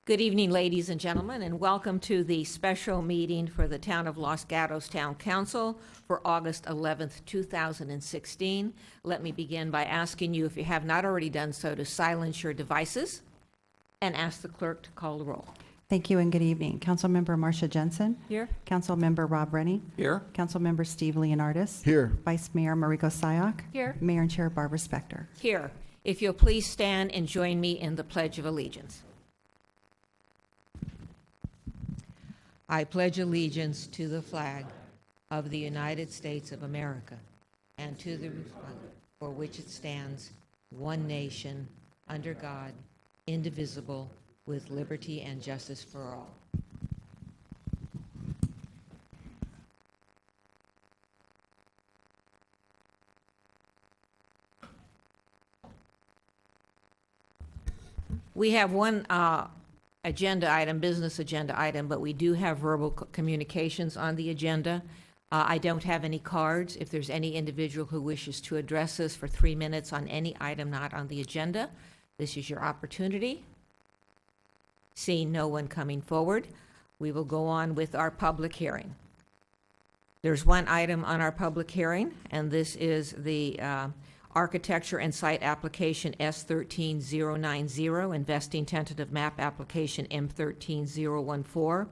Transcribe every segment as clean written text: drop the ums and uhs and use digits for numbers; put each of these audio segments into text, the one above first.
Good evening, ladies and gentlemen, and welcome to the special meeting for the Town of Los Gatos Town Council for August 11th, 2016. Let me begin by asking you, if you have not already done so, to silence your devices and ask the clerk to call the roll. Thank you and good evening. Councilmember Marcia Jensen. Here. Councilmember Rob Rennie. Here. Councilmember Steve Leonardis. Here. Vice Mayor Mariko Sayak. Here. Mayor and Chair Barbara Spector. Here. If you'll please stand and join me in the Pledge of Allegiance. I pledge allegiance to the flag of the United States of America and to the republic for which it stands, one nation, under God, indivisible, with liberty and justice for all. We have one agenda item, business agenda item, but we do have verbal communications on the agenda. I don't have any cards. If there's any individual who wishes to address us for 3 minutes on any item not on the agenda, this is your opportunity. Seeing no one coming forward, we will go on with our public hearing. There's one item on our public hearing, and this is the Architecture and Site Application S13090, Investing Tentative Map Application M13014,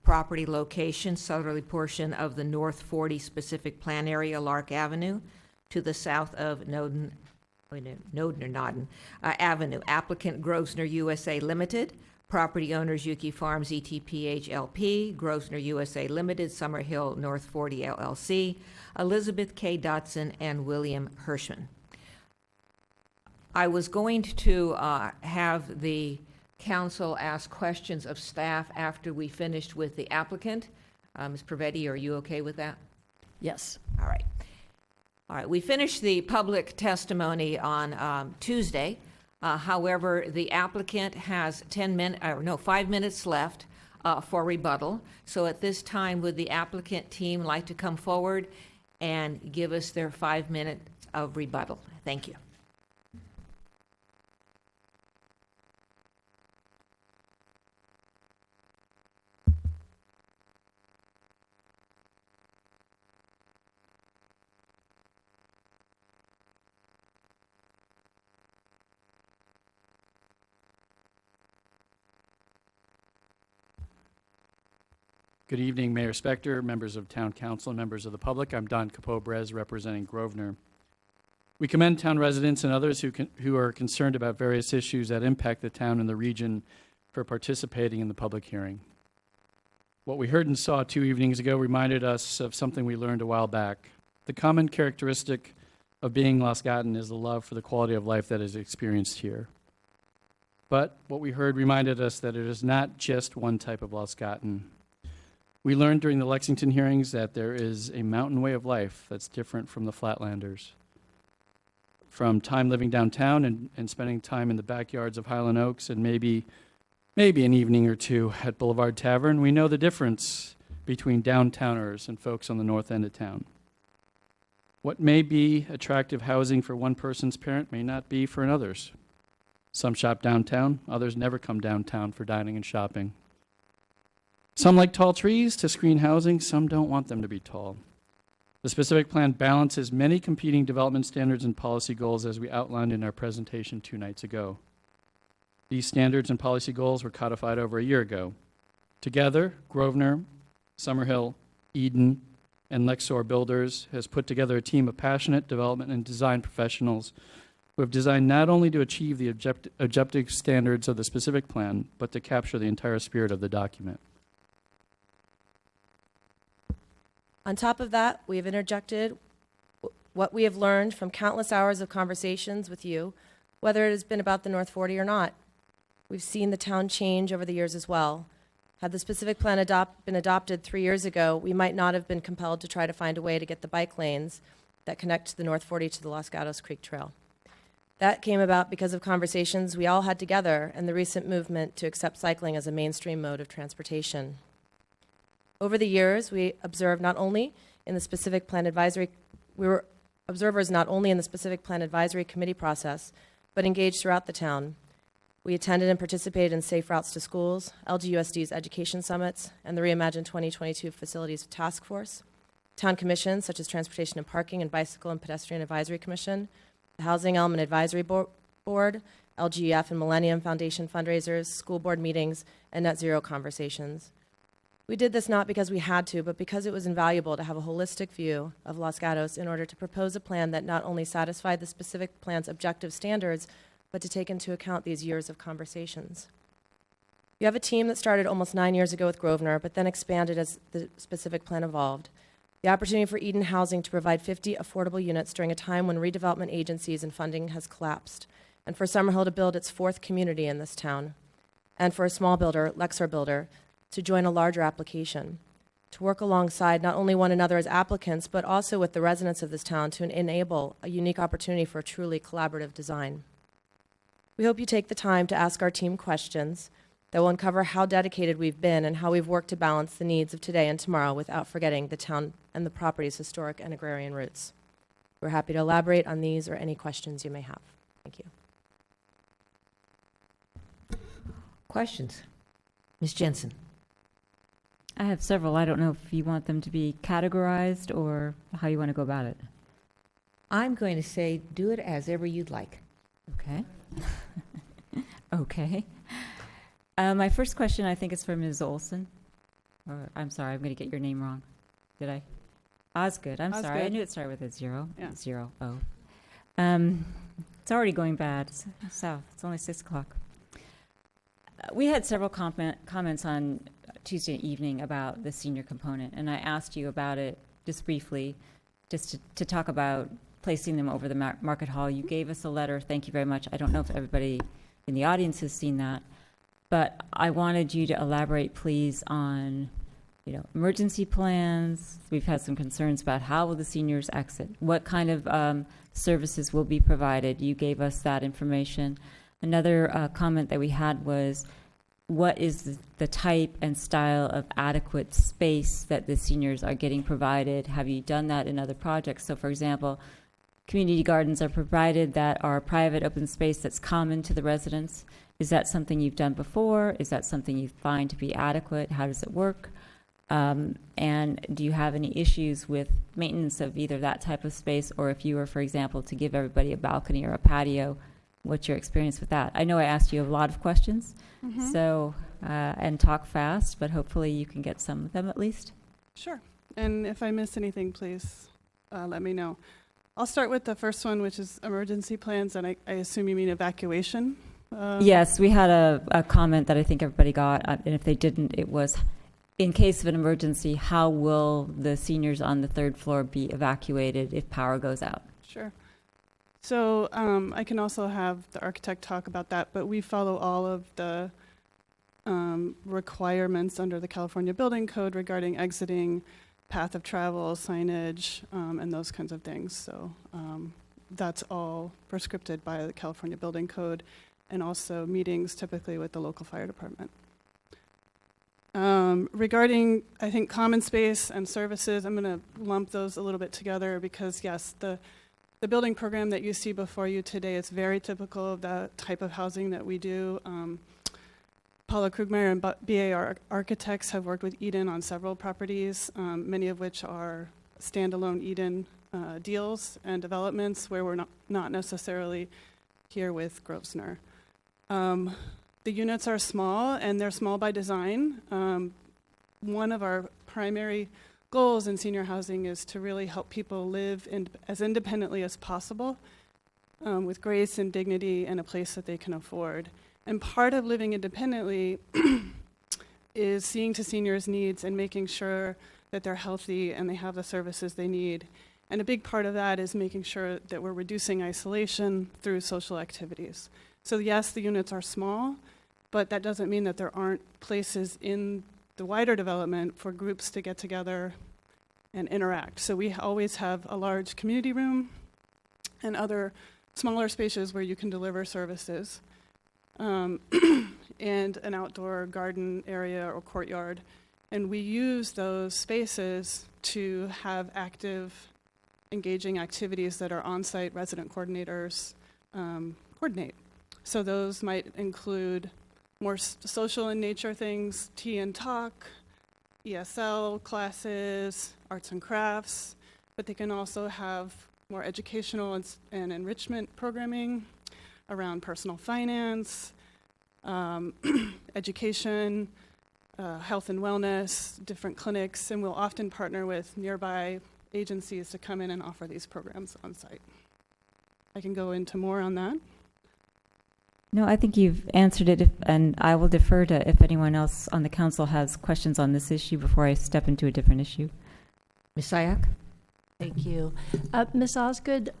Property Location, southerly portion of the North 40 Specific Plan Area, Lark Avenue, to the south of Nodden Avenue. Applicant Grosvenor USA Limited. Property owners Yuki Farms ETPH LP, Grosvenor USA Limited, Summerhill North 40 LLC, Elizabeth K. Dotson, and William Hirschman. I was going to have the council ask questions of staff after we finished with the applicant. Ms. Prevetti, are you okay with that? Yes. All right. All right, we finished the public testimony on Tuesday. However, the applicant has 5 minutes left for rebuttal. So at this time, would the applicant team like to come forward and give us their 5 minutes of rebuttal? Thank you. Good evening, Mayor Spector, members of Town Council, and members of the public. I'm Don Capo-Brez, representing Grosvenor. We commend town residents and others who are concerned about various issues that impact the town and the region for participating in the public hearing. What we heard and saw 2 evenings ago reminded us of something we learned a while back. The common characteristic of being Los Gatos is the love for the quality of life that is experienced here. But what we heard reminded us that it is not just one type of Los Gatos. We learned during the Lexington hearings that there is a mountain way of life that's different from the Flatlanders. From time living downtown and spending time in the backyards of Highland Oaks and maybe an evening or two at Boulevard Tavern, we know the difference between downtowners and folks on the north end of town. What may be attractive housing for one person's parent may not be for another's. Some shop downtown, others never come downtown for dining and shopping. Some like tall trees to screen housing, some don't want them to be tall. The specific plan balances many competing development standards and policy goals as we outlined in our presentation 2 nights ago. These standards and policy goals were codified over a year ago. Together, Grosvenor, Summerhill, Eden, and Lexor Builders has put together a team of passionate development and design professionals who have designed not only to achieve the objective standards of the specific plan, but to capture the entire spirit of the document. On top of that, we have interjected what we have learned from countless hours of conversations with you, whether it has been about the North 40 or not. We've seen the town change over the years as well. Had the specific plan been adopted 3 years ago, we might not have been compelled to try to find a way to get the bike lanes that connect the North 40 to the Los Gatos Creek Trail. That came about because of conversations we all had together and the recent movement to accept cycling as a mainstream mode of transportation. Over the years, we observed not only in the specific plan advisory, we were observers not only in the specific plan advisory committee process, but engaged throughout the town. We attended and participated in Safe Routes to Schools, LGUSD's Education Summits, and the Reimagine 2022 Facilities Task Force. Town commissions, such as Transportation and Parking and Bicycle and Pedestrian Advisory Commission, the Housing Element Advisory Board, LGEF and Millennium Foundation fundraisers, school board meetings, and net zero conversations. We did this not because we had to, but because it was invaluable to have a holistic view of Los Gatos in order to propose a plan that not only satisfied the specific plan's objective standards, but to take into account these years of conversations. You have a team that started almost 9 years ago with Grosvenor, but then expanded as the specific plan evolved. The opportunity for Eden Housing to provide 50 affordable units during a time when redevelopment agencies and funding has collapsed, and for Summerhill to build its 4th community in this town, and for a small builder, Lexar Builder, to join a larger application, to work alongside not only one another as applicants, but also with the residents of this town to enable a unique opportunity for a truly collaborative design. We hope you take the time to ask our team questions that will uncover how dedicated we've been and how we've worked to balance the needs of today and tomorrow without forgetting the town and the property's historic and agrarian roots. We're happy to elaborate on these or any questions you may have. Thank you. Questions? Ms. Jensen? I have several. I don't know if you want them to be categorized or how you want to go about it. I'm going to say do it as ever you'd like. Okay. Okay. My first question, I think, is for Ms. Olson. Or, I'm sorry, I'm going to get your name wrong. Did I? Osgood. I'm sorry. I Osgood. knew it started with a 0. Yeah. 0. Oh. It's already going bad. It's south. It's only 6 o'clock. We had several comments on Tuesday evening about the senior component, and I asked you about it just briefly, just to talk about placing them over the market hall. You gave us a letter. Thank you very much. I don't know if everybody in the audience has seen that, but I wanted you to elaborate, please, on emergency plans. We've had some concerns about how will the seniors exit, what kind of services will be provided. You gave us that information. Another comment that we had was, what is the type and style of adequate space that the seniors are getting provided? Have you done that in other projects? So, for example, community gardens are provided that are private open space that's common to the residents. Is that something you've done before? Is that something you find to be adequate? How does it work? And do you have any issues with maintenance of either that type of space, or if you were, for example, to give everybody a balcony or a patio, what's your experience with that? I know I asked you a lot of questions, so and talk fast, but hopefully you can get some of them at least. Sure. And if I miss anything, please let me know. I'll start with the first one, which is emergency plans, and I assume you mean evacuation? Yes, we had a comment that I think everybody got, and if they didn't, it was, in case of an emergency, how will the seniors on the 3rd floor be evacuated if power goes out? Sure. So I can also have the architect talk about that, but we follow all of the requirements under the California Building Code regarding exiting, path of travel, signage, and those kinds of things. So that's all prescripted by the California Building Code, and also meetings typically with the local fire department. Regarding, I think, common space and services, I'm going to lump those a little bit together because, yes, the building program that you see before you today is very typical of the type of housing that we do. Paula Krugmeyer and BA Architects have worked with Eden on several properties, many of which are standalone Eden deals and developments where we're not necessarily here with Grosvenor. The units are small, and they're small by design. One of our primary goals in senior housing is to really help people live as independently as possible, with grace and dignity and a place that they can afford. And part of living independently is seeing to seniors' needs and making sure that they're healthy and they have the services they need. And a big part of that is making sure that we're reducing isolation through social activities. So yes, the units are small, but that doesn't mean that there aren't places in the wider development for groups to get together and interact. So we always have a large community room and other smaller spaces where you can deliver services, and an outdoor garden area or courtyard. And we use those spaces to have active, engaging activities that our on-site resident coordinators coordinate. So those might include more social in nature things, tea and talk, ESL classes, arts and crafts, but they can also have more educational and enrichment programming around personal finance, education, health and wellness, different clinics, and we'll often partner with nearby agencies to come in and offer these programs on site. I can go into more on that. No, I think you've answered it, and I will defer to if anyone else on the council has questions on this issue before I step into a different issue. Ms. Sayak? Thank you. Ms. Osgood,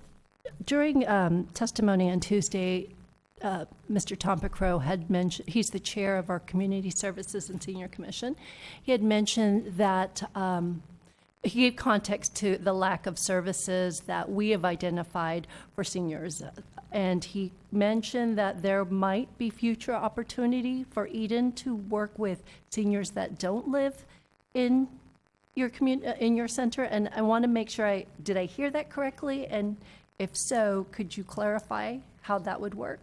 during testimony on Tuesday, Mr. Tom Picrow had mentioned, he's the chair of our Community Services and Senior Commission. He had mentioned that he gave context to the lack of services that we have identified for seniors. And he mentioned that there might be future opportunity for Eden to work with seniors that don't live in your in your center. And I want to make sure did I hear that correctly? And if so, could you clarify how that would work?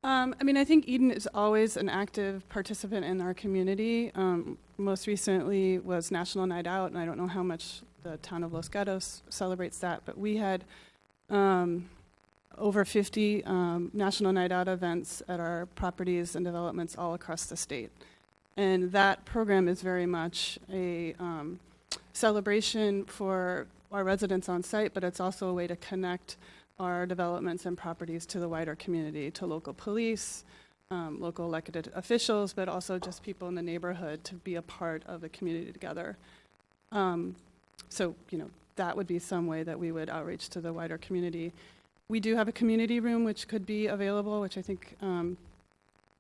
I mean, I think Eden is always an active participant in our community. Most recently was National Night Out, and I don't know how much the town of Los Gatos celebrates that, but we had over 50 National Night Out events at our properties and developments all across the state. And that program is very much a celebration for our residents on site, but it's also a way to connect our developments and properties to the wider community, to local police, local elected officials, but also just people in the neighborhood to be a part of the community together. So, you know, that would be some way that we would outreach to the wider community. We do have a community room which could be available, which I think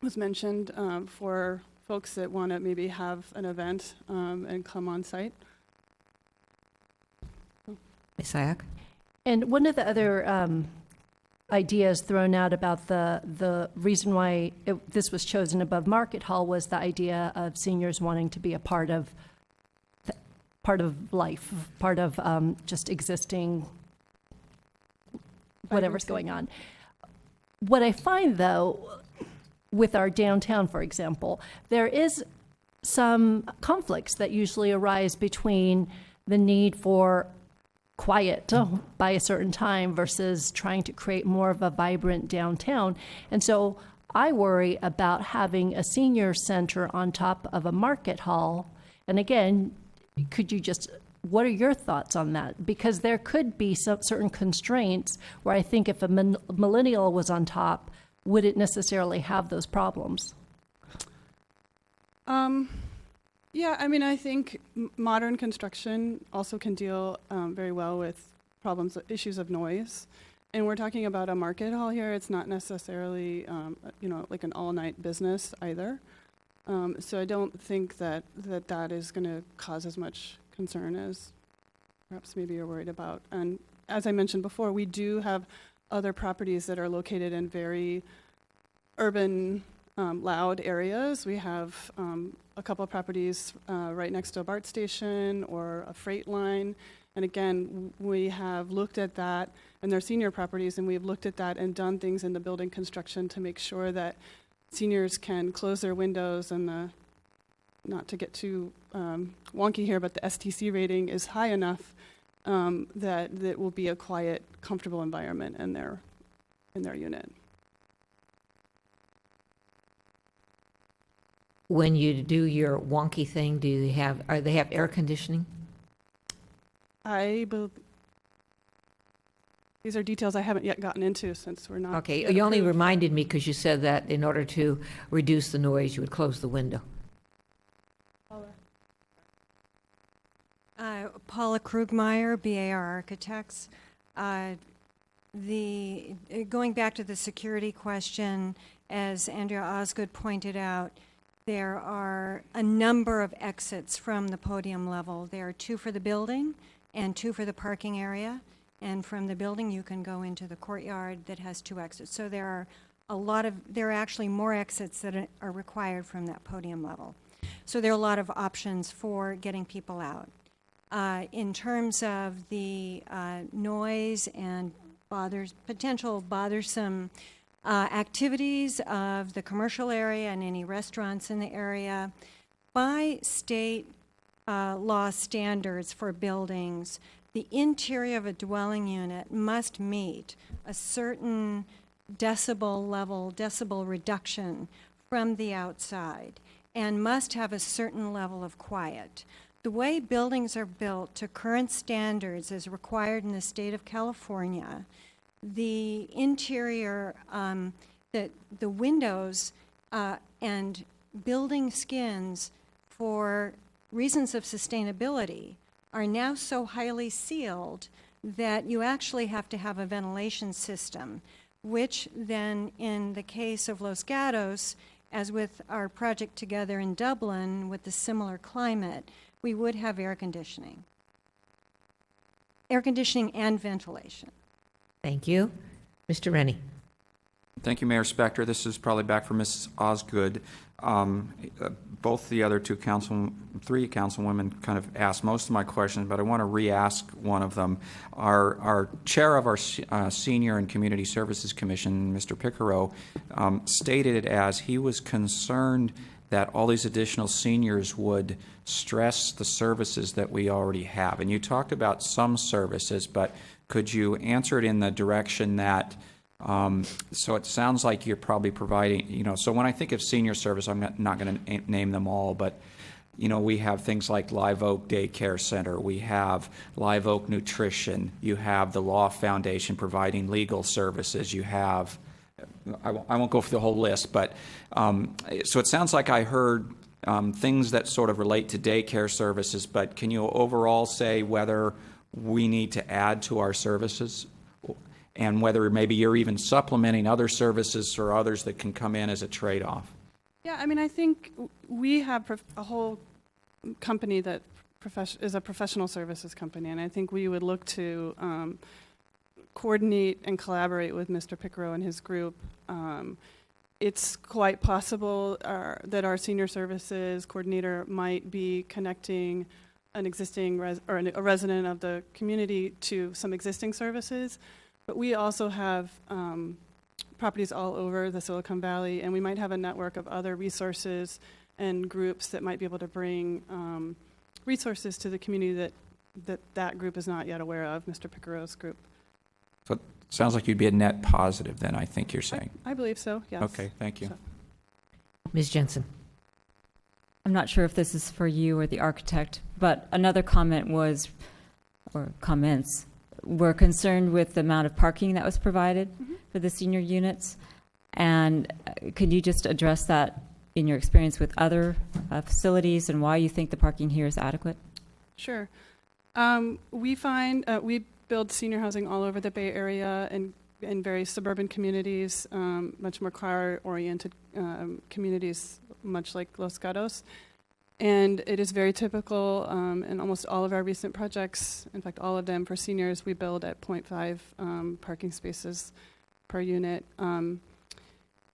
was mentioned for folks that want to maybe have an event and come on site. Ms. Sayak? And one of the other ideas thrown out about the reason why this was chosen above Market Hall was the idea of seniors wanting to be a part of life, part of just existing whatever's going on. What I find, though, with our downtown, for example, there is some conflicts that usually arise between the need for quiet by a certain time versus trying to create more of a vibrant downtown. And so I worry about having a senior center on top of a market hall. And again, what are your thoughts on that? Because there could be some certain constraints where I think if a millennial was on top, would it necessarily have those problems? Yeah, I mean, I think modern construction also can deal very well with issues of noise. And we're talking about a market hall here. It's not necessarily, like an all-night business either. So I don't think that is going to cause as much concern as perhaps maybe you're worried about. And as I mentioned before, we do have other properties that are located in very urban, loud areas. We have a couple of properties right next to a BART station or a freight line. And again, we have looked at that, and they're senior properties, and we've looked at that and done things in the building construction to make sure that seniors can close their windows and not to get too wonky here, but the STC rating is high enough that it will be a quiet, comfortable environment in their unit. When you do your wonky thing, they have air conditioning? These are details I haven't yet gotten into since we're not. Okay, you only reminded me because you said that in order to reduce the noise, you would close the window. Paula Krugmeyer, BAR Architects. Going back to the security question, as Andrea Osgood pointed out, there are a number of exits from the podium level. There are 2 for the building and 2 for the parking area. And from the building, you can go into the courtyard that has 2 exits. So there are actually more exits that are required from that podium level. So there are a lot of options for getting people out. In terms of the noise and potential bothersome activities of the commercial area and any restaurants in the area. By state law standards for buildings, the interior of a dwelling unit must meet a certain decibel level, decibel reduction from the outside, and must have a certain level of quiet. The way buildings are built to current standards as required in the state of California, the interior, the windows and building skins, for reasons of sustainability, are now so highly sealed that you actually have to have a ventilation system, which then, in the case of Los Gatos, as with our project together in Dublin with the similar climate, we would have air conditioning and ventilation. Thank you. Mr. Rennie. Thank you, Mayor Spector. This is probably back for Mrs. Osgood. Both the other three councilwomen kind of asked most of my questions, but I want to re-ask one of them. Our chair of our Senior and Community Services Commission, Mr. Picaro, stated it as he was concerned that all these additional seniors would stress the services that we already have. And you talked about some services, but could you answer it in the direction that so it sounds like you're probably providing, so when I think of senior service, I'm not going to name them all, but, we have things like Live Oak Daycare Center, we have Live Oak Nutrition, you have the Law Foundation providing legal services, you have, I won't go through the whole list, but, so it sounds like I heard things that sort of relate to daycare services, but can you overall say whether we need to add to our services? And whether maybe you're even supplementing other services or others that can come in as a trade-off. Yeah, I mean, I think we have a whole company that is a professional services company, and I think we would look to coordinate and collaborate with Mr. Picaro and his group. It's quite possible that our senior services coordinator might be connecting an existing a resident of the community to some existing services. But we also have properties all over the Silicon Valley, and we might have a network of other resources and groups that might be able to bring resources to the community that group is not yet aware of, Mr. Picaro's group. So it sounds like you'd be a net positive then, I think you're saying. I believe so, yes. Okay, thank you. So. Ms. Jensen. I'm not sure if this is for you or the architect, but another comment was, or comments, were concerned with the amount of parking that was provided for the senior units. And could you just address that in your experience with other facilities and why you think the parking here is adequate? Sure. We find we build senior housing all over the Bay Area and in various suburban communities, much more car-oriented communities, much like Los Gatos. And it is very typical in almost all of our recent projects, in fact, all of them for seniors, we build at 0.5 parking spaces per unit.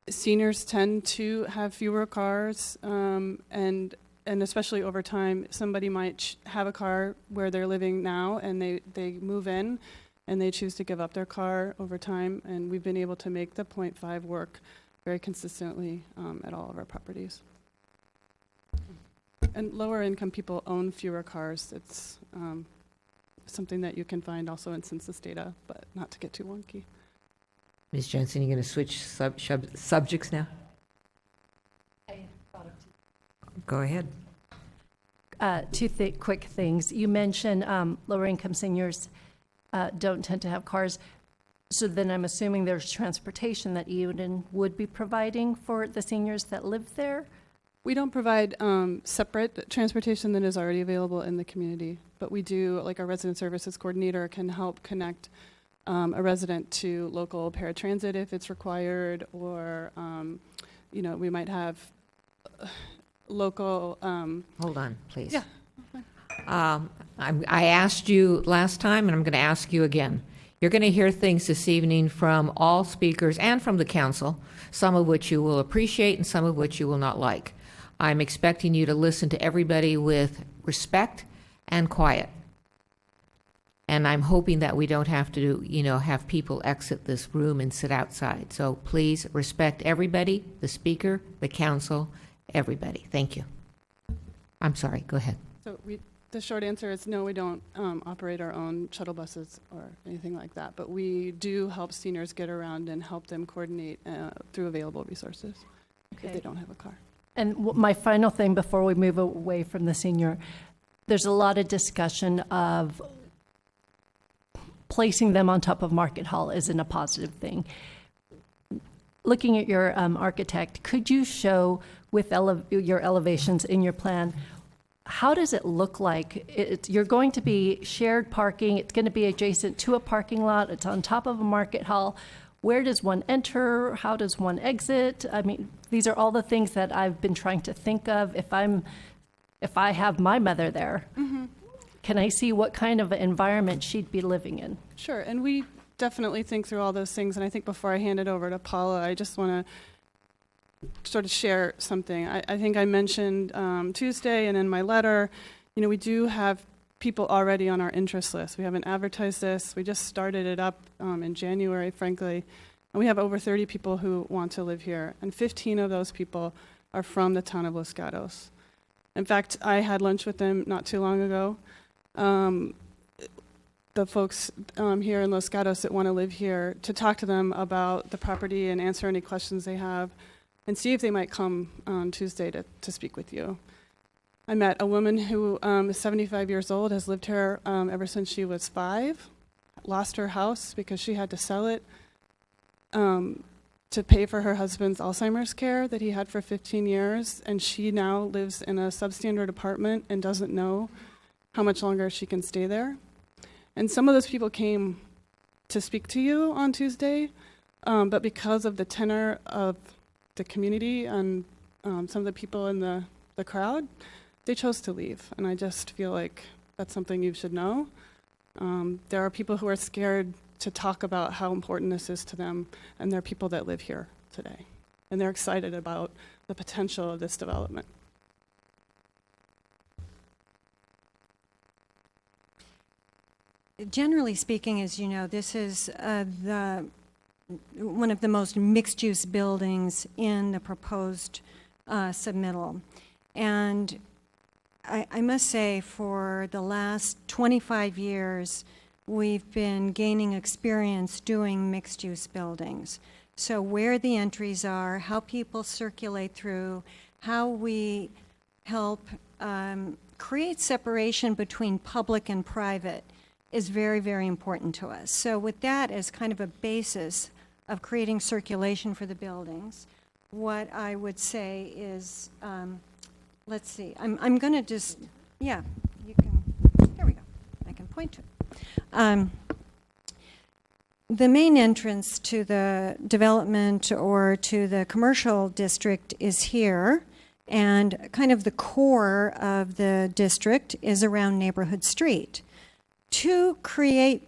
Seniors tend to have fewer cars, and especially over time, somebody might have a car where they're living now, and they move in, and they choose to give up their car over time, and we've been able to make the 0.5 work very consistently at all of our properties. And lower income people own fewer cars. It's something that you can find also in census data, but not to get too wonky. Ms. Jensen, you're going to switch subjects now? Go ahead. Two quick things. You mentioned lower income seniors don't tend to have cars. So then I'm assuming there's transportation that Eden would be providing for the seniors that live there? We don't provide separate transportation that is already available in the community, but we do, like our resident services coordinator can help connect a resident to local paratransit if it's required, or, we might have local... Hold on, please. Yeah. I asked you last time, and I'm going to ask you again. You're going to hear things this evening from all speakers and from the council, some of which you will appreciate and some of which you will not like. I'm expecting you to listen to everybody with respect and quiet. And I'm hoping that we don't have to, have people exit this room and sit outside. So please respect everybody, the speaker, the council, everybody. Thank you. I'm sorry, go ahead. So the short answer is no, we don't operate our own shuttle buses or anything like that, but we do help seniors get around and help them coordinate through available resources if they don't have a car. And my final thing before we move away from the senior, there's a lot of discussion of placing them on top of Market Hall isn't a positive thing. Looking at your architect, could you show with your elevations in your plan, how does it look like? You're going to be shared parking. It's going to be adjacent to a parking lot. It's on top of a Market Hall. Where does one enter? How does one exit? I mean, these are all the things that I've been trying to think of. If I have my mother there, can I see what kind of environment she'd be living in? Sure, and we definitely think through all those things, and I think before I hand it over to Paula, I just want to sort of share something. I think I mentioned Tuesday and in my letter, we do have people already on our interest list. We haven't advertised this. We just started it up in January, frankly, and we have over 30 people who want to live here, and 15 of those people are from the town of Los Gatos. In fact, I had lunch with them not too long ago. The folks here in Los Gatos that want to live here, to talk to them about the property and answer any questions they have and see if they might come on Tuesday to speak with you. I met a woman who is 75 years old, has lived here ever since she was 5, lost her house because she had to sell it to pay for her husband's Alzheimer's care that he had for 15 years, and she now lives in a substandard apartment and doesn't know how much longer she can stay there. And some of those people came to speak to you on Tuesday, but because of the tenor of the community and some of the people in the crowd, they chose to leave. And I just feel like that's something you should know. There are people who are scared to talk about how important this is to them, and there are people that live here today. And they're excited about the potential of this development. Generally speaking, as you know, this is one of the most mixed-use buildings in the proposed submittal. And I must say, for the last 25 years, we've been gaining experience doing mixed-use buildings. So where the entries are, how people circulate through, how we help create separation between public and private is very, very important to us. So with that as kind of a basis of creating circulation for the buildings, what I would say is, let's see, I'm going to just, yeah, you can, there we go, I can point to it. The main entrance to the development or to the commercial district is here, and kind of the core of the district is around Neighborhood Street. To create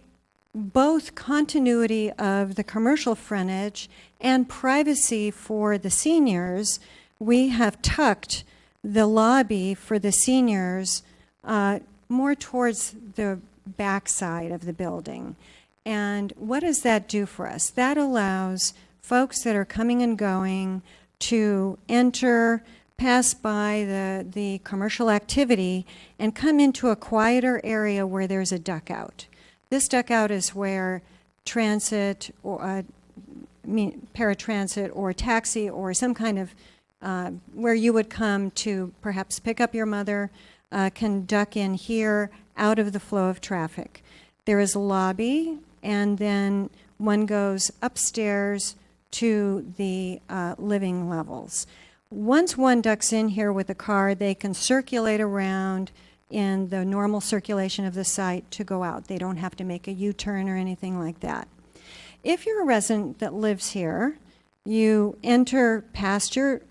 both continuity of the commercial frontage and privacy for the seniors, we have tucked the lobby for the seniors more towards the backside of the building. And what does that do for us? That allows folks that are coming and going to enter, pass by the commercial activity, and come into a quieter area where there's a duckout. This duckout is where transit or paratransit or taxi or some kind of where you would come to perhaps pick up your mother can duck in here out of the flow of traffic. There is a lobby, and then one goes upstairs to the living levels. Once one ducks in here with a car, they can circulate around in the normal circulation of the site to go out. They don't have to make a U-turn or anything like that. If you're a resident that lives here, you enter past your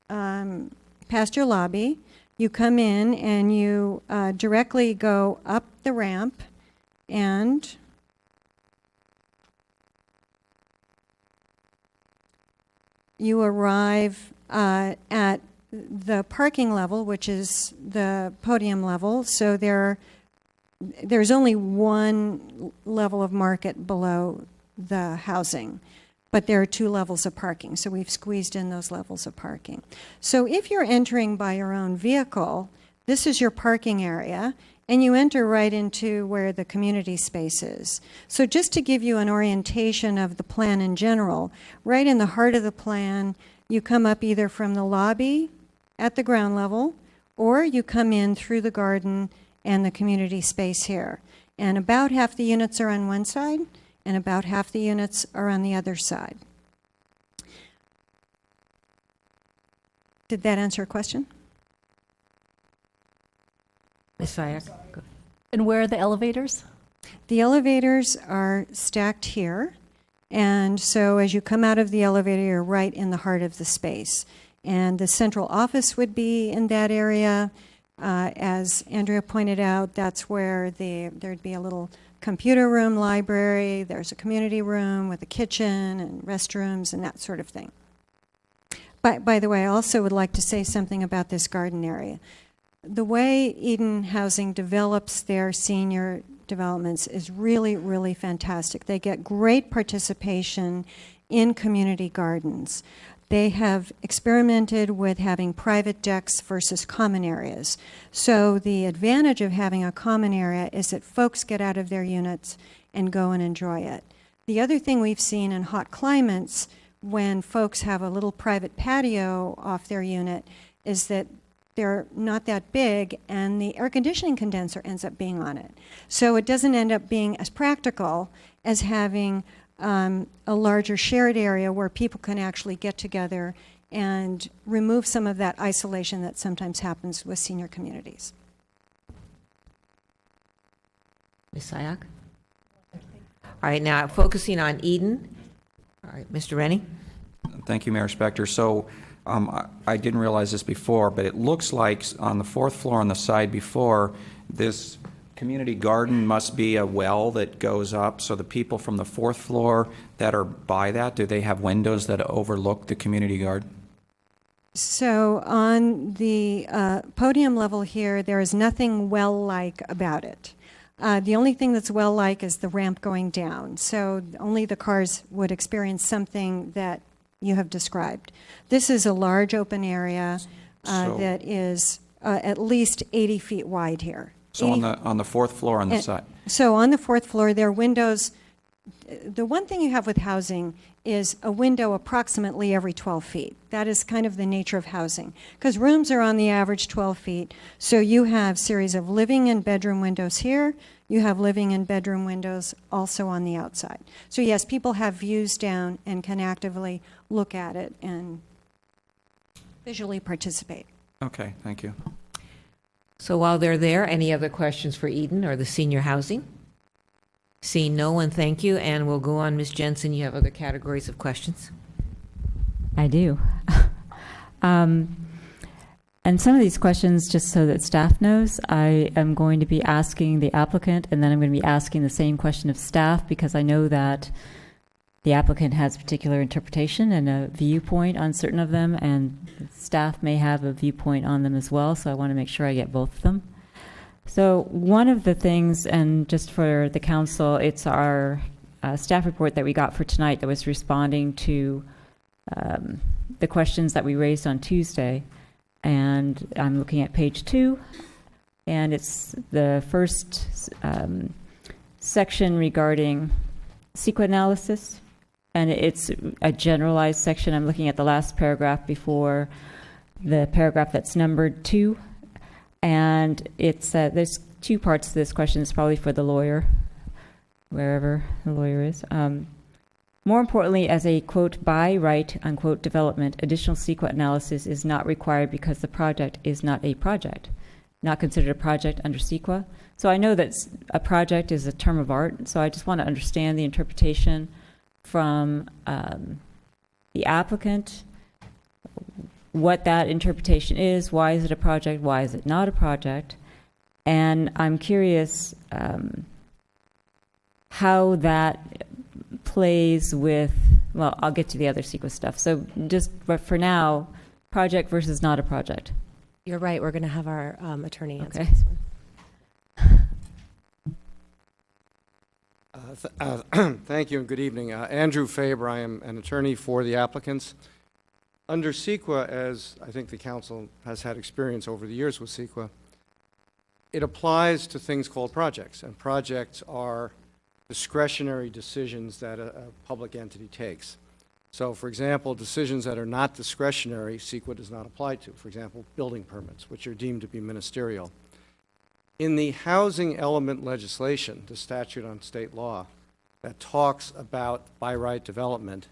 lobby, you come in and you directly go up the ramp, and you arrive at the parking level, which is the podium level. So there there's only one level of market below the housing, but there are 2 levels of parking, so we've squeezed in those levels of parking. So if you're entering by your own vehicle, this is your parking area, and you enter right into where the community space is. So just to give you an orientation of the plan in general, right in the heart of the plan, you come up either from the lobby at the ground level, or you come in through the garden and the community space here. And about half the units are on one side, and about half the units are on the other side. Did that answer your question? Ms. Sayak? Go. And where are the elevators? The elevators are stacked here, and so as you come out of the elevator, you're right in the heart of the space. And the central office would be in that area. As Andrea pointed out, that's where there'd be a little computer room, library, there's a community room with a kitchen and restrooms and that sort of thing. By the way, I also would like to say something about this garden area. The way Eden Housing develops their senior developments is really, really fantastic. They get great participation in community gardens. They have experimented with having private decks versus common areas. So the advantage of having a common area is that folks get out of their units and go and enjoy it. The other thing we've seen in hot climates when folks have a little private patio off their unit is that they're not that big and the air conditioning condenser ends up being on it. So it doesn't end up being as practical as having a larger shared area where people can actually get together and remove some of that isolation that sometimes happens with senior communities. Ms. Sayak? All right, now focusing on Eden. All right, Mr. Rennie? Thank you, Mayor Spector. So I didn't realize this before, but it looks like on the 4th floor on the side before, this community garden must be a well that goes up. So the people from the 4th floor that are by that, do they have windows that overlook the community garden? So on the podium level here, there is nothing well-like about it. The only thing that's well-like is the ramp going down. So only the cars would experience something that you have described. This is a large open area that is at least 80 feet wide here. So on the 4th floor on the side? So on the 4th floor, there are windows. The one thing you have with housing is a window approximately every 12 feet. That is kind of the nature of housing, because rooms are on the average 12 feet. So you have series of living and bedroom windows here. You have living and bedroom windows also on the outside. So yes, people have views down and can actively look at it and visually participate. Okay, thank you. So while they're there, any other questions for Eden or the senior housing? Seeing no one, thank you, and we'll go on. Ms. Jensen, you have other categories of questions? I do. And some of these questions, just so that staff knows, I am going to be asking the applicant, and then I'm going to be asking the same question of staff, because I know that the applicant has particular interpretation and a viewpoint on certain of them, and staff may have a viewpoint on them as well, so I want to make sure I get both of them. So one of the things, and just for the council, it's our staff report that we got for tonight that was responding to the questions that we raised on Tuesday. And I'm looking at page 2, and it's the first section regarding CEQA analysis, and it's a generalized section. I'm looking at the last paragraph before the paragraph that's numbered 2, and it's there's 2 parts to this question. It's probably for the lawyer, wherever the lawyer is. More importantly, as a, quote, by right, unquote, development, additional CEQA analysis is not required because the project is not a project, not considered a project under CEQA. So I know that a project is a term of art, so I just want to understand the interpretation from the applicant, what that interpretation is, why is it a project, why is it not a project, and I'm curious how that plays with, well, I'll get to the other CEQA stuff. So just, but for now, project versus not a project. You're right. We're going to have our attorney answer Okay. this one. Thank you and good evening. Andrew Faber, I am an attorney for the applicants. Under CEQA, as I think the council has had experience over the years with CEQA, it applies to things called projects, and projects are discretionary decisions that a public entity takes. So, for example, decisions that are not discretionary, CEQA does not apply to. For example, building permits, which are deemed to be ministerial. In the housing element legislation, the statute on state law that talks about by right development,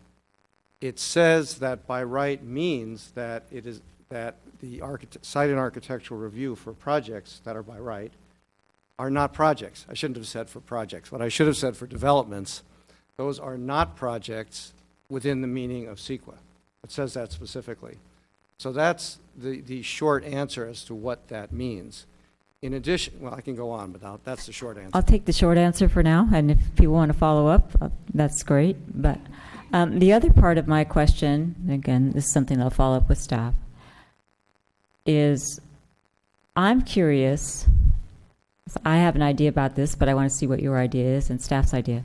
it says that by right means that it is that the site and architectural review for projects that are by right are not projects. I shouldn't have said for projects. What I should have said for developments, those are not projects within the meaning of CEQA. It says that specifically. So that's the short answer as to what that means. In addition, well, I can go on, but that's the short answer. I'll take the short answer for now, and if people want to follow up, that's great. But the other part of my question, again, this is something I'll follow up with staff, is I'm curious. I have an idea about this, but I want to see what your idea is and staff's idea.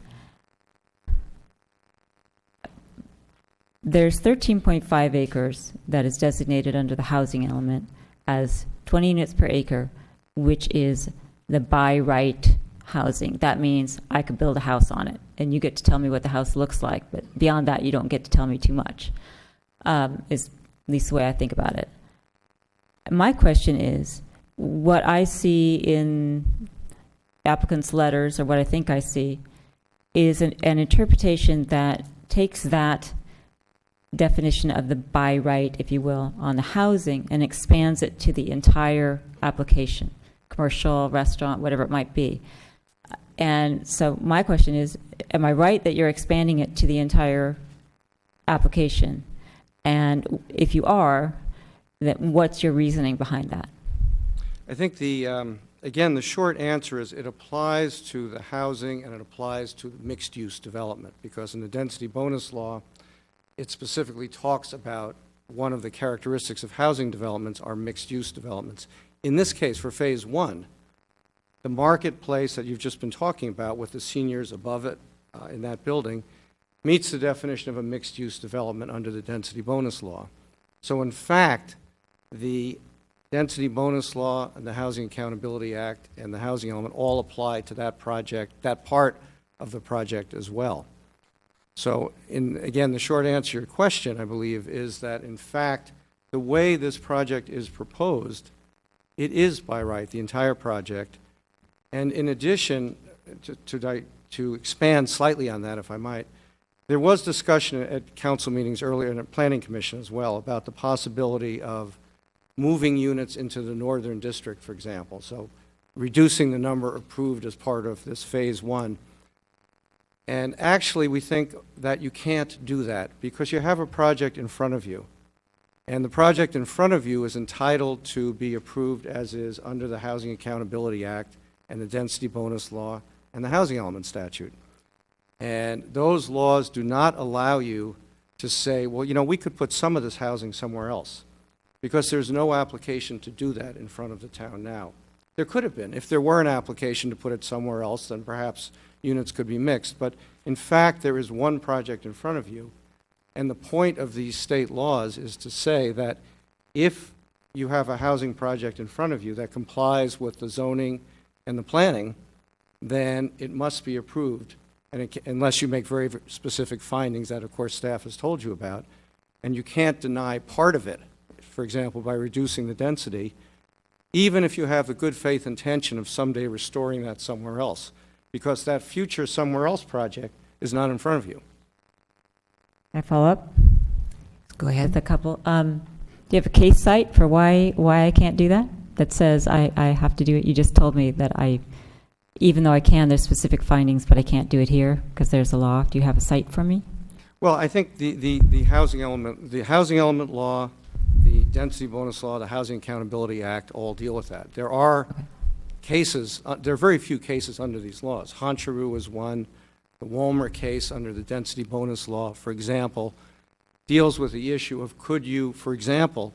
There's 13.5 acres that is designated under the housing element as 20 units per acre, which is the by right housing. That means I could build a house on it, and you get to tell me what the house looks like, but beyond that, you don't get to tell me too much, is at least the way I think about it. My question is, what I see in applicants' letters, or what I think I see, is an interpretation that takes that definition of the by right, if you will, on the housing and expands it to the entire application, commercial, restaurant, whatever it might be. And so my question is, am I right that you're expanding it to the entire application? And if you are, then what's your reasoning behind that? I think again, the short answer is it applies to the housing and it applies to mixed-use development, because in the density bonus law, it specifically talks about one of the characteristics of housing developments are mixed-use developments. In this case, for phase one, the marketplace that you've just been talking about with the seniors above it in that building meets the definition of a mixed-use development under the density bonus law. So in fact, the density bonus law and the Housing Accountability Act and the housing element all apply to that project, that part of the project as well. So, again, the short answer to your question, I believe, is that, in fact, the way this project is proposed, it is by right, the entire project. And in addition, to expand slightly on that, if I might, there was discussion at council meetings earlier and at Planning Commission as well about the possibility of moving units into the Northern District, for example. So reducing the number approved as part of this phase one. And actually, we think that you can't do that because you have a project in front of you. And the project in front of you is entitled to be approved as is under the Housing Accountability Act and the Density Bonus Law and the Housing Element Statute. And those laws do not allow you to say, well, you know, we could put some of this housing somewhere else, because there's no application to do that in front of the town now. There could have been. If there were an application to put it somewhere else, then perhaps units could be mixed. But in fact, there is one project in front of you. And the point of these state laws is to say that if you have a housing project in front of you that complies with the zoning and the planning, then it must be approved, and unless you make very specific findings that, of course, staff has told you about. And you can't deny part of it, for example, by reducing the density, even if you have a good faith intention of someday restoring that somewhere else, because that future somewhere else project is not in front of you. Can I follow up? Go ahead. With a couple. Do you have a case cite for why I can't do that? That says I have to do it. You just told me that even though I can, there's specific findings, but I can't do it here because there's a law. Do you have a cite for me? Well, I think the housing element law, the density bonus law, the Housing Accountability Act all deal with that. There are cases, there are very few cases under these laws. Honcharu is one. The Walmer case under the density bonus law, for example, deals with the issue of could you, for example,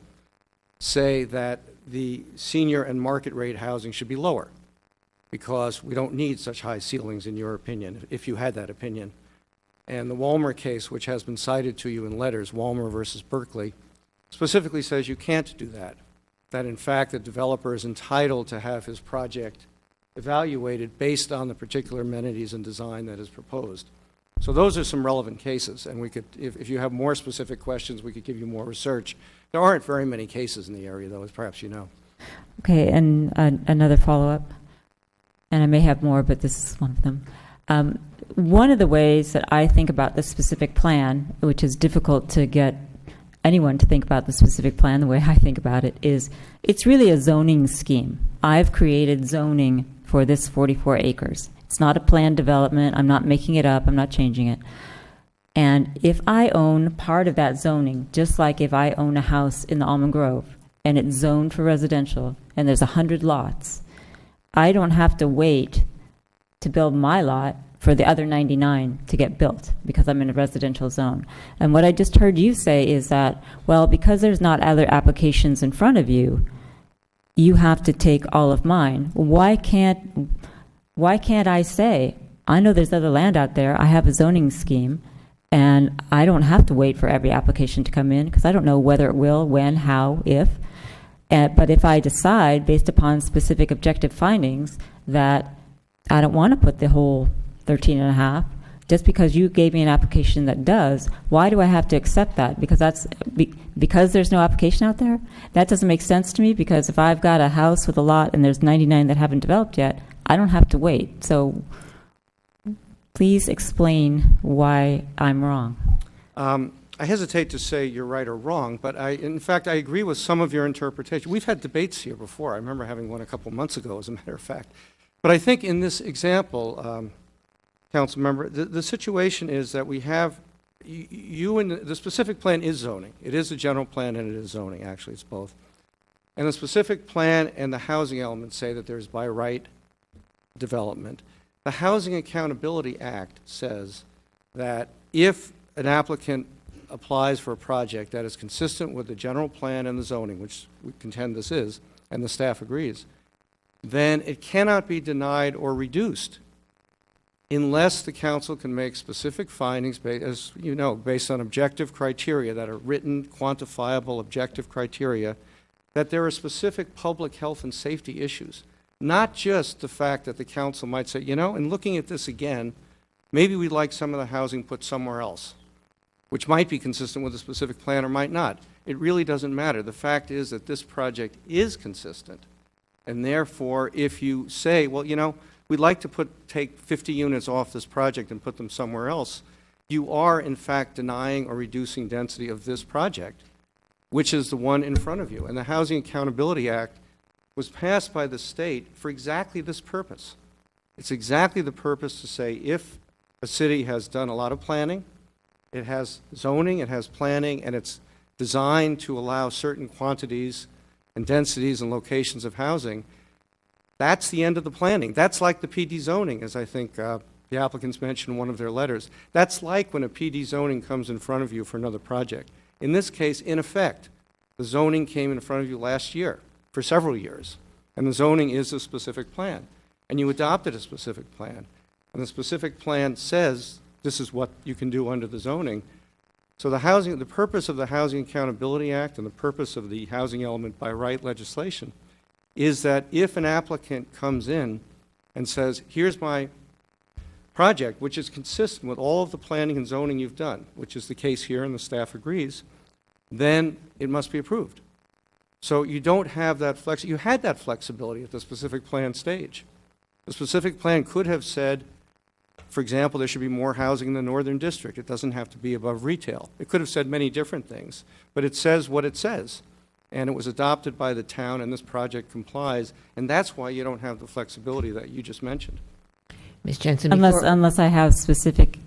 say that the senior and market rate housing should be lower. because we don't need such high ceilings, in your opinion, if you had that opinion. And the Walmer case, which has been cited to you in letters, Walmer versus Berkeley, specifically says you can't do that. That in fact, the developer is entitled to have his project evaluated based on the particular amenities and design that is proposed. So those are some relevant cases, and we could, if you have more specific questions, we could give you more research. There aren't very many cases in the area, though, as perhaps you know. Okay, and another follow-up, and I may have more, but this is one of them. One of the ways that I think about the specific plan, which is difficult to get anyone to think about the specific plan the way I think about it, is it's really a zoning scheme. I've created zoning for this 44 acres. It's not a planned development. I'm not making it up. I'm not changing it. And if I own part of that zoning, just like if I own a house in the Almond Grove and it's zoned for residential and there's 100 lots, I don't have to wait to build my lot for the other 99 to get built because I'm in a residential zone. And what I just heard you say is that, well, because there's not other applications in front of you, you have to take all of mine. Why can't I say, I know there's other land out there, I have a zoning scheme, and I don't have to wait for every application to come in because I don't know whether it will, when, how, if. But if I decide, based upon specific objective findings, that I don't want to put the whole 13 and a half, just because you gave me an application that does, why do I have to accept that? Because there's no application out there? That doesn't make sense to me, because if I've got a house with a lot and there's 99 that haven't developed yet, I don't have to wait. So please explain why I'm wrong. I hesitate to say you're right or wrong, but in fact, I agree with some of your interpretation. We've had debates here before. I remember having one a couple months ago, as a matter of fact. But I think in this example, Council Member, the situation is that we have, the specific plan is zoning. It is a general plan and it is zoning, actually, it's both. And the specific plan and the housing elements say that there's by right development. The Housing Accountability Act says that if an applicant applies for a project that is consistent with the general plan and the zoning, which we contend this is, and the staff agrees, then it cannot be denied or reduced unless the council can make specific findings, as you know, based on objective criteria that are written, quantifiable objective criteria, that there are specific public health and safety issues. Not just the fact that the council might say, you know, in looking at this again, maybe we'd like some of the housing put somewhere else, which might be consistent with a specific plan or might not. It really doesn't matter. The fact is that this project is consistent. And therefore, if you say, well, you know, we'd like to take 50 units off this project and put them somewhere else, you are in fact denying or reducing density of this project, which is the one in front of you. And the Housing Accountability Act was passed by the state for exactly this purpose. It's exactly the purpose to say if a city has done a lot of planning, it has zoning, it has planning, and it's designed to allow certain quantities and densities and locations of housing, that's the end of the planning. That's like the PD zoning, as I think the applicants mentioned in one of their letters. That's like when a PD zoning comes in front of you for another project. In this case, in effect, the zoning came in front of you last year for several years, and the zoning is a specific plan, and you adopted a specific plan, and the specific plan says this is what you can do under the zoning. So the purpose of the Housing Accountability Act and the purpose of the housing element by right legislation is that if an applicant comes in and says, here's my project, which is consistent with all of the planning and zoning you've done, which is the case here and the staff agrees, then it must be approved. So you don't have that you had that flexibility at the specific plan stage. The specific plan could have said, for example, there should be more housing in the Northern District. It doesn't have to be above retail. It could have said many different things, but it says what it says. And it was adopted by the town, and this project complies, and that's why you don't have the flexibility that you just mentioned. Ms. Jensen, Unless I have specific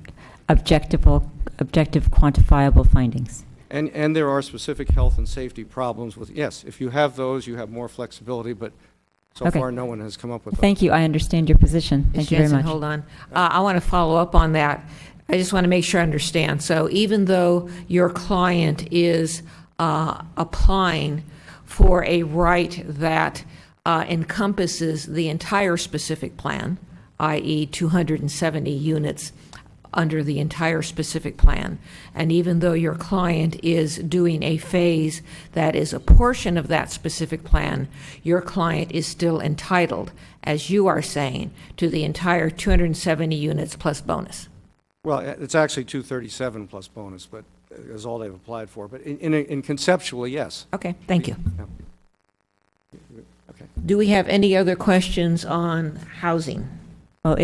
objective quantifiable findings. And there are specific health and safety problems with, yes, if you have those, you have more flexibility, but so Okay. far no one has come up with those. Thank you. I understand your position. Ms. Thank you very Jensen, much. hold on. I want to follow up on that. I just want to make sure I understand. So even though your client is applying for a right that encompasses the entire specific plan, i.e. 270 units under the entire specific plan. And even though your client is doing a phase that is a portion of that specific plan, your client is still entitled, as you are saying, to the entire 270 units plus bonus. Well, it's actually 237 plus bonus, but is all they've applied for. But in conceptually, yes. Okay, thank you. Yeah. Okay. Do we have any other questions on housing? Well,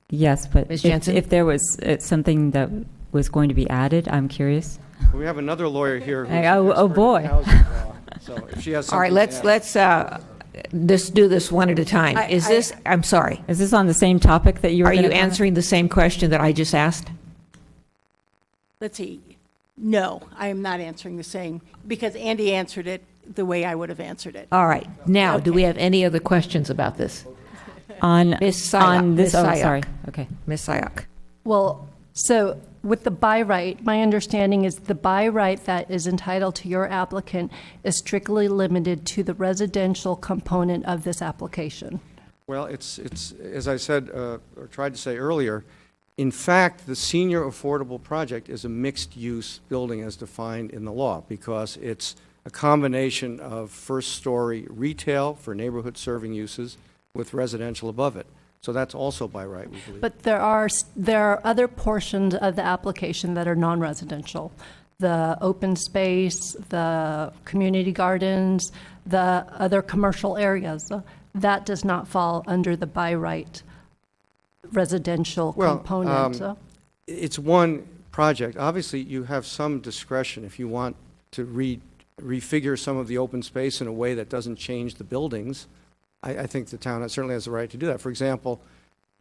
yes, but Ms. Jensen? if there was something that was going to be added, I'm curious. We have another lawyer here. Who's Oh, an expert in boy. housing law. So if she has All right, something to let's add. just do this one at a time. I'm sorry, Is this on the same topic that you were are you gonna comment? answering the same question that I just asked? Let's see. No, I am not answering the same, because Andy answered it the way I would have answered it. All right, now, do Okay. we have any other questions about this? On Ms. Syak, on Ms. this, oh, Syak. sorry, okay. Ms. Syak. Well, so with the by right, my understanding is the by right that is entitled to your applicant is strictly limited to the residential component of this application. Well, it's as I said, or tried to say earlier, in fact, the senior affordable project is a mixed-use building as defined in the law, because it's a combination of first-story retail for neighborhood-serving uses with residential above it. So that's also by right, we believe. But there are other portions of the application that are non-residential. The open space, the community gardens, the other commercial areas. That does not fall under the by right residential component. It's one project. Obviously, you have some discretion if you want to refigure some of the open space in a way that doesn't change the buildings. I think the town certainly has the right to do that. For example,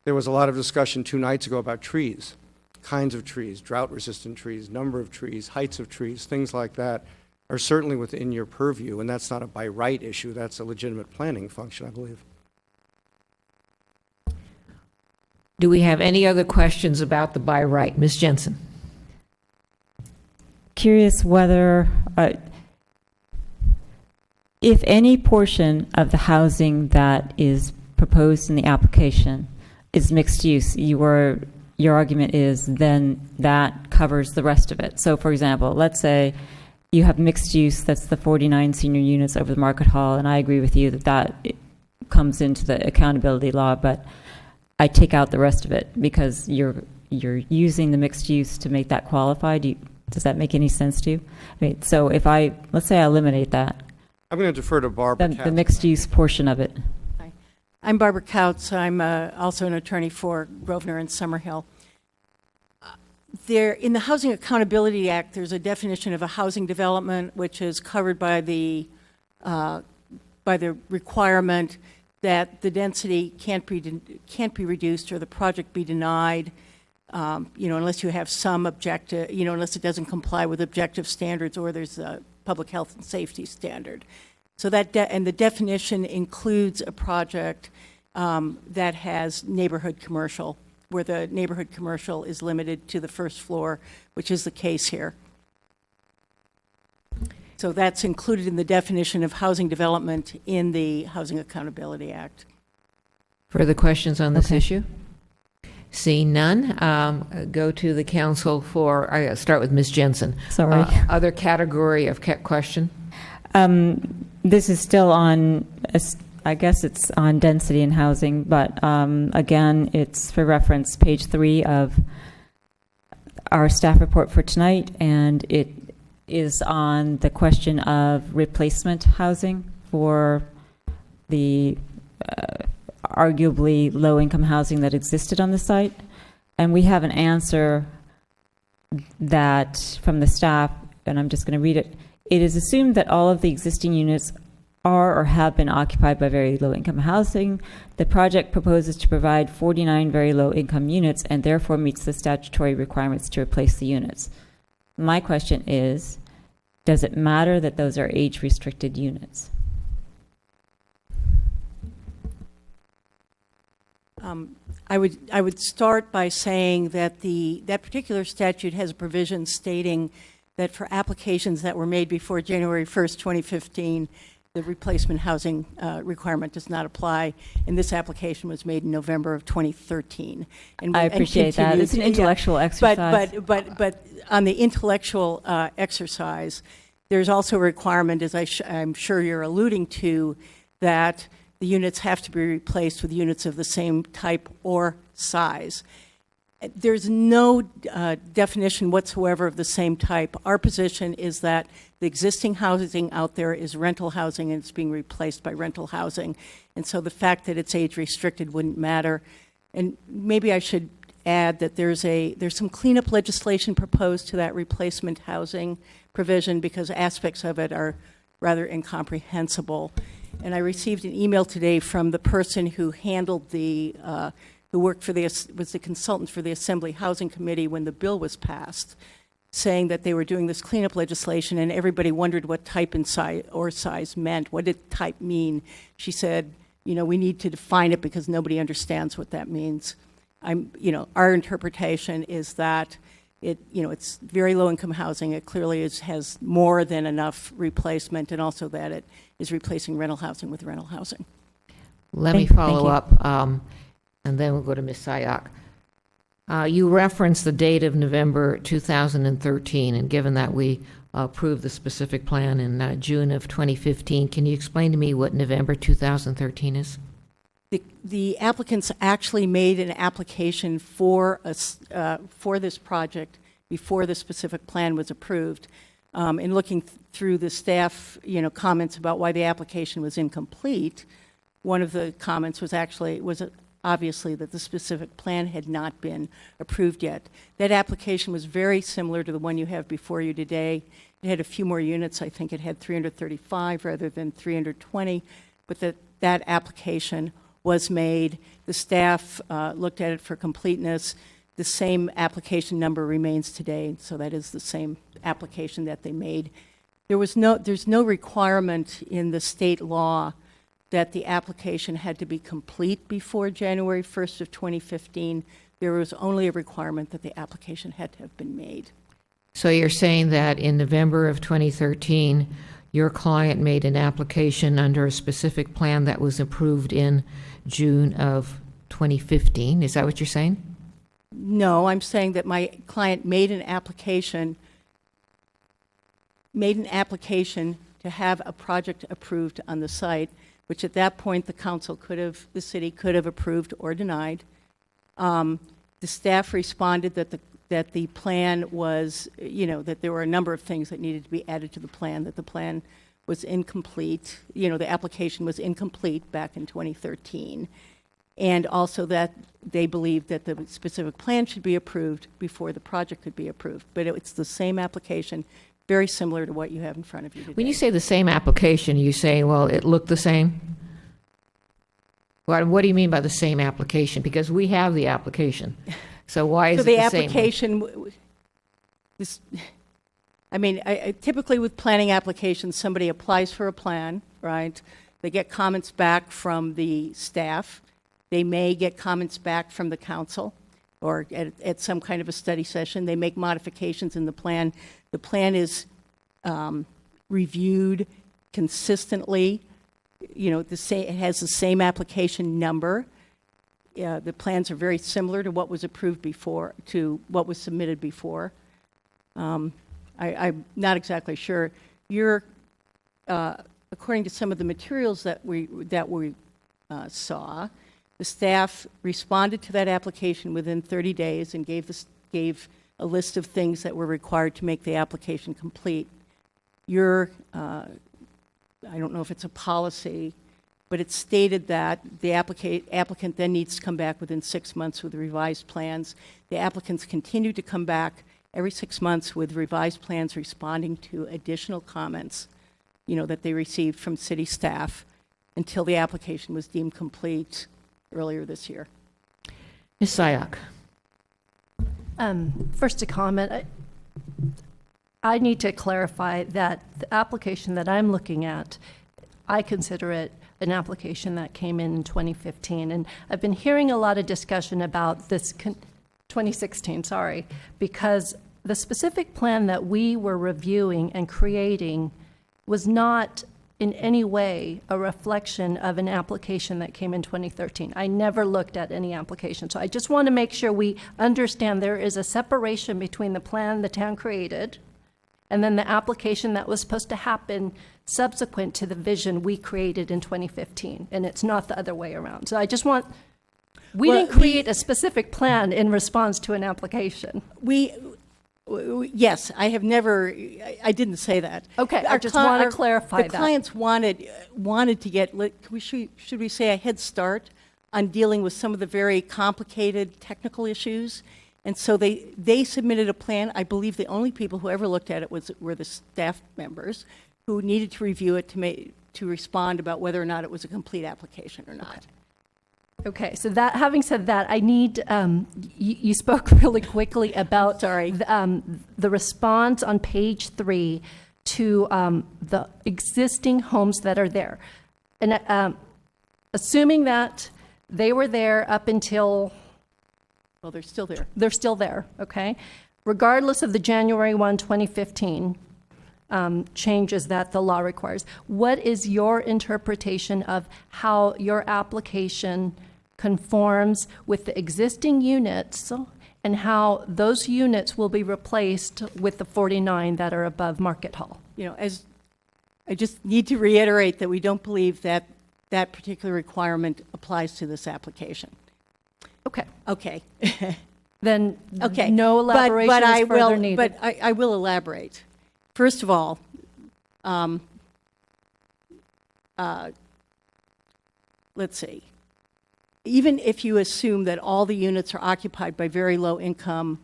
there was a lot of discussion 2 nights ago about trees, kinds of trees, drought-resistant trees, number of trees, heights of trees, things like that are certainly within your purview, and that's not a by right issue. That's a legitimate planning function, I believe. Do we have any other questions about the by right? Ms. Jensen? Curious whether, if any portion of the housing that is proposed in the application is mixed use, your argument is then that covers the rest of it. So for example, let's say you have mixed use, that's the 49 senior units over the Market Hall, and I agree with you that comes into the accountability law, but I take out the rest of it because you're using the mixed use to make that qualify. Does that make any sense to you? I mean, so if let's say I eliminate that, I'm going to defer to Barbara. the mixed use portion of it. I'm Barbara Kautz. I'm also an attorney for Grosvenor and Summerhill. In the Housing Accountability Act, there's a definition of a housing development which is covered by the requirement that the density can't be reduced or the project be denied, unless you have some objective, unless it doesn't comply with objective standards or there's a public health and safety standard. So and the definition includes a project that has neighborhood commercial, where the neighborhood commercial is limited to the first floor, which is the case here. So that's included in the definition of housing development in the Housing Accountability Act. Further questions on this Okay. issue? Seeing none, go to the council for, I start with Ms. Jensen. Sorry. Other category of question? This is still on, I guess it's on density and housing, but again, it's for reference, page 3 of our staff report for tonight, and it is on the question of replacement housing for the arguably low-income housing that existed on the site. And we have an answer that from the staff, and I'm just going to read it. It is assumed that all of the existing units are or have been occupied by very low-income housing. The project proposes to provide 49 very low-income units and therefore meets the statutory requirements to replace the units. My question is, does it matter that those are age-restricted units? I would start by saying that that particular statute has a provision stating that for applications that were made before January 1st, 2015, the replacement housing requirement does not apply, and this application was made in November of 2013. I appreciate that. It's an intellectual exercise. But on the intellectual exercise, there's also a requirement, as I'm sure you're alluding to, that the units have to be replaced with units of the same type or size. There's no definition whatsoever of the same type. Our position is that the existing housing out there is rental housing and it's being replaced by rental housing. And so the fact that it's age restricted wouldn't matter. And maybe I should add that there's some cleanup legislation proposed to that replacement housing provision because aspects of it are rather incomprehensible. And I received an email today from the person who handled who worked was the consultant for the Assembly Housing Committee when the bill was passed, saying that they were doing this cleanup legislation and everybody wondered what type and size meant. What did type mean? She said, we need to define it because nobody understands what that means. Our interpretation is that it's very low-income housing. It clearly has more than enough replacement, and also that it is replacing rental housing with rental housing. Let me follow up, and then we'll go to Ms. Sayak. You referenced the date of November 2013, and given that we approved the specific plan in June of 2015, can you explain to me what November 2013 is? The applicants actually made an application for this project before the specific plan was approved. In looking through the staff, comments about why the application was incomplete, one of the comments was obviously that the specific plan had not been approved yet. That application was very similar to the one you have before you today. It had a few more units. I think it had 335 rather than 320, but that application was made. The staff looked at it for completeness. The same application number remains today, so that is the same application that they made. There's no requirement in the state law that the application had to be complete before January 1st of 2015. There was only a requirement that the application had to have been made. So you're saying that in November of 2013, your client made an application under a specific plan that was approved in June of 2015. Is that what you're saying? No, I'm saying that my client made an application to have a project approved on the site, which at that point the city could have approved or denied. The staff responded that the plan was, that there were a number of things that needed to be added to the plan, that the plan was incomplete, the application was incomplete back in 2013, and also that they believed that the specific plan should be approved before the project could be approved. But it's the same application, very similar to what you have in front of you today. When you say the same application, you say, well, it looked the same? What do you mean by the same application? Because we have the application. So why is it the same? So the application, typically with planning applications, somebody applies for a plan, right? They get comments back from the staff. They may get comments back from the council or at some kind of a study session. They make modifications in the plan. The plan is reviewed consistently. It has the same application number. The plans are very similar to what was approved before, to what was submitted before. I'm not exactly sure. According to some of the materials that we saw, the staff responded to that application within 30 days and gave a list of things that were required to make the application complete. I don't know if it's a policy, but it's stated that the applicant then needs to come back within 6 months with revised plans. The applicants continue to come back every 6 months with revised plans responding to additional comments, that they received from city staff until the application was deemed complete earlier this year. Ms. Sayak. First, a comment. I need to clarify that the application that I'm looking at, I consider it an application that came in 2015. And I've been hearing a lot of discussion about this, 2016, sorry, because the specific plan that we were reviewing and creating was not in any way a reflection of an application that came in 2013. I never looked at any application. So I just want to make sure we understand there is a separation between the plan the town created and then the application that was supposed to happen subsequent to the vision we created in 2015. And it's not the other way around. So I just want, we Well, didn't create a specific plan in response to an application. Yes, I have never, I didn't say that. Okay, I just want to clarify that. The clients wanted to get, should we say, a head start on dealing with some of the very complicated technical issues. And so they submitted a plan. I believe the only people who ever looked at it were the staff members who needed to review it to respond about whether or not it was a complete application or not. Okay, so that, having said that, I need, you spoke really quickly about the response on page 3 to the existing homes that are there. And assuming that they were there up until... Well, they're still there. They're still there, okay? Regardless of the January 1, 2015 changes that the law requires, what is your interpretation of how your application conforms with the existing units and how those units will be replaced with the 49 that are above Market Hall? You know, as I just need to reiterate that we don't believe that that particular requirement applies to this application. Okay. Okay. Then Okay. no elaboration but is further needed. But I will elaborate. First of all, let's see. Even if you assume that all the units are occupied by very low income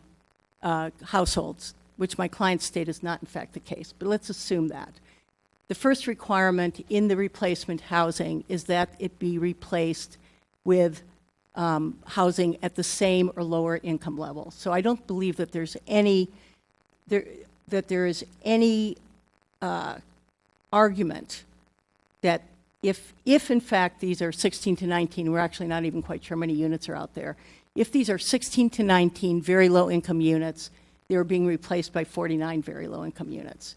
households, which my clients state is not in fact the case, but let's assume that. The first requirement in the replacement housing is that it be replaced with housing at the same or lower income level. So I don't believe that there's any argument that if in fact these are 16 to 19, we're actually not even quite sure how many units are out there. If these are 16 to 19 very low income units, they're being replaced by 49 very low income units.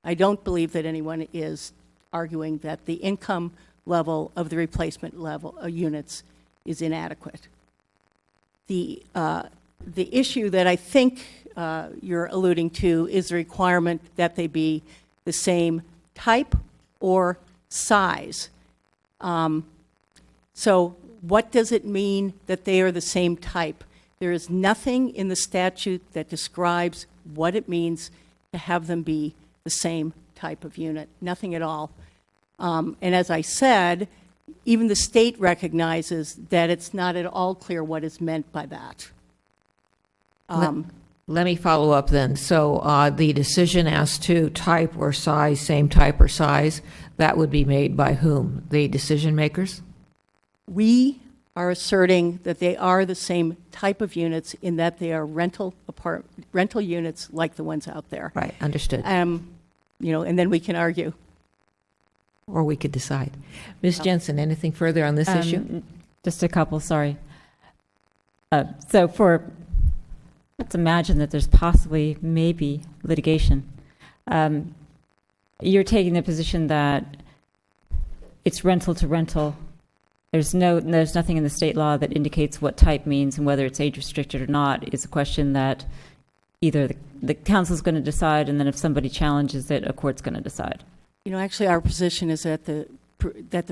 I don't believe that anyone is arguing that the income level of the replacement level units is inadequate. The issue that I think you're alluding to is the requirement that they be the same type or size. So what does it mean that they are the same type? There is nothing in the statute that describes what it means to have them be the same type of unit, nothing at all. And as I said, even the state recognizes that it's not at all clear what is meant by that. Let me follow up then. So the decision as to type or size, same type or size, that would be made by whom? The decision makers? We are asserting that they are the same type of units in that they are rental units like the ones out there. Right, understood. You know, and then we can argue. Or we could decide. Ms. Jensen, anything further on this issue? Just a couple, sorry. Let's imagine that there's possibly, maybe, litigation. You're taking the position that it's rental to rental. There's nothing in the state law that indicates what type means, and whether it's age restricted or not is a question that either the council's going to decide, and then if somebody challenges it, a court's going to decide. You know, actually, our position is that the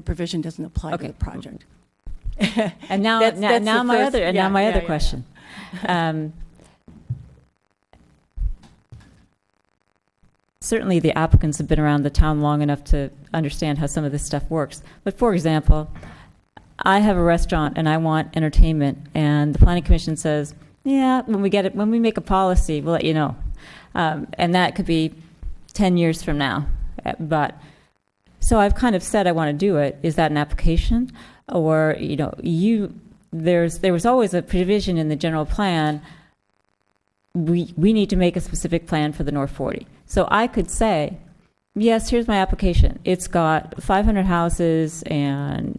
provision doesn't apply to the project. And now, That's my first- other question. Certainly, the applicants have been around the town long enough to understand how some of this stuff works. But for example, I have a restaurant and I want entertainment, and the planning commission says, "Yeah, when we make a policy, we'll let you know," and that could be 10 years from now. But so I've kind of said I want to do it. Is that an application? Or, there was always a provision in the general plan. We need to make a specific plan for the North 40. So I could say, yes, here's my application. It's got 500 houses and,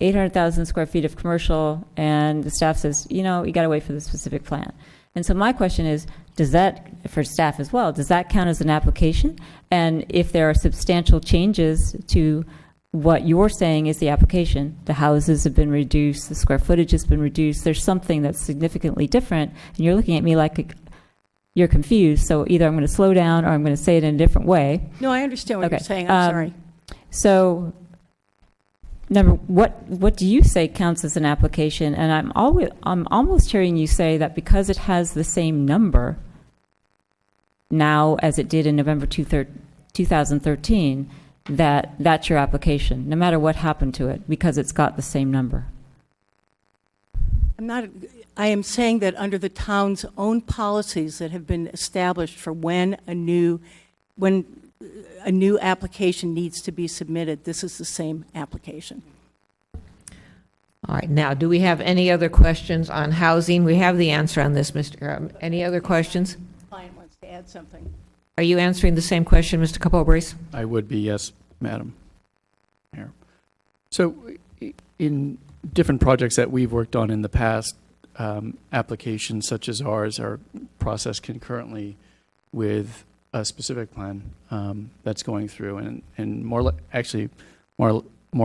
800,000 square feet of commercial, and the staff says, you got to wait for the specific plan. And so my question is, does that, for staff as well, does that count as an application? And if there are substantial changes to what you're saying is the application, the houses have been reduced, the square footage has been reduced, there's something that's significantly different, and you're looking at me like you're confused, so either I'm going to slow down or I'm going to say it in a different way. No, I understand what Okay. you're saying. I'm sorry. So, what do you say counts as an application? And I'm almost hearing you say that because it has the same number now as it did in November 2013, that's your application, no matter what happened to it, because it's got the same number. I am saying that under the town's own policies that have been established for when a new application needs to be submitted, this is the same application. All right, now, do we have any other questions on housing? We have the answer on this, Mr. Any other questions? Client wants to add something. Are you answering the same question, Mr. Capobrace? I would be, yes, Madam Mayor. So in different projects that we've worked on in the past, applications such as ours are processed concurrently with a specific plan that's going through, and more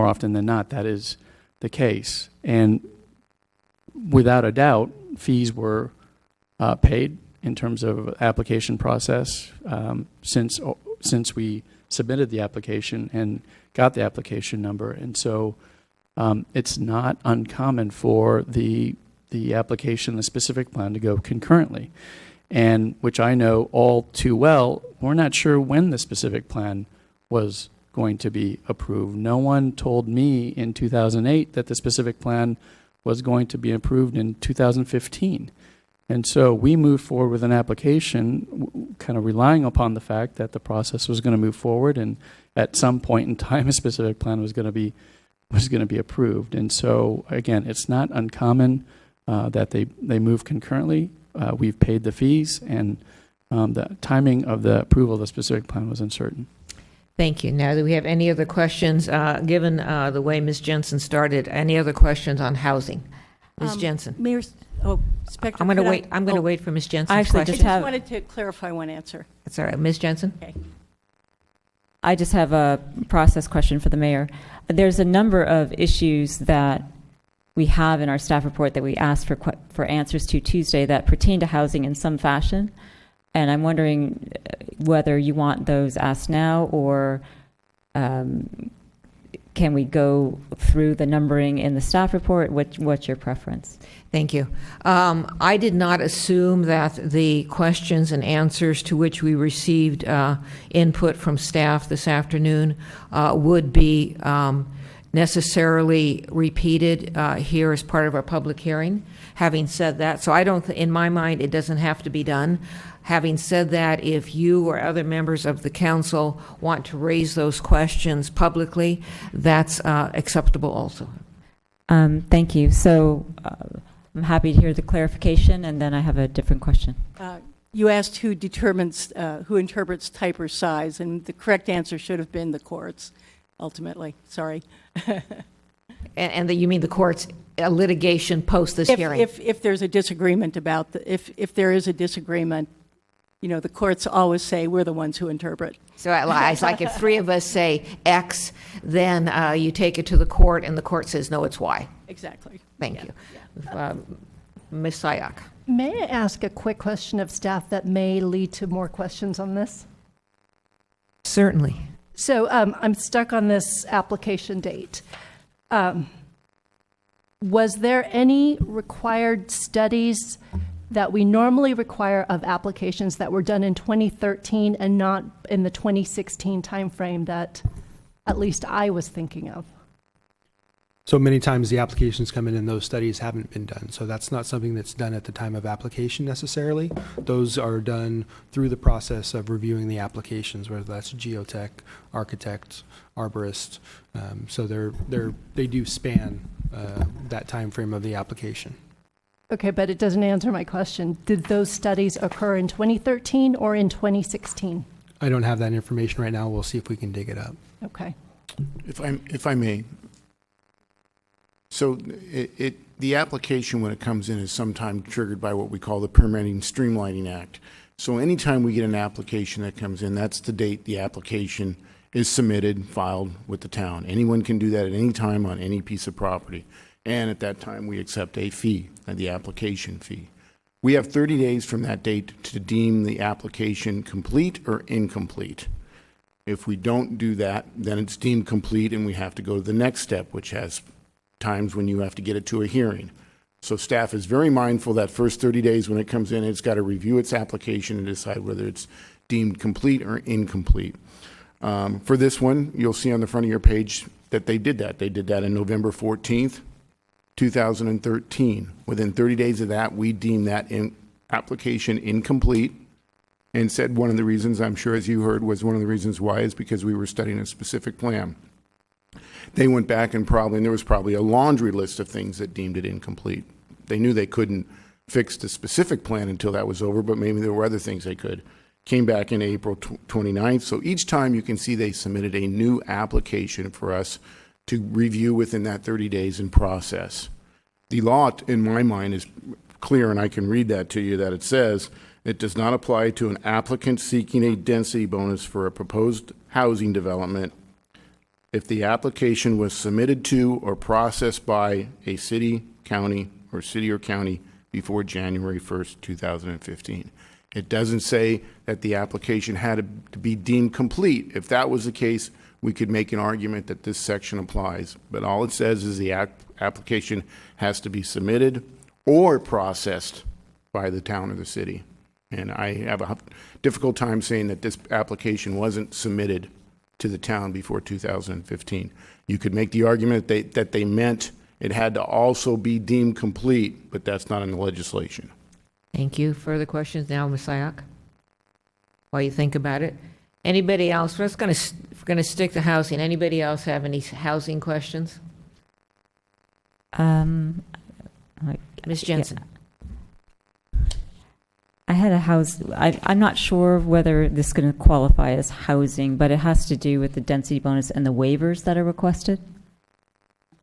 often than not, that is the case. And without a doubt, fees were paid in terms of application process since we submitted the application and got the application number. And so it's not uncommon for the application, the specific plan, to go concurrently. And which I know all too well, we're not sure when the specific plan was going to be approved. No one told me in 2008 that the specific plan was going to be approved in 2015. And so we moved forward with an application kind of relying upon the fact that the process was going to move forward, and at some point in time a specific plan was going to be approved. And so again, it's not uncommon that they move concurrently. We've paid the fees, and the timing of the approval of the specific plan was uncertain. Thank you. Now, do we have any other questions, given the way Ms. Jensen started? Any other questions on housing? Ms. Jensen? Mayor, Spector, I'm going to could I- wait. I'm going to wait for Ms. Jensen's Actually, I question. just wanted to clarify one answer. That's all right. Ms. Jensen? Okay. I just have a process question for the mayor. There's a number of issues that we have in our staff report that we asked for answers to Tuesday that pertain to housing in some fashion. And I'm wondering whether you want those asked now, or can we go through the numbering in the staff report? What's your preference? Thank you. I did not assume that the questions and answers to which we received input from staff this afternoon would be necessarily repeated here as part of our public hearing. Having said that, so I don't, in my mind, it doesn't have to be done. Having said that, if you or other members of the council want to raise those questions publicly, that's acceptable also. Thank you. So I'm happy to hear the clarification, and then I have a different question. You asked who interprets type or size, and the correct answer should have been the courts, ultimately. Sorry. And you mean the court's litigation post this hearing? If there's a disagreement about if there is a disagreement, the courts always say we're the ones who interpret. So it's like if three of us say X, then you take it to the court, and the court says, no, it's Y. Exactly. Thank you. Ms. Sayak. May I ask a quick question of staff that may lead to more questions on this? Certainly. So I'm stuck on this application date. Was there any required studies that we normally require of applications that were done in 2013 and not in the 2016 timeframe that at least I was thinking of? So many times the applications come in and those studies haven't been done. So that's not something that's done at the time of application necessarily. Those are done through the process of reviewing the applications, whether that's geotech, architect, arborist. So they do span that time frame of the application. Okay, but it doesn't answer my question. Did those studies occur in 2013 or in 2016? I don't have that information right now. We'll see if we can dig it up. Okay. If I may, So the application, when it comes in, is sometimes triggered by what we call the Permitting Streamlining Act. So anytime we get an application that comes in, that's the date the application is submitted, filed with the town. Anyone can do that at any time on any piece of property. And at that time, we accept a fee, the application fee. We have 30 days from that date to deem the application complete or incomplete. If we don't do that, then it's deemed complete and we have to go to the next step, which has times when you have to get it to a hearing. So staff is very mindful that first 30 days when it comes in, it's got to review its application and decide whether it's deemed complete or incomplete. For this one, you'll see on the front of your page that they did that. They did that on November 14th, 2013. Within 30 days of that, we deemed that application incomplete and said one of the reasons, I'm sure as you heard, was one of the reasons why is because we were studying a specific plan. They went back and there was probably a laundry list of things that deemed it incomplete. They knew they couldn't fix the specific plan until that was over, but maybe there were other things they could. Came back in April 29th. So each time you can see they submitted a new application for us to review within that 30 days and process. The law, in my mind, is clear, and I can read that to you, that it says, it does not apply to an applicant seeking a density bonus for a proposed housing development if the application was submitted to or processed by a city, county, or city or county before January 1st, 2015. It doesn't say that the application had to be deemed complete. If that was the case, we could make an argument that this section applies. But all it says is the application has to be submitted or processed by the town or the city. And I have a difficult time saying that this application wasn't submitted to the town before 2015. You could make the argument that they meant it had to also be deemed complete, but that's not in the legislation. Thank you. Further questions now, Ms. Sayak? While you think about it. Anybody else? We're going to stick to housing. Anybody else have any housing questions? Ms. Jensen. I had a house, I'm not sure whether this is going to qualify as housing, but it has to do with the density bonus and the waivers that are requested.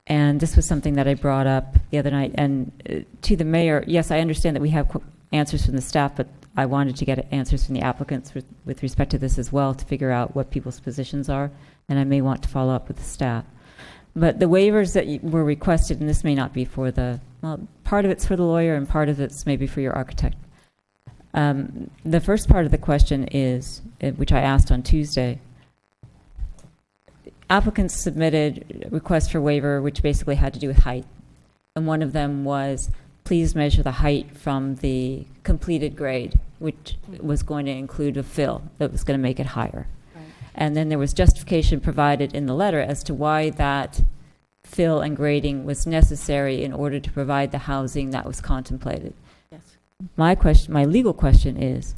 And this was something that I brought up the other night. And to the mayor, yes, I understand that we have answers from the staff, but I wanted to get answers from the applicants with respect to this as well to figure out what people's positions are. And I may want to follow up with the staff. But the waivers that were requested, and this may not be for the, well, part of it's for the lawyer and part of it's maybe for your architect. The first part of the question is, which I asked on Tuesday, applicants submitted requests for waiver, which basically had to do with height. And one of them was, please measure the height from the completed grade, which was going to include a fill that was going to make it higher. Right. And then there was justification provided in the letter as to why that fill and grading was necessary in order to provide the housing that was contemplated. Yes. My legal question is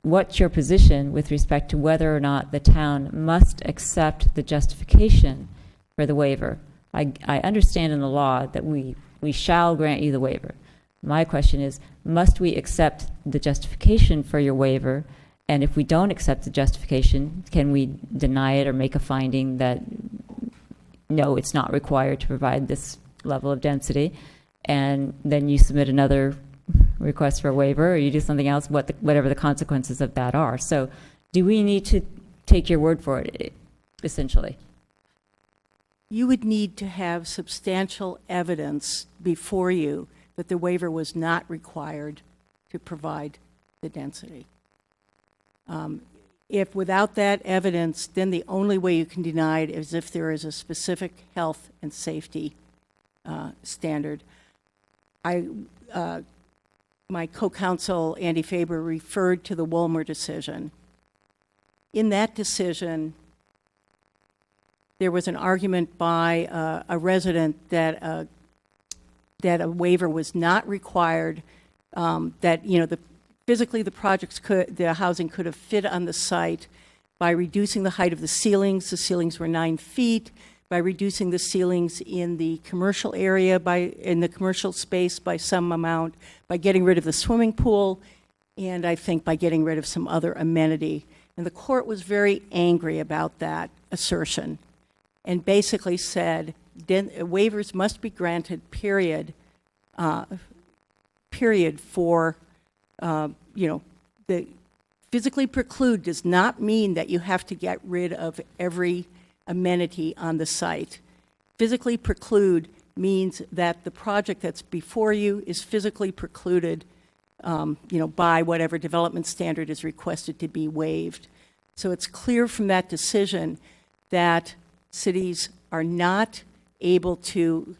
what's your position with respect to whether or not the town must accept the justification for the waiver? I understand in the law that we shall grant you the waiver. My question is, must we accept the justification for your waiver? And if we don't accept the justification, can we deny it or make a finding that, no, it's not required to provide this level of density? And then you submit another request for a waiver, or you do something else, whatever the consequences of that are. So do we need to take your word for it, essentially? You would need to have substantial evidence before you that the waiver was not required to provide the density. If without that evidence, then the only way you can deny it is if there is a specific health and safety standard. My co-counsel, Andy Faber, referred to the Wolmer decision. In that decision, there was an argument by a resident that a waiver was not required, that, you know, physically the housing could have fit on the site by reducing the height of the ceilings. The ceilings were 9 feet. By reducing the ceilings in the commercial area, in the commercial space by some amount, by getting rid of the swimming pool, and I think by getting rid of some other amenity. And the court was very angry about that assertion and basically said waivers must be granted, period, for, the physically preclude does not mean that you have to get rid of every amenity on the site. Physically preclude means that the project that's before you is physically precluded, by whatever development standard is requested to be waived. So it's clear from that decision that cities are not able to,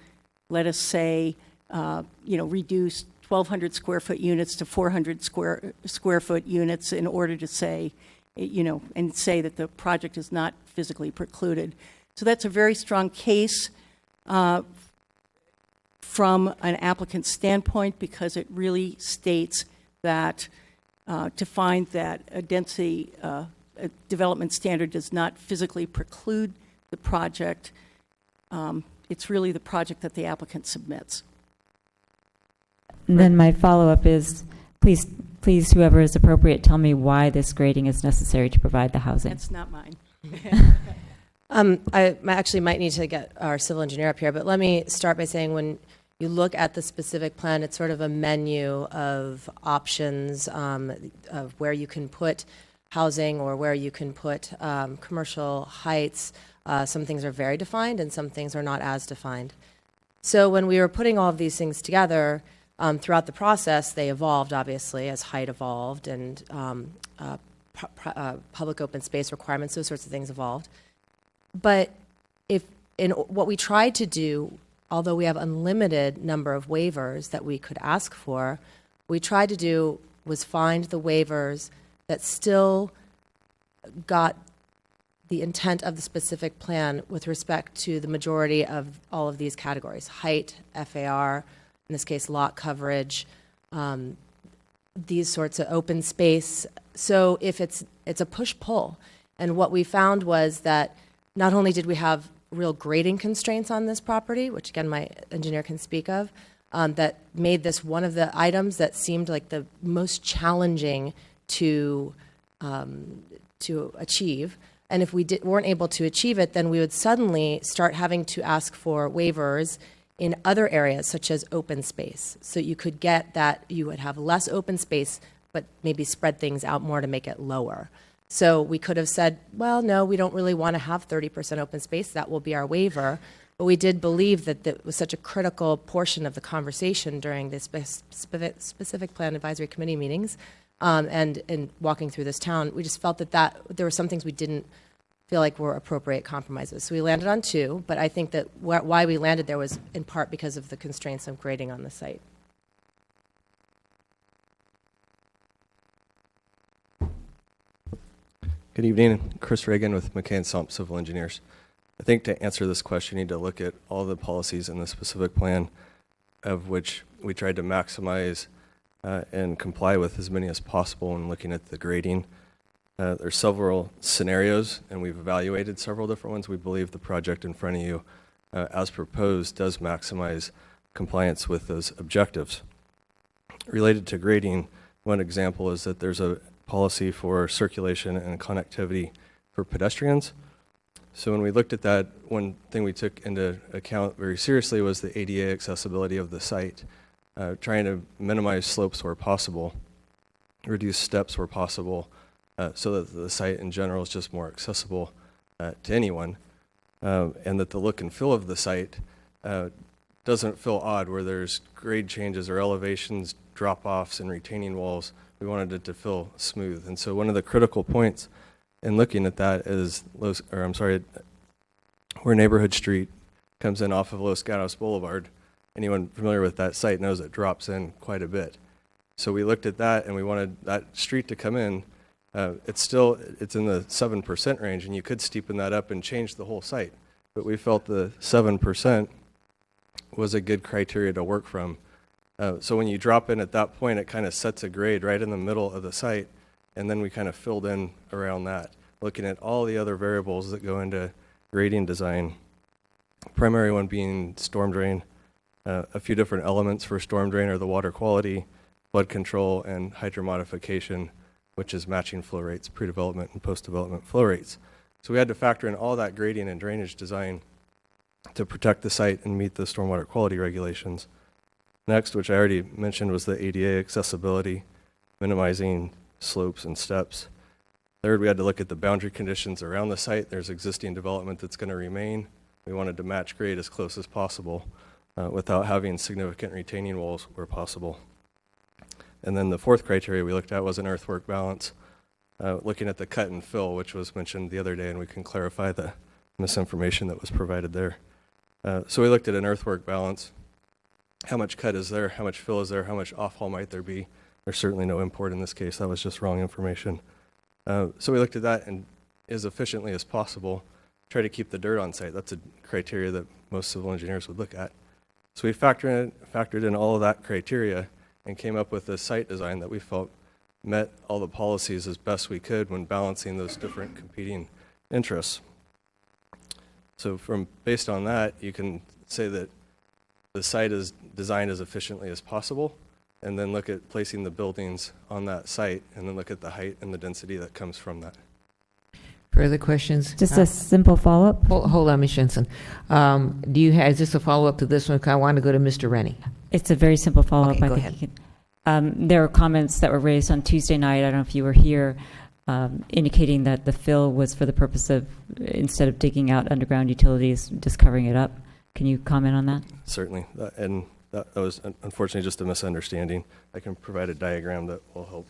let us say, reduce 1,200 square foot units to 400 square foot units in order to say, and say that the project is not physically precluded. So that's a very strong case from an applicant's standpoint, because it really states that to find that a density a development standard does not physically preclude the project, it's really the project that the applicant submits. And then my follow-up is, please, whoever is appropriate, tell me why this grading is necessary to provide the housing. That's not mine. I actually might need to get our civil engineer up here, but let me start by saying when you look at the specific plan, it's sort of a menu of options of where you can put housing or where you can put commercial heights. Some things are very defined and some things are not as defined. So when we were putting all of these things together, throughout the process, they evolved, obviously, as height evolved and public open space requirements, those sorts of things evolved. But what we tried to do, although we have unlimited number of waivers that we could ask for, what we tried to do was find the waivers that still got the intent of the specific plan with respect to the majority of all of these categories: height, FAR, in this case, lot coverage, these sorts of open space. So if it's a push-pull. And what we found was that not only did we have real grading constraints on this property, which again, my engineer can speak of, that made this one of the items that seemed like the most challenging to achieve. And if we weren't able to achieve it, then we would suddenly start having to ask for waivers in other areas, such as open space. So you could get that you would have less open space, but maybe spread things out more to make it lower. So we could have said, well, no, we don't really want to have 30% open space. That will be our waiver. But we did believe that that was such a critical portion of the conversation during the specific plan advisory committee meetings and in walking through this town. We just felt that there were some things we didn't feel like were appropriate compromises. So we landed on 2, but I think that why we landed there was in part because of the constraints of grading on the site. Good evening, Chris Reagan with McCain Sump Civil Engineers. I think to answer this question, you need to look at all the policies in the specific plan, of which we tried to maximize and comply with as many as possible when looking at the grading. There's several scenarios, and we've evaluated several different ones. We believe the project in front of you, as proposed, does maximize compliance with those objectives. Related to grading, one example is that there's a policy for circulation and connectivity for pedestrians. So when we looked at that, one thing we took into account very seriously was the ADA accessibility of the site, trying to minimize slopes where possible, reduce steps where possible, so that the site in general is just more accessible to anyone, and that the look and feel of the site doesn't feel odd where there's grade changes or elevations, drop-offs, and retaining walls. We wanted it to feel smooth. And so one of the critical points in looking at that is, where Neighborhood Street comes in off of Los Gatos Boulevard. Anyone familiar with that site knows it drops in quite a bit. So we looked at that and we wanted that street to come in. It's in the 7% range, and you could steepen that up and change the whole site. But we felt the 7% was a good criteria to work from. So when you drop in at that point, it kind of sets a grade right in the middle of the site, and then we kind of filled in around that, looking at all the other variables that go into grading design. Primary one being storm drain. A few different elements for storm drain are the water quality, flood control, and hydromodification, which is matching flow rates, pre-development and post-development flow rates. So we had to factor in all that grading and drainage design to protect the site and meet the stormwater quality regulations. Next, which I already mentioned, was the ADA accessibility, minimizing slopes and steps. Third, we had to look at the boundary conditions around the site. There's existing development that's going to remain. We wanted to match grade as close as possible without having significant retaining walls where possible. And then the fourth criteria we looked at was an earthwork balance, looking at the cut and fill, which was mentioned the other day, and we can clarify the misinformation that was provided there. So we looked at an earthwork balance. How much cut is there? How much fill is there? How much off-haul might there be? There's certainly no import in this case. That was just wrong information. So we looked at that and as efficiently as possible, try to keep the dirt on site. That's a criteria that most civil engineers would look at. So we factored in all of that criteria and came up with a site design that we felt met all the policies as best we could when balancing those different competing interests. So based on that, you can say that the site is designed as efficiently as possible, and then look at placing the buildings on that site, and then look at the height and the density that comes from that. Further questions? Just a simple follow-up. Hold on, Ms. Jensen. Is this a follow-up to this one? 'Cause I want to go to Mr. Rennie. It's a very simple follow-up. Okay, I go think ahead. you can, there were comments that were raised on Tuesday night, I don't know if you were here, indicating that the fill was for the purpose of, instead of digging out underground utilities, just covering it up. Can you comment on that? Certainly, and that was unfortunately just a misunderstanding. I can provide a diagram that will help.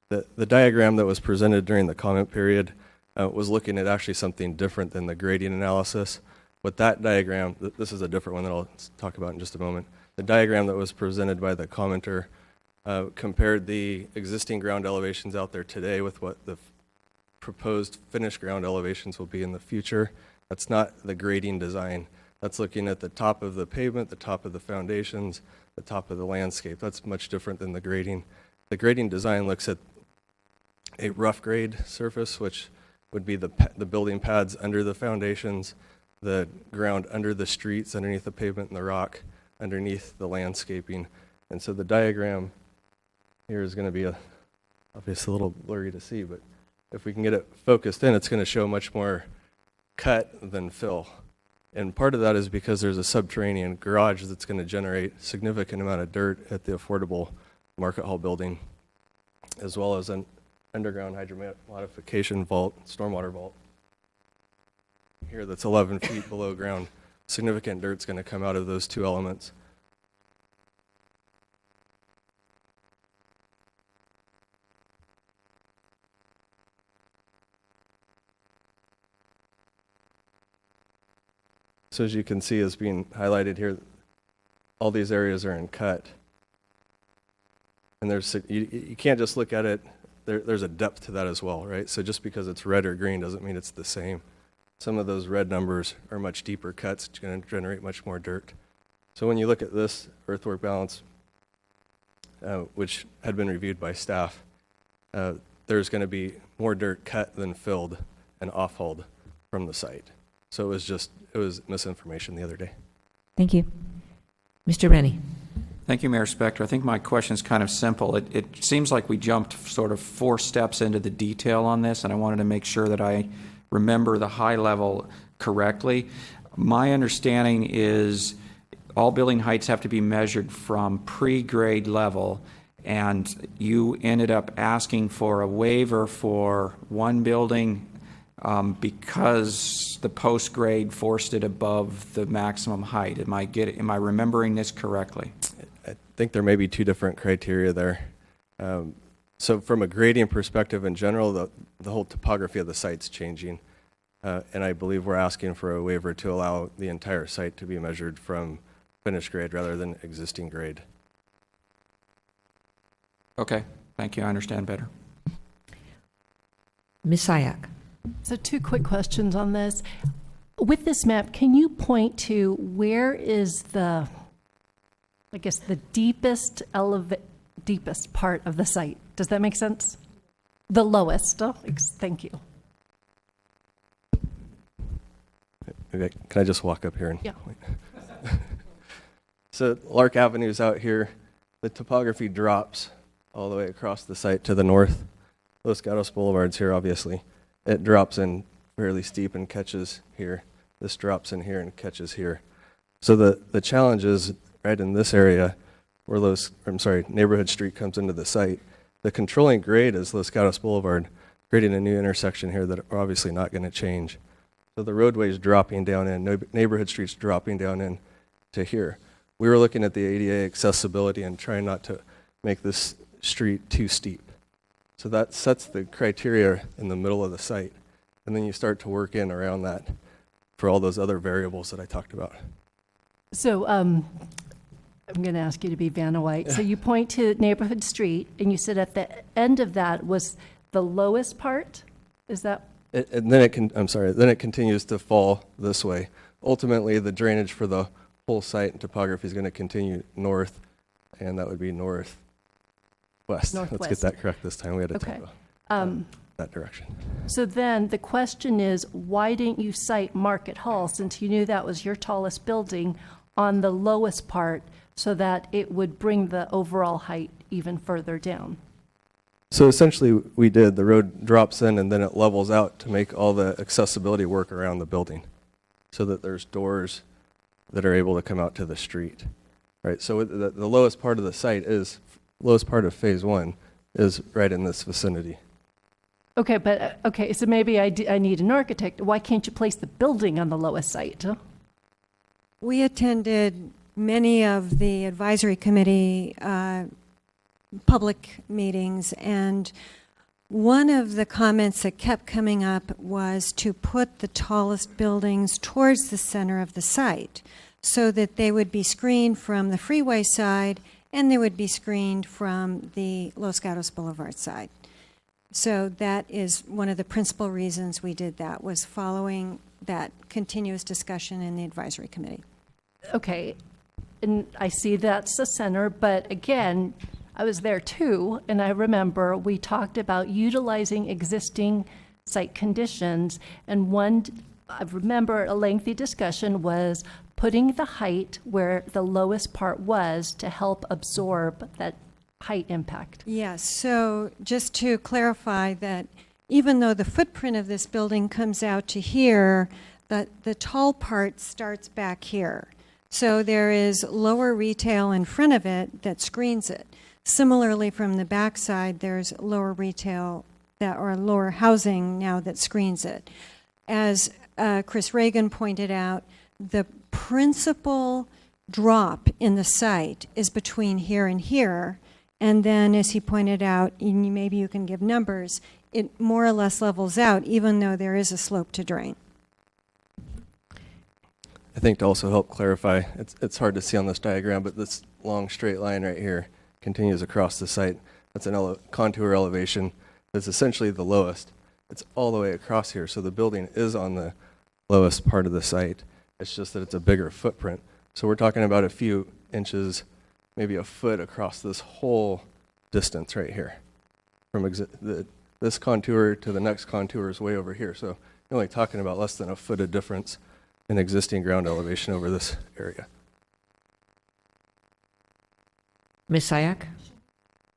The diagram that was presented during the comment period was looking at actually something different than the grading analysis. What that diagram, this is a different one that I'll talk about in just a moment. The diagram that was presented by the commenter compared the existing ground elevations out there today with what the proposed finished ground elevations will be in the future. That's not the grading design. That's looking at the top of the pavement, the top of the foundations, the top of the landscape. That's much different than the grading. The grading design looks at a rough grade surface, which would be the building pads under the foundations, the ground under the streets, underneath the pavement and the rock, underneath the landscaping. And so the diagram here is going to be obviously a little blurry to see, but if we can get it focused in, it's going to show much more cut than fill. And part of that is because there's a subterranean garage that's going to generate a significant amount of dirt at the affordable market hall building, as well as an underground hydromodification vault, stormwater vault. Here that's 11 feet below ground. Significant dirt's going to come out of those two elements. So as you can see, as being highlighted here, all these areas are in cut. And you can't just look at it, there's a depth to that as well, right? So just because it's red or green doesn't mean it's the same. Some of those red numbers are much deeper cuts, it's going to generate much more dirt. So when you look at this earthwork balance, which had been reviewed by staff, there's going to be more dirt cut than filled and off-hauled from the site. So it was misinformation the other day. Thank you. Mr. Rennie. Thank you, Mayor Spector. I think my question is kind of simple. It seems like we jumped sort of 4 steps into the detail on this, and I wanted to make sure that I remember the high level correctly. My understanding is all building heights have to be measured from pre-grade level, and you ended up asking for a waiver for one building because the post-grade forced it above the maximum height. Am I remembering this correctly? I think there may be 2 different criteria there. So from a grading perspective in general, the whole topography of the site's changing. And I believe we're asking for a waiver to allow the entire site to be measured from finished grade rather than existing grade. Okay, thank you. I understand better. Ms. Sayak. So 2 quick questions on this. With this map, can you point to where is the deepest part of the site? Does that make sense? The lowest. Oh, thank you. Okay, can I just walk up here? Yeah. So Lark Avenue is out here. The topography drops all the way across the site to the north. Los Gatos Boulevard's here, obviously. It drops in fairly steep and catches here. This drops in here and catches here. So the challenge is right in this area where Neighborhood Street comes into the site. The controlling grade is Los Gatos Boulevard, creating a new intersection here that are obviously not going to change. So the roadway is dropping down in, Neighborhood Street's dropping down in to here. We were looking at the ADA accessibility and trying not to make this street too steep. So that sets the criteria in the middle of the site. And then you start to work in around that for all those other variables that I talked about. So I'm going to ask you to be Vanna White. So you point to Neighborhood Street, and you said at the end of that was the lowest part? Is that? And then then it continues to fall this way. Ultimately, the drainage for the whole site and topography is going to continue north, and that would be northwest. Northwest. Let's get that correct this time. We had a typo. That direction. So then the question is, why didn't you cite Market Hall, since you knew that was your tallest building, on the lowest part so that it would bring the overall height even further down? So essentially, we did. The road drops in, and then it levels out to make all the accessibility work around the building so that there's doors that are able to come out to the street, right? So the lowest part of the site is, lowest part of phase one is right in this vicinity. Okay, but, okay, so maybe I need an architect. Why can't you place the building on the lowest site? We attended many of the advisory committee public meetings, and one of the comments that kept coming up was to put the tallest buildings towards the center of the site so that they would be screened from the freeway side and they would be screened from the Los Gatos Boulevard side. So that is one of the principal reasons we did that, was following that continuous discussion in the advisory committee. Okay, and I see that's the center, but again, I was there too, and I remember we talked about utilizing existing site conditions, and I remember a lengthy discussion was putting the height where the lowest part was to help absorb that height impact. Yes, so just to clarify that even though the footprint of this building comes out to here, the tall part starts back here. So there is lower retail in front of it that screens it. Similarly, from the backside, there's lower retail or lower housing now that screens it. As Chris Reagan pointed out, the principal drop in the site is between here and here. And then, as he pointed out, and maybe you can give numbers, it more or less levels out, even though there is a slope to drain. I think to also help clarify, it's hard to see on this diagram, but this long straight line right here continues across the site. That's an contour elevation. It's essentially the lowest. It's all the way across here, so the building is on the lowest part of the site. It's just that it's a bigger footprint. So we're talking about a few inches, maybe a foot across this whole distance right here. From this contour to the next contour is way over here. So you're only talking about less than a foot of difference in existing ground elevation over this area. Ms. Sayak?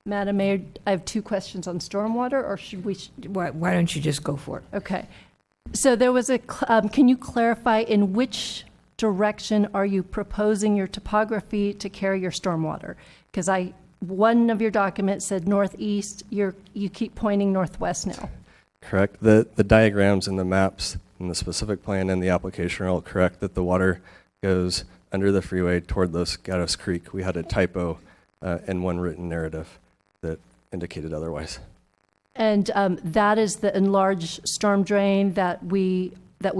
Madam Mayor, I have two questions on stormwater, or should we? Why don't you just go for it? Okay. So there was can you clarify in which direction are you proposing your topography to carry your stormwater? Because one of your documents said northeast, you keep pointing northwest now. Correct. The diagrams and the maps and the specific plan and the application are all correct that the water goes under the freeway toward Los Gatos Creek. We had a typo in one written narrative that indicated otherwise. And that is the enlarged storm drain that we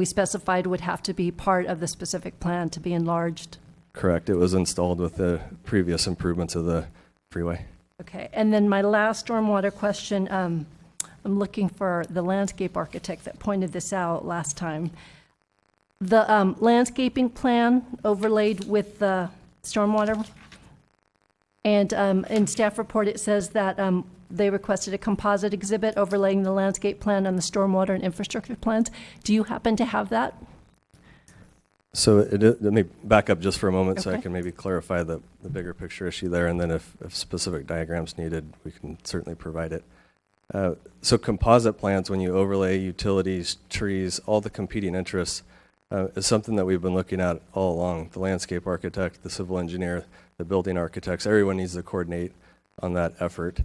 specified would have to be part of the specific plan to be enlarged? Correct. It was installed with the previous improvements of the freeway. Okay. And then my last stormwater question, I'm looking for the landscape architect that pointed this out last time. The landscaping plan overlaid with the stormwater, and in staff report it says that they requested a composite exhibit overlaying the landscape plan on the stormwater and infrastructure plans. Do you happen to have that? So let me back up just for a moment so I Okay. can maybe clarify the bigger picture issue there, and then if specific diagrams needed, we can certainly provide it. So composite plans, when you overlay utilities, trees, all the competing interests, is something that we've been looking at all along. The landscape architect, the civil engineer, the building architects, everyone needs to coordinate on that effort.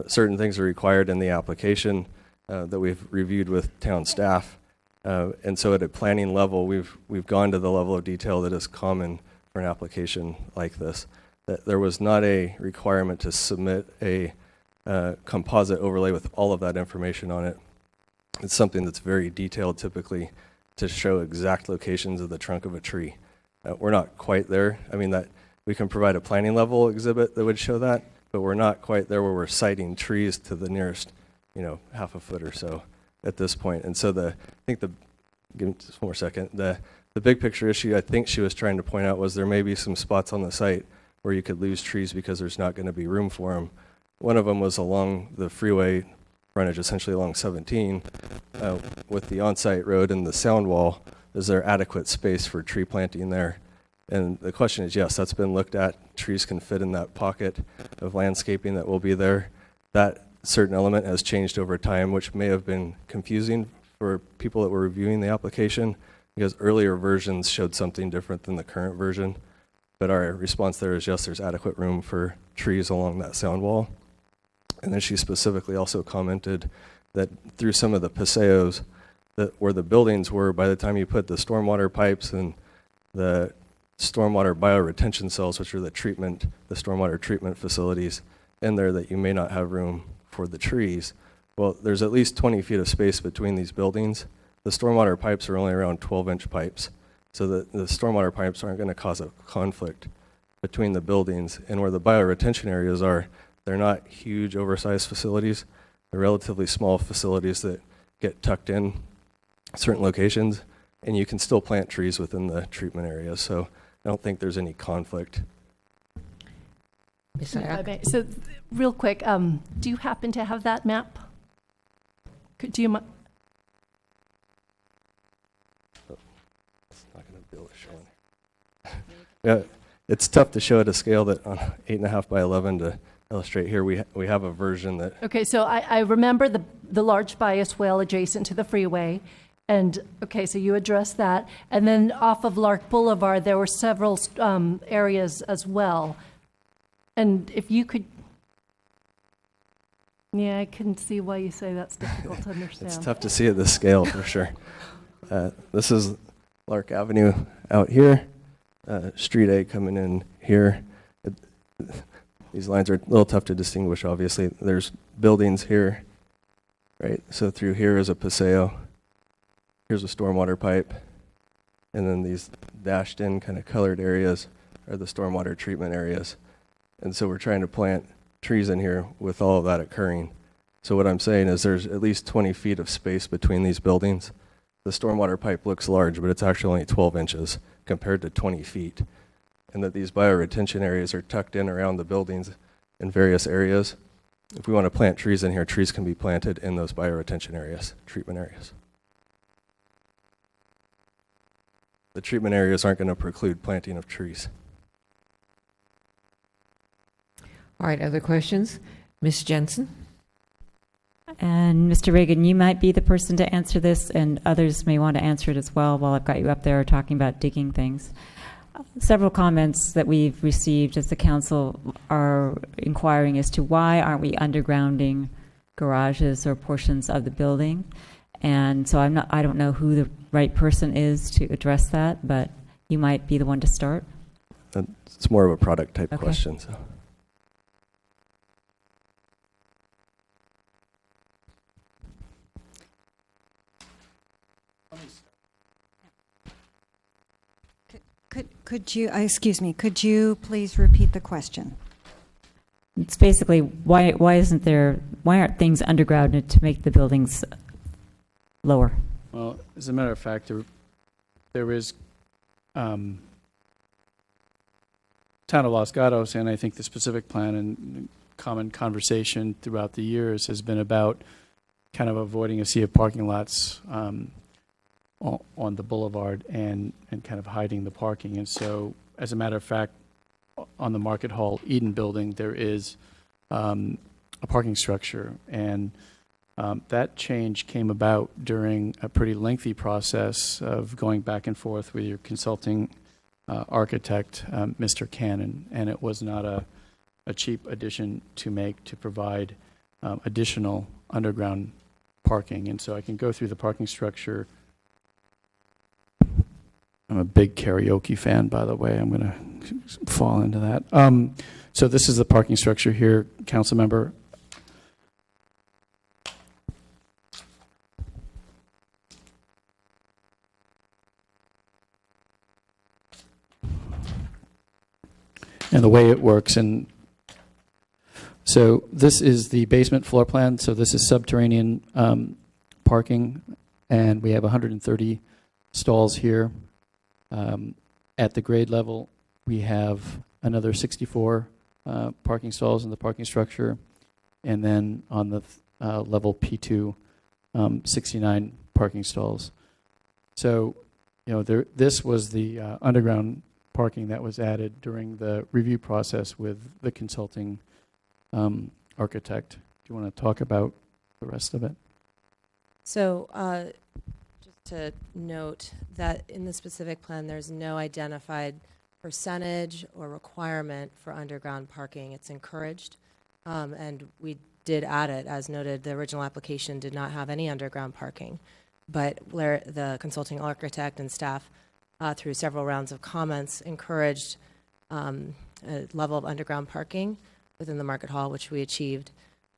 Certain things are required in the application that we've reviewed with town staff. And so at a planning level, we've gone to the level of detail that is common for an application like this. That there was not a requirement to submit a composite overlay with all of that information on it. It's something that's very detailed typically to show exact locations of the trunk of a tree. We're not quite there. I mean, that we can provide a planning level exhibit that would show that, but we're not quite there where we're citing trees to the nearest, half a foot or so at this point. And so give me just one more second. The big picture issue I think she was trying to point out was there may be some spots on the site where you could lose trees because there's not going to be room for them. One of them was along the freeway frontage, essentially along 17, with the on-site road and the sound wall. Is there adequate space for tree planting there? And the question is, yes, that's been looked at. Trees can fit in that pocket of landscaping that will be there. That certain element has changed over time, which may have been confusing for people that were reviewing the application, because earlier versions showed something different than the current version. But our response there is, yes, there's adequate room for trees along that sound wall. And then she specifically also commented that through some of the paseos, that where the buildings were, by the time you put the stormwater pipes and the stormwater bioretention cells, which are the stormwater treatment facilities in there, that you may not have room for the trees. Well, there's at least 20 feet of space between these buildings. The stormwater pipes are only around 12-inch pipes. So the stormwater pipes aren't going to cause a conflict between the buildings. And where the bioretention areas are, they're not huge, oversized facilities. They're relatively small facilities that get tucked in certain locations, and you can still plant trees within the treatment area. So I don't think there's any conflict. Okay, so real quick, do you happen to have that map? Do you? It's not going to be able to show it. Yeah, it's tough to show at a scale that on 8.5 by 11 to illustrate here. We have a version that. Okay, so I remember the large bias whale adjacent to the freeway. And, okay, so you addressed that. And then off of Lark Boulevard, there were several areas as well. And if you could, yeah, I can see why you say that's difficult to understand. It's tough to see at this scale, for sure. This is Lark Avenue out here, Street A coming in here. These lines are a little tough to distinguish, obviously. There's buildings here, right? So through here is a paseo. Here's a stormwater pipe. And then these dashed in kind of colored areas are the stormwater treatment areas. And so we're trying to plant trees in here with all of that occurring. So what I'm saying is there's at least 20 feet of space between these buildings. The stormwater pipe looks large, but it's actually only 12 inches compared to 20 feet. And that these bioretention areas are tucked in around the buildings in various areas. If we want to plant trees in here, trees can be planted in those bioretention areas, treatment areas. The treatment areas aren't going to preclude planting of trees. All right, other questions? Ms. Jensen? And Mr. Reagan, you might be the person to answer this, and others may want to answer it as well while I've got you up there talking about digging things. Several comments that we've received as the council are inquiring as to why aren't we undergrounding garages or portions of the building. And so I don't know who the right person is to address that, but you might be the one to start. It's more of a product type question. So. Could you, excuse me, could you please repeat the question? It's basically why aren't things undergrounded to make the buildings lower? Well, as a matter of fact, there is Town of Los Gatos, and I think the specific plan and common conversation throughout the years has been about kind of avoiding a sea of parking lots on the boulevard and kind of hiding the parking. And so, as a matter of fact, on the Market Hall Eden building, there is a parking structure. And That change came about during a pretty lengthy process of going back and forth with your consulting architect, Mr. Cannon, and it was not a cheap addition to make to provide additional underground parking. And so I can go through the parking structure. I'm a big karaoke fan, by the way. I'm going to fall into that. So this is the parking structure here, council member. And the way it works. And so this is the basement floor plan. So this is subterranean parking, and we have 130 stalls here. At the grade level, we have another 64 parking stalls in the parking structure, and then on the level P2, 69 parking stalls. So, you know, this was the underground parking that was added during the review process with the consulting architect. Do you want to talk about the rest of it? So just to note that in the specific plan, there's no identified percentage or requirement for underground parking. It's encouraged, and we did add it. As noted, the original application did not have any underground parking, but the consulting architect and staff, through several rounds of comments, encouraged a level of underground parking within the market hall, which we achieved.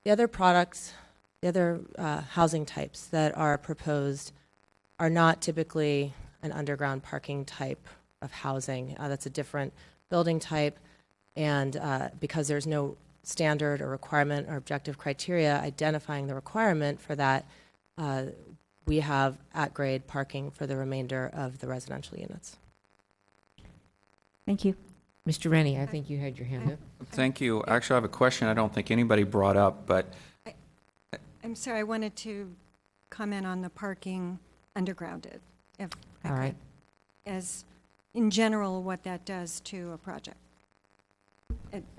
The other products, the other housing types that are proposed are not typically an underground parking type of housing. That's a different building type, and because there's no standard or requirement or objective criteria identifying the requirement for that, we have at-grade parking for the remainder of the residential units. Thank you. Mr. Rennie, I think you had your hand up. Thank you. Actually, I have a question I don't think anybody brought up, but I'm sorry, I wanted to comment on the parking undergrounded. If I All could, right. as in general, what that does to a project.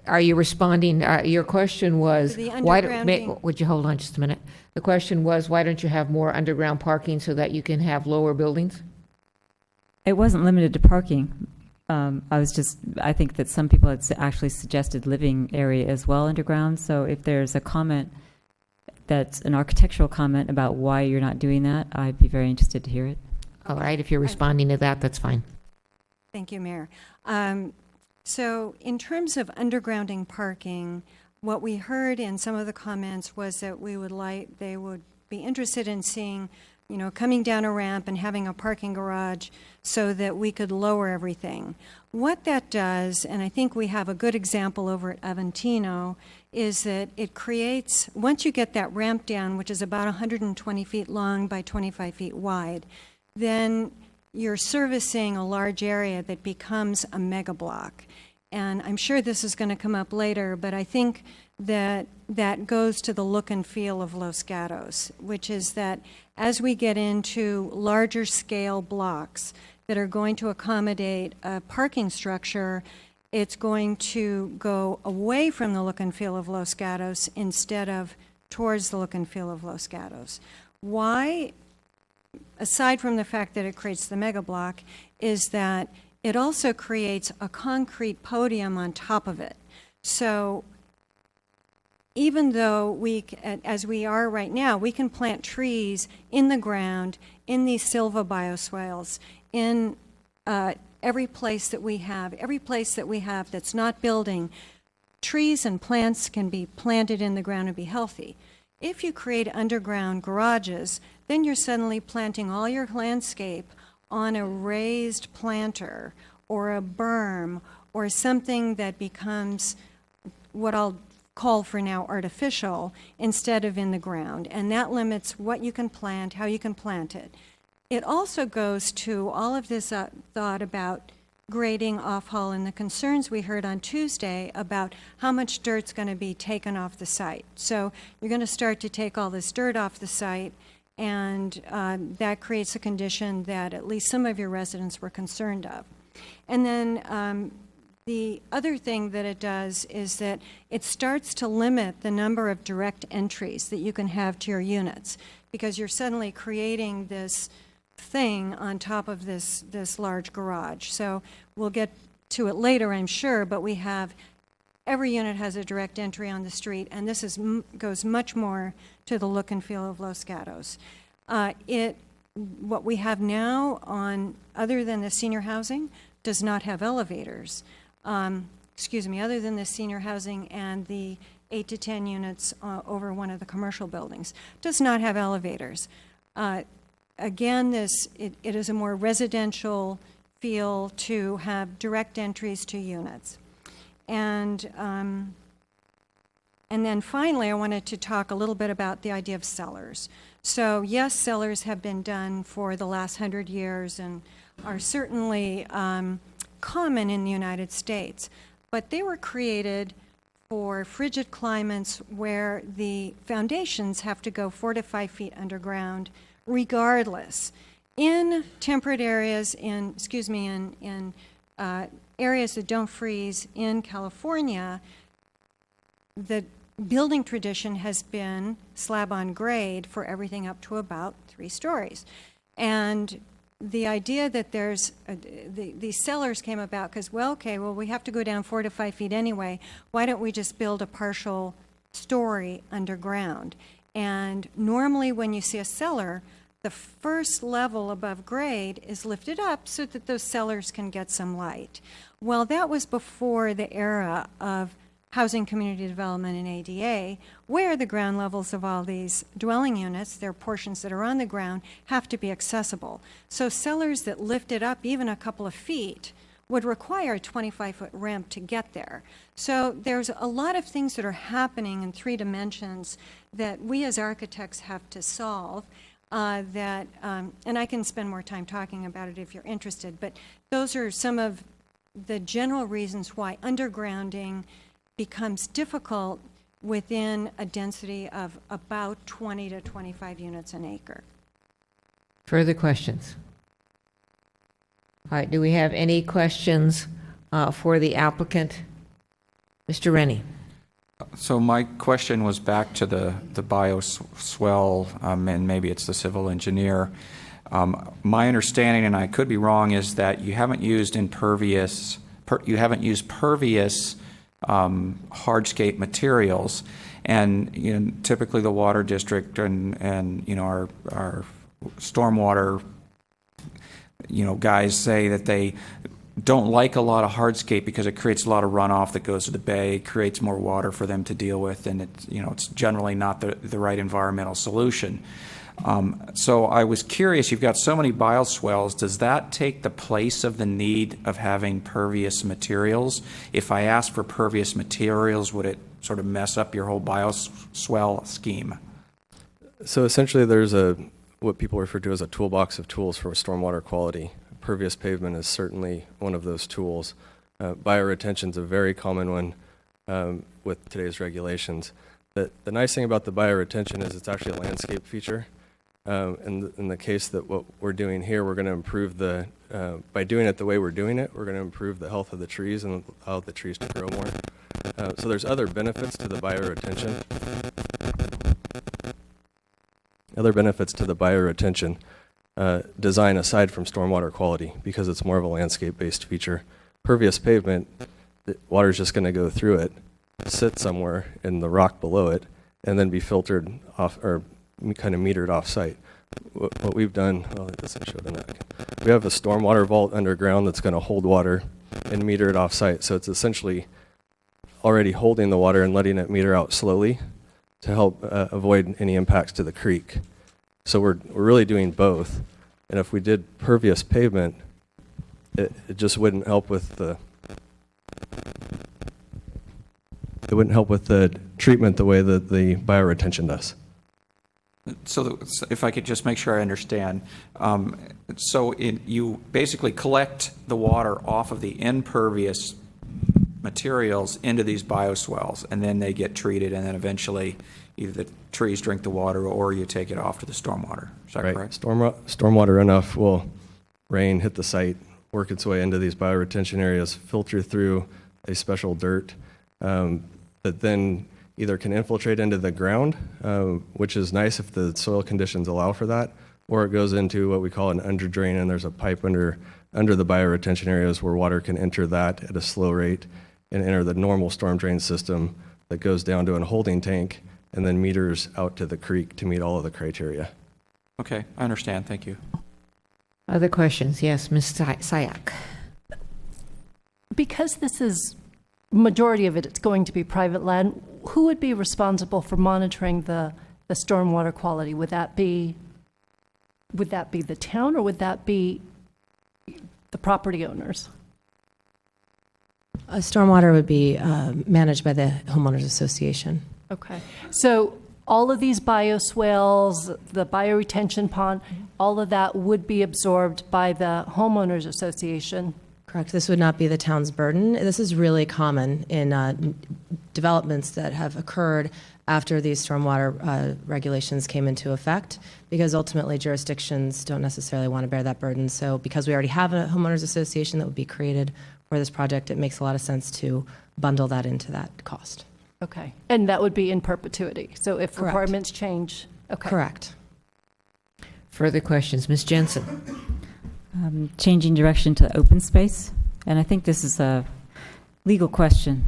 Are you responding? Your question was, The why undergrounding- would you hold on just a minute? The question was, why don't you have more underground parking so that you can have lower buildings? It wasn't limited to parking. I think that some people had actually suggested living area as well underground. So if there's a comment that's an architectural comment about why you're not doing that, I'd be very interested to hear it. All right, if you're responding to that, that's fine. Thank you, Mayor. So in terms of undergrounding parking, what we heard in some of the comments was that they would be interested in seeing, you know, coming down a ramp and having a parking garage so that we could lower everything. What that does, and I think we have a good example over at Aventino, is that it creates, once you get that ramp down, which is about 120 feet long by 25 feet wide, then you're servicing a large area that becomes a mega block. And I'm sure this is going to come up later, but I think that that goes to the look and feel of Los Gatos, which is that as we get into larger scale blocks that are going to accommodate a parking structure, it's going to go away from the look and feel of Los Gatos instead of towards the look and feel of Los Gatos. Why? Aside from the fact that it creates the mega block, is that it also creates a concrete podium on top of it. So even though as we are right now, we can plant trees in the ground, in these silva bioswales, in every place that we have that's not building, trees and plants can be planted in the ground and be healthy. If you create underground garages, then you're suddenly planting all your landscape on a raised planter or a berm or something that becomes what I'll call for now artificial instead of in the ground. And that limits what you can plant, how you can plant it. It also goes to all of this thought about grading off-haul and the concerns we heard on Tuesday about how much dirt's going to be taken off the site. So you're going to start to take all this dirt off the site, and that creates a condition that at least some of your residents were concerned of. And then The other thing that it does is that it starts to limit the number of direct entries that you can have to your units, because you're suddenly creating this thing on top of this large garage. So we'll get to it later, I'm sure, but we have every unit has a direct entry on the street, and this goes much more to the look and feel of Los Gatos. What we have now on, other than the senior housing, does not have elevators. Other than the senior housing and the 8 to 10 units over one of the commercial buildings, does not have elevators. Again, it is a more residential feel to have direct entries to units. And then finally, I wanted to talk a little bit about the idea of cellars. So yes, cellars have been done for the last 100 years and are certainly common in the United States, but they were created for frigid climates where the foundations have to go 4 to 5 feet underground regardless. In temperate areas, in areas that don't freeze in California, the building tradition has been slab on grade for everything up to about 3 stories. And the idea that there's these cellars came about because, we have to go down 4 to 5 feet anyway. Why don't we just build a partial story underground? And normally when you see a cellar, the first level above grade is lifted up so that those cellars can get some light. Well, that was before the era of housing community development and ADA, where the ground levels of all these dwelling units, their portions that are on the ground, have to be accessible. So cellars that lifted up even a couple of feet would require a 25-foot ramp to get there. So there's a lot of things that are happening in 3 dimensions that we as architects have to solve. And I can spend more time talking about it if you're interested, but those are some of the general reasons why undergrounding becomes difficult within a density of about 20 to 25 units an acre. Further questions? All right, do we have any questions for the applicant? Mr. Rennie. So my question was back to the bioswell, and maybe it's the civil engineer. My understanding, and I could be wrong, is that you haven't used pervious hardscape materials, and typically the water district and our stormwater guys say that they don't like a lot of hardscape because it creates a lot of runoff that goes to the bay, creates more water for them to deal with, and it's generally not the right environmental solution. So I was curious, you've got so many bioswales, does that take the place of the need of having pervious materials? If I ask for pervious materials, would it sort of mess up your whole bioswale scheme? So essentially there's what people refer to as a toolbox of tools for stormwater quality. Pervious pavement is certainly one of those tools. Bioretention is a very common one with today's regulations. The nice thing about the bioretention is it's actually a landscape feature. In the case that what we're doing here, we're going to improve by doing it the way we're doing it, we're going to improve the health of the trees and allow the trees to grow more. So there's other benefits to the bioretention. Design aside from stormwater quality, because it's more of a landscape-based feature. Pervious pavement, the water's just going to go through it, sit somewhere in the rock below it, and then be filtered off or kind of metered off-site. What we've done, well, it doesn't show the neck. We have a stormwater vault underground that's going to hold water and meter it off-site. So it's essentially already holding the water and letting it meter out slowly to help avoid any impacts to the creek. So we're really doing both. And if we did pervious pavement, it just wouldn't help with the treatment the way that the bioretention does. So if I could just make sure I understand, you basically collect the water off of the impervious materials into these bioswales, and then they get treated, and then eventually either the trees drink the water or you take it off to the stormwater. Is that correct? Stormwater runoff will rain, hit the site, work its way into these bioretention areas, filter through a special dirt that then either can infiltrate into the ground, which is nice if the soil conditions allow for that, or it goes into what we call an under drain, and there's a pipe under the bioretention areas where water can enter that at a slow rate and enter the normal storm drain system that goes down to a holding tank and then meters out to the creek to meet all of the criteria. Okay, I understand. Thank you. Other questions? Yes, Ms. Sayak. Because this is, majority of it, it's going to be private land, who would be responsible for monitoring the stormwater quality? Would that be the town, or would that be the property owners? Stormwater would be managed by the homeowners association. Okay. So all of these bioswales, the bioretention pond, all of that would be absorbed by the homeowners association? Correct. This would not be the town's burden. This is really common in developments that have occurred after these stormwater regulations came into effect, because ultimately jurisdictions don't necessarily want to bear that burden. So because we already have a homeowners association that would be created for this project, it makes a lot of sense to bundle that into that cost. Okay. And that would be in perpetuity. So if Correct. requirements change, okay. Correct. Further questions? Ms. Jensen? Changing direction to open space, and I think this is a legal question.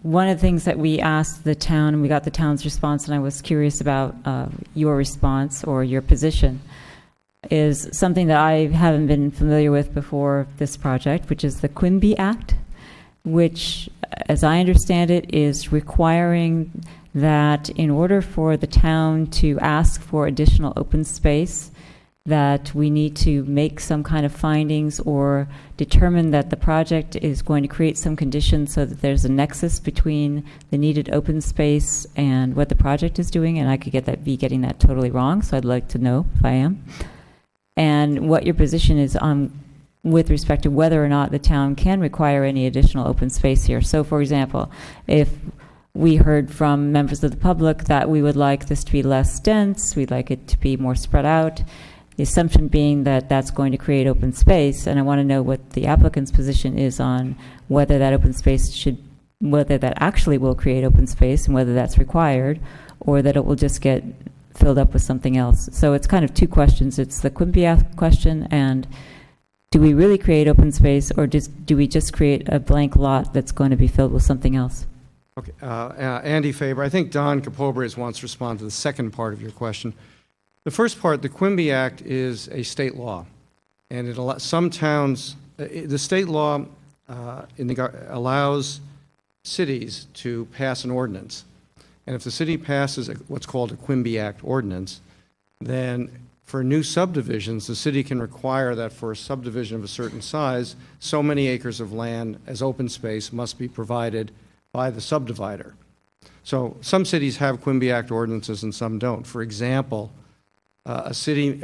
One of the things that we asked the town, and we got the town's response, and I was curious about your response or your position, is something that I haven't been familiar with before this project, which is the Quimby Act, which, as I understand it, is requiring that in order for the town to ask for additional open space, that we need to make some kind of findings or determine that the project is going to create some conditions so that there's a nexus between the needed open space and what the project is doing. And I could be getting that totally wrong, so I'd like to know if I am. And what your position is on with respect to whether or not the town can require any additional open space here. So, for example, if we heard from members of the public that we would like this to be less dense, we'd like it to be more spread out, the assumption being that that's going to create open space, and I want to know what the applicant's position is on whether that open space whether that actually will create open space and whether that's required, or that it will just get filled up with something else. So it's kind of two questions. It's the Quimby Act question, and do we really create open space, or do we just create a blank lot that's going to be filled with something else? Okay, Andy Faber, I think Don Capobres wants to respond to the second part of your question. The first part, the Quimby Act is a state law, and it some towns, the state law allows cities to pass an ordinance, and if the city passes what's called a Quimby Act ordinance, then for new subdivisions, the city can require that for a subdivision of a certain size, so many acres of land as open space must be provided by the subdivider. So some cities have Quimby Act ordinances and some don't. For example, a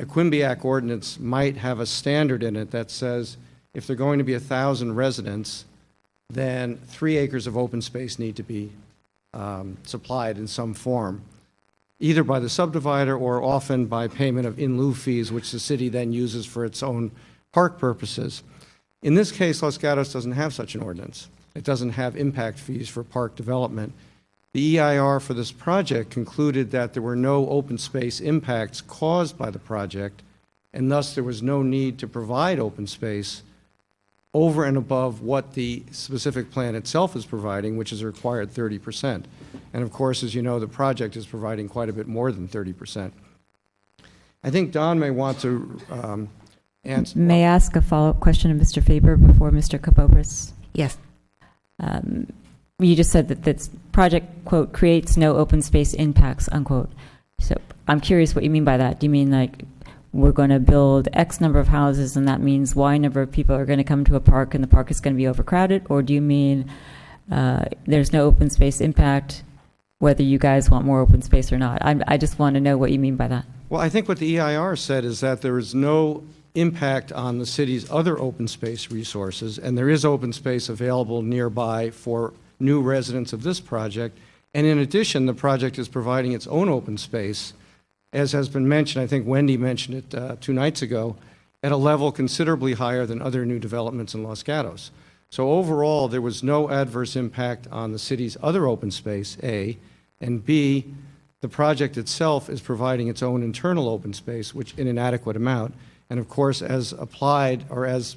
Quimby Act ordinance might have a standard in it that says if there are going to be 1,000 residents, then 3 acres of open space need to be supplied in some form, either by the subdivider or often by payment of in lieu fees, which the city then uses for its own park purposes. In this case, Los Gatos doesn't have such an ordinance. It doesn't have impact fees for park development. The EIR for this project concluded that there were no open space impacts caused by the project, and thus there was no need to provide open space over and above what the specific plan itself is providing, which is a required 30%. And of course, as you know, the project is providing quite a bit more than 30%. I think Don may want to answer. May I ask a follow-up question of Mr. Faber before Mr. Capobres? Yes. You just said that this project, quote, creates no open space impacts, unquote. So I'm curious what you mean by that. Do you mean like we're going to build X number of houses and that means Y number of people are going to come to a park and the park is going to be overcrowded? Or do you mean there's no open space impact whether you guys want more open space or not? I just want to know what you mean by that. Well, I think what the EIR said is that there is no impact on the city's other open space resources, and there is open space available nearby for new residents of this project. And in addition, the project is providing its own open space as has been mentioned, I think Wendy mentioned it 2 nights ago, at a level considerably higher than other new developments in Los Gatos. So overall, there was no adverse impact on the city's other open space, A, and B, the project itself is providing its own internal open space, which in an adequate amount. And of course, as applied or as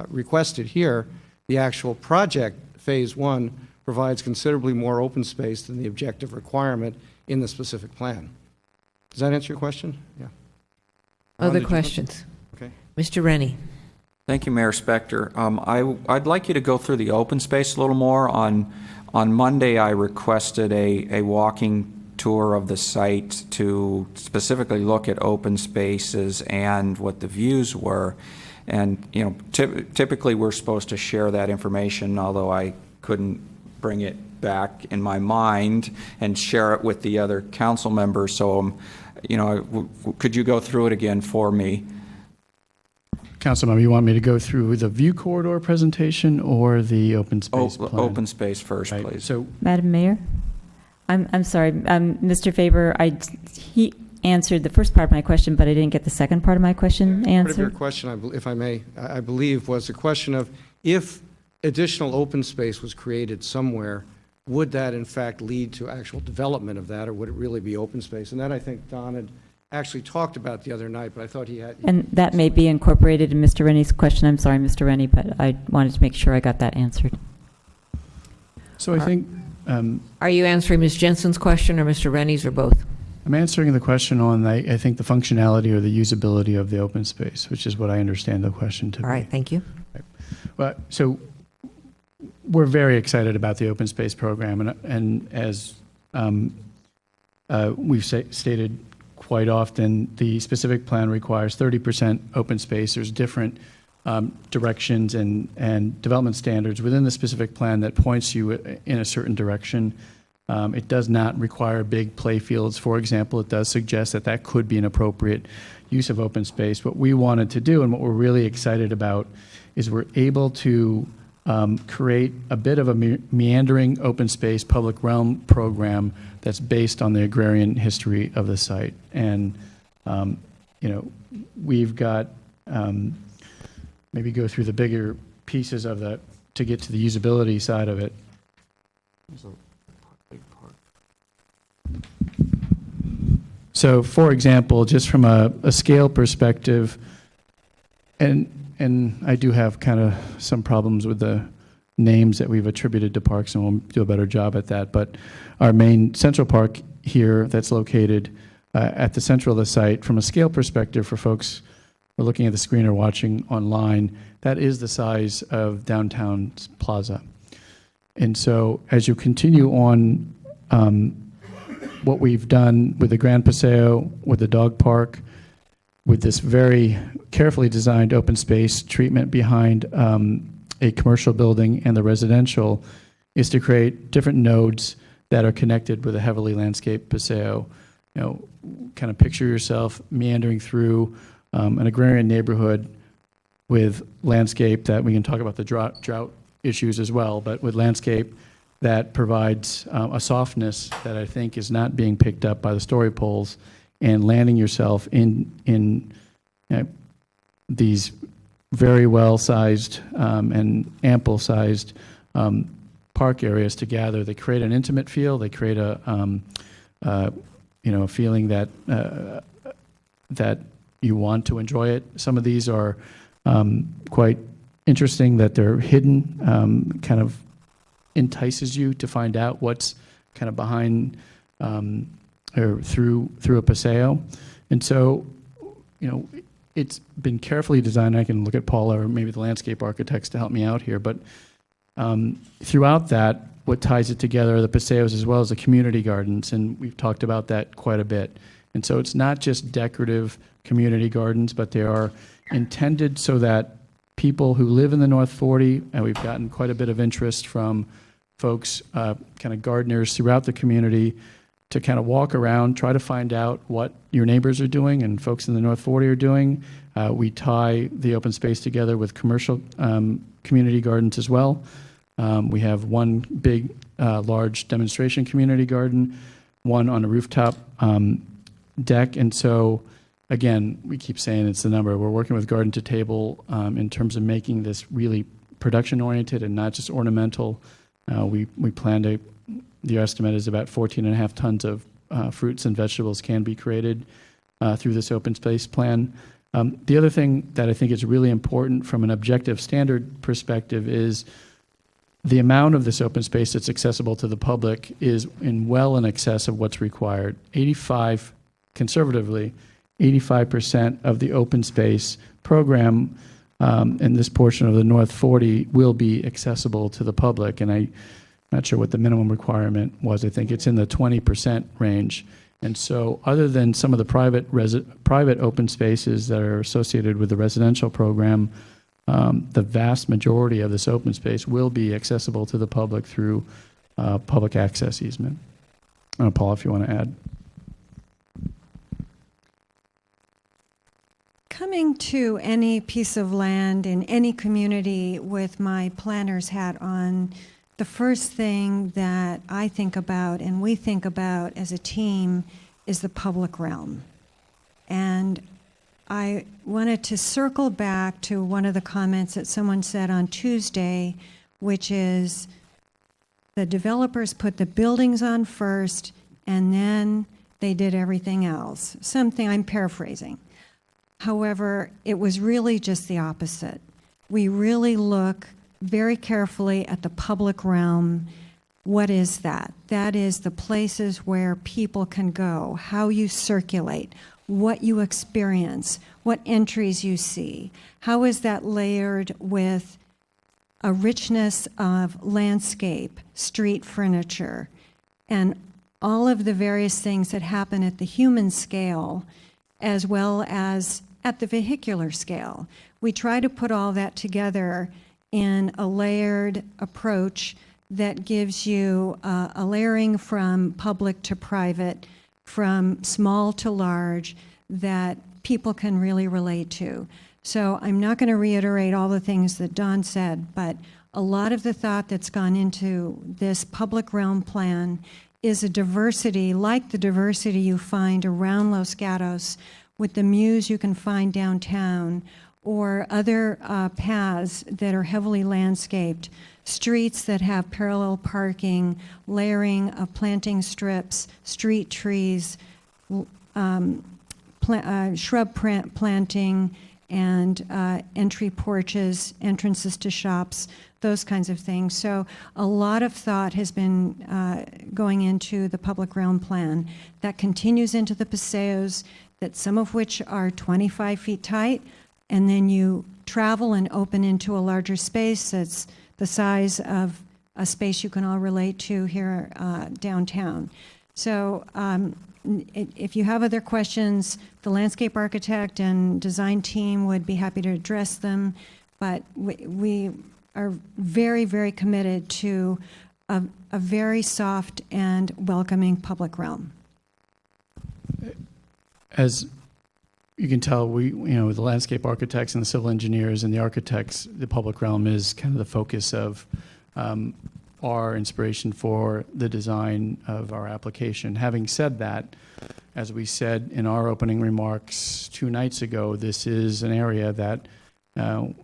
requested here, the actual project, Phase 1, provides considerably more open space than the objective requirement in the specific plan. Does that answer your question? Yeah. Other questions? Okay. Mr. Rennie? Thank you, Mayor Spector. I'd like you to go through the open space a little more. On Monday, I requested a walking tour of the site to specifically look at open spaces and what the views were. And, you know, typically we're supposed to share that information, although I couldn't bring it back in my mind and share it with the other council members. So, you know, could you go through it again for me? Councilmember, you want me to go through the view corridor presentation or the open space plan? Open space first, Right. please. So, Madam Mayor? I'm sorry, Mr. Faber, he answered the first part of my question, but I didn't get the second part of my question Part of your answered. question, if I may, I believe, was a question of if additional open space was created somewhere, would that in fact lead to actual development of that, or would it really be open space? And that I think Don had actually talked about the other night, but I thought he had. And that may be incorporated in Mr. Rennie's question. I'm sorry, Mr. Rennie, but I wanted to make sure I got that answered. so I think Are you answering Ms. Jensen's question or Mr. Rennie's or both? I'm answering the question on, I think, the functionality or the usability of the open space, which is what I understand the question to be. All right, thank you. Well, so we're very excited about the open space program, and as we've stated quite often, the specific plan requires 30% open space. There's different directions and development standards within the specific plan that points you in a certain direction. It does not require big play fields, for example. It does suggest that that could be an appropriate use of open space. What we wanted to do and what we're really excited about is we're able to create a bit of a meandering open space public realm program that's based on the agrarian history of the site. And, you know, we've got, maybe go through the bigger pieces of that to get to the usability side of it. So, for example, just from a scale perspective, and I do have kind of some problems with the names that we've attributed to parks, and we'll do a better job at that. But our main Central Park here that's located at the central of the site, from a scale perspective for folks who are looking at the screen or watching online, that is the size of downtown Plaza. And so as you continue on what we've done with the Grand Paseo, with the dog park, with this very carefully designed open space treatment behind a commercial building and the residential, is to create different nodes that are connected with a heavily landscaped paseo. You know, kind of picture yourself meandering through an agrarian neighborhood with landscape that we can talk about the drought issues as well, but with landscape that provides a softness that I think is not being picked up by the story poles, and landing yourself in these very well-sized and ample-sized park areas to gather. They create an intimate feel. They create a feeling that that you want to enjoy it. Some of these are quite interesting that they're hidden, kind of entices you to find out what's kind of behind or through a paseo. And so, you know, it's been carefully designed. I can look at Paula or maybe the landscape architects to help me out here, but throughout that, what ties it together are the paseos as well as the community gardens, and we've talked about that quite a bit. And so it's not just decorative community gardens, but they are intended so that people who live in the North 40, and we've gotten quite a bit of interest from folks, kind of gardeners throughout the community, to kind of walk around, try to find out what your neighbors are doing and folks in the North 40 are doing. We tie the open space together with commercial community gardens as well. We have one big, large demonstration community garden, one on a rooftop deck. And so, again, we keep saying it's the number. We're working with Garden to Table in terms of making this really production-oriented and not just ornamental. We plan to, the estimate is about 14.5 tons of fruits and vegetables can be created through this open space plan. The other thing that I think is really important from an objective standard perspective is the amount of this open space that's accessible to the public is well in excess of what's required. Conservatively, 85% of the open space program in this portion of the North 40 will be accessible to the public. And I'm not sure what the minimum requirement was. I think it's in the 20% range. And so other than some of the private open spaces that are associated with the residential program, the vast majority of this open space will be accessible to the public through public access easement. Paul, if you want to add. Coming to any piece of land in any community with my planner's hat on, the first thing that I think about and we think about as a team is the public realm. And I wanted to circle back to one of the comments that someone said on Tuesday, which is the developers put the buildings on first and then they did everything else. Something I'm paraphrasing. However, it was really just the opposite. We really look very carefully at the public realm. What is that? That is the places where people can go, how you circulate, what you experience, what entries you see. How is that layered with a richness of landscape, street furniture, and all of the various things that happen at the human scale, as well as at the vehicular scale. We try to put all that together in a layered approach that gives you a layering from public to private, from small to large, that people can really relate to. So I'm not going to reiterate all the things that Don said, but a lot of the thought that's gone into this public realm plan is a diversity, like the diversity you find around Los Gatos, with the mews you can find downtown, or other paths that are heavily landscaped, streets that have parallel parking, layering of planting strips, street trees, shrub planting, and entry porches, entrances to shops, those kinds of things. So a lot of thought has been going into the public realm plan that continues into the paseos, that some of which are 25 feet tight, and then you travel and open into a larger space that's the size of a space you can all relate to here downtown. So if you have other questions, the landscape architect and design team would be happy to address them, but we are very, very committed to a very soft and welcoming public realm. As you can tell, with the landscape architects and the civil engineers and the architects, the public realm is kind of the focus of our inspiration for the design of our application. Having said that, as we said in our opening remarks 2 nights ago, this is an area that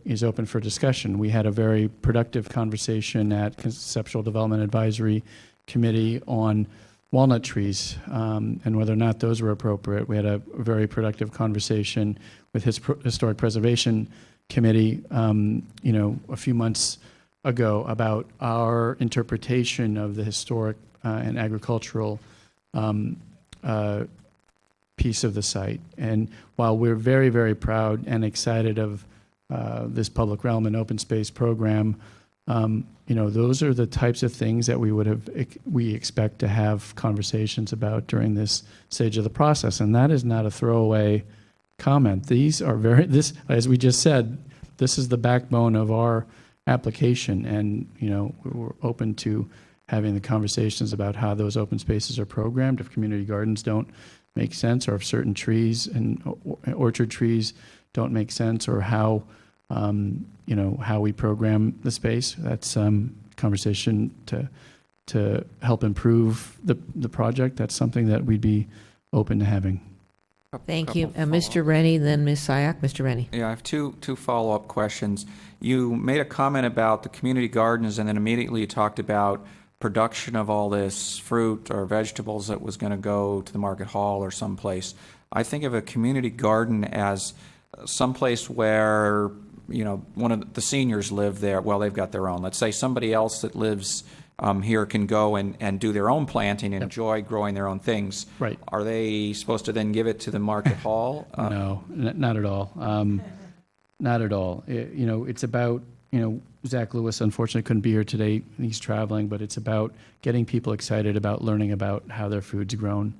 is open for discussion. We had a very productive conversation at Conceptual Development Advisory Committee on walnut trees and whether or not those were appropriate. We had a very productive conversation with Historic Preservation Committee, a few months ago about our interpretation of the historic and agricultural piece of the site. And while we're very, very proud and excited of this public realm and open space program, those are the types of things that we expect to have conversations about during this stage of the process. And that is not a throwaway comment. These are as we just said, this is the backbone of our application. And, we're open to having the conversations about how those open spaces are programmed, if community gardens don't make sense, or if certain trees and orchard trees don't make sense, or how we program the space. That's conversation to help improve the project. That's something that we'd be open to having. Thank you. Couple Mr. Rennie, then Ms. Syak. Mr. Rennie. Yeah, I have two follow-up questions. You made a comment about the community gardens, and then immediately you talked about production of all this fruit or vegetables that was going to go to the market hall or someplace. I think of a community garden as someplace where, one of the seniors live there. Well, they've got their own. Let's say somebody else that lives here can go and do their own planting and enjoy growing their own things. Right. Are they supposed to then give it to the market hall? No, not at all. Not at all. It's about, Zach Lewis unfortunately couldn't be here today. He's traveling, but it's about getting people excited about learning about how their food's grown,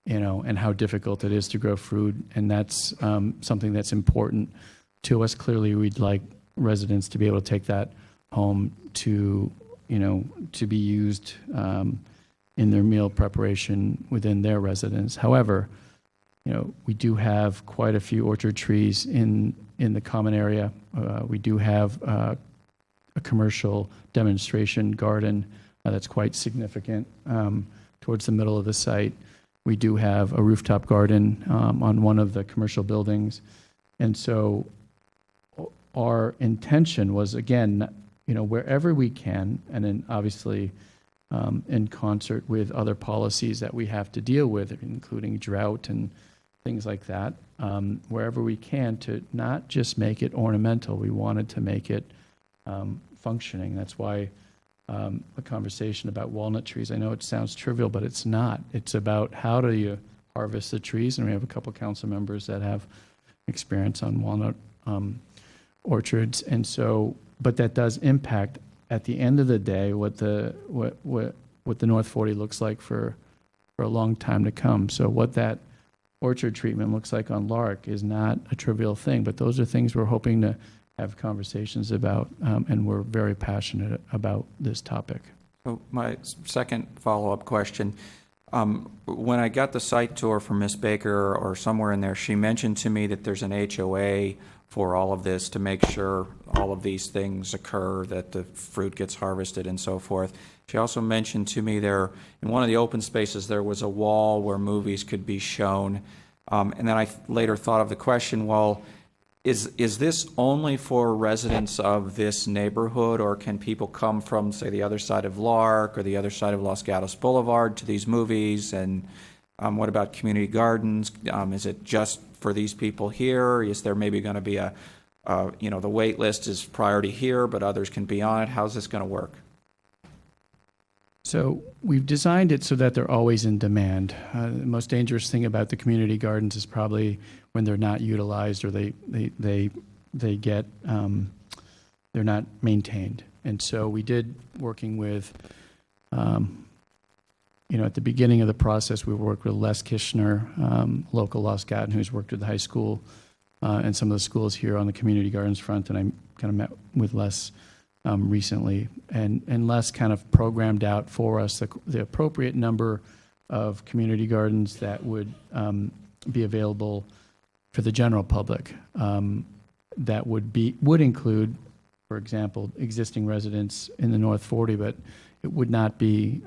and how difficult it is to grow food. And that's something that's important to us. Clearly, we'd like residents to be able to take that home to be used in their meal preparation within their residence. However, we do have quite a few orchard trees in the common area. We do have a commercial demonstration garden that's quite significant towards the middle of the site. We do have a rooftop garden on one of the commercial buildings. And so our intention was, again, wherever we can, and then obviously in concert with other policies that we have to deal with, including drought and things like that, wherever we can, to not just make it ornamental. We wanted to make it functioning. That's why a conversation about walnut trees, I know it sounds trivial, but it's not. It's about how do you harvest the trees, and we have a couple council members that have experience on walnut orchards. And so, but that does impact, at the end of the day, what the North 40 looks like for a long time to come. So what that orchard treatment looks like on Lark is not a trivial thing, but those are things we're hoping to have conversations about, and we're very passionate about this topic. So my second follow-up question, when I got the site tour from Ms. Baker or somewhere in there, she mentioned to me that there's an HOA for all of this to make sure all of these things occur, that the fruit gets harvested and so forth. She also mentioned to me there, in one of the open spaces, there was a wall where movies could be shown. And then I later thought of the question, well, is this only for residents of this neighborhood, or can people come from, say, the other side of Lark or the other side of Los Gatos Boulevard to these movies? And what about community gardens? Is it just for these people here? Is there maybe going to be the wait list is priority here, but others can be on it? How's this going to work? So we've designed it so that they're always in demand. The most dangerous thing about the community gardens is probably when they're not utilized, or they get they're not maintained. And so we did, working with at the beginning of the process, we worked with Les Kishner, local Los Gatos, who's worked with the high school and some of the schools here on the community gardens front. And I kind of met with Les recently, and Les kind of programmed out for us the appropriate number of community gardens that would be available for the general public. That would include, for example, existing residents in the North 40, but it would not be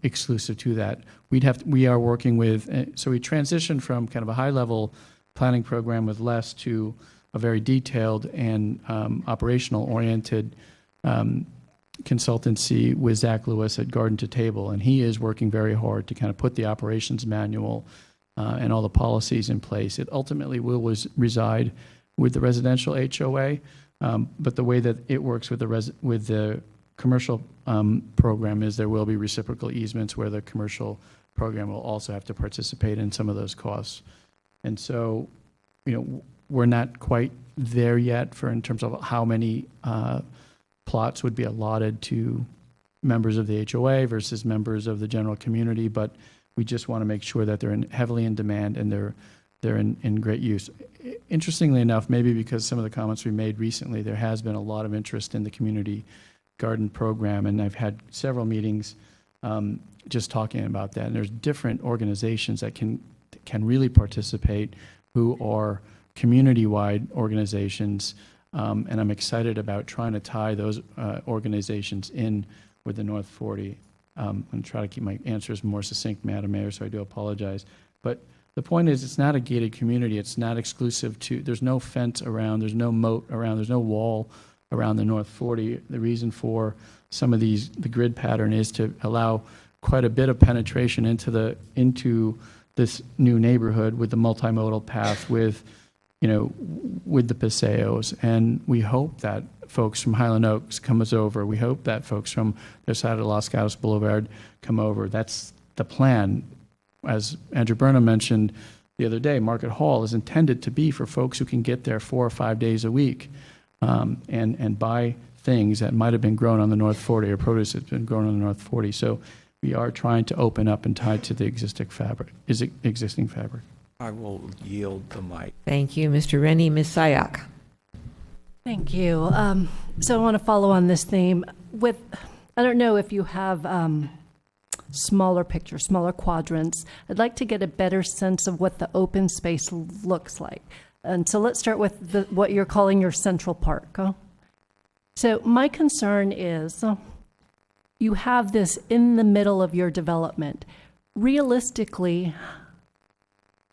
exclusive to that. We are working with, so we transitioned from kind of a high-level planning program with Les to a very detailed and operational-oriented consultancy with Zach Lewis at Garden to Table, and he is working very hard to kind of put the operations manual and all the policies in place. It ultimately will reside with the residential HOA, but the way that it works with the commercial program is there will be reciprocal easements where the commercial program will also have to participate in some of those costs. And so, we're not quite there yet in terms of how many plots would be allotted to members of the HOA versus members of the general community, but we just want to make sure that they're heavily in demand and they're in great use. Interestingly enough, maybe because some of the comments we made recently, there has been a lot of interest in the community garden program, and I've had several meetings just talking about that. And there's different organizations that can really participate, who are community-wide organizations, and I'm excited about trying to tie those organizations in with the North 40. I'm going to try to keep my answers more succinct, Madam Mayor, so I do apologize. But The point is, it's not a gated community. It's not exclusive to, there's no fence around, there's no moat around, there's no wall around the North 40. The reason for some of these, the grid pattern, is to allow quite a bit of penetration into this new neighborhood with the multimodal path, with, with the paseos. And we hope that folks from Highland Oaks comes over. We hope that folks from the side of Los Gatos Boulevard come over. That's the plan. As Andrew Burnham mentioned the other day, Market Hall is intended to be for folks who can get there 4 or 5 days a week and buy things that might have been grown on the North 40, or produce that's been grown on the North 40. So we are trying to open up and tie to the existing fabric. I will yield the mic. Thank you, Mr. Rennie. Ms. Sayak. Thank you. So I want to follow on this theme with, I don't know if you have smaller pictures, smaller quadrants. I'd like to get a better sense of what the open space looks like. And so let's start with what you're calling your central park. Huh? So my concern is you have this in the middle of your development. Realistically,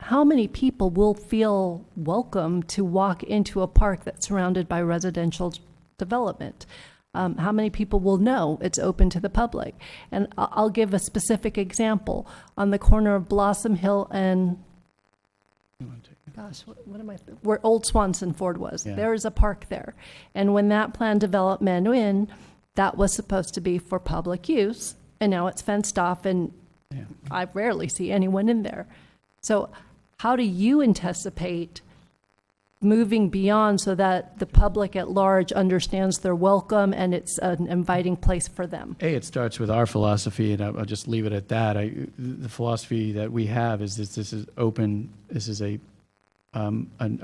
how many people will feel welcome to walk into a park that's surrounded by residential development? How many people will know it's open to the public? And I'll give a specific example. On the corner of Blossom Hill and, gosh, what am I, where Old Swanson Ford was, there is a park there. And when that plan development went in, that was supposed to be for public use, and now it's fenced off, and I rarely see anyone in there. So how do you anticipate moving beyond so that the public at large understands they're welcome and it's an inviting place for them? It starts with our philosophy, and I'll just leave it at that. The philosophy that we have is this is open. This is an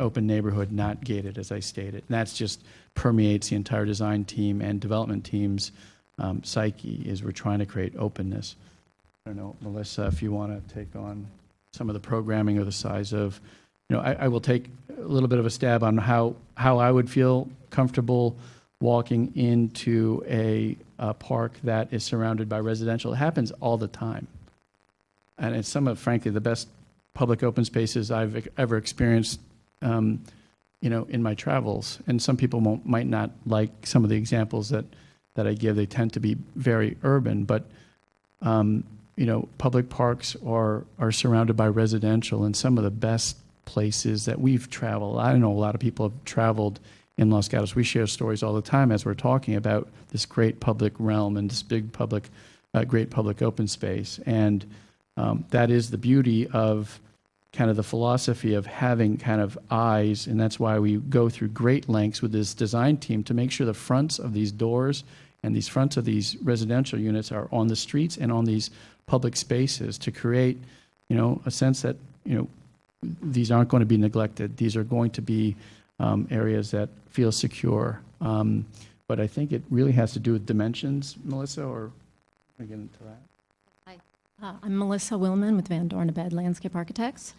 open neighborhood, not gated, as I stated. And that's just permeates the entire design team and development team's psyche, is we're trying to create openness. I don't know, Melissa, if you want to take on some of the programming or the size of, I will take a little bit of a stab on how I would feel comfortable walking into a park that is surrounded by residential. It happens all the time. And it's some of, frankly, the best public open spaces I've ever experienced, in my travels. And some people might not like some of the examples that I give. They tend to be very urban, but public parks are surrounded by residential, and some of the best places that we've traveled. I know a lot of people have traveled in Los Gatos. We share stories all the time as we're talking about this great public realm and this big public, great public open space. And that is the beauty of kind of the philosophy of having kind of eyes, and that's why we go through great lengths with this design team to make sure the fronts of these doors and these fronts of these residential units are on the streets and on these public spaces to create, a sense that, these aren't going to be neglected. These are going to be areas that feel secure. But I think it really has to do with dimensions, Melissa, or we get into that? I'm Melissa Willman with Van Dorn Abed Landscape Architects.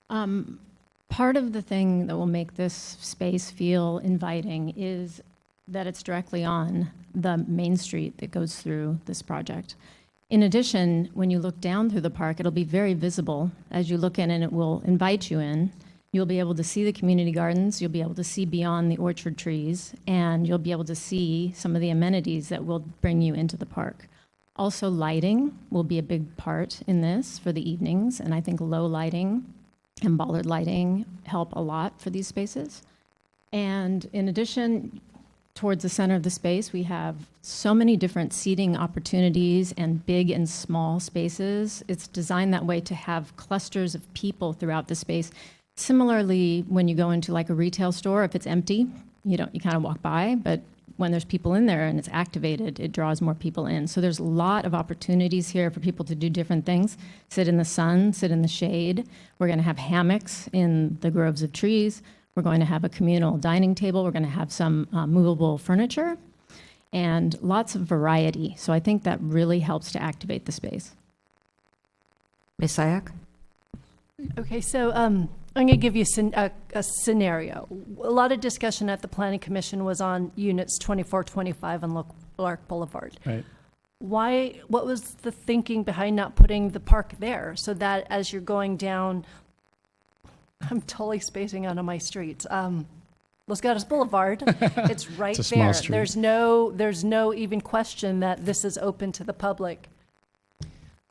Part of the thing that will make this space feel inviting is that it's directly on the main street that goes through this project. In addition, when you look down through the park, it'll be very visible as you look in, and it will invite you in. You'll be able to see the community gardens, you'll be able to see beyond the orchard trees, and you'll be able to see some of the amenities that will bring you into the park. Also, lighting will be a big part in this for the evenings, and I think low lighting and bollard lighting help a lot for these spaces. And in addition, towards the center of the space, we have so many different seating opportunities and big and small spaces. It's designed that way to have clusters of people throughout the space. Similarly, when you go into like a retail store, if it's empty, you kind of walk by, but when there's people in there and it's activated, it draws more people in. So there's a lot of opportunities here for people to do different things. Sit in the sun, sit in the shade. We're going to have hammocks in the groves of trees. We're going to have a communal dining table. We're going to have some movable furniture and lots of variety. So I think that really helps to activate the space. Ms. Sayak? Okay, so I'm going to give you a scenario. A lot of discussion at the Planning Commission was on units 24, 25 on Lark Boulevard. Right. what was the thinking behind not putting the park there so that as you're going down, I'm totally spacing out on my streets. Los Gatos Boulevard, it's right It's a small there. street. There's no even question that this is open to the public.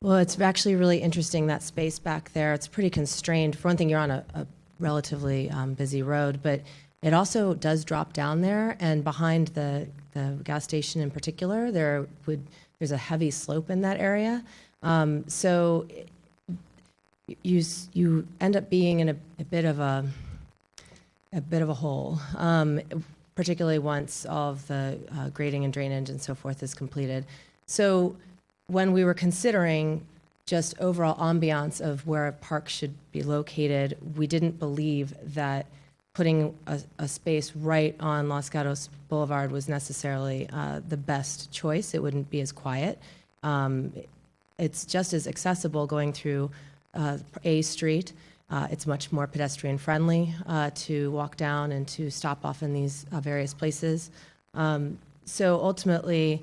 Well, it's actually really interesting, that space back there. It's pretty constrained. For one thing, you're on a relatively busy road, but it also does drop down there, and behind the gas station in particular, there's a heavy slope in that area. So you end up being in a bit of a hole, particularly once all of the grading and drainage and so forth is completed. So when we were considering just overall ambiance of where a park should be located, we didn't believe that putting a space right on Los Gatos Boulevard was necessarily the best choice. It wouldn't be as quiet. It's just as accessible going through A Street. It's much more pedestrian friendly to walk down and to stop off in these various places. So ultimately,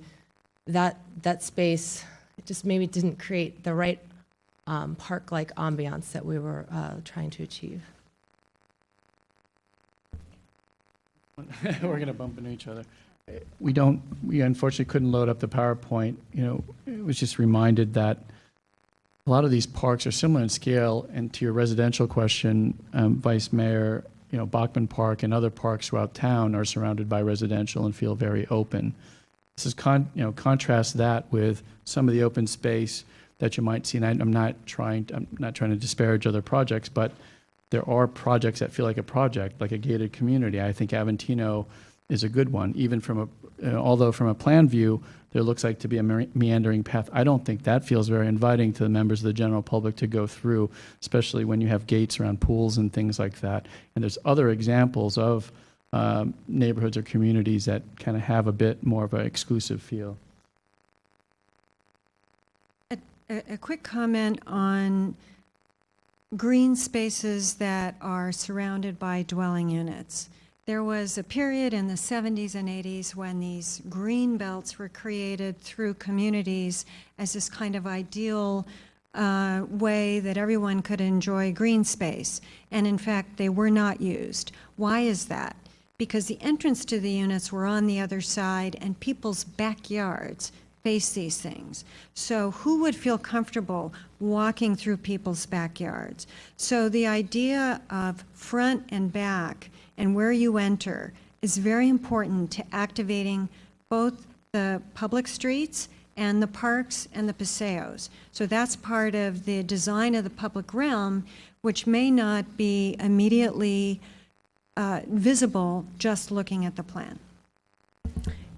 that space just maybe didn't create the right park-like ambiance that we were trying to achieve. We're going to bump into each other. We unfortunately couldn't load up the PowerPoint. It was just reminded that a lot of these parks are similar in scale, and to your residential question, Vice Mayor, Bachman Park and other parks throughout town are surrounded by residential and feel very open. This is contrast that with some of the open space that you might see, and I'm not trying to disparage other projects, but there are projects that feel like a project, like a gated community. I think Aventino is a good one, even although from a plan view, there looks like to be a meandering path. I don't think that feels very inviting to the members of the general public to go through, especially when you have gates around pools and things like that. And there's other examples of neighborhoods or communities that kind of have a bit more of an exclusive feel. A quick comment on green spaces that are surrounded by dwelling units. There was a period in the 70s and 80s when these green belts were created through communities as this kind of ideal way that everyone could enjoy green space. And in fact, they were not used. Why is that? Because the entrance to the units were on the other side and people's backyards face these things. So who would feel comfortable walking through people's backyards? So the idea of front and back and where you enter is very important to activating both the public streets and the parks and the paseos. So that's part of the design of the public realm, which may not be immediately visible just looking at the plan.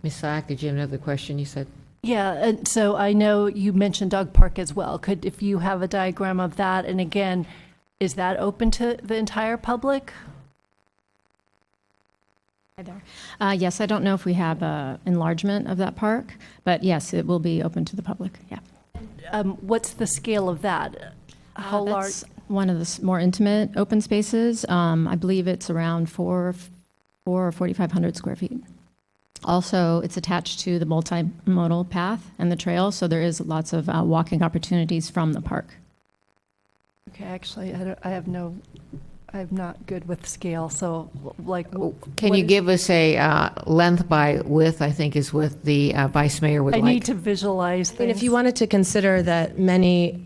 Ms. Sack, did you have another question? You said. Yeah, and so I know you mentioned dog park as well. If you have a diagram of that, and again, is that open to the entire public? Hi there. Yes, I don't know if we have enlargement of that park, but yes, it will be open to the public, yeah. What's the scale of that? How large? That's one of the more intimate open spaces. I believe it's around 4 or 4,500 square feet. Also, it's attached to the multimodal path and the trail, so there is lots of walking opportunities from the park. Okay, actually, I'm not good with scale, so like. Can you give us a length by width, I think is what the Vice Mayor would like. I need to visualize things. And if you wanted to consider that many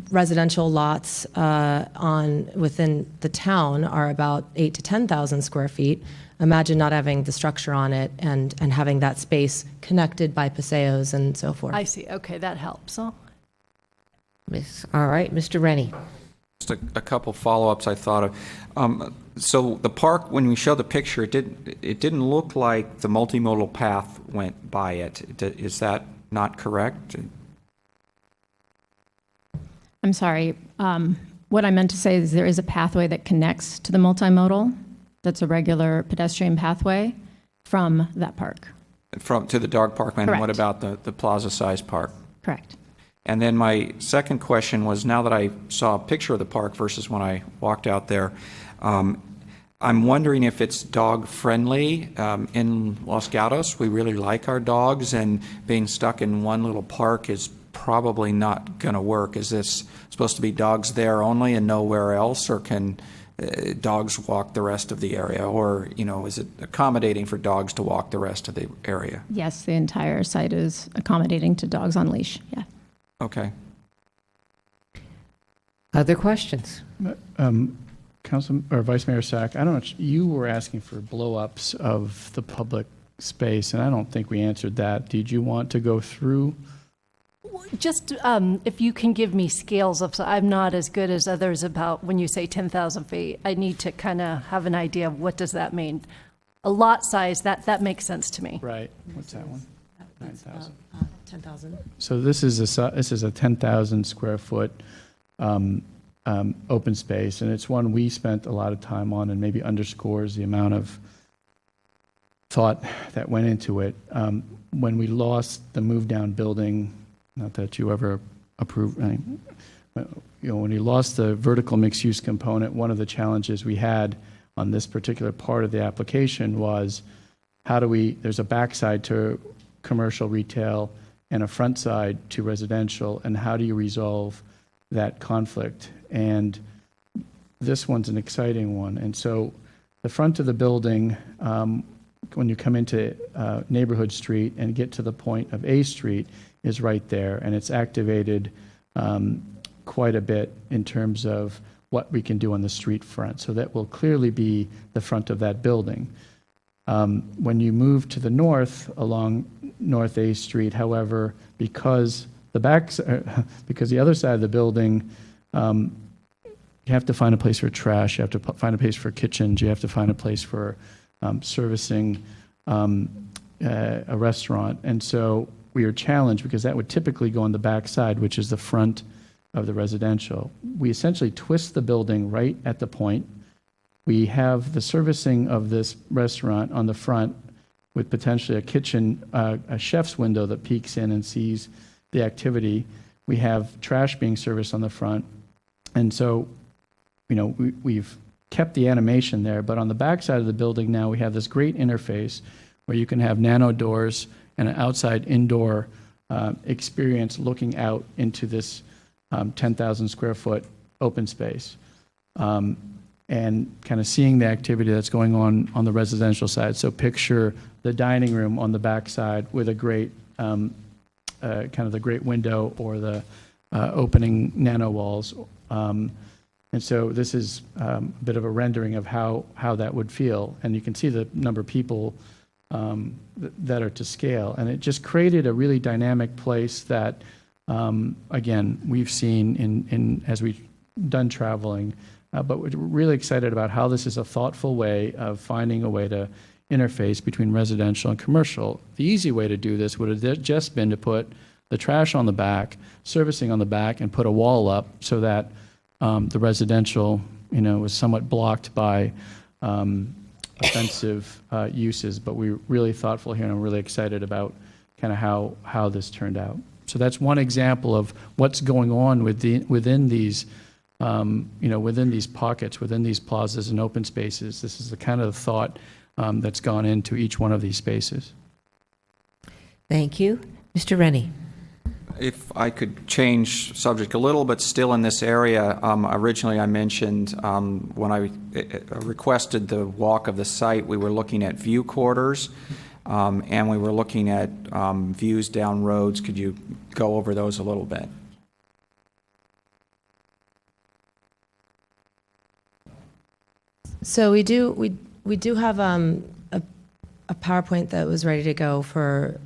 residential lots within the town are about 8,000 to 10,000 square feet, imagine not having the structure on it and having that space connected by paseos and so forth. I see. Okay, that helps. Oh. All right, Mr. Rennie. Just a couple follow-ups I thought of. So the park, when we showed the picture, it didn't look like the multimodal path went by it. Is that not correct? I'm sorry. What I meant to say is there is a pathway that connects to the multimodal. That's a regular pedestrian pathway from that park. To the dog park, and what about the plaza-sized park? Correct. And then my second question was, now that I saw a picture of the park versus when I walked out there, I'm wondering if it's dog-friendly. In Los Gatos, we really like our dogs, and being stuck in one little park is probably not going to work. Is this supposed to be dogs there only and nowhere else, or can dogs walk the rest of the area? Or, is it accommodating for dogs to walk the rest of the area? Yes, the entire site is accommodating to dogs on leash, yeah. Okay. Other questions? Council or Vice Mayor Sack, I don't know, you were asking for blow-ups of the public space, and I don't think we answered that. Did you want to go through? Just if you can give me scales of, so I'm not as good as others about when you say 10,000 feet. I need to kind of have an idea of what does that mean. A lot size, that makes sense to me. Right. What's that one? 9,000. 10,000. So this is a 10,000 square foot open space, and it's one we spent a lot of time on, and maybe underscores the amount of thought that went into it. When we lost the move down building, not that you ever approved, when we lost the vertical mixed use component, one of the challenges we had on this particular part of the application was there's a backside to commercial retail and a front side to residential, and how do you resolve that conflict? And this one's an exciting one. And so the front of the building, when you come into Neighborhood Street and get to the point of A Street, is right there, and it's activated quite a bit in terms of what we can do on the street front. So that will clearly be the front of that building. When you move to the north along North A Street, however, because the other side of the building, you have to find a place for trash, you have to find a place for kitchens, you have to find a place for servicing a restaurant. And so we are challenged because that would typically go on the back side, which is the front of the residential. We essentially twist the building right at the point. We have the servicing of this restaurant on the front with potentially a kitchen, a chef's window that peeks in and sees the activity. We have trash being serviced on the front. And so, we've kept the animation there, but on the back side of the building now we have this great interface where you can have nano doors and an outside indoor experience looking out into this 10,000 square foot open space, and kind of seeing the activity that's going on the residential side. So picture the dining room on the back side with a great kind of the great window or the opening nano walls. And so this is a bit of a rendering of how that would feel. And you can see the number of people that are to scale. And it just created a really dynamic place that, again, we've seen in as we've done traveling. But we're really excited about how this is a thoughtful way of finding a way to interface between residential and commercial. The easy way to do this would have just been to put the trash on the back, servicing on the back, and put a wall up so that the residential, was somewhat blocked by offensive uses. But we're really thoughtful here, and I'm really excited about kind of how this turned out. So that's one example of what's going on within these, within these pockets, within these plazas and open spaces. This is the kind of thought that's gone into each one of these spaces. Thank you. Mr. Rennie. If I could change subject a little, but still in this area, originally I mentioned when I requested the walk of the site, we were looking at view quarters, and we were looking at views down roads. Could you go over those a little bit? So we do have a PowerPoint that was ready to go for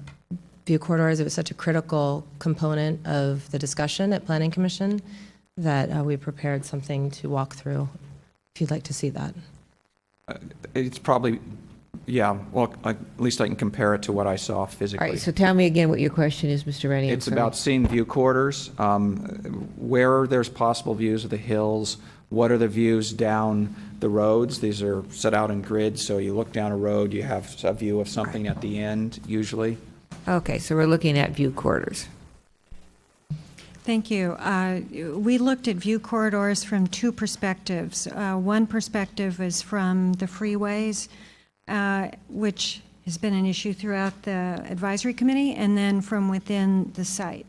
view corridors. It was such a critical component of the discussion at Planning Commission that we prepared something to walk through, if you'd like to see that. It's probably, yeah, well, at least I can compare it to what I saw physically. All right, so tell me again what your question is, Mr. Rennie. It's about seeing view quarters, where there's possible views of the hills, what are the views down the roads. These are set out in grids, so you look down a road, you have a view of something at the end, usually. Okay, so we're looking at view quarters. Thank you. We looked at view corridors from two perspectives. One perspective is from the freeways, which has been an issue throughout the advisory committee, and then from within the site.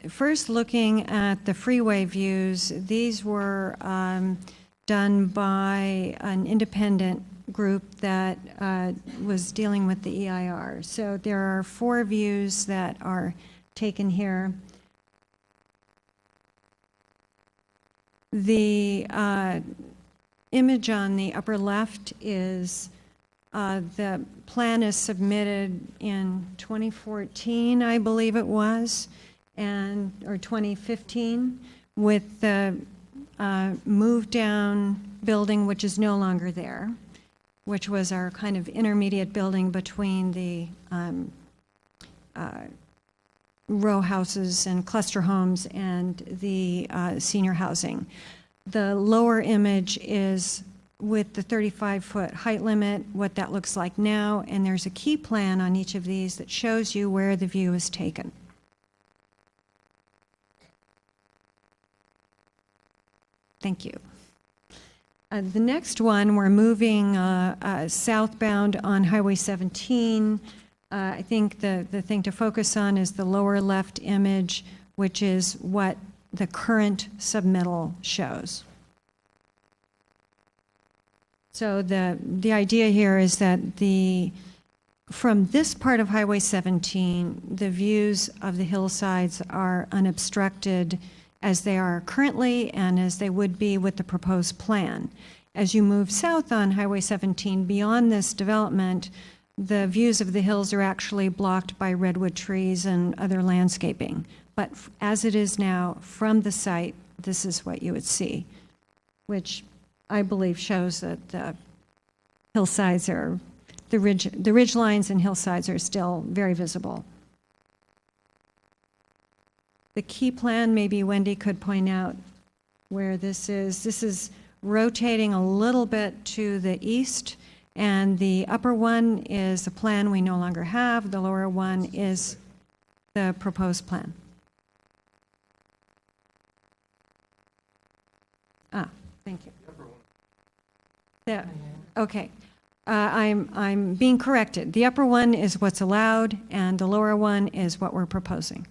First, looking at the freeway views, these were done by an independent group that was dealing with the EIR. So there are 4 views that are taken here. The image on the upper left is the plan is submitted in 2014, I believe it was, or 2015, with the move down building, which is no longer there, which was our kind of intermediate building between the row houses and cluster homes and the senior housing. The lower image is with the 35-foot height limit, what that looks like now, and there's a key plan on each of these that shows you where the view is taken. Thank you. The next one, we're moving southbound on Highway 17. I think the thing to focus on is the lower left image, which is what the current submittal shows. So the idea here is that from this part of Highway 17, the views of the hillsides are unobstructed as they are currently and as they would be with the proposed plan. As you move south on Highway 17, beyond this development, the views of the hills are actually blocked by redwood trees and other landscaping. But as it is now, from the site, this is what you would see, which I believe shows that the hillsides are, the ridge lines and hillsides are still very visible. The key plan, maybe Wendy could point out where this is. This is rotating a little bit to the east, and the upper one is a plan we no longer have. The lower one is the proposed plan. Thank you. Yeah, okay. I'm being corrected. The upper one is what's allowed, and the lower one is what we're proposing.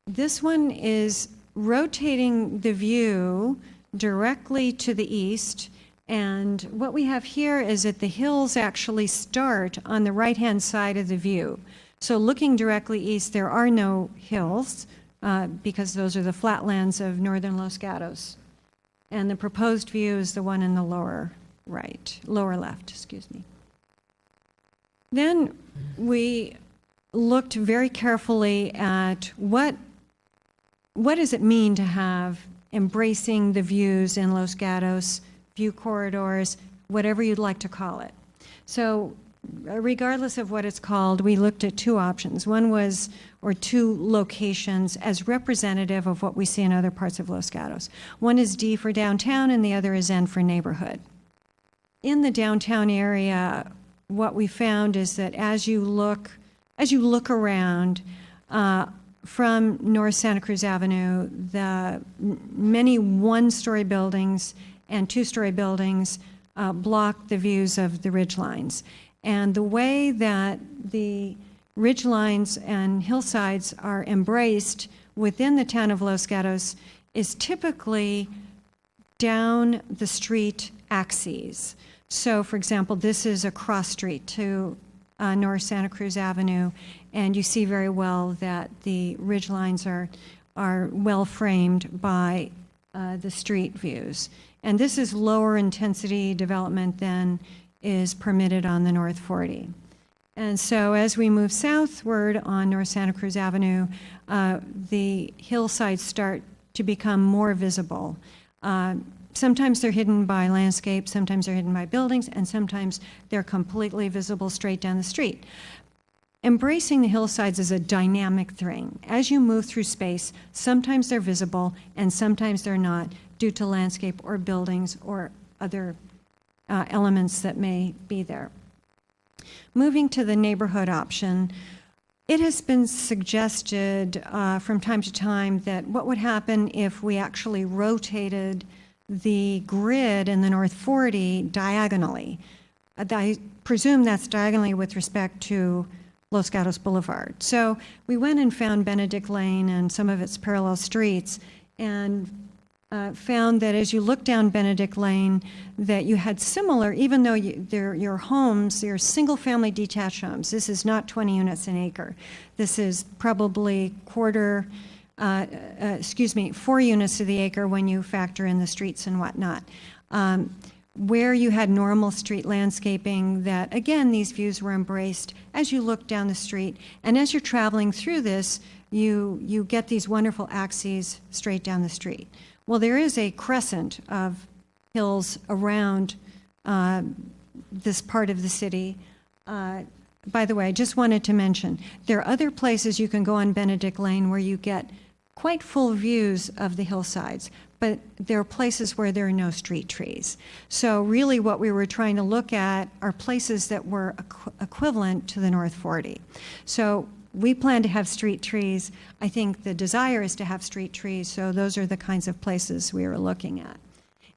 This one is rotating the view directly to the east, and what we have here is that the hills actually start on the right-hand side of the view. So looking directly east, there are no hills, because those are the flatlands of northern Los Gatos. And the proposed view is the one in the lower left, excuse me. Then we looked very carefully at what does it mean to have embracing the views in Los Gatos, view corridors, whatever you'd like to call it. So regardless of what it's called, we looked at 2 options. One was, or 2 locations as representative of what we see in other parts of Los Gatos. One is D for downtown and the other is N for neighborhood. In the downtown area, what we found is that as you look around from North Santa Cruz Avenue, the many 1-story buildings and 2-story buildings block the views of the ridgelines. And the way that the ridgelines and hillsides are embraced within the town of Los Gatos is typically down the street axes. So, for example, this is a cross street to North Santa Cruz Avenue, and you see very well that the ridgelines are well framed by the street views. And this is lower intensity development than is permitted on the North 40. And so as we move southward on North Santa Cruz Avenue, the hillsides start to become more visible. Sometimes they're hidden by landscape, sometimes they're hidden by buildings, and sometimes they're completely visible straight down the street. Embracing the hillsides is a dynamic thing. As you move through space, sometimes they're visible and sometimes they're not due to landscape or buildings or other elements that may be there. Moving to the neighborhood option, It has been suggested from time to time that what would happen if we actually rotated the grid in the North 40 diagonally. I presume that's diagonally with respect to Los Gatos Boulevard. So we went and found Benedict Lane and some of its parallel streets and found that as you look down Benedict Lane, that you had similar, even though your homes, they're single-family detached homes. This is not 20 units an acre. This is probably 4 units to the acre when you factor in the streets and whatnot. Where you had normal street landscaping, that again, these views were embraced as you look down the street. And as you're traveling through this, you get these wonderful axes straight down the street. Well, there is a crescent of hills around this part of the city. By the way, I just wanted to mention, there are other places you can go on Benedict Lane where you get quite full views of the hillsides, but there are places where there are no street trees. So really what we were trying to look at are places that were equivalent to the North 40. So we plan to have street trees. I think the desire is to have street trees, so those are the kinds of places we are looking at.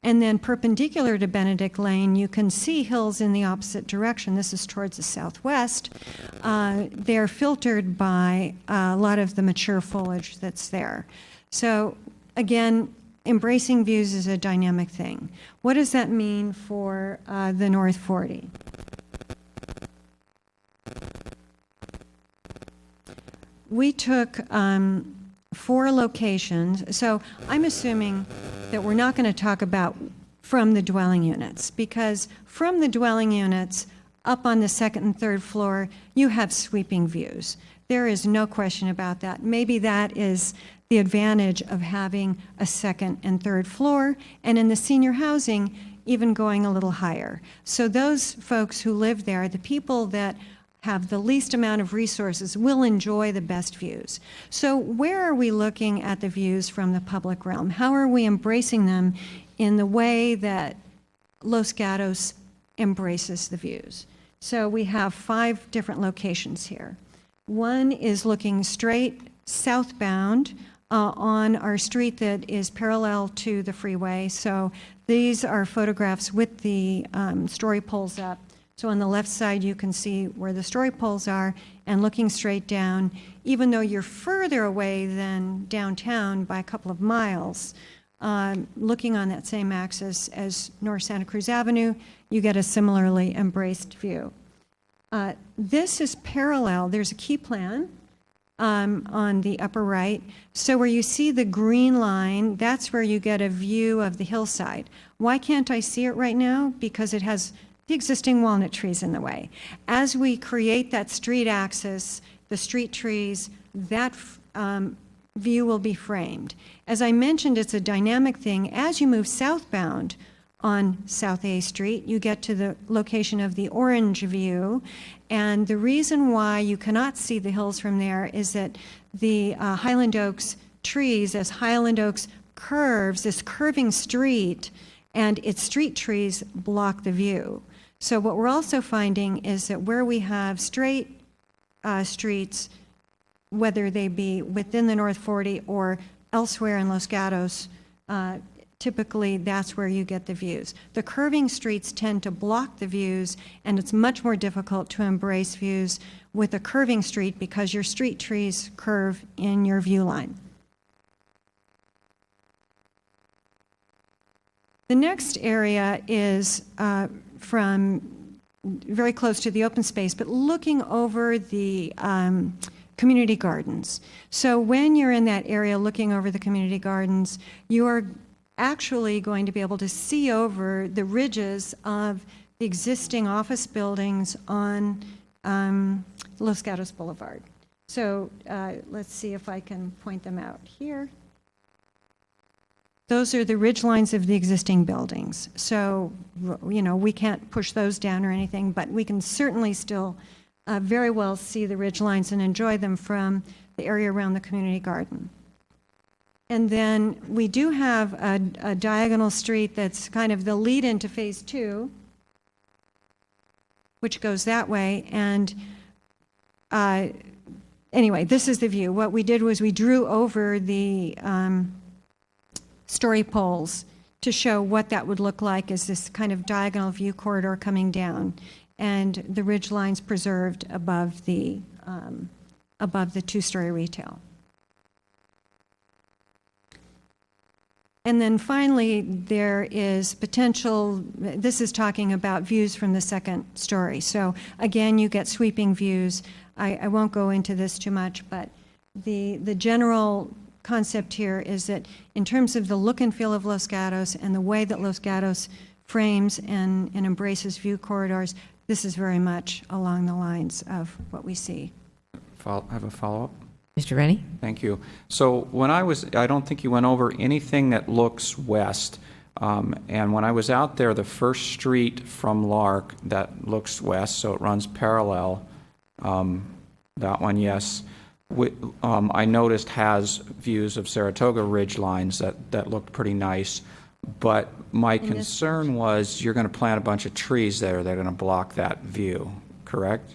And then perpendicular to Benedict Lane, you can see hills in the opposite direction. This is towards the southwest. They're filtered by a lot of the mature foliage that's there. So again, embracing views is a dynamic thing. What does that mean for the North 40? We took 4 locations. So I'm assuming that we're not going to talk about from the dwelling units, because from the dwelling units up on the 2nd and 3rd floor, you have sweeping views. There is no question about that. Maybe that is the advantage of having a 2nd and 3rd floor, and in the senior housing, even going a little higher. So those folks who live there, the people that have the least amount of resources, will enjoy the best views. So where are we looking at the views from the public realm? How are we embracing them in the way that Los Gatos embraces the views? So we have 5 different locations here. One is looking straight southbound on our street that is parallel to the freeway. So these are photographs with the story poles up. So on the left side, you can see where the story poles are, and looking straight down, even though you're further away than downtown by a couple of miles, looking on that same axis as North Santa Cruz Avenue, you get a similarly embraced view. This is parallel. There's a key plan on the upper right. So where you see the green line, that's where you get a view of the hillside. Why can't I see it right now? Because it has the existing walnut trees in the way. As we create that street axis, the street trees, that view will be framed. As I mentioned, it's a dynamic thing. As you move southbound on South A Street, you get to the location of the orange view. And the reason why you cannot see the hills from there is that the Highland Oaks trees, as Highland Oaks curves, this curving street, and its street trees block the view. So what we're also finding is that where we have straight streets, whether they be within the North 40 or elsewhere in Los Gatos, typically that's where you get the views. The curving streets tend to block the views, and it's much more difficult to embrace views with a curving street because your street trees curve in your view line. The next area is from very close to the open space, but looking over the community gardens. So when you're in that area looking over the community gardens, you are actually going to be able to see over the ridges of the existing office buildings on Los Gatos Boulevard. So let's see if I can point them out here. Those are the ridge lines of the existing buildings. So, you know, we can't push those down or anything, but we can certainly still very well see the ridge lines and enjoy them from the area around the community garden. And then we do have a diagonal street that's kind of the lead into phase 2, which goes that way. And anyway, this is the view. What we did was we drew over the story poles to show what that would look like as this kind of diagonal view corridor coming down, and the ridge lines preserved above the two-story retail. And then finally, there is potential, this is talking about views from the second story. So again, you get sweeping views. I won't go into this too much, but the general concept here is that in terms of the look and feel of Los Gatos and the way that Los Gatos frames and embraces view corridors, this is very much along the lines of what we see. I have a follow-up. Mr. Rennie? Thank you. So when I don't think you went over anything that looks west. And when I was out there, the first street from Lark that looks west, so it runs parallel, that one, yes, I noticed has views of Saratoga ridge lines that looked pretty nice. But my concern was you're going to plant a bunch of trees there that are going to block that view, correct?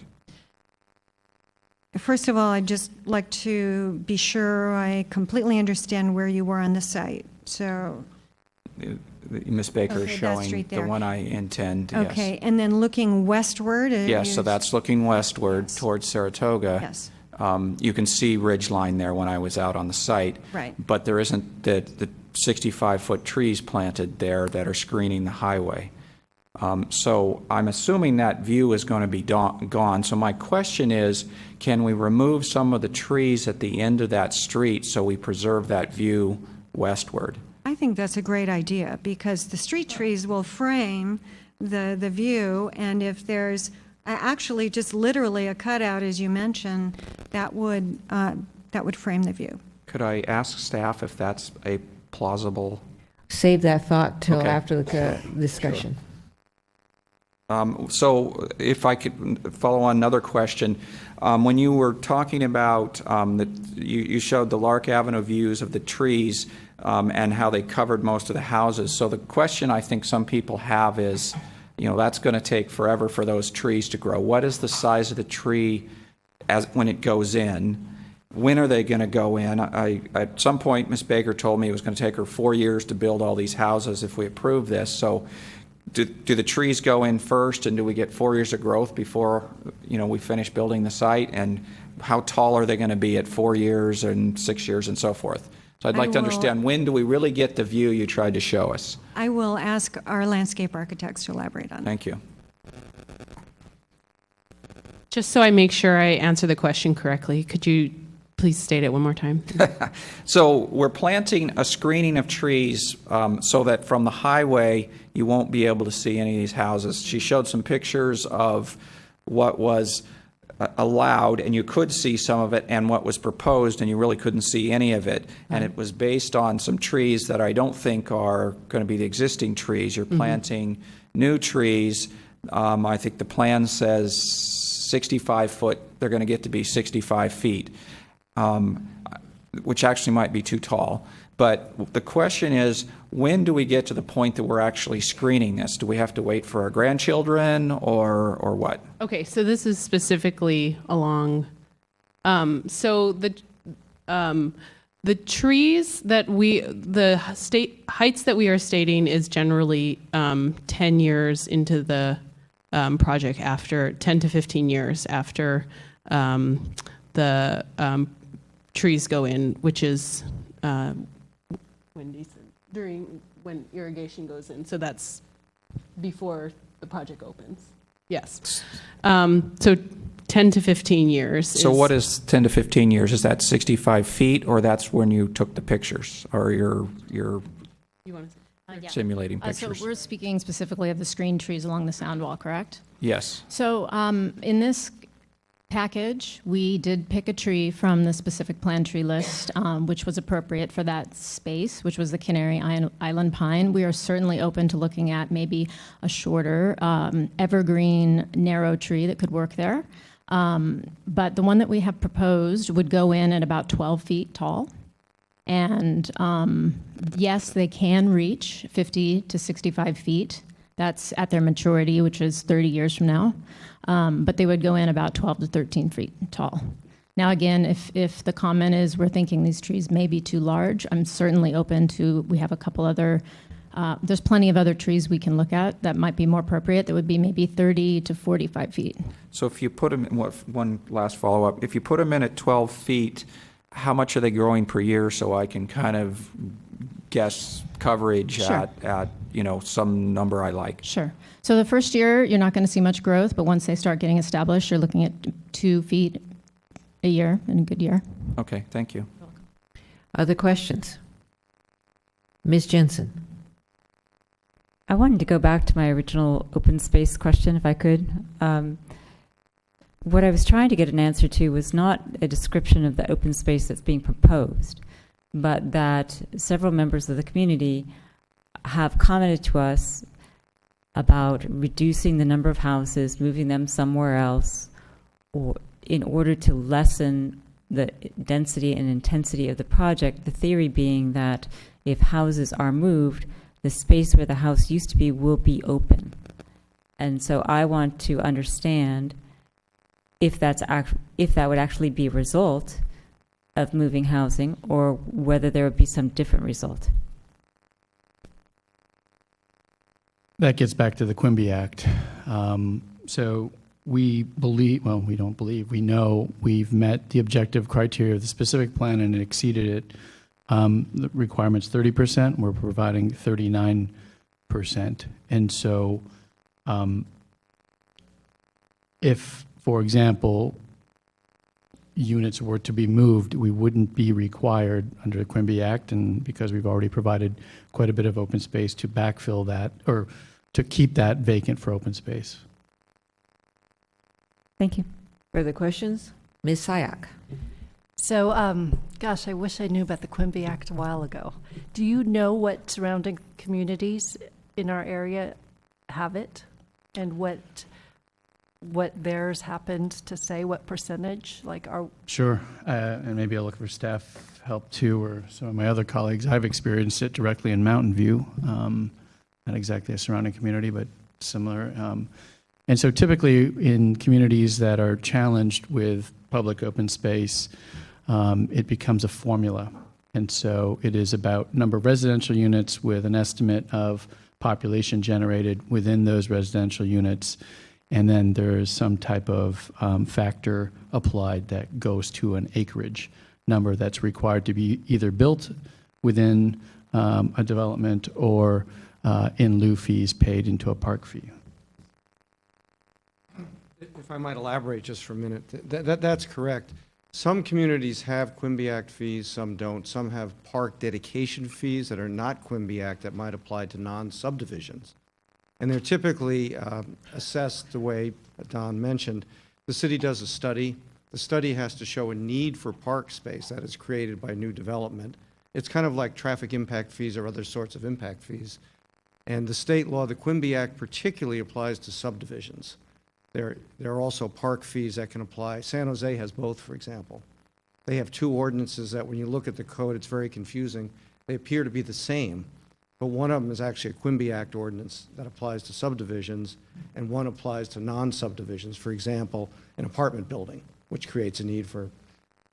First of all, I'd just like to be sure I completely understand where you were on the site. So, Ms. Baker is okay, that showing street the there. one I intend, okay, yes. and then looking westward? Yes, so that's looking westward towards Saratoga. Yes. You can see ridgeline there when I was out on the site. Right. But there isn't the 65-foot trees planted there that are screening the highway. So I'm assuming that view is going to be gone. So my question is, can we remove some of the trees at the end of that street so we preserve that view westward? I think that's a great idea because the street trees will frame the view, and if there's actually just literally a cutout, as you mentioned, that would frame the view. Could I ask staff if that's a plausible? Save that thought till Okay. after the discussion. So if I could follow on another question, when you were talking about you showed the Lark Avenue views of the trees and how they covered most of the houses. So the question I think some people have is, that's going to take forever for those trees to grow. What is the size of the tree when it goes in? When are they going to go in? At some point, Ms. Baker told me it was going to take her 4 years to build all these houses if we approve this. So do the trees go in first, and do we get 4 years of growth before we finish building the site? And how tall are they going to be at 4 years and 6 years and so forth? So I'd like to understand, when do we really get the view you tried to show us? I will ask our landscape architects to elaborate on that. Thank you. Just so I make sure I answer the question correctly, could you please state it one more time? So we're planting a screening of trees so that from the highway you won't be able to see any of these houses. She showed some pictures of what was allowed, and you could see some of it, and what was proposed, and you really couldn't see any of it. And it was based on some trees that I don't think are going to be the existing trees. You're planting new trees. I think the plan says 65 foot. They're going to get to be 65 feet. Which actually might be too tall. But the question is, when do we get to the point that we're actually screening this? Do we have to wait for our grandchildren or what? Okay, so this is specifically along. So the trees that the heights that we are stating is generally 10 years into the project, after 10 to 15 years after the trees go in, which is when irrigation goes in. So that's before the project opens. Yes. So 10 to 15 years. So what is 10 to 15 years? Is that 65 feet, or that's when you took the pictures, or you're You want to simulating So pictures? we're speaking specifically of the screen trees along the sound wall, correct? Yes. So in this package, we did pick a tree from the specific plant tree list, which was appropriate for that space, which was the Canary Island pine. We are certainly open to looking at maybe a shorter, evergreen, narrow tree that could work there. But the one that we have proposed would go in at about 12 feet tall. And yes, they can reach 50 to 65 feet. That's at their maturity, which is 30 years from now. But they would go in about 12 to 13 feet tall. Now, again, if the comment is we're thinking these trees may be too large, I'm certainly open to, we have a couple other, there's plenty of other trees we can look at that might be more appropriate, that would be maybe 30 to 45 feet. So if you put them, one last follow-up, if you put them in at 12 feet, how much are they growing per year so I can kind of guess coverage Sure. at some number I like? Sure. So the first year, you're not going to see much growth, but once they start getting established, you're looking at 2 feet a year in a good year. Okay, thank you. Other questions? Ms. Jensen? I wanted to go back to my original open space question, if I could. What I was trying to get an answer to was not a description of the open space that's being proposed, but that several members of the community have commented to us about reducing the number of houses, moving them somewhere else, or in order to lessen the density and intensity of the project, the theory being that if houses are moved, the space where the house used to be will be open. And so I want to understand if that would actually be a result of moving housing, or whether there would be some different result. That gets back to the Quimby Act. So we believe, well, we don't believe, we know we've met the objective criteria of the specific plan and exceeded it. The requirement's 30%, we're providing 39%. And so if, for example, units were to be moved, we wouldn't be required under the Quimby Act, and because we've already provided quite a bit of open space to backfill that, or to keep that vacant for open space. Thank you. Further questions? Ms. Sayak? So, gosh, I wish I knew about the Quimby Act a while ago. Do you know what surrounding communities in our area have it, and what theirs happened to say, what percentage? Like, are Sure, and maybe I'll look for staff help too, or some of my other colleagues. I've experienced it directly in Mountain View, not exactly a surrounding community, but similar. And so typically in communities that are challenged with public open space, it becomes a formula. And so it is about number of residential units with an estimate of population generated within those residential units. And then there's some type of factor applied that goes to an acreage number that's required to be either built within a development or in lieu fees paid into a park fee. If I might elaborate just for a minute, that's correct. Some communities have Quimby Act fees, some don't. Some have park dedication fees that are not Quimby Act that might apply to non-subdivisions. And they're typically assessed the way Don mentioned. The city does a study. The study has to show a need for park space that is created by new development. It's kind of like traffic impact fees or other sorts of impact fees. And the state law, the Quimby Act particularly applies to subdivisions. There are also park fees that can apply. San Jose has both, for example. They have two ordinances that when you look at the code, it's very confusing. They appear to be the same, but one of them is actually a Quimby Act ordinance that applies to subdivisions, and one applies to non-subdivisions. For example, an apartment building, which creates a need for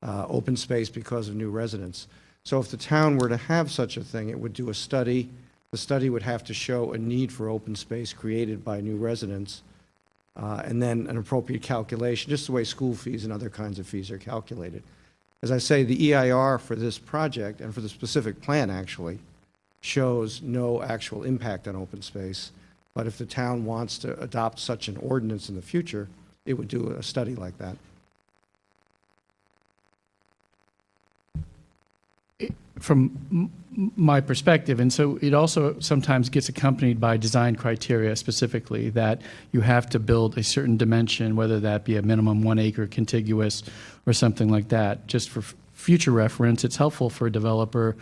open space because of new residents. So if the town were to have such a thing, it would do a study. The study would have to show a need for open space created by new residents, and then an appropriate calculation, just the way school fees and other kinds of fees are calculated. As I say, the EIR for this project, and for the specific plan actually, shows no actual impact on open space. But if the town wants to adopt such an ordinance in the future, it would do a study like that. From my perspective, and so it also sometimes gets accompanied by design criteria specifically that you have to build a certain dimension, whether that be a minimum 1 acre contiguous or something like that. Just for future reference, it's helpful for a developer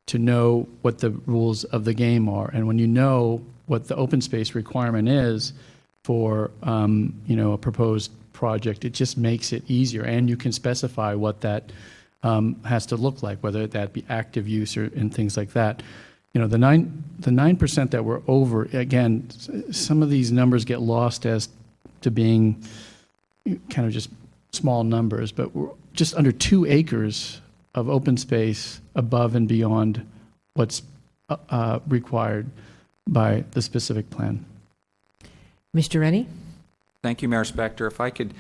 to know what the rules of the game are. And when you know what the open space requirement is for a proposed project, it just makes it easier, and you can specify what that has to look like, whether that be active use or and things like that. The 9% that we're over, again, some of these numbers get lost as to being kind of just small numbers, but just under 2 acres of open space above and beyond what's required by the specific plan. Mr. Rennie? Thank you, Mayor Spector. If I could,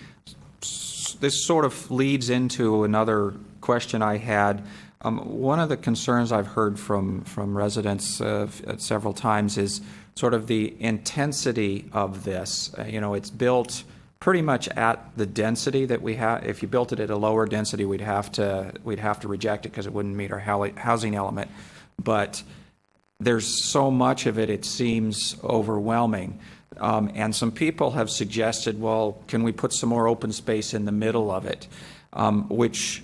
this sort of leads into another question I had. One of the concerns I've heard from residents several times is sort of the intensity of this. It's built pretty much at the density that we have. If you built it at a lower density, we'd have to reject it because it wouldn't meet our housing element. But there's so much of it, it seems overwhelming. And some people have suggested, well, can we put some more open space in the middle of it? Which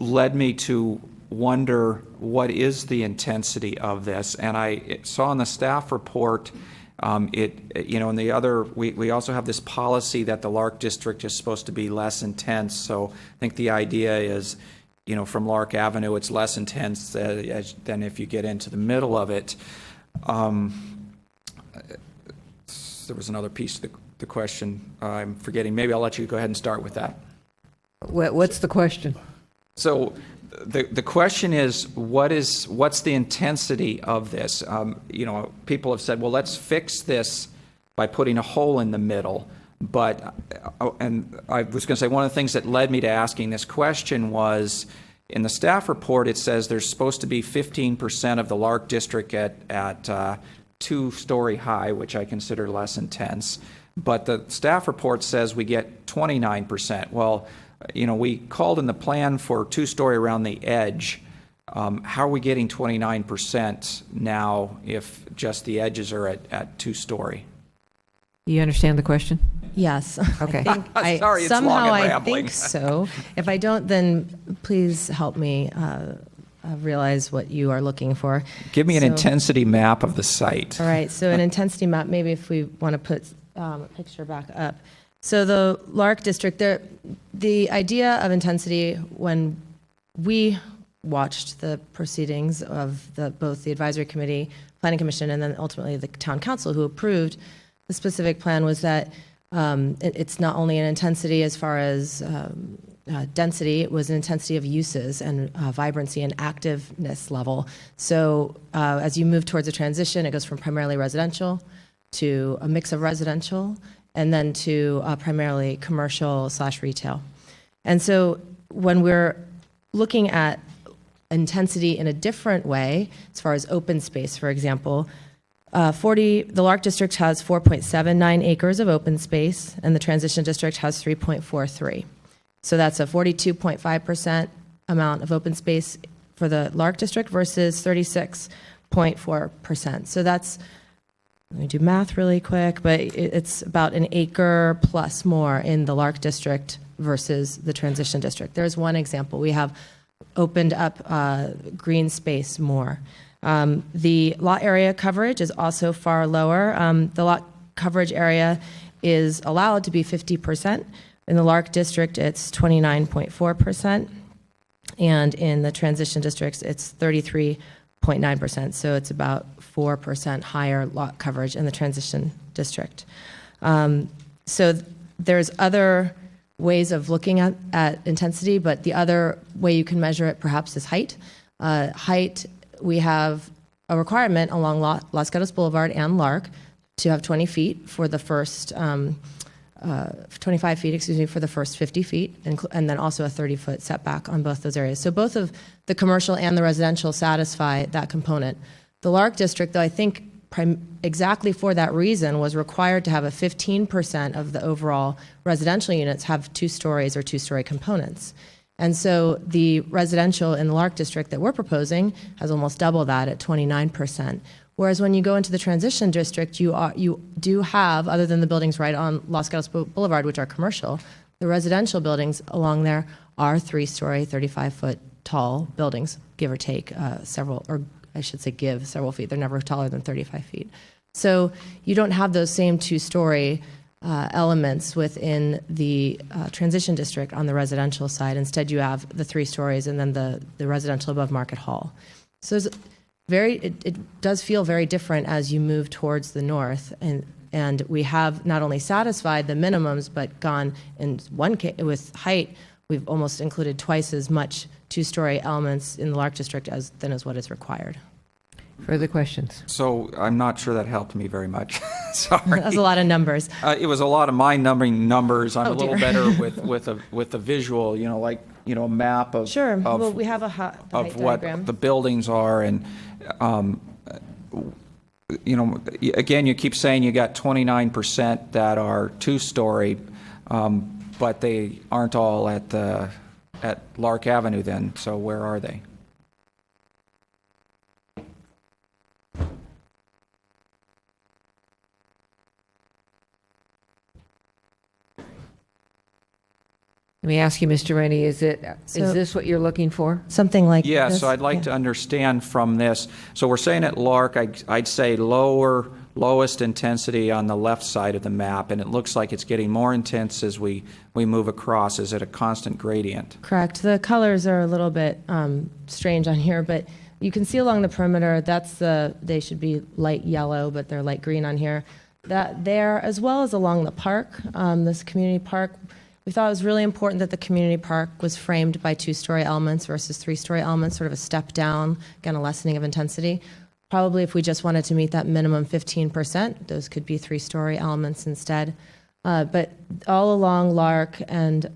led me to wonder, what is the intensity of this? And I saw in the staff report, in the other, we also have this policy that the Lark District is supposed to be less intense. So I think the idea is, from Lark Avenue, it's less intense than if you get into the middle of it. There was another piece of the question I'm forgetting. Maybe I'll let you go ahead and start with that. What's the question? So the question is, what's the intensity of this? People have said, well, let's fix this by putting a hole in the middle. But, and I was going to say, one of the things that led me to asking this question was, in the staff report, it says there's supposed to be 15% of the Lark District at 2-story high, which I consider less intense. But the staff report says we get 29%. Well, we called in the plan for 2-story around the edge. How are we getting 29% now if just the edges are at 2-story? You understand the question? Yes. Okay. Sorry, it's somehow long and I rambling. think so. If I don't, then please help me realize what you are looking for. Give me an So- intensity map of the site. All right, so an intensity map, maybe if we want to put a picture back up. So the Lark District, the idea of intensity, when we watched the proceedings of both the advisory committee, planning commission, and then ultimately the town council who approved the specific plan, was that it's not only an intensity as far as density, it was an intensity of uses and vibrancy and activeness level. So as you move towards a transition, it goes from primarily residential to a mix of residential, and then to primarily commercial/retail. And so when we're looking at intensity in a different way, as far as open space, for example, the Lark District has 4.79 acres of open space, and the Transition District has 3.43. So that's a 42.5% amount of open space for the Lark District versus 36.4%. So that's, let me do math really quick, but it's about an acre plus more in the Lark District versus the Transition District. There's one example. We have opened up green space more. The lot area coverage is also far lower. The lot coverage area is allowed to be 50%. In the Lark District, it's 29.4%. And in the Transition Districts, it's 33.9%. So it's about 4% higher lot coverage in the Transition District. So there's other ways of looking at intensity, but the other way you can measure it perhaps is height. Height, we have a requirement along Los Gatos Boulevard and Lark to have 20 feet for the first, 25 feet, for the first 50 feet, and then also a 30-foot setback on both those areas. So both of the commercial and the residential satisfy that component. The Lark District, though, I think exactly for that reason, was required to have a 15% of the overall residential units have 2 stories or 2-story components. And so the residential in the Lark District that we're proposing has almost double that at 29%. Whereas when you go into the Transition District, you do have, other than the buildings right on Los Gatos Boulevard, which are commercial, the residential buildings along there are 3-story, 35-foot tall buildings, give or take several, or I should say give several feet. They're never taller than 35 feet. So you don't have those same 2-story elements within the Transition District on the residential side. Instead, you have the 3 stories and then the residential above Market Hall. So it does feel very different as you move towards the north. And we have not only satisfied the minimums, but gone in one case with height, we've almost included twice as much two-story elements in the Lark District than is what is required. Further questions? So I'm not sure that helped me very much. Sorry. That's a lot of numbers. It was a lot of mind-numbing numbers. I'm Oh, a little dear. better with a visual, like, a map of Sure. of, Well, we have the height of what diagram. the buildings are, and again, you keep saying you got 29% that are two-story, but they aren't all at Lark Avenue. Then, so where are they? Let me ask you, Mr. Rennie, is this what you're looking for? Something like Yeah, this. so I'd like to understand from this. So we're saying at Lark, I'd say lowest intensity on the left side of the map, and it looks like it's getting more intense as we move across. Is it a constant gradient? Correct. The colors are a little bit strange on here, but you can see along the perimeter, they should be light yellow, but they're light green on here. That there, as well as along the park, this community park, we thought it was really important that the community park was framed by two-story elements versus three-story elements, sort of a step down, again, a lessening of intensity. Probably if we just wanted to meet that minimum 15%, those could be three-story elements instead. But all along Lark and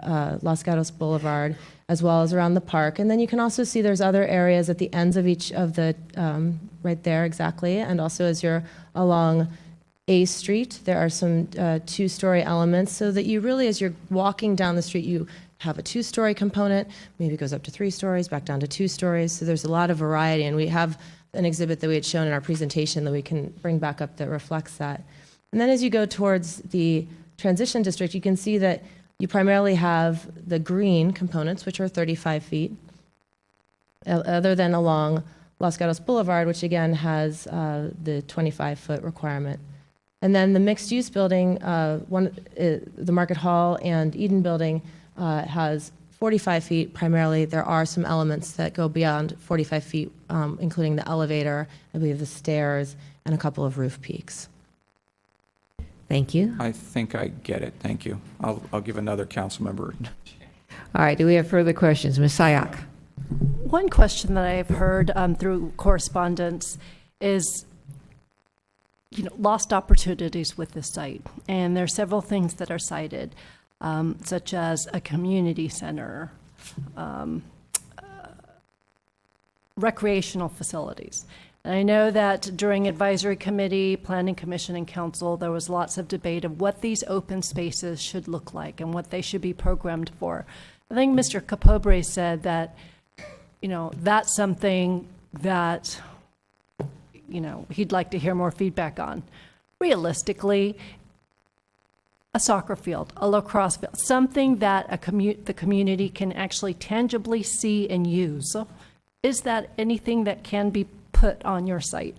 Los Gatos Boulevard, as well as around the park. And then you can also see there's other areas at the ends of each of the, right there exactly, and also as you're along A Street, there are some two-story elements, so that you really, as you're walking down the street, you have a two-story component, maybe it goes up to 3 stories, back down to 2 stories, so there's a lot of variety, and we have an exhibit that we had shown in our presentation that we can bring back up that reflects that. And then as you go towards the transition district, you can see that you primarily have the green components, which are 35 feet, other than along Los Gatos Boulevard, which again has the 25-foot requirement. And then the mixed-use building, the Market Hall and Eden building has 45 feet primarily. There are some elements that go beyond 45 feet, including the elevator, I believe the stairs, and a couple of roof peaks. Thank you. I think I get it. Thank you. I'll give another council member. All right, do we have further questions? Ms. Sayak? One question that I have heard through correspondence is, lost opportunities with this site. And there are several things that are cited, such as a community center, recreational facilities. And I know that during advisory committee, planning commission, and council, there was lots of debate of what these open spaces should look like and what they should be programmed for. I think Mr. Capobre said that, that's something that he'd like to hear more feedback on. Realistically, a soccer field, a lacrosse field, something that the community can actually tangibly see and use. Is that anything that can be put on your site?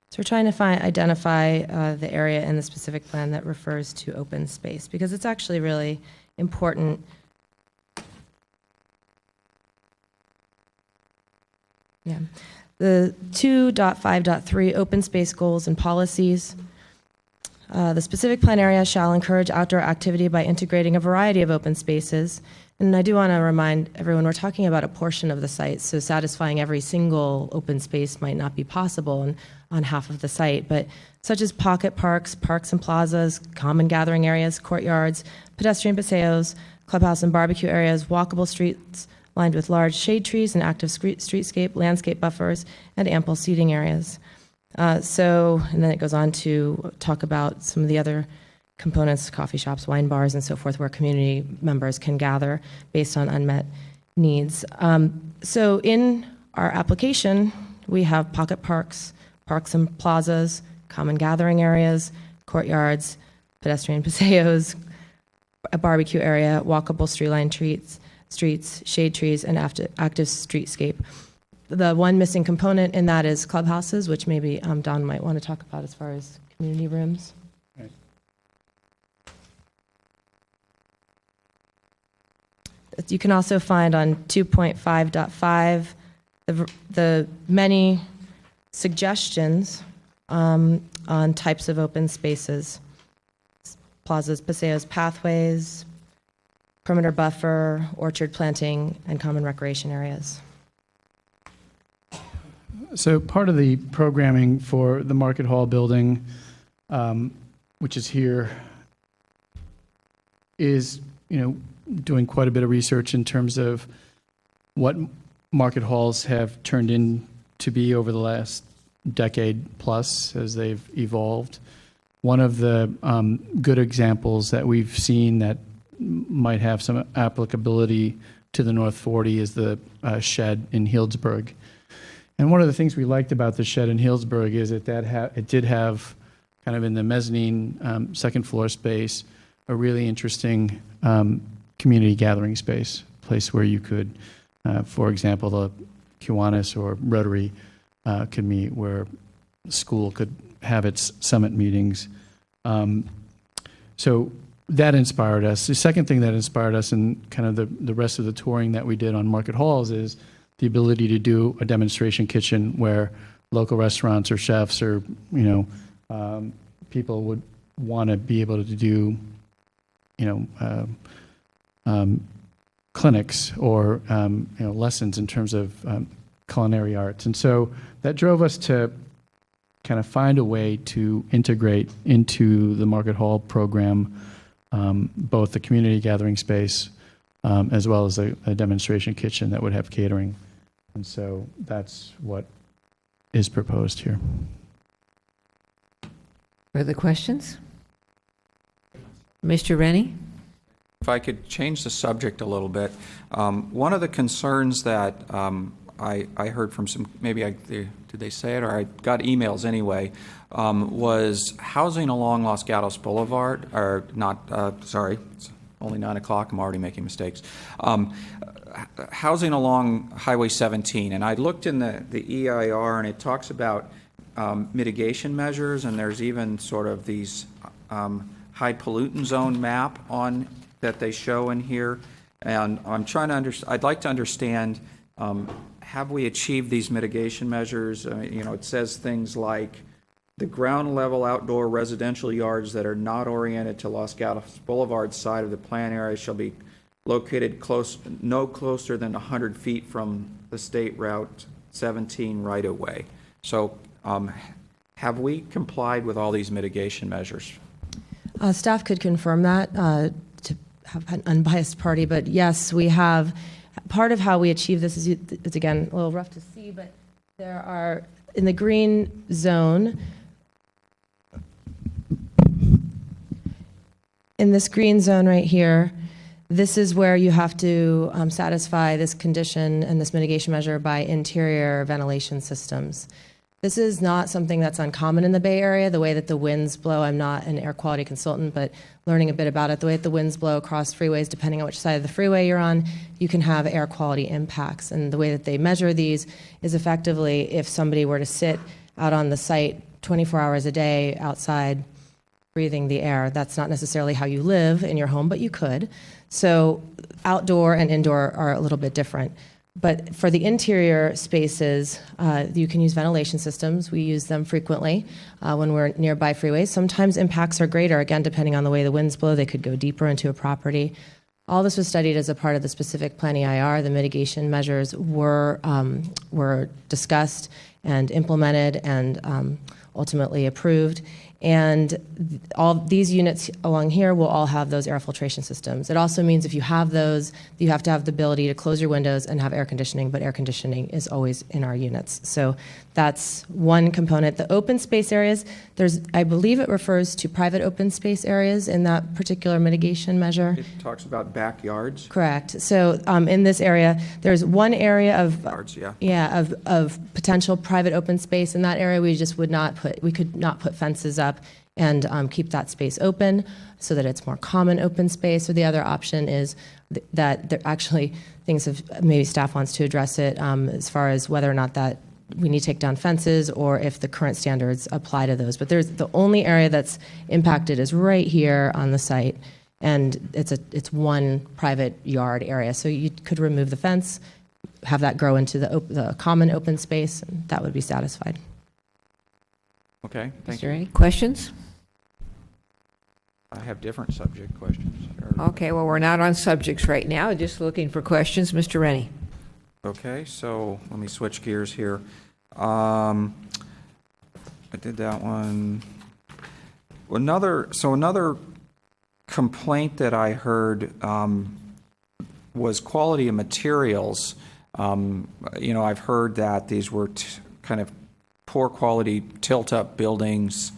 So we're trying to identify the area in the specific plan that refers to open space, because it's actually really important. Yeah. The 2.5.3 open space goals and policies. The specific plan area shall encourage outdoor activity by integrating a variety of open spaces. And I do want to remind everyone, we're talking about a portion of the site, so satisfying every single open space might not be possible on half of the site, but such as pocket parks, parks and plazas, common gathering areas, courtyards, pedestrian paseos, clubhouse and barbecue areas, walkable streets lined with large shade trees and active streetscape, landscape buffers, and ample seating areas. And then it goes on to talk about some of the other components, coffee shops, wine bars, and so forth, where community members can gather based on unmet needs. So in our application, we have pocket parks, parks and plazas, common gathering areas, courtyards, pedestrian paseos, a barbecue area, walkable street-lined streets, shade trees, and active streetscape. The one missing component in that is clubhouses, which maybe Don might want to talk about as far as community rooms. Right. You can also find on 2.5.5 the many suggestions on types of open spaces, plazas, paseos, pathways, perimeter buffer, orchard planting, and common recreation areas. So part of the programming for the Market Hall building, which is here, is, doing quite a bit of research in terms of what market halls have turned in to be over the last decade plus as they've evolved. One of the good examples that we've seen that might have some applicability to the North 40 is the shed in Healdsburg. And one of the things we liked about the shed in Healdsburg is that it did have, kind of in the mezzanine second floor space, a really interesting community gathering space, place where you could, for example, the Kiwanis or Rotary could meet, where school could have its summit meetings. So that inspired us. The second thing that inspired us in kind of the rest of the touring that we did on Market Halls is the ability to do a demonstration kitchen where local restaurants or chefs or, people would want to be able to do, clinics or, lessons in terms of culinary arts. And so that drove us to kind of find a way to integrate into the Market Hall program both the community gathering space as well as a demonstration kitchen that would have catering. And so that's what is proposed here. Further questions? Mr. Rennie? If I could change the subject a little bit, one of the concerns that I heard from some, did they say it, or I got emails anyway, was housing along Los Gatos Boulevard, or not, sorry, it's only 9 o'clock, I'm already making mistakes. Housing along Highway 17, and I looked in the EIR, and it talks about mitigation measures, and there's even sort of these high pollutant zone map on that they show in here, and I'm trying to I'd like to understand, have we achieved these mitigation measures? It says things like the ground level outdoor residential yards that are not oriented to Los Gatos Boulevard side of the plan area shall be located no closer than 100 feet from the State Route 17 right-of-way. So have we complied with all these mitigation measures? Staff could confirm that to have an unbiased party, but yes, we have. Part of how we achieve this is, it's again a little rough to see, but there are, in the green zone, in this green zone right here, this is where you have to satisfy this condition and this mitigation measure by interior ventilation systems. This is not something that's uncommon in the Bay Area, the way that the winds blow. I'm not an air quality consultant, but learning a bit about it, the way that the winds blow across freeways, depending on which side of the freeway you're on, you can have air quality impacts. And the way that they measure these is effectively if somebody were to sit out on the site 24 hours a day outside breathing the air. That's not necessarily how you live in your home, but you could. So outdoor and indoor are a little bit different. But for the interior spaces, you can use ventilation systems. We use them frequently when we're nearby freeways. Sometimes impacts are greater, again, depending on the way the winds blow. They could go deeper into a property. All this was studied as a part of the specific plan EIR. The mitigation measures were discussed and implemented and ultimately approved. And all these units along here will all have those air filtration systems. It also means if you have those, you have to have the ability to close your windows and have air conditioning, but air conditioning is always in our units. So that's one component. The open space areas, I believe it refers to private open space areas in that particular mitigation measure. It talks about backyards. Correct. So in this area, there's one area of Backyards, yeah. of potential private open space. In that area, we could not put fences up and keep that space open so that it's more common open space. Or the other option is that there actually things have, maybe staff wants to address it as far as whether or not that we need to take down fences or if the current standards apply to those. But the only area that's impacted is right here on the site, and it's one private yard area. So you could remove the fence, have that grow into the common open space, and that would be satisfied. Okay, thank Mr. you. Rennie, questions? I have different subject questions. Okay, well, we're not on subjects right now, just looking for questions. Mr. Rennie? Okay, so let me switch gears here. I did that one. Another complaint that I heard was quality of materials. I've heard that these were kind of poor quality tilt-up buildings.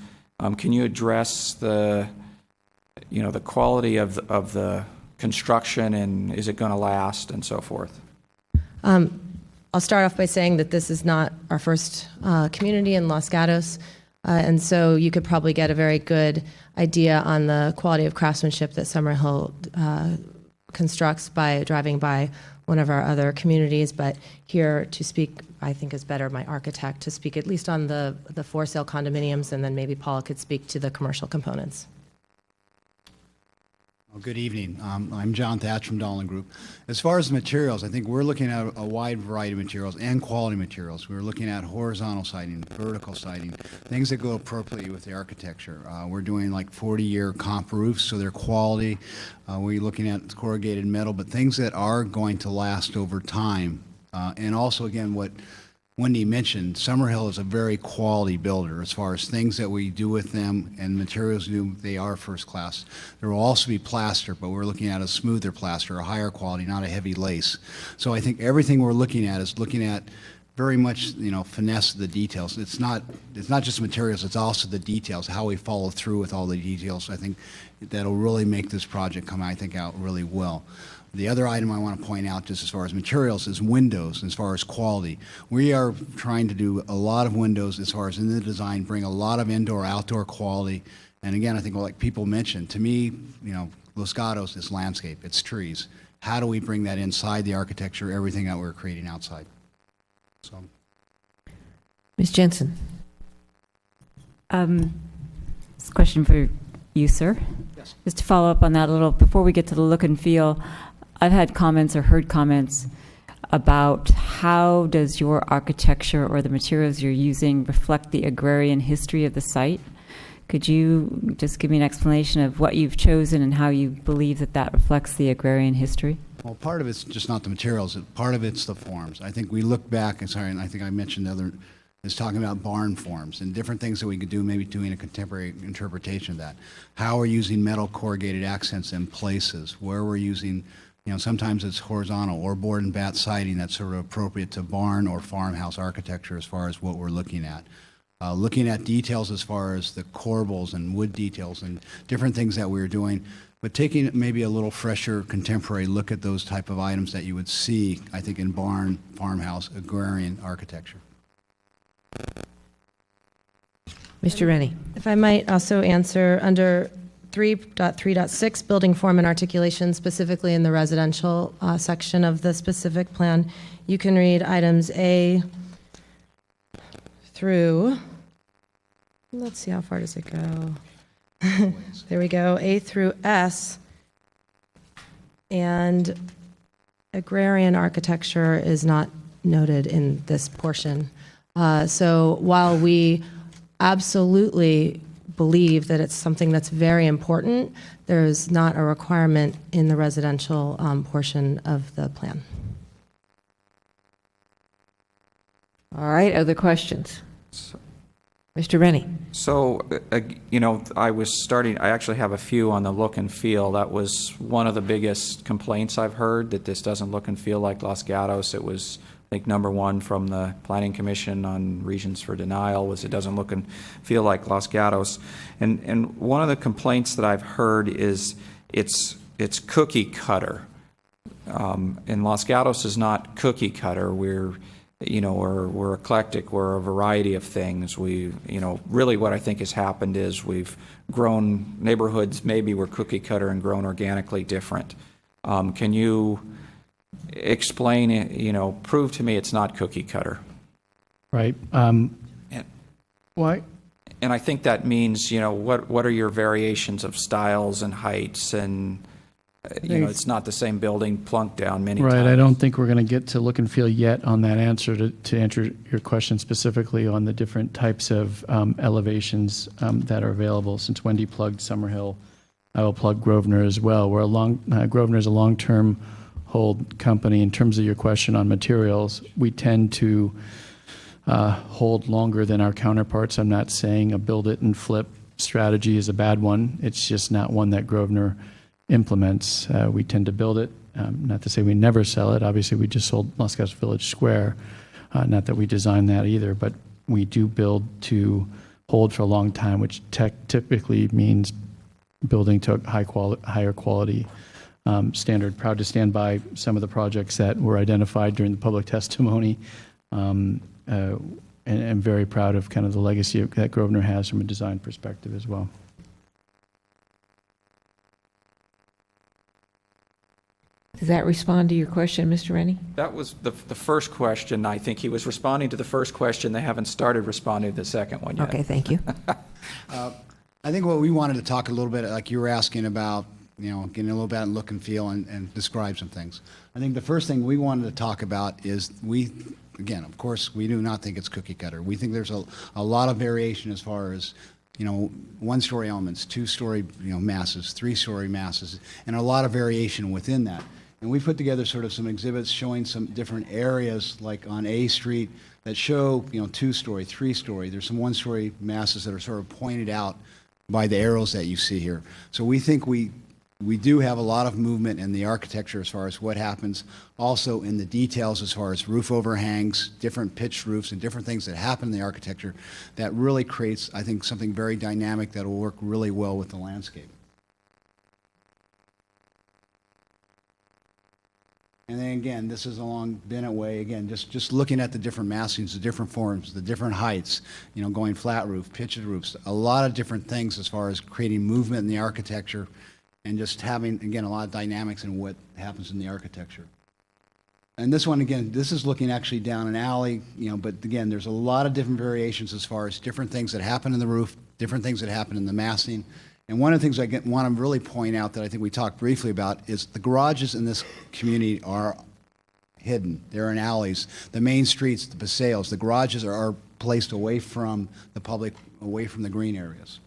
Can you address the quality of the construction, and is it going to last, and so forth? I'll start off by saying that this is not our first community in Los Gatos, and so you could probably get a very good idea on the quality of craftsmanship that Summerhill constructs by driving by one of our other communities. But here to speak, I think is better my architect to speak at least on the for sale condominiums, and then maybe Paula could speak to the commercial components. Well, good evening. I'm John Thatch from Dolan Group. As far as the materials, I think we're looking at a wide variety of materials and quality materials. We're looking at horizontal siding, vertical siding, things that go appropriately with the architecture. We're doing like 40-year comp roofs, so they're quality. We're looking at corrugated metal, but things that are going to last over time. And also, again, what Wendy mentioned, Summerhill is a very quality builder as far as things that we do with them and materials we do, they are first class. There will also be plaster, but we're looking at a smoother plaster, a higher quality, not a heavy lace. So I think everything we're looking at is looking at very much, finesse the details. It's not just materials, it's also the details, how we follow through with all the details. I think that'll really make this project come, out really well. The other item I want to point out, just as far as materials, is windows, as far as quality. We are trying to do a lot of windows as far as in the design, bring a lot of indoor-outdoor quality. And again, I think like people mentioned, to me, Los Gatos is landscape, it's trees. How do we bring that inside the architecture, everything that we're creating outside? So, Ms. Jensen? This question for you, sir. Yes. Just to follow up on that a little, before we get to the look and feel, I've had comments or heard comments about how does your architecture or the materials you're using reflect the agrarian history of the site. Could you just give me an explanation of what you've chosen and how you believe that reflects the agrarian history? well, part of it's just not the materials. Part of it's the forms. I think we look back, and sorry, and I think I mentioned the other, is talking about barn forms and different things that we could do, maybe doing a contemporary interpretation of that. How we're using metal corrugated accents in places, where we're using, sometimes it's horizontal or board and bat siding that's sort of appropriate to barn or farmhouse architecture as far as what we're looking at. Looking at details as far as the corbels and wood details and different things that we're doing, but taking maybe a little fresher contemporary look at those type of items that you would see, I think, in barn, farmhouse, agrarian architecture. Mr. Rennie. If I might also answer under 3.3.6, building form and articulation, specifically in the residential section of the specific plan, you can read items A through, let's see, how far does it go? There we go, A through S. And agrarian architecture is not noted in this portion. So while we absolutely believe that it's something that's very important, there is not a requirement in the residential portion of the plan. All right, other questions? Mr. Rennie. So, I actually have a few on the look and feel. That was one of the biggest complaints I've heard, that this doesn't look and feel like Los Gatos. It was, I think, #1 from the Planning Commission on reasons for denial was it doesn't look and feel like Los Gatos. And one of the complaints that I've heard is it's cookie cutter. And Los Gatos is not cookie cutter. We're eclectic. We're a variety of things. Really what I think has happened is we've grown neighborhoods, maybe we're cookie cutter and grown organically different. Can you explain it, prove to me it's not cookie cutter? Right. Why? And I think that means, what are your variations of styles and heights and you know, it's not the same building plunked down many Right, times. I don't think we're going to get to look and feel yet on that answer to answer your question specifically on the different types of elevations that are available. Since Wendy plugged Summerhill, I will plug Grosvenor as well. Grosvenor is a long-term hold company. In terms of your question on materials, we tend to hold longer than our counterparts. I'm not saying a build it and flip strategy is a bad one. It's just not one that Grosvenor implements. We tend to build it. Not to say we never sell it. Obviously, we just sold Los Gatos Village Square. Not that we designed that either, but we do build to hold for a long time, which typically means building to a higher quality standard. Proud to stand by some of the projects that were identified during the public testimony, and very proud of kind of the legacy that Grosvenor has from a design perspective as well. Does that respond to your question, Mr. Rennie? That was the first question. I think he was responding to the first question. They haven't started responding to the second one yet. Okay, thank you. I think what we wanted to talk a little bit, like you were asking about, you know, getting a little bit look and feel and describe some things. I think the first thing we wanted to talk about is again, of course, we do not think it's cookie cutter. We think there's a lot of variation as far as, you know, one-story elements, two-story, you know, masses, three-story masses, and a lot of variation within that. And we put together sort of some exhibits showing some different areas, like on A Street, that show, you know, two-story, three-story. There's some one-story masses that are sort of pointed out by the arrows that you see here. So we think we do have a lot of movement in the architecture as far as what happens, also in the details as far as roof overhangs, different pitched roofs, and different things that happen in the architecture that really creates, I think, something very dynamic that will work really well with the landscape. And then again, this is along Bennett Way, again, just looking at the different massings, the different forms, the different heights, you know, going flat roof, pitched roofs, a lot of different things as far as creating movement in the architecture and just having, again, a lot of dynamics in what happens in the architecture. And this one, again, this is looking actually down an alley, you know, but again, there's a lot of different variations as far as different things that happen in the roof, different things that happen in the massing. And one of the things I want to really point out that I think we talked briefly about is the garages in this community are hidden. They're in alleys. The main streets, the paseos, the garages are placed away from the public, away from the green areas.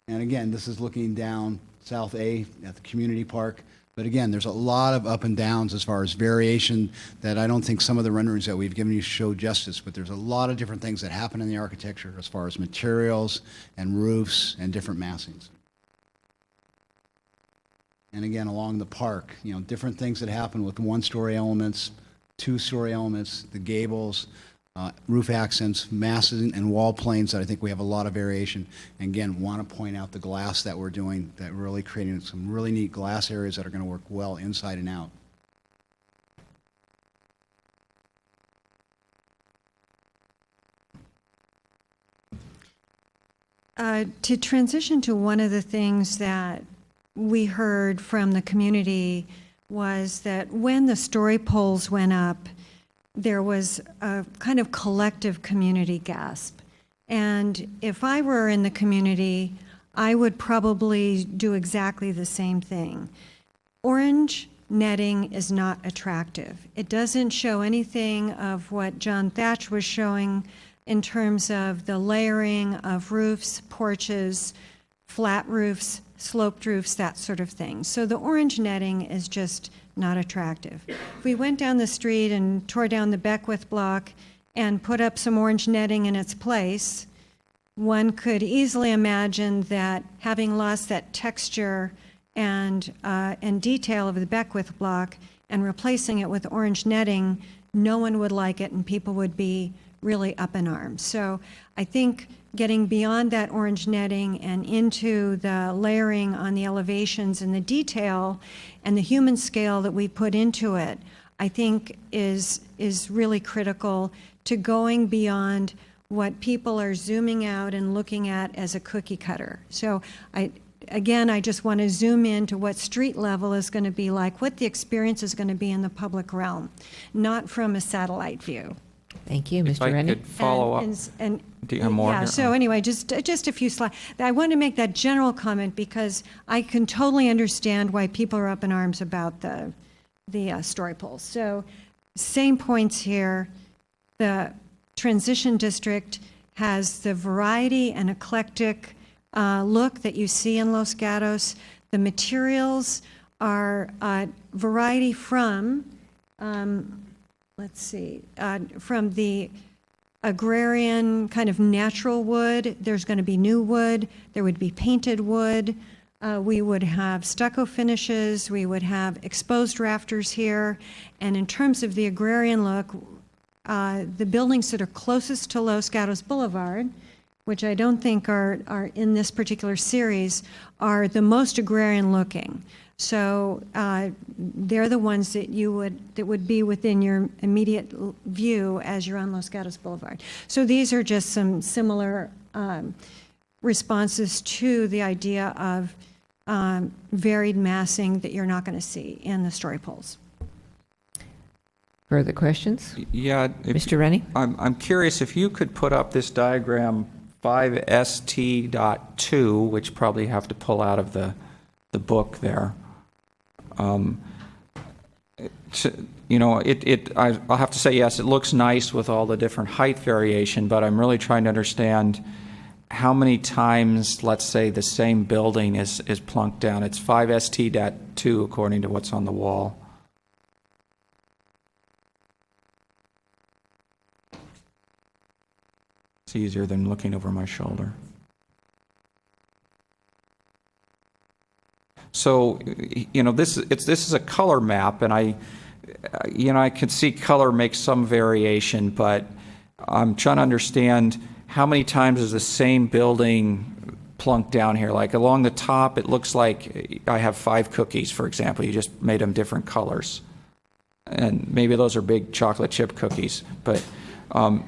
And again, this is looking down South A at the community park. But again, there's a lot of up and downs as far as variation that I don't think some of the renderings that we've given you show justice, but there's a lot of different things that happen in the architecture as far as materials and roofs and different massings. And again, along the park, you know, different things that happen with one-story elements, two-story elements, the gables, roof accents, masses, and wall planes that I think we have a lot of variation. And again, want to point out the glass that we're doing, that we're really creating some really neat glass areas that are going to work well inside and out. To transition to one of the things that we heard from the community was that when the story poles went up, there was a kind of collective community gasp. And if I were in the community, I would probably do exactly the same thing. Orange netting is not attractive. It doesn't show anything of what John Thatch was showing in terms of the layering of roofs, porches, flat roofs, sloped roofs, that sort of thing. So the orange netting is just not attractive. If we went down the street and tore down the Beckwith block and put up some orange netting in its place, one could easily imagine that having lost that texture and detail of the Beckwith block and replacing it with orange netting, no one would like it and people would be really up in arms. So I think getting beyond that orange netting and into the layering on the elevations and the detail and the human scale that we put into it, I think is really critical to going beyond what people are zooming out and looking at as a cookie cutter. So I just want to zoom into what street level is going to be like, what the experience is going to be in the public realm, not from a satellite view. Thank you, If Mr. I Rennie. could follow up. And Do you have more yeah, here? so anyway, just a few slides. I want to make that general comment because I can totally understand why people are up in arms about the story poles. So same points here. The transition district has the variety and eclectic look that you see in Los Gatos. The materials are variety from, let's see, from the agrarian kind of natural wood. There's going to be new wood. There would be painted wood. We would have stucco finishes. We would have exposed rafters here. And in terms of the agrarian look, the buildings that are closest to Los Gatos Boulevard, which I don't think are in this particular series, are the most agrarian looking. So they're the ones that would be within your immediate view as you're on Los Gatos Boulevard. So these are just some similar responses to the idea of varied massing that you're not going to see in the story poles. Further questions? Yeah. Mr. Rennie? I'm curious if you could put up this diagram 5ST.2, which probably have to pull out of the book there. I'll have to say, yes, it looks nice with all the different height variation, but I'm really trying to understand how many times, let's say, the same building is plunked down. It's 5ST.2 according to what's on the wall. It's easier than looking over my shoulder. So, this is a color map, and I can see color makes some variation, but I'm trying to understand how many times is the same building plunked down here. Like along the top, it looks like I have 5 cookies, for example. You just made them different colors, and maybe those are big chocolate chip cookies, but the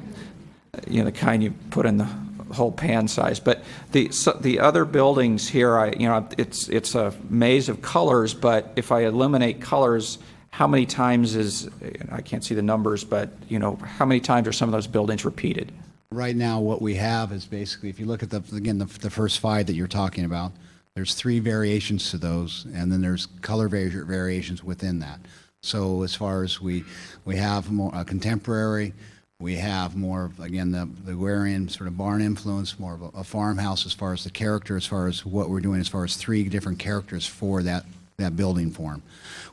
kind you put in the whole pan size. But the other buildings here, it's a maze of colors, but if I eliminate colors, how many times I can't see the numbers, but how many times are some of those buildings repeated? Right now, what we have is basically, if you look at the first 5 that you're talking about, there's 3 variations to those, and then there's color variations within that. So as far as we have more contemporary, we have more, again, the agrarian sort of barn influence, more of a farmhouse as far as the character, as far as what we're doing, as far as 3 different characters for that building form.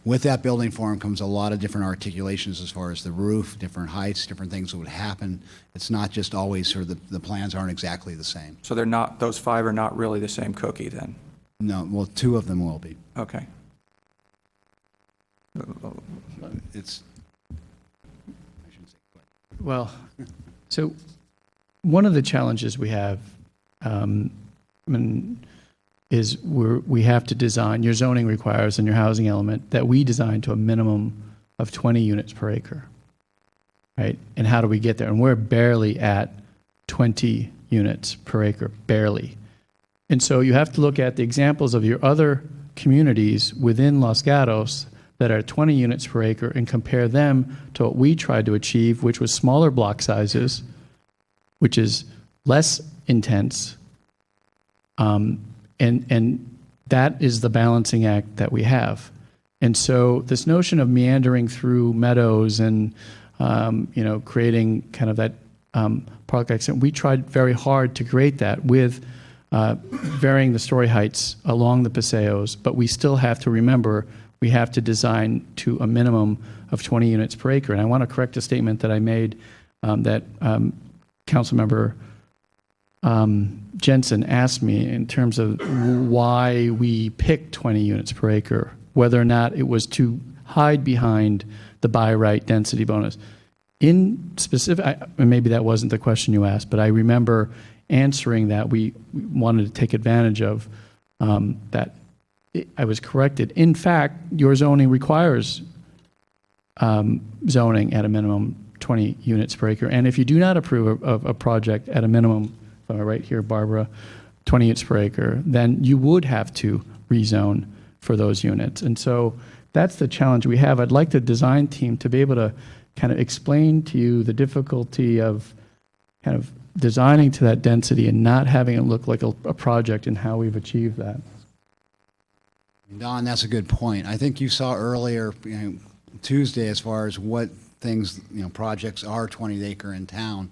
With that building form comes a lot of different articulations as far as the roof, different heights, different things that would happen. It's not just always sort of the plans aren't exactly the same. So those 5 are not really the same cookie then? No, well, 2 of them will be. Okay. Well, so one of the challenges we have is we have to design, your zoning requires in your housing element that we design to a minimum of 20 units per acre, right? And how do we get there? And we're barely at 20 units per acre, barely. And so you have to look at the examples of your other communities within Los Gatos that are 20 units per acre and compare them to what we tried to achieve, which was smaller block sizes, which is less intense. And that is the balancing act that we have. And so this notion of meandering through meadows and, creating kind of that park accent, we tried very hard to create that with varying the story heights along the paseos, but we still have to remember we have to design to a minimum of 20 units per acre. And I want to correct a statement that I made that Councilmember Jensen asked me in terms of why we picked 20 units per acre, whether or not it was to hide behind the by right density bonus. In specific, and maybe that wasn't the question you asked, but I remember answering that we wanted to take advantage of that. I was corrected. In fact, your zoning requires zoning at a minimum 20 units per acre. And if you do not approve of a project at a minimum, if I'm right here, Barbara, 20 units per acre, then you would have to rezone for those units. And so that's the challenge we have. I'd like the design team to be able to kind of explain to you the difficulty of kind of designing to that density and not having it look like a project and how we've achieved that? Don, that's a good point. I think you saw earlier, Tuesday, as far as what things, projects are 20 acre in town.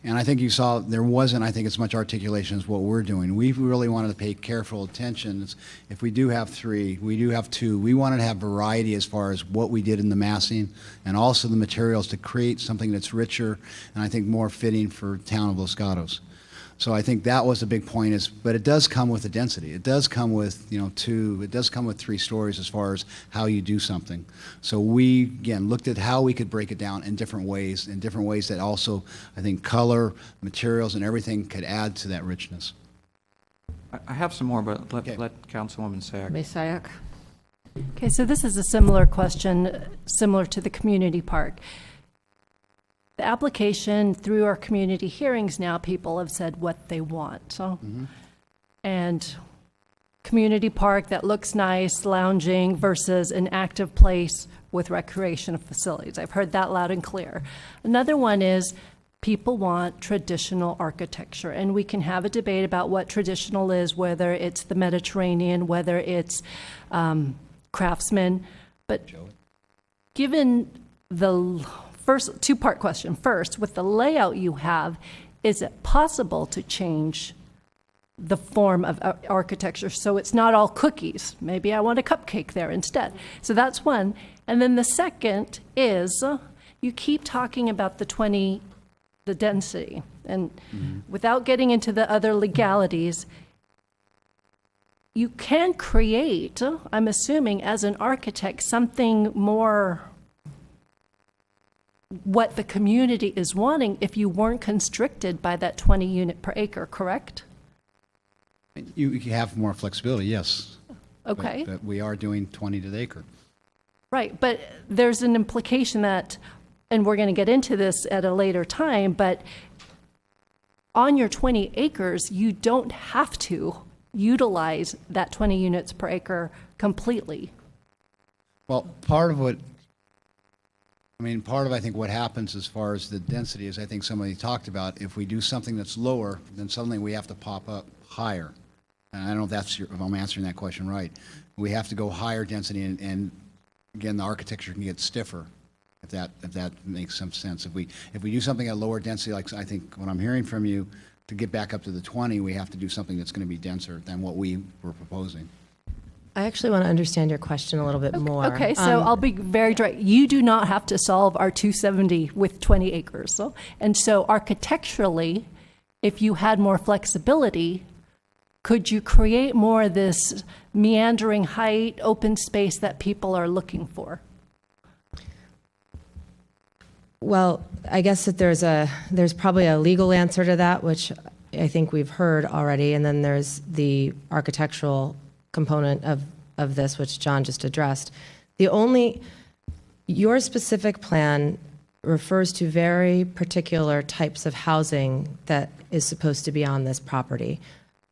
And I think you saw there wasn't, I think, as much articulation as what we're doing. We really wanted to pay careful attention. If we do have 3, we do have 2, we wanted to have variety as far as what we did in the massing and also the materials to create something that's richer and I think more fitting for town of Los Gatos. So I think that was a big point, but it does come with the density. It does come with, 2, it does come with 3 stories as far as how you do something. So we, again, looked at how we could break it down in different ways that also, I think, color, materials, and everything could add to that richness. I have some more, but let Councilwoman Sayak. Ms. Sayak? Okay, so this is a similar question, similar to the community park. The application, through our community hearings now, people have said what they want. So, and community park that looks nice, lounging, versus an active place with recreation facilities. I've heard that loud and clear. Another one is people want traditional architecture, and we can have a debate about what traditional is, whether it's the Mediterranean, whether it's craftsman. But given the first two-part question, first, with the layout you have, is it possible to change the form of architecture so it's not all cookies? Maybe I want a cupcake there instead. So that's one. And then the second is you keep talking about the density. And without getting into the other legalities, you can create, I'm assuming, as an architect, something more what the community is wanting if you weren't constricted by that 20 unit per acre, correct? You have more flexibility, yes. Okay. But we are doing 20 to the acre. Right, but there's an implication that, and we're going to get into this at a later time, but on your 20 acres, you don't have to utilize that 20 units per acre completely. Well, I think what happens as far as the density is, I think somebody talked about, if we do something that's lower, then suddenly we have to pop up higher. And I don't know if I'm answering that question right. We have to go higher density, and again, the architecture can get stiffer, if that makes some sense. If we do something at lower density, like I think what I'm hearing from you, to get back up to the 20, we have to do something that's going to be denser than what we were proposing. I actually want to understand your question a little bit more. Okay, so I'll be very direct. You do not have to solve our 270 with 20 acres. And so architecturally, if you had more flexibility, could you create more of this meandering height, open space that people are looking for? Well, I guess that there's probably a legal answer to that, which I think we've heard already, and then there's the architectural component of this, which John just addressed. Your specific plan refers to very particular types of housing that is supposed to be on this property.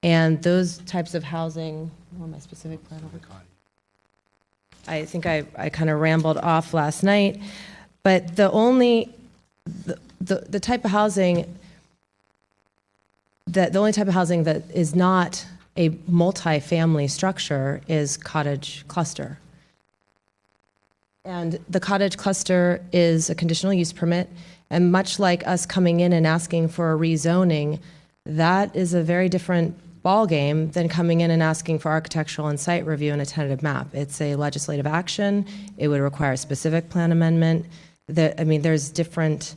And those types of housing, my specific plan over? I think I kind of rambled off last night, but the type of housing that is not a multi-family structure is cottage cluster. And the cottage cluster is a conditional use permit, and much like us coming in and asking for a rezoning, that is a very different ballgame than coming in and asking for architectural and site review and a tentative map. It's a legislative action. It would require a specific plan amendment. There's different,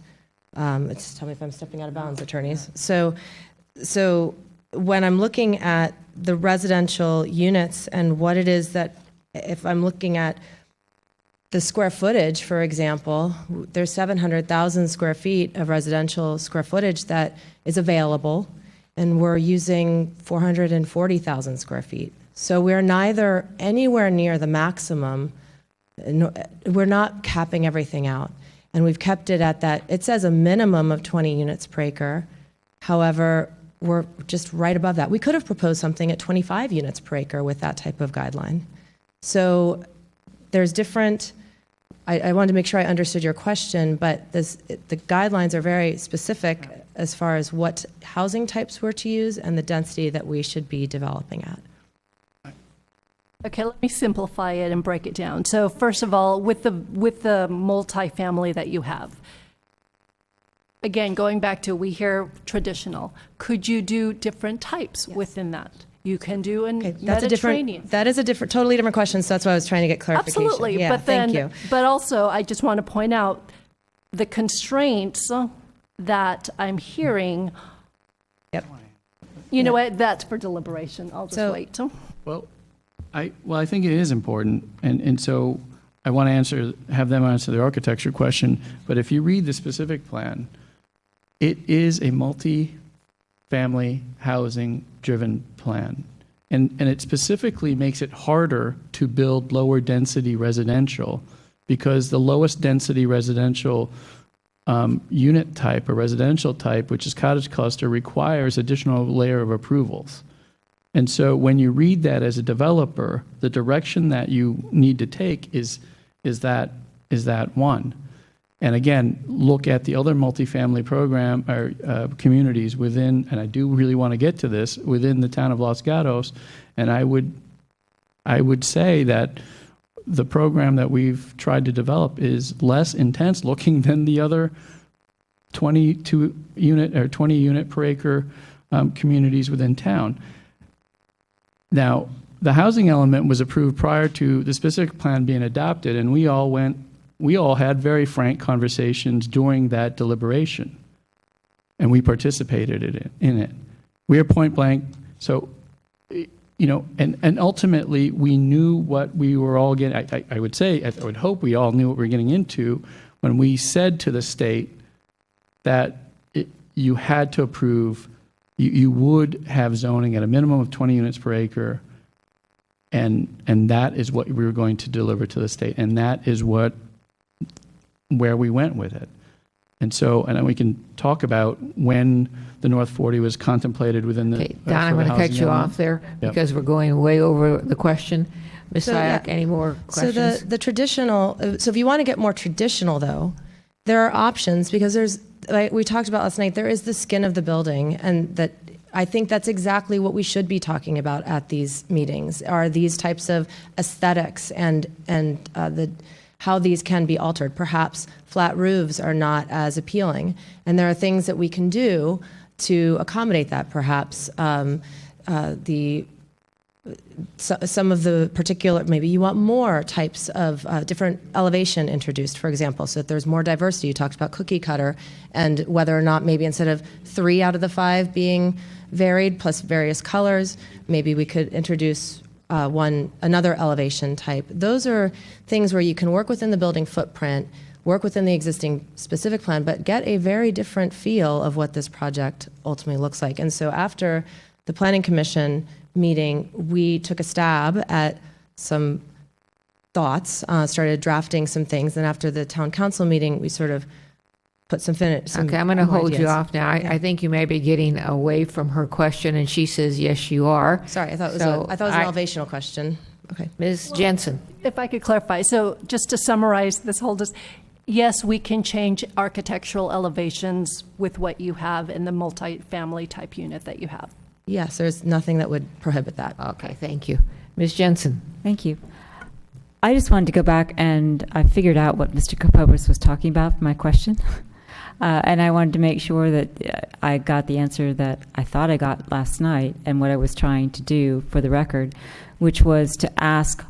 tell me if I'm stepping out of bounds, attorneys. So when I'm looking at the residential units and what it is that, if I'm looking at the square footage, for example, there's 700,000 square feet of residential square footage that is available, and we're using 440,000 square feet. So we're neither anywhere near the maximum, we're not capping everything out. And we've kept it at that, it says a minimum of 20 units per acre. However, we're just right above that. We could have proposed something at 25 units per acre with that type of guideline. So there's different, I wanted to make sure I understood your question, but the guidelines are very specific as far as what housing types we're to use and the density that we should be developing at. Okay, let me simplify it and break it down. So first of all, with the multifamily that you have, again, going back to we hear traditional, could you do different types within that? You can do an Mediterranean. That is a totally different question, so that's why I was trying to get clarification. Absolutely, Yeah, but then, thank you. but also, I just want to point out the constraints that I'm hearing. Yep. You know what, that's for deliberation. I'll just wait. Well, I think it is important, and so I want to have them answer the architecture question, but if you read the specific plan, it is a multi-family housing-driven plan, and it specifically makes it harder to build lower density residential because the lowest density residential unit type or residential type, which is cottage cluster, requires additional layer of approvals. And so when you read that as a developer, the direction that you need to take is that one. And again, look at the other multifamily program or communities within, and I do really want to get to this, within the town of Los Gatos. And I would say that the program that we've tried to develop is less intense looking than the other 22 unit or 20 unit per acre communities within town. Now, the housing element was approved prior to the specific plan being adopted, and we all had very frank conversations during that deliberation, and we participated in it. We are point blank, so, and ultimately, we knew what we were all getting, I would hope we all knew what we were getting into when we said to the state that you had to approve, you would have zoning at a minimum of 20 units per acre, and that is what we were going to deliver to the state, and that is where we went with it. And so, and then we can talk about when the North 40 was contemplated within the. Okay, Don, I'm going to cut you off there because we're going way over the question. Ms. Sayak, any more questions? So the traditional, so if you want to get more traditional though, there are options because there's, like we talked about last night, there is the skin of the building, and that I think that's exactly what we should be talking about at these meetings, are these types of aesthetics and how these can be altered. Perhaps flat roofs are not as appealing, and there are things that we can do to accommodate that. Perhaps some of the particular, maybe you want more types of different elevation introduced, for example, so that there's more diversity. You talked about cookie cutter, and whether or not maybe instead of 3 out of the 5 being varied plus various colors, maybe we could introduce another elevation type. Those are things where you can work within the building footprint, work within the existing specific plan, but get a very different feel of what this project ultimately looks like. And so after the Planning Commission meeting, we took a stab at some thoughts, started drafting some things, and after the Town Council meeting, we sort of put some Okay, I'm going to hold you off now. Yeah. I think you may be getting away from her question, and she says, yes, you are. Sorry, I thought it was an elevational question. Okay. Ms. Jensen. If I could clarify, so just to summarize this whole, yes, we can change architectural elevations with what you have in the multifamily type unit that you have. Yes, there's nothing that would prohibit that. Okay, thank you. Ms. Jensen. Thank you. I just wanted to go back, and I figured out what Mr. Kapobris was talking about for my question. And I wanted to make sure that I got the answer that I thought I got last night and what I was trying to do for the record, which was to ask,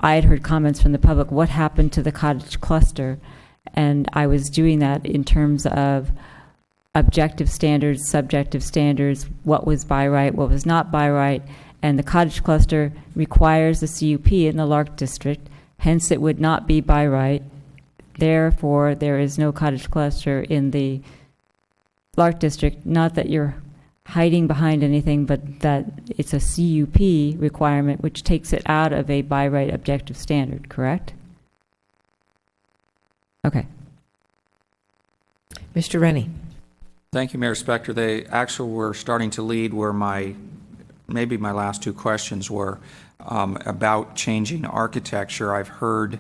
I had heard comments from the public, what happened to the cottage cluster? And I was doing that in terms of objective standards, subjective standards, what was by right, what was not by right. And the cottage cluster requires a CUP in the Lark District, hence it would not be by right. Therefore, there is no cottage cluster in the Lark District. Not that you're hiding behind anything, but that it's a CUP requirement, which takes it out of a by right objective standard, correct? Okay. Mr. Rennie. Thank you, Mayor Spector. They actually were starting to lead where maybe my last 2 questions were about changing architecture. I've heard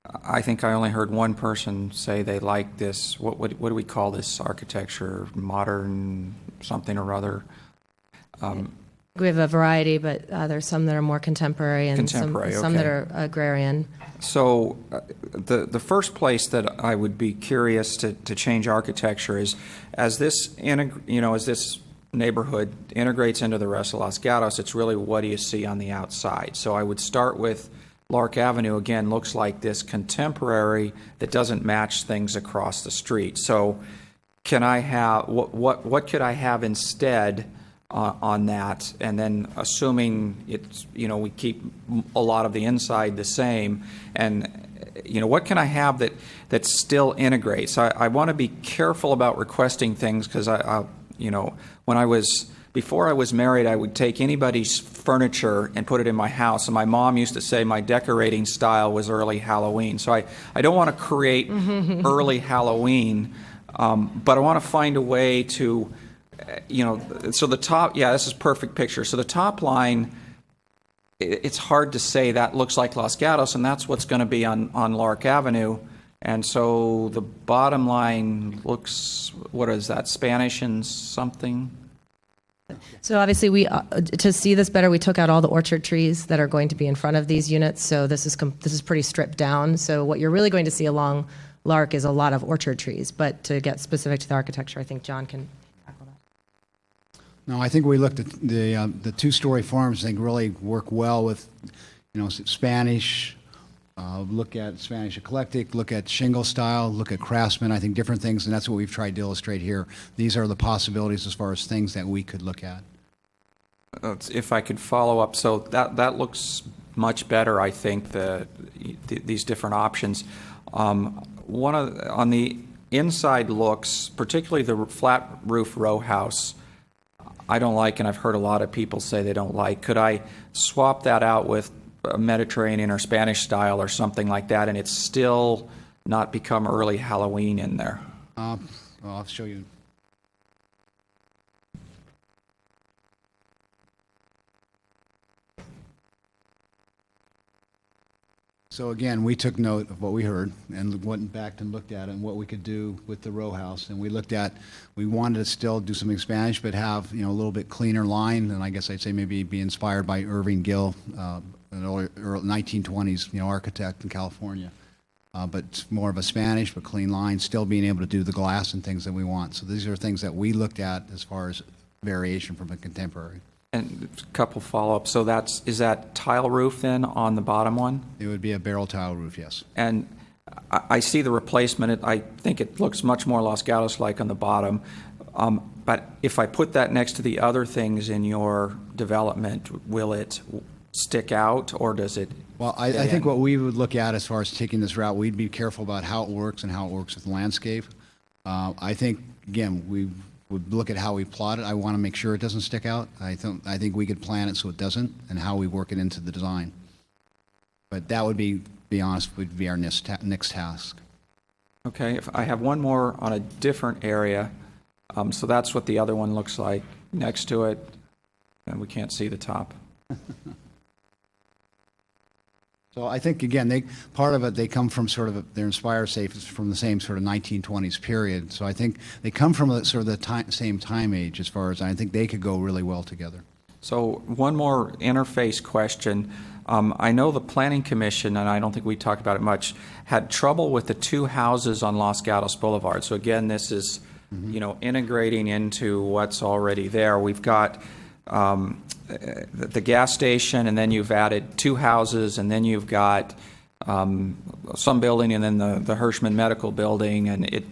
I think I only heard one person say they like this, what do we call this architecture, modern something or other? We have a variety, but there's some that are more contemporary and Contemporary, some that okay. are agrarian. So the first place that I would be curious to change architecture is as this as this neighborhood integrates into the rest of Los Gatos, it's really what do you see on the outside. So I would start with Lark Avenue. Again, looks like this contemporary that doesn't match things across the street. So can I have what could I have instead on that? And then assuming it's we keep a lot of the inside the same, and what can I have that still integrates? I want to be careful about requesting things because before I was married, I would take anybody's furniture and put it in my house. And my mom used to say my decorating style was early Halloween. So I don't want to create early Halloween, but I want to find a way to, so the top, this is a perfect picture. So the top line, it's hard to say that looks like Los Gatos, and that's what's going to be on Lark Avenue. And so the bottom line looks, what is that, Spanish and something? So obviously, we to see this better, we took out all the orchard trees that are going to be in front of these units. So this is pretty stripped down. So what you're really going to see along Lark is a lot of orchard trees. But to get specific to the architecture, I think John can tackle that. No, I think we looked at the two-story forms. I think really work well with Spanish. Look at Spanish eclectic, look at shingle style, look at craftsman, I think different things, and that's what we've tried to illustrate here. These are the possibilities as far as things that we could look at. If I could follow up, so that looks much better, I think, these different options. On the inside looks, particularly the flat roof row house, I don't like, and I've heard a lot of people say they don't like. Could I swap that out with a Mediterranean or Spanish style or something like that, and it's still not become early Halloween in there? Well, I'll show you. So again, we took note of what we heard and went back and looked at it and what we could do with the row house. And we wanted to still do something Spanish, but have a little bit cleaner line. And I guess I'd say maybe be inspired by Irving Gill, an early 1920s architect in California. But it's more of a Spanish but clean line, still being able to do the glass and things that we want. So these are things that we looked at as far as variation from a contemporary. And a couple follow-ups. So is that tile roof then on the bottom one? It would be a barrel tile roof, yes. And I see the replacement. I think it looks much more Los Gatos-like on the bottom. But if I put that next to the other things in your development, will it stick out, or does it? Well, I think what we would look at as far as taking this route, we'd be careful about how it works and how it works with the landscape. I think, again, we would look at how we plot it. I want to make sure it doesn't stick out. I think we could plan it so it doesn't, and how we work it into the design. But that would be honest, would be our next task. Okay, if I have one more on a different area. So that's what the other one looks like next to it, and we can't see the top. So I think, again, part of it, they come from they're inspired, say, from the same sort of 1920s period. So I think they come from the same time age as far as, I think they could go really well together. So one more interface question. I know the Planning Commission, and I don't think we talked about it much, had trouble with the two houses on Los Gatos Boulevard. So again, this is, integrating into what's already there. We've got the gas station, and then you've added two houses, and then you've got some building, and then the Hirschman Medical Building, and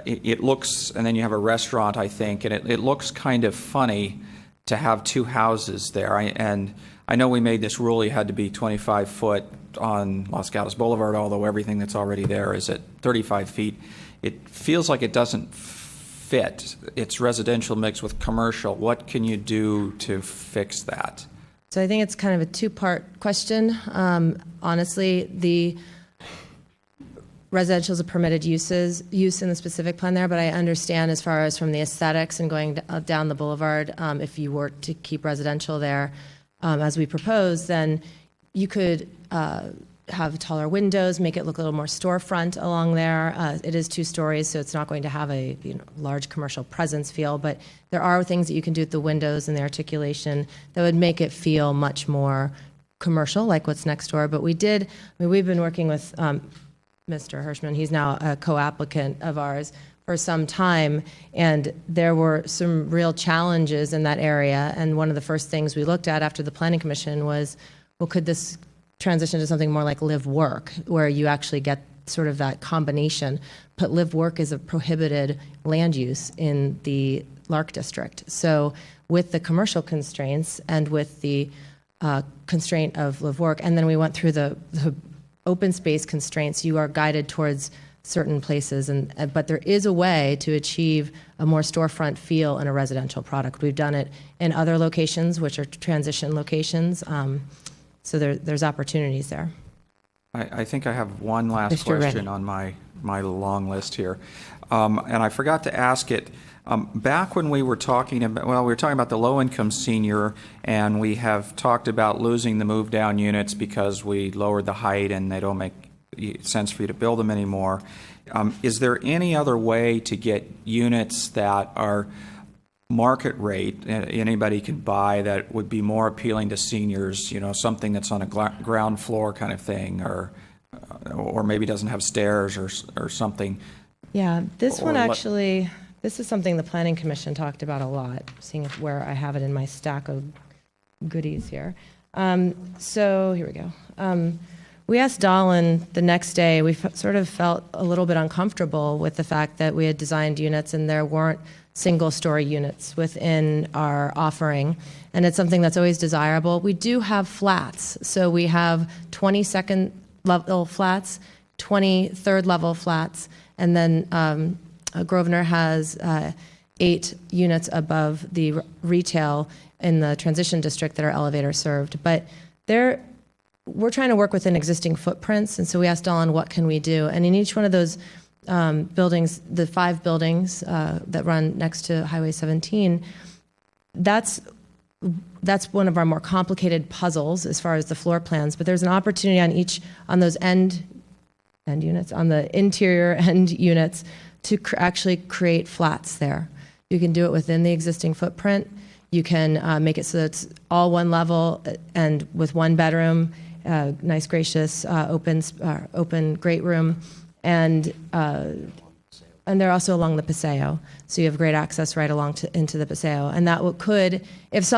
it looks, and then you have a restaurant, I think, and it looks kind of funny to have two houses there. And I know we made this rule you had to be 25 foot on Los Gatos Boulevard, although everything that's already there is at 35 feet. It feels like it doesn't fit. It's residential mixed with commercial. What can you do to fix that? So I think it's kind of a two-part question. Honestly, the residential is a permitted use in the specific plan there, but I understand as far as from the aesthetics and going down the boulevard, if you were to keep residential there, as we propose, then you could have taller windows, make it look a little more storefront along there. It is 2 stories, so it's not going to have a large commercial presence feel, but there are things that you can do with the windows and the articulation that would make it feel much more commercial, like what's next door. But we've been working with Mr. Hirschman. He's now a co-applicant of ours for some time, and there were some real challenges in that area. And one of the first things we looked at after the Planning Commission was, well, could this transition to something more like live-work, where you actually get sort of that combination? But live-work is a prohibited land use in the Lark District. So with the commercial constraints and with the constraint of live-work, and then we went through the open space constraints, you are guided towards certain places, but there is a way to achieve a more storefront feel in a residential product. We've done it in other locations, which are transition locations. So there's opportunities there. I think I have one last Mr. question Rennie. on my long list here. And I forgot to ask it. Back when we were talking about the low-income senior, and we have talked about losing the move-down units because we lowered the height and they don't make sense for you to build them anymore. Is there any other way to get units that are market rate, anybody can buy, that would be more appealing to seniors, something that's on a ground floor kind of thing, or maybe doesn't have stairs or something? Yeah, this Or one what- actually, this is something the Planning Commission talked about a lot, seeing where I have it in my stack of goodies here. So here we go. We asked Dahlin the next day, we sort of felt a little bit uncomfortable with the fact that we had designed units and there weren't single-story units within our offering, and it's something that's always desirable. We do have flats, so we have 22nd level flats, 23rd level flats, and then Grosvenor has 8 units above the retail in the transition district that are elevator served. But we're trying to work within existing footprints, and so we asked Dawn, what can we do? And in each one of those buildings, the 5 buildings that run next to Highway 17, that's one of our more complicated puzzles as far as the floor plans. But there's an opportunity on those end units, on the interior end units, to actually create flats there. You can do it within the existing footprint. You can make it so that it's all one level and with 1 bedroom, nice, gracious, open great room, and they're also along the Paseo, so you have great access right along into the Paseo. And that could, if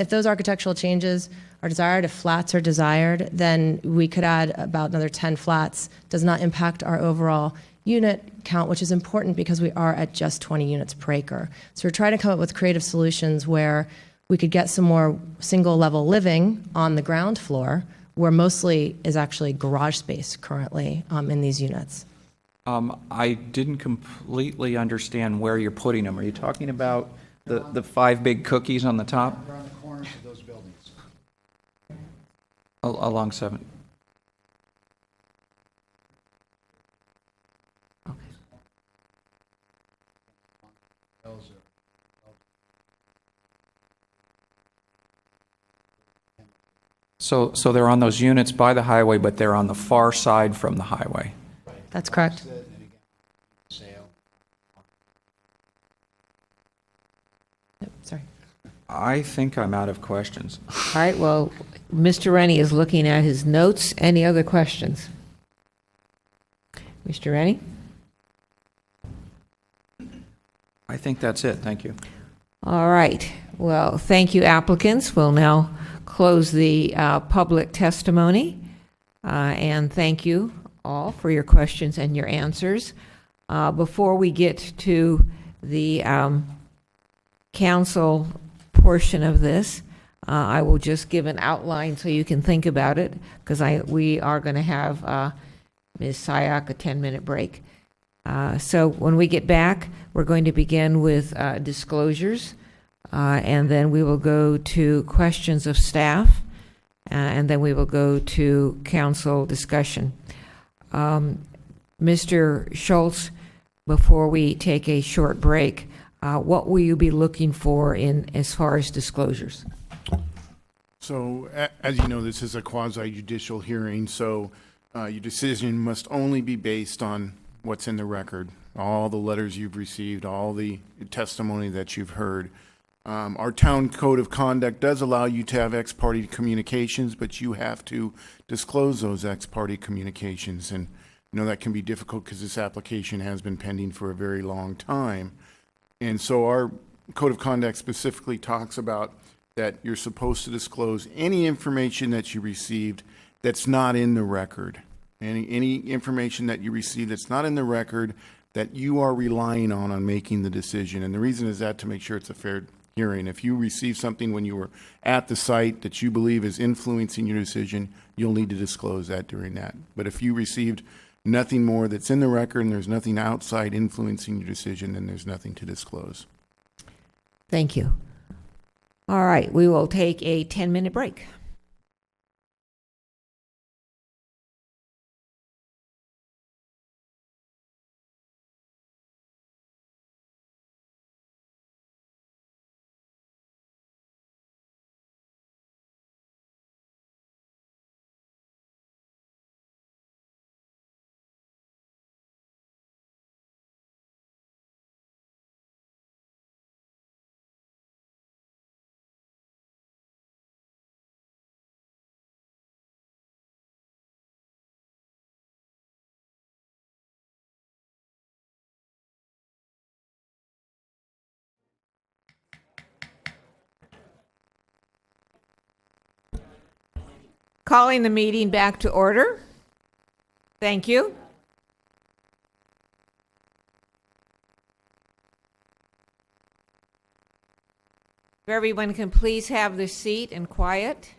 those architectural changes are desired, if flats are desired, then we could add about another 10 flats. Does not impact our overall unit count, which is important because we are at just 20 units per acre. So we're trying to come up with creative solutions where we could get some more single-level living on the ground floor, where mostly is actually garage space currently in these units. I didn't completely understand where you're putting them. Are you talking about the 5 big cookies on the top? Around the corners of those buildings. Along 7. So they're on those units by the highway, but they're on the far side from the highway. That's correct. Yep, sorry. I think I'm out of questions. All right, well, Mr. Rennie is looking at his notes. Any other questions? Mr. Rennie? I think that's it. Thank you. All right. Well, thank you, applicants. We'll now close the public testimony. And thank you all for your questions and your answers. Before we get to the council portion of this, I will just give an outline so you can think about it, because we are going to have Ms. Sayak a 10-minute break. So when we get back, we're going to begin with disclosures, and then we will go to questions of staff, and then we will go to council discussion. Mr. Schultz, before we take a short break, what will you be looking for as far as disclosures? So, as you know, this is a quasi-judicial hearing, so Your decision must only be based on what's in the record, all the letters you've received, all the testimony that you've heard. Our town code of conduct does allow you to have ex parte communications, but you have to disclose those ex parte communications. And you know that can be difficult because this application has been pending for a very long time. And so our code of conduct specifically talks about that you're supposed to disclose any information that you received that's not in the record. Any information that you receive that's not in the record that you are relying on making the decision. And the reason is that to make sure it's a fair hearing. If you receive something when you were at the site that you believe is influencing your decision, you'll need to disclose that during that. But if you received nothing more that's in the record and there's nothing outside influencing your decision, then there's nothing to disclose. Thank you. All right, we will take a 10-minute break. Calling the meeting back to order. Thank you. If everyone can please have their seat and quiet.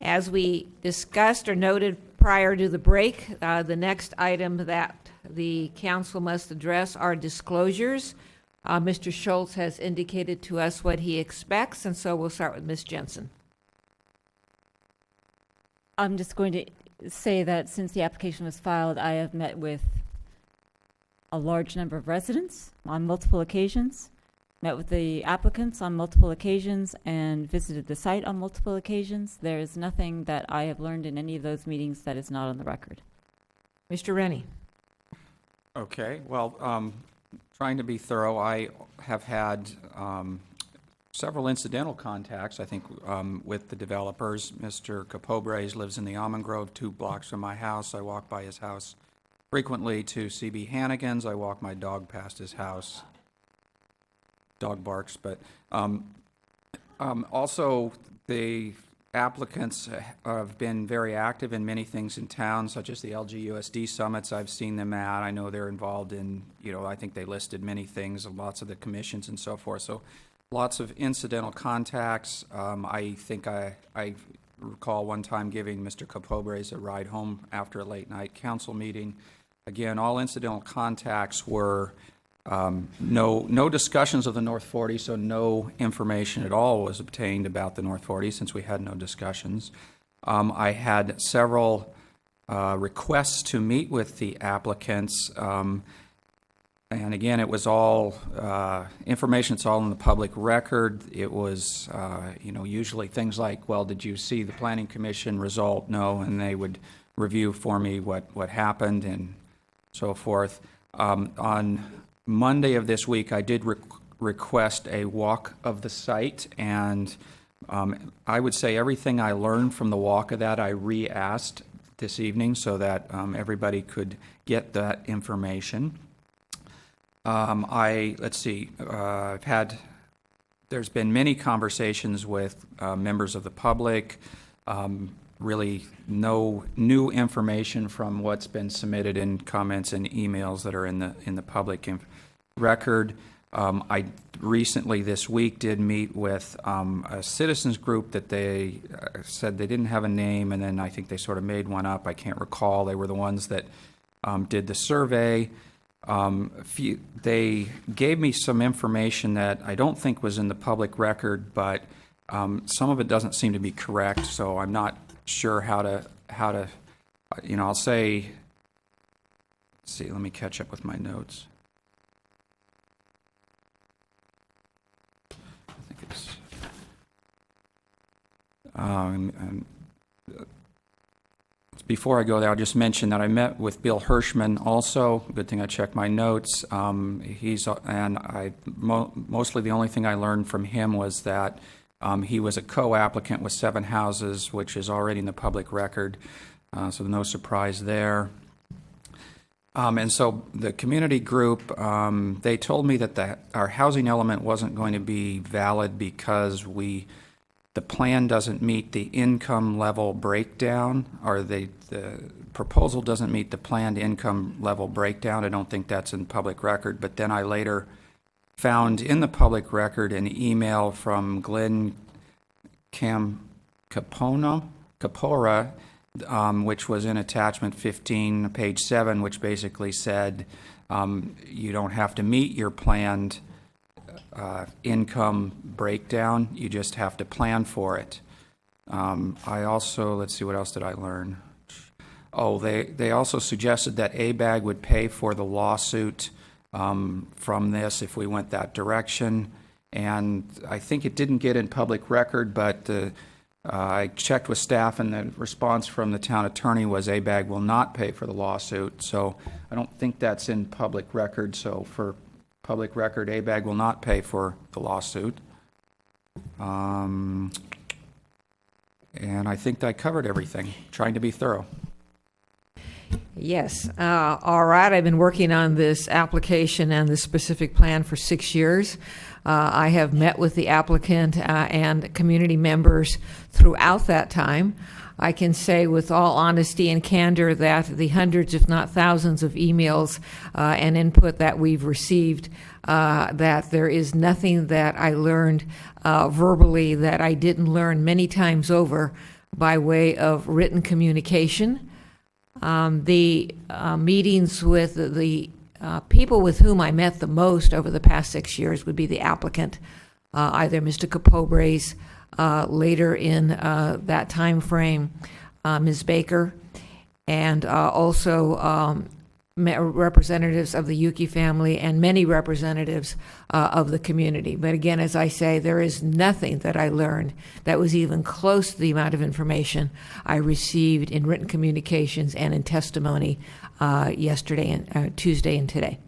As we discussed or noted prior to the break, the next item that the council must address are disclosures. Mr. Schultz has indicated to us what he expects, and so we'll start with Ms. Jensen. I'm just going to say that since the application was filed, I have met with a large number of residents on multiple occasions, met with the applicants on multiple occasions, and visited the site on multiple occasions. There is nothing that I have learned in any of those meetings that is not on the record. Mr. Rennie. Okay, well, trying to be thorough, I have had several incidental contacts, I think, with the developers. Mr. Capobres lives in the Almond Grove, 2 blocks from my house. I walk by his house frequently to CB Hannigan's. I walk my dog past his house. Dog barks, but also the applicants have been very active in many things in town, such as the LGUSD summits I've seen them at. I know they're involved in, I think they listed many things, lots of the commissions and so forth. So lots of incidental contacts. I think I recall one time giving Mr. Capobres a ride home after a late night council meeting. Again, all incidental contacts were no discussions of the North 40, so no information at all was obtained about the North 40 since we had no discussions. I had several requests to meet with the applicants, and again, it was all information. It's all in the public record. It was, usually things like, well, did you see the Planning Commission result? No, and they would review for me what happened and so forth. On Monday of this week, I did request a walk of the site, and I would say everything I learned from the walk of that I re-asked this evening so that everybody could get that information. There's been many conversations with members of the public. Really no new information from what's been submitted in comments and emails that are in the public record. I recently this week did meet with a citizens group that they said they didn't have a name, and then I think they sort of made one up. I can't recall. They were the ones that did the survey. They gave me some information that I don't think was in the public record, but some of it doesn't seem to be correct, so I'm not sure how to I'll say, let's see, let me catch up with my notes. I think it's And before I go there, I'll just mention that I met with Bill Hirschman also. Good thing I checked my notes. Mostly the only thing I learned from him was that he was a co-applicant with 7 houses, which is already in the public record, so no surprise there. And so the community group, they told me that our housing element wasn't going to be valid because the plan doesn't meet the income level breakdown, or the proposal doesn't meet the planned income level breakdown. I don't think that's in public record, but then I later found in the public record an email from Glenn Capora, which was in attachment 15, page 7, which basically said you don't have to meet your planned income breakdown, you just have to plan for it. I also, let's see, what else did I learn? Oh, they also suggested that ABAG would pay for the lawsuit from this if we went that direction. And I think it didn't get in public record, but I checked with staff, and the response from the town attorney was ABAG will not pay for the lawsuit. So I don't think that's in public record. So for public record, ABAG will not pay for the lawsuit. And I think I covered everything, trying to be thorough. Yes. All right. I've been working on this application and the specific plan for 6 years. I have met with the applicant and community members throughout that time. I can say with all honesty and candor that the hundreds, if not thousands, of emails and input that we've received, that there is nothing that I learned verbally that I didn't learn many times over by way of written communication. The meetings with the people with whom I met the most over the past 6 years would be the applicant, either Mr. Capobres, later in that time frame, Ms. Baker, and also representatives of the Yuki family and many representatives of the community. But again, as I say, there is nothing that I learned that was even close to the amount of information I received in written communications and in testimony yesterday and Tuesday and today.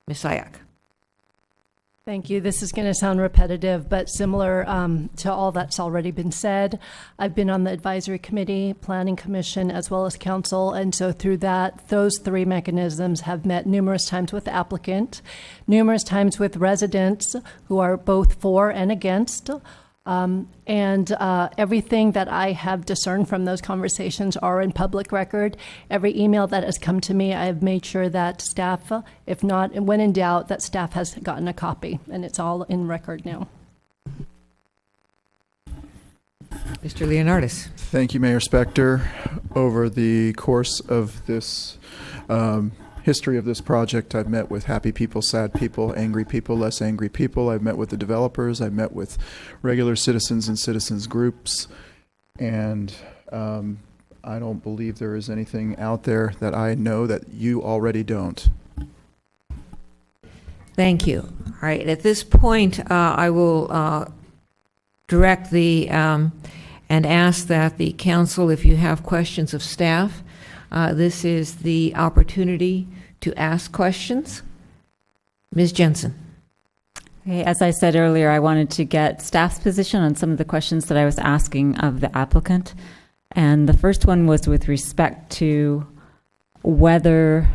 Ms. Sayak. Thank you. This is going to sound repetitive, but similar to all that's already been said. I've been on the advisory committee, planning commission, as well as council, and so through that, those 3 mechanisms have met numerous times with the applicant, numerous times with residents who are both for and against, and everything that I have discerned from those conversations are in public record. Every email that has come to me, I have made sure that staff, if not, when in doubt, that staff has gotten a copy, and it's all in record now. Mr. Leonardis. Thank you, Mayor Spector. Over the course of this history of this project, I've met with happy people, sad people, angry people, less angry people. I've met with the developers. I've met with regular citizens and citizens groups. And I don't believe there is anything out there that I know that you already don't. Thank you. All right. At this point, I will direct the and ask that the council, if you have questions of staff, this is the opportunity to ask questions. Ms. Jensen. Okay, as I said earlier, I wanted to get staff's position on some of the questions that I was asking of the applicant. And the first one was with respect to whether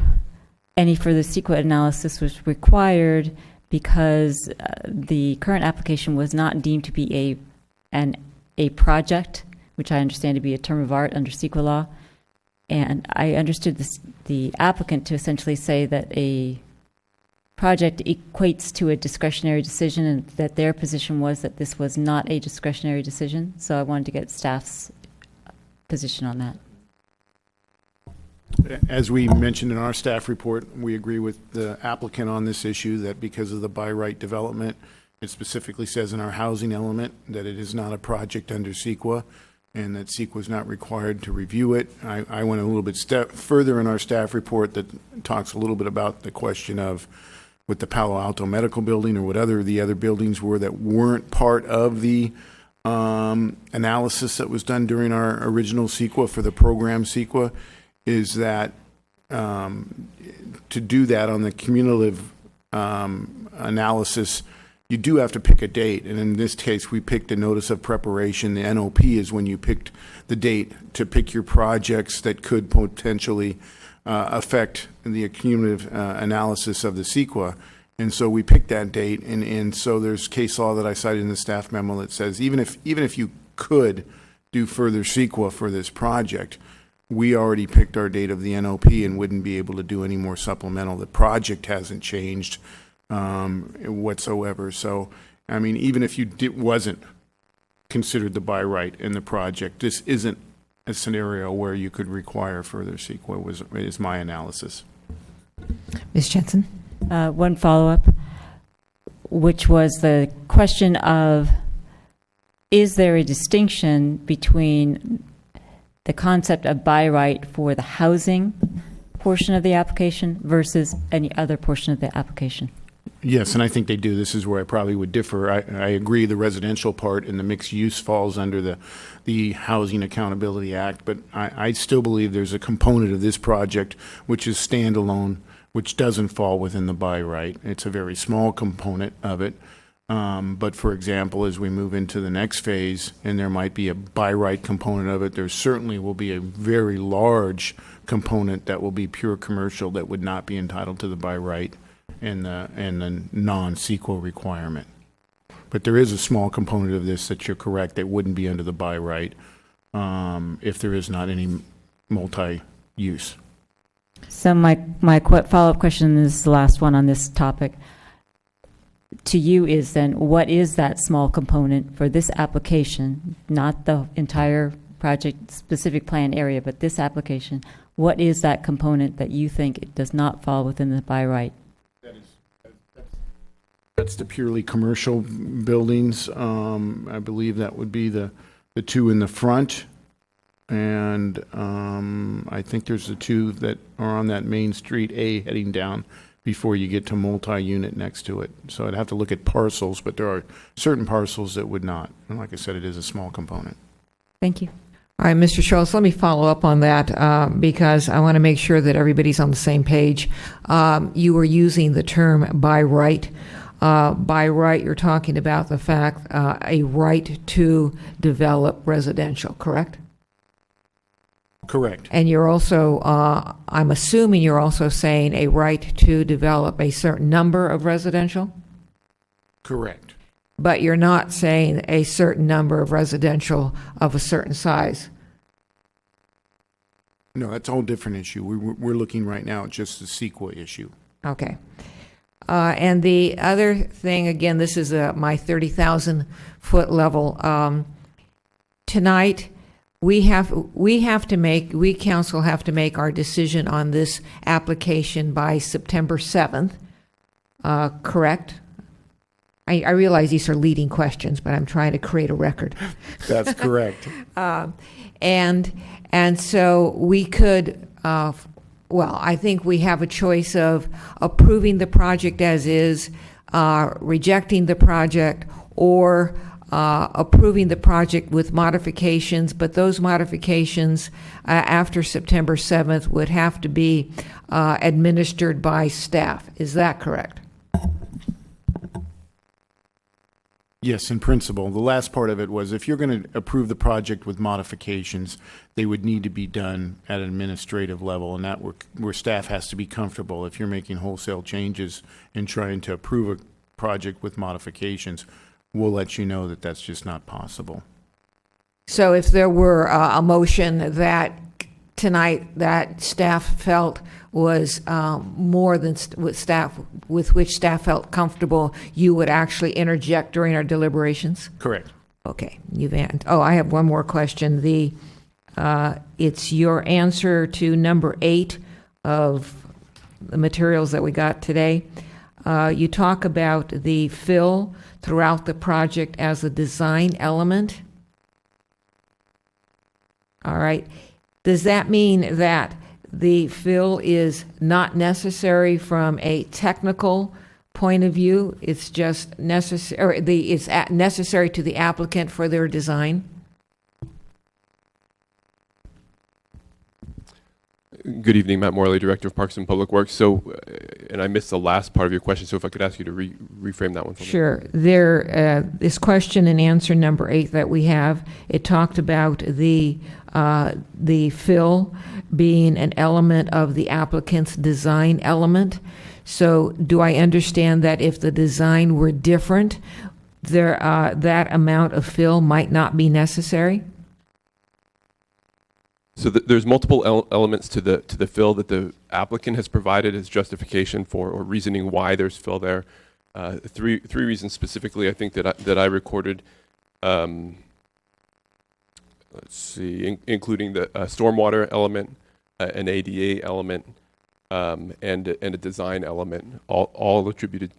any further CEQA analysis was required because the current application was not deemed to be a project, which I understand to be a term of art under CEQA law. And I understood the applicant to essentially say that a project equates to a discretionary decision, and that their position was that this was not a discretionary decision. So I wanted to get staff's position on that. As we mentioned in our staff report, we agree with the applicant on this issue that because of the by right development, it specifically says in our housing element that it is not a project under CEQA, and that CEQA was not required to review it. I went a little bit further in our staff report that talks a little bit about the question of with the Palo Alto Medical Building or what the other buildings were that weren't part of the analysis that was done during our original CEQA for the program CEQA is that to do that on the cumulative analysis, you do have to pick a date. And in this case, we picked a notice of preparation. The NOP is when you picked the date to pick your projects that could potentially affect the cumulative analysis of the CEQA. And so we picked that date, and so there's case law that I cited in the staff memo that says even if you could do further CEQA for this project, we already picked our date of the NOP and wouldn't be able to do any more supplemental. The project hasn't changed whatsoever. So, I mean, even if wasn't considered the by right in the project, this isn't a scenario where you could require further CEQA, is my analysis. Ms. Jensen? One follow-up, which was the question of, is there a distinction between the concept of by right for the housing portion of the application versus any other portion of the application? Yes, and I think they do. This is where I probably would differ. I agree the residential part and the mixed use falls under the Housing Accountability Act, but I still believe there's a component of this project which is standalone, which doesn't fall within the by right. It's a very small component of it. But for example, as we move into the next phase, and there might be a by right component of it, there certainly will be a very large component that will be pure commercial that would not be entitled to the by right and the non-CEQA requirement. But there is a small component of this that you're correct that wouldn't be under the by right if there is not any multi-use. So my follow-up question is the last one on this topic. To you is then, what is that small component for this application, not the entire project specific plan area, but this application? What is that component that you think it does not fall within the by right? That's the purely commercial buildings. I believe that would be the two in the front. And I think there's the two that are on that Main Street A heading down before you get to multi-unit next to it. So I'd have to look at parcels, but there are certain parcels that would not. And like I said, it is a small component. Thank you. All right, Mr. Schultz, let me follow up on that because I want to make sure that everybody's on the same page. You were using the term by right. By right, you're talking about the fact a right to develop residential, correct? Correct. And you're also, I'm assuming you're also saying a right to develop a certain number of residential? Correct. But you're not saying a certain number of residential of a certain size? No, that's a whole different issue. We're looking right now at just the CEQA issue. Okay. And the other thing, again, this is my 30,000-foot level. Tonight, we council have to make our decision on this application by September 7th, correct? I realize these are leading questions, but I'm trying to create a record. That's correct. And so we could, I think we have a choice of approving the project as is, rejecting the project, or approving the project with modifications, but those modifications after September 7th would have to be administered by staff. Is that correct? Yes, in principle. The last part of it was if you're going to approve the project with modifications, they would need to be done at an administrative level, and that where staff has to be comfortable. If you're making wholesale changes and trying to approve a project with modifications, we'll let you know that that's just not possible. So if there were a motion that tonight that staff felt was more than with which staff felt comfortable, you would actually interject during our deliberations? Correct. Okay. I have one more question. It's your answer to number 8 of the materials that we got today. You talk about the fill throughout the project as a design element. All right. Does that mean that the fill is not necessary from a technical point of view, it's just necessary, or it's necessary to the applicant for their design? Good evening, Matt Morley, Director of Parks and Public Works. So, and I missed the last part of your question, so if I could ask you to reframe that one for me. Sure. This question and answer number 8 that we have, it talked about the fill being an element of the applicant's design element. So do I understand that if the design were different, that amount of fill might not be necessary? So there's multiple elements to the fill that the applicant has provided as justification for or reasoning why there's fill there. Three reasons specifically, I think that I recorded. Let's see, including the stormwater element, an ADA element, and a design element, all attributed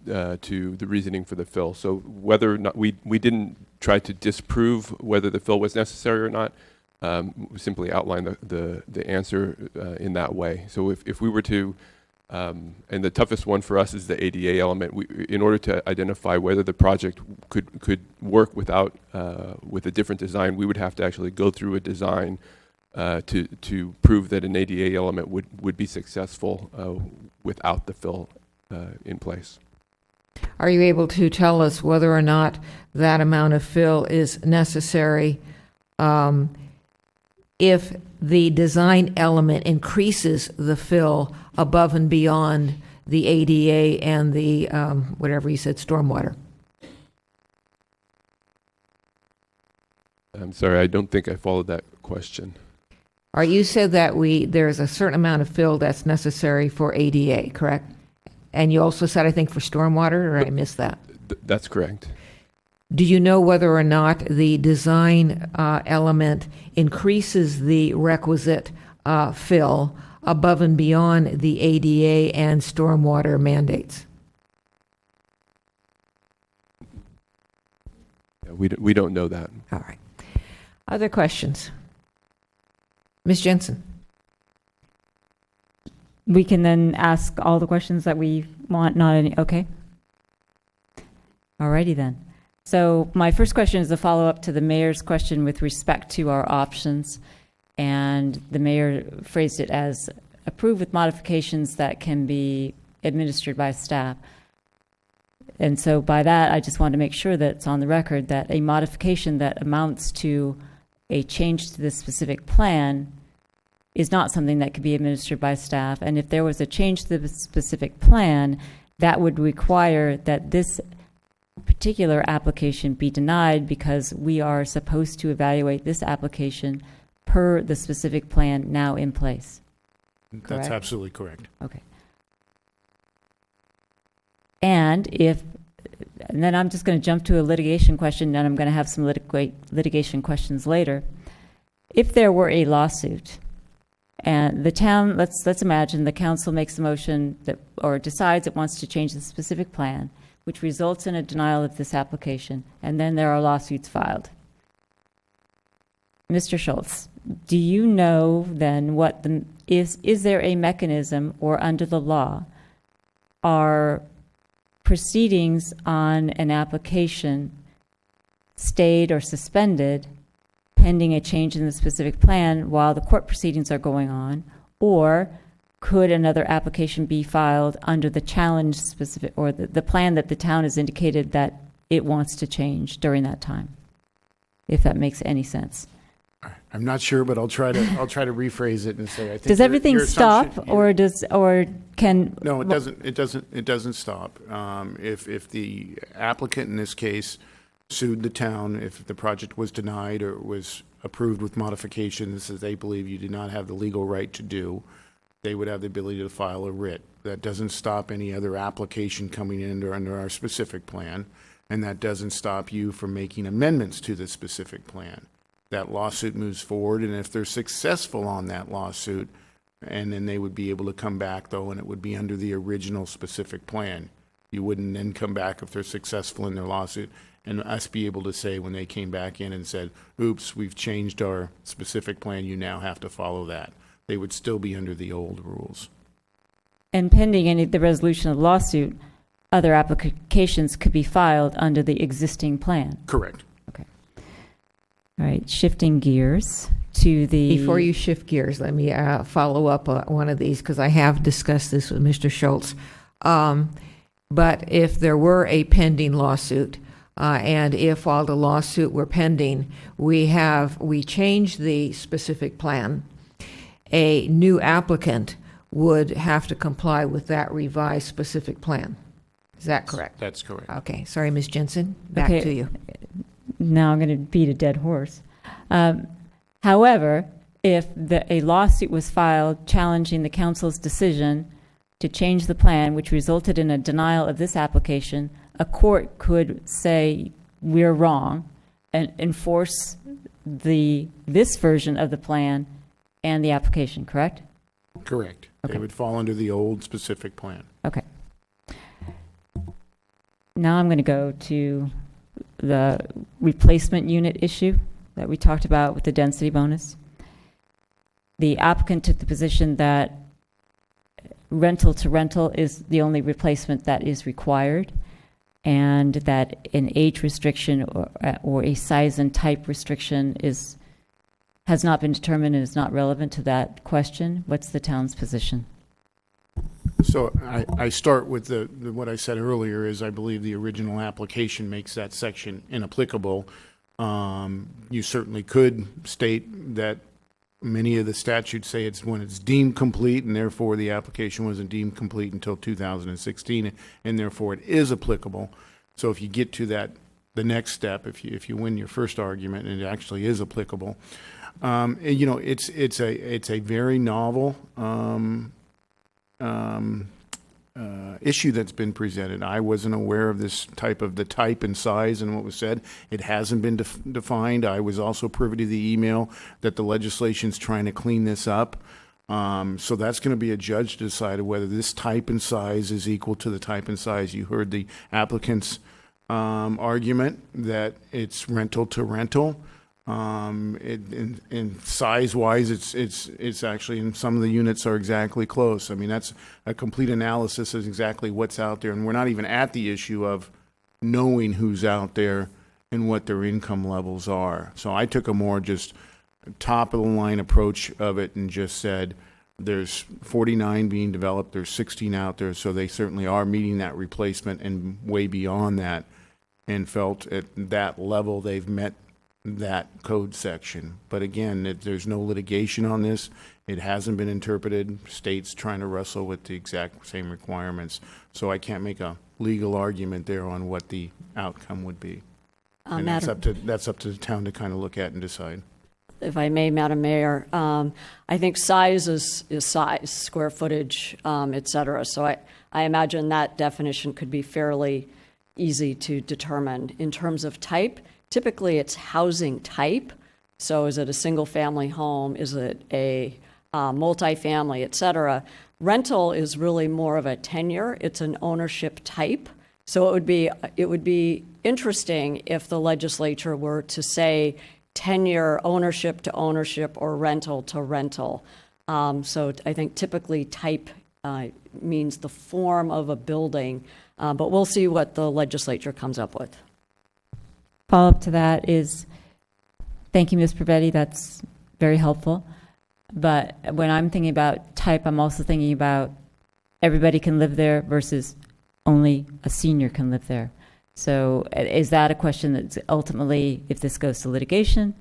to the reasoning for the fill. So whether or not we didn't try to disprove whether the fill was necessary or not. We simply outline the answer in that way. So if we were to, and the toughest one for us is the ADA element. In order to identify whether the project could work with a different design, we would have to actually go through a design to prove that an ADA element would be successful without the fill in place. Are you able to tell us whether or not that amount of fill is necessary if the design element increases the fill above and beyond the ADA and the, whatever you said, stormwater? I'm sorry, I don't think I followed that question. You said that there's a certain amount of fill that's necessary for ADA, correct? And you also said, I think, for stormwater, or I missed that? That's correct. Do you know whether or not the design element increases the requisite fill above and beyond the ADA and stormwater mandates? Yeah, we don't know that. All right. Other questions? Ms. Jensen? We can then ask all the questions that we want, not any, okay? Alrighty then. So my first question is a follow-up to the mayor's question with respect to our options. And the mayor phrased it as approved with modifications that can be administered by staff. And so by that, I just want to make sure that it's on the record that a modification that amounts to a change to the specific plan is not something that could be administered by staff. And if there was a change to the specific plan, that would require that this particular application be denied because we are supposed to evaluate this application per the specific plan now in place. That's Correct? absolutely correct. Okay. And then I'm just going to jump to a litigation question, and I'm going to have some litigation questions later. If there were a lawsuit, and the town, let's imagine the council makes a motion that, or decides it wants to change the specific plan, which results in a denial of this application, and then there are lawsuits filed. Mr. Schultz, do you know then what is there a mechanism, or under the law, are proceedings on an application stayed or suspended pending a change in the specific plan while the court proceedings are going on, or could another application be filed under the challenge specific, or the plan that the town has indicated that it wants to change during that time? If that makes any sense. I'm not sure, but I'll try to rephrase it and say, I think Does everything stop, or can? No, it doesn't. It doesn't stop. If the applicant in this case sued the town, if the project was denied or was approved with modifications that they believe you did not have the legal right to do, they would have the ability to file a writ. That doesn't stop any other application coming in under our specific plan, and that doesn't stop you from making amendments to the specific plan. That lawsuit moves forward, and if they're successful on that lawsuit, and then they would be able to come back, though, and it would be under the original specific plan. You wouldn't then come back if they're successful in their lawsuit, and us be able to say when they came back in and said, oops, we've changed our specific plan, you now have to follow that. They would still be under the old rules. And pending the resolution of the lawsuit, other applications could be filed under the existing plan. Correct. All right, shifting gears to the... Before you shift gears, let me follow up one of these, because I have discussed this with Mr. Schultz. But if there were a pending lawsuit, and if while the lawsuit were pending, we changed the specific plan, a new applicant would have to comply with that revised specific plan. Is that correct? That's correct. Okay, sorry, Ms. Jensen, back Okay. to you. Now I'm going to beat a dead horse. However, if a lawsuit was filed challenging the council's decision to change the plan, which resulted in a denial of this application, a court could say we're wrong and enforce this version of the plan and the application, correct? Correct. Okay. They would fall under the old specific plan. Okay. Now I'm going to go to the replacement unit issue that we talked about with the density bonus. The applicant took the position that rental to rental is the only replacement that is required, and that an age restriction or a size and type restriction has not been determined and is not relevant to that question. What's the town's position? So I start with what I said earlier is I believe the original application makes that section inapplicable. You certainly could state that many of the statutes say it's when it's deemed complete, and therefore the application wasn't deemed complete until 2016, and therefore it is applicable. So if you get to the next step, if you win your first argument, and it actually is applicable, it's a very novel issue that's been presented. I wasn't aware of this type and size and what was said. It hasn't been defined. I was also privy to the email that the legislation's trying to clean this up. So that's going to be a judge to decide whether this type and size is equal to the type and size. You heard the applicant's argument that it's rental to rental. In size-wise, it's actually, in some of the units are exactly close. I mean, that's a complete analysis of exactly what's out there, and we're not even at the issue of knowing who's out there and what their income levels are. So I took a more just top-of-the-line approach of it and just said, there's 49 being developed, there's 16 out there, so they certainly are meeting that replacement and way beyond that, and felt at that level they've met that code section. But again, there's no litigation on this. It hasn't been interpreted. States trying to wrestle with the exact same requirements. So I can't make a legal argument there on what the outcome would be. And that's up to the town to kind of look at and decide. If I may, Madam Mayor, I think size is size, square footage, et cetera. So I imagine that definition could be fairly easy to determine. In terms of type, typically it's housing type. So is it a single family home? Is it a multifamily, et cetera? Rental is really more of a tenure. It's an ownership type. So it would be interesting if the legislature were to say tenure, ownership to ownership, or rental to rental. So I think typically type means the form of a building, but we'll see what the legislature comes up with. Follow-up to that is, thank you, Ms. Pravetti, that's very helpful. But when I'm thinking about type, I'm also thinking about everybody can live there versus only a senior can live there. So is that a question that's ultimately, if this goes to litigation,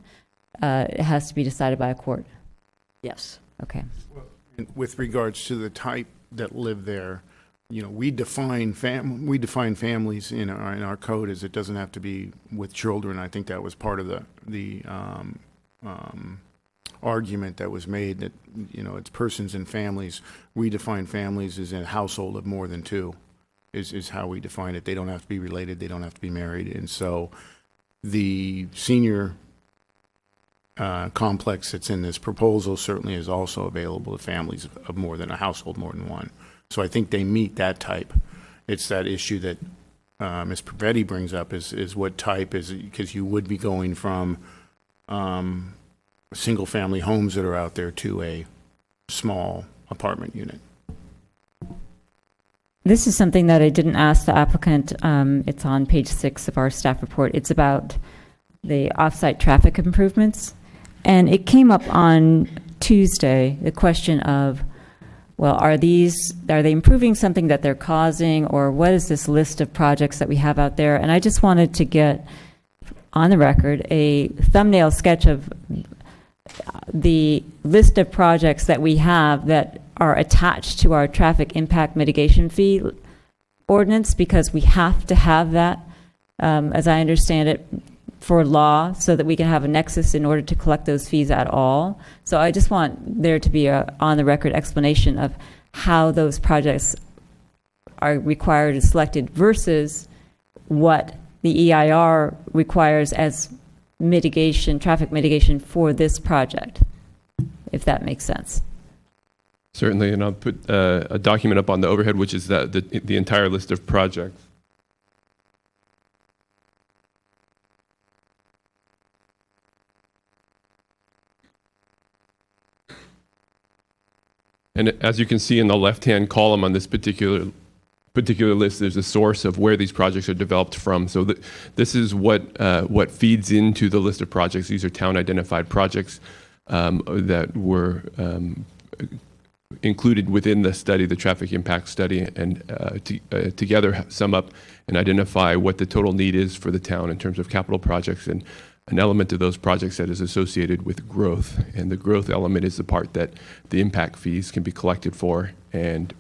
it has to be decided by a court? Yes. Okay. With regards to the type that live there, we define families in our code as it doesn't have to be with children. I think that was part of the argument that was made that it's persons and families. We define families as a household of more than two. Is how we define it. They don't have to be related. They don't have to be married. And so the senior complex that's in this proposal certainly is also available to families of more than a household, more than one. So I think they meet that type. It's that issue that Ms. Pravetti brings up is what type is, because you would be going from single family homes that are out there to a small apartment unit. This is something that I didn't ask the applicant. It's on page 6 of our staff report. It's about the off-site traffic improvements. And it came up on Tuesday, the question of, well, are they improving something that they're causing, or what is this list of projects that we have out there? And I just wanted to get on the record a thumbnail sketch of the list of projects that we have that are attached to our traffic impact mitigation fee ordinance, because we have to have that, as I understand it, for law, so that we can have a nexus in order to collect those fees at all. So I just want there to be a on-the-record explanation of how those projects are required and selected versus what the EIR requires as mitigation, traffic mitigation for this project, if that makes sense. Certainly, and I'll put a document up on the overhead, which is the entire list of projects. And as you can see in the left-hand column on this particular list, there's a source of where these projects are developed from. So this is what feeds into the list of projects. These are town-identified projects that were included within the study, the traffic impact study, and together sum up and identify what the total need is for the town in terms of capital projects, and an element of those projects that is associated with growth. And the growth element is the part that the impact fees can be collected for and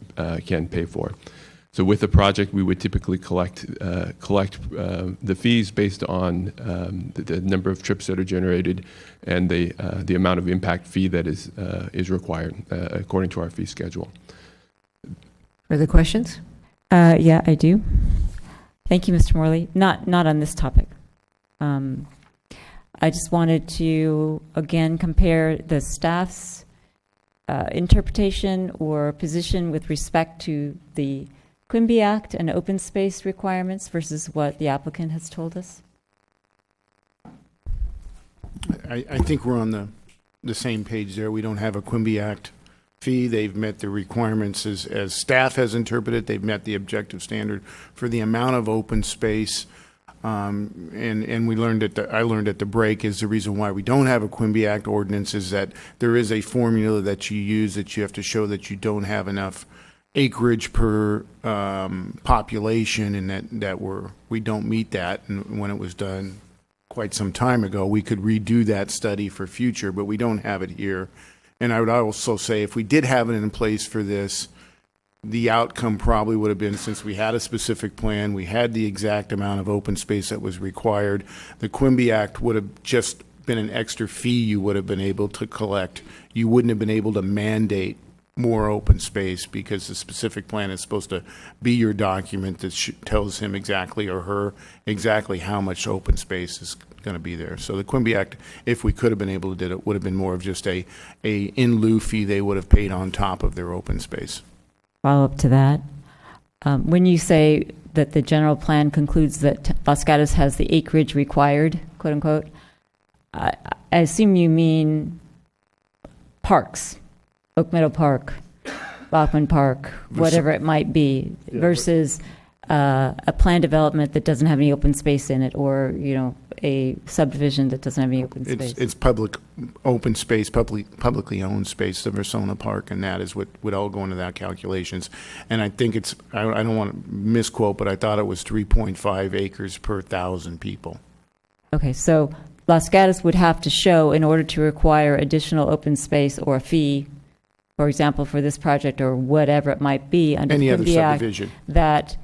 can pay for. So with a project, we would typically collect the fees based on the number of trips that are generated and the amount of impact fee that is required according to our fee schedule. Further questions? Yeah, I do. Thank you, Mr. Morley. Not on this topic. I just wanted to, again, compare the staff's interpretation or position with respect to the Quimby Act and open space requirements versus what the applicant has told us. I think we're on the same page there. We don't have a Quimby Act fee. They've met the requirements as staff has interpreted. They've met the objective standard for the amount of open space. And we learned I learned at the break is the reason why we don't have a Quimby Act ordinance is that there is a formula that you use that you have to show that you don't have enough acreage per population, and that we don't meet that. And when it was done quite some time ago, we could redo that study for future, but we don't have it here. And I would also say if we did have it in place for this, the outcome probably would have been, since we had a specific plan, we had the exact amount of open space that was required, the Quimby Act would have just been an extra fee you would have been able to collect. You wouldn't have been able to mandate more open space because the specific plan is supposed to be your document that tells him exactly or her exactly how much open space is going to be there. So the Quimby Act, if we could have been able to do it, would have been more of just a in lieu fee they would have paid on top of their open space. Follow up to that. When you say that the general plan concludes that Los Gatos has the acreage required, quote unquote, I assume you mean parks, Oak Meadow Park, Bachman Park, whatever it might be, versus a plan development that doesn't have any open space in it, or a subdivision that doesn't have any open space. It's public open space, publicly owned space, the Versona Park, and that is what would all go into that calculations. And I think it's, I don't want to misquote, but I thought it was 3.5 acres per 1,000 people. Okay, so Los Gatos would have to show, in order to require additional open space or a fee, for example, for this project or whatever it might be under any the other Quimby Act, subdivision, that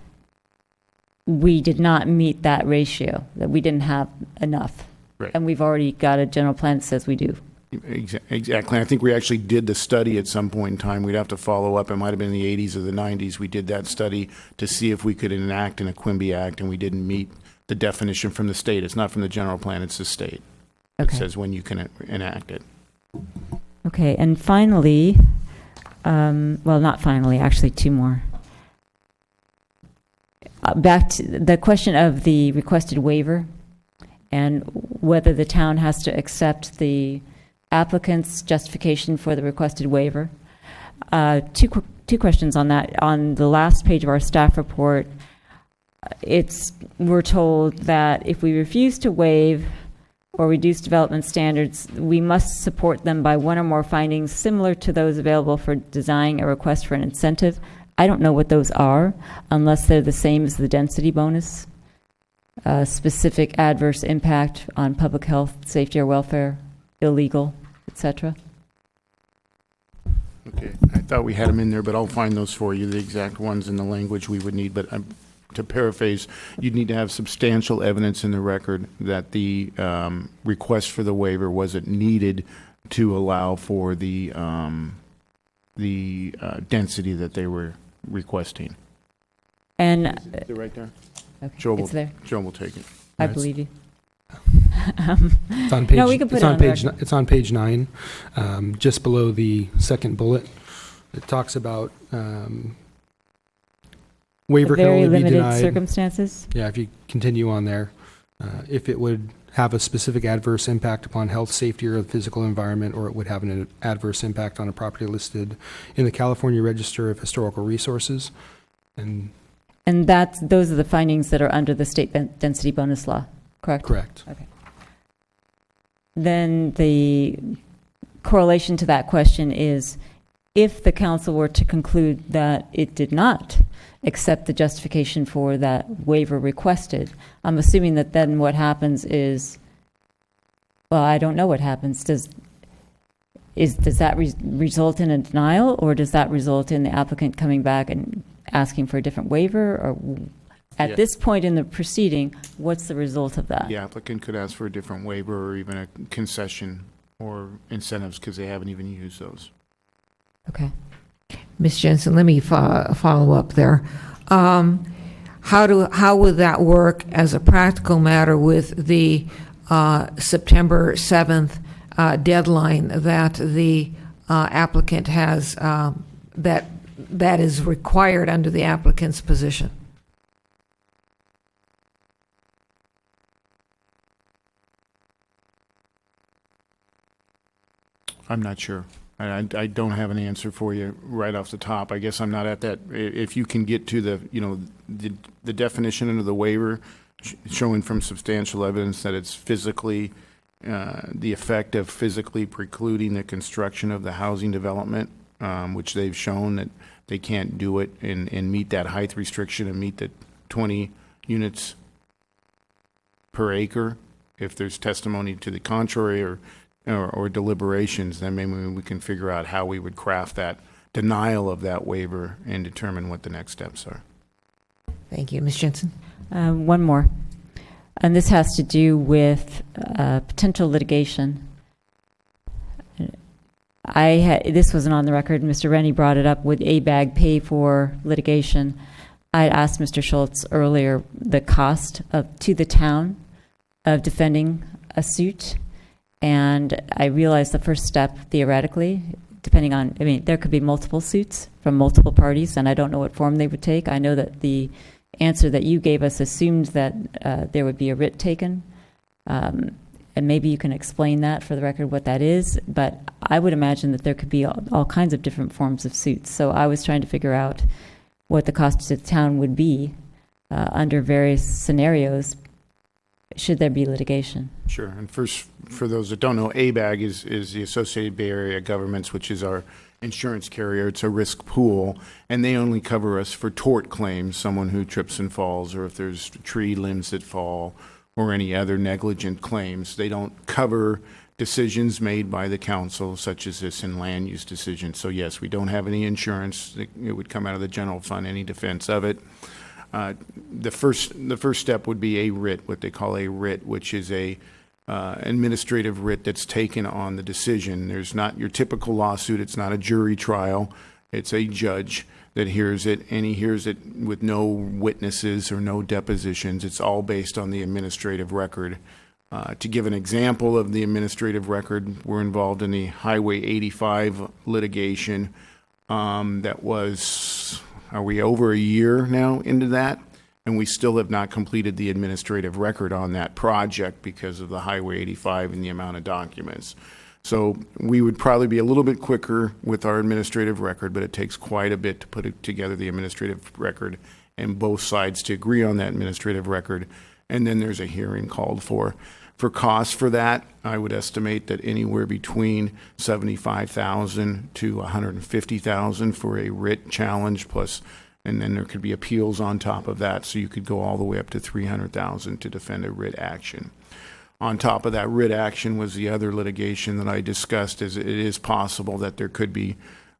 we did not meet that ratio, that we didn't have enough. Right. And we've already got a general plan that says we do. Exactly. I think we actually did the study at some point in time. We'd have to follow up. It might have been in the 80s or the 90s. We did that study to see if we could enact in a Quimby Act, and we didn't meet the definition from the state. It's not from the general plan, it's the state. Okay. It says when you can enact it. Okay, and finally, well, not finally, actually two more. Back to the question of the requested waiver and whether the town has to accept the applicant's justification for the requested waiver. Two two questions on that. On the last page of our staff report, we're told that if we refuse to waive or reduce development standards, we must support them by one or more findings similar to those available for denying a request for an incentive. I don't know what those are, unless they're the same as the density bonus. Specific adverse impact on public health, safety, or welfare, illegal, etc. Okay, I thought we had them in there, but I'll find those for you, the exact ones in the language we would need. But to paraphrase, you'd need to have substantial evidence in the record that the request for the waiver wasn't needed to allow for the density that they were requesting. And Is it right there? Okay, Joe it's there. Joe will take it. I believe you. It's on page. No, we can put it's it on on the page. record. It's on page 9, just below the second bullet. It talks about waiver can Very only be limited denied. circumstances. Yeah, if you continue on there, if it would have a specific adverse impact upon health, safety, or the physical environment, or it would have an adverse impact on a property listed in the California Register of Historical Resources, and those are the findings that are under the state density bonus law, correct? Correct. Okay. Then the correlation to that question is, if the council were to conclude that it did not accept the justification for that waiver requested, I'm assuming that then what happens is, well, I don't know what happens. Does that result in a denial, or does that result in the applicant coming back and asking for a different waiver? Or at this point in the proceeding, what's the result of that? The applicant could ask for a different waiver or even a concession or incentives because they haven't even used those. Okay. Ms. Jensen, let me follow up there. How would that work as a practical matter with the September 7th deadline that the applicant has, that is required under the applicant's position? I'm not sure. I don't have an answer for you right off the top. I guess I'm not at that. If you can get to the definition under the waiver, showing from substantial evidence that it's physically, the effect of physically precluding the construction of the housing development, which they've shown that they can't do it and meet that height restriction and meet the 20 units per acre. If there's testimony to the contrary or deliberations, then maybe we can figure out how we would craft that denial of that waiver and determine what the next steps are. Thank you. Ms. Jensen? One more. And this has to do with potential litigation. This wasn't on the record. Mr. Rennie brought it up. Would ABAG pay for litigation? I asked Mr. Schultz earlier the cost to the town of defending a suit. And I realized the first step, theoretically, depending on, there could be multiple suits from multiple parties, and I don't know what form they would take. I know that the answer that you gave us assumed that there would be a writ taken. And maybe you can explain that for the record, what that is. But I would imagine that there could be all kinds of different forms of suits. So I was trying to figure out what the cost to the town would be under various scenarios, should there be litigation. Sure. And first, for those that don't know, ABAG is the Associated Bay Area Governments, which is our insurance carrier. It's a risk pool, and they only cover us for tort claims, someone who trips and falls, or if there's tree limbs that fall, or any other negligent claims. They don't cover decisions made by the council, such as this in land use decisions. So yes, we don't have any insurance. It would come out of the general fund, any defense of it. The first step would be a writ, what they call a writ, which is a administrative writ that's taken on the decision. There's not your typical lawsuit. It's not a jury trial. It's a judge that hears it, and he hears it with no witnesses or no depositions. It's all based on the administrative record. To give an example of the administrative record, we're involved in the Highway 85 litigation. That was, are we over a year now into that? And we still have not completed the administrative record on that project because of the Highway 85 and the amount of documents. So we would probably be a little bit quicker with our administrative record, but it takes quite a bit to put it together, the administrative record, and both sides to agree on that administrative record. And then there's a hearing called for. For costs for that, I would estimate that anywhere between $75,000 to $150,000 for a writ challenge plus, and then there could be appeals on top of that, so you could go all the way up to $300,000 to defend a writ action. On top of that writ action was the other litigation that I discussed, is it is possible that there could be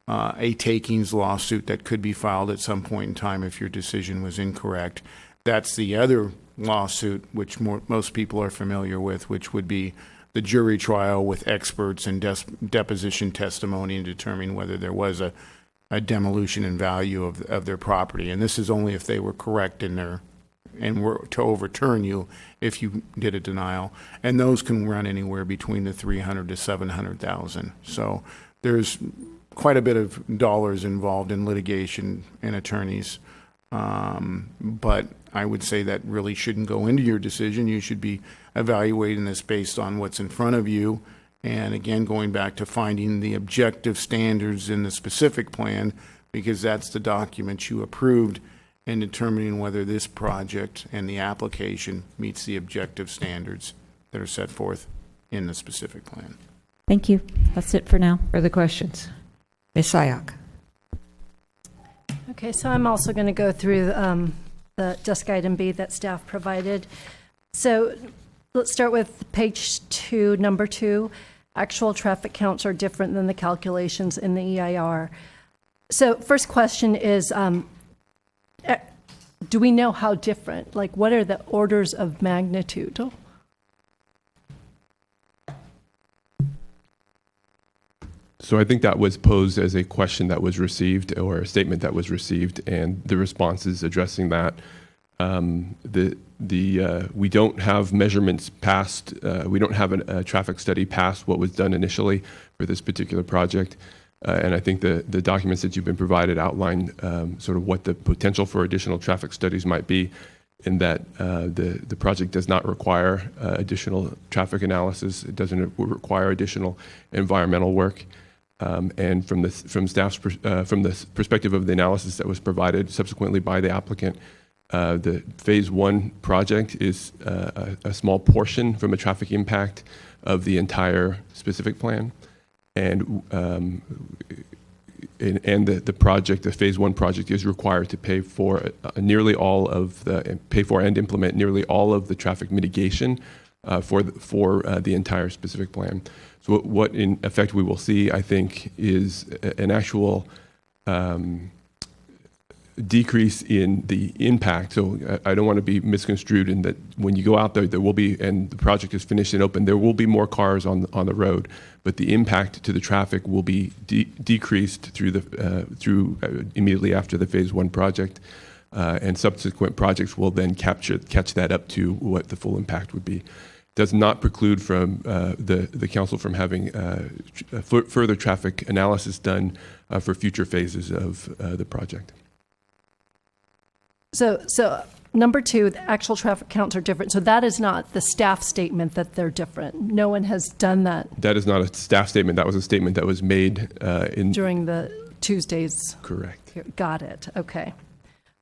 a takings lawsuit that could be filed at some point in time if your decision was incorrect. That's the other lawsuit, which most people are familiar with, which would be the jury trial with experts and deposition testimony and determining whether there was a demolition in value of their property. And this is only if they were correct in their, and were to overturn you if you did a denial. And those can run anywhere between the $300,000 to $700,000. So there's quite a bit of dollars involved in litigation and attorneys. But I would say that really shouldn't go into your decision. You should be evaluating this based on what's in front of you. And again, going back to finding the objective standards in the specific plan, because that's the document you approved, and determining whether this project and the application meets the objective standards that are set forth in the specific plan. Thank you. That's it for now. Further questions? Ms. Sayak. Okay, so I'm also going to go through the desk item B that staff provided. So let's start with page 2, number 2. Actual traffic counts are different than the calculations in the EIR. So first question is, do we know how different? Like, what are the orders of magnitude? So I think that was posed as a question that was received, or a statement that was received, and the response is addressing that. We don't have measurements past, we don't have a traffic study past what was done initially for this particular project. And I think the documents that you've been provided outline sort of what the potential for additional traffic studies might be, in that the project does not require additional traffic analysis. It doesn't require additional environmental work. And from staff's from the perspective of the analysis that was provided subsequently by the applicant, the phase 1 project is a small portion from a traffic impact of the entire specific plan. And the project, the phase 1 project, is required to pay for and implement nearly all of the traffic mitigation for the entire specific plan. So what in effect we will see, I think, is an actual decrease in the impact. So I don't want to be misconstrued in that when you go out there, there will be, and the project is finished and open, there will be more cars on the road, but the impact to the traffic will be decreased through immediately after the phase 1 project, and subsequent projects will then catch that up to what the full impact would be. Does not preclude from the council from having further traffic analysis done for future phases of the project. So number 2, the actual traffic counts are different. So that is not the staff statement that they're different. No one has done that. That is not a staff statement. That was a statement that was made during the Tuesdays. Correct. Got it. Okay.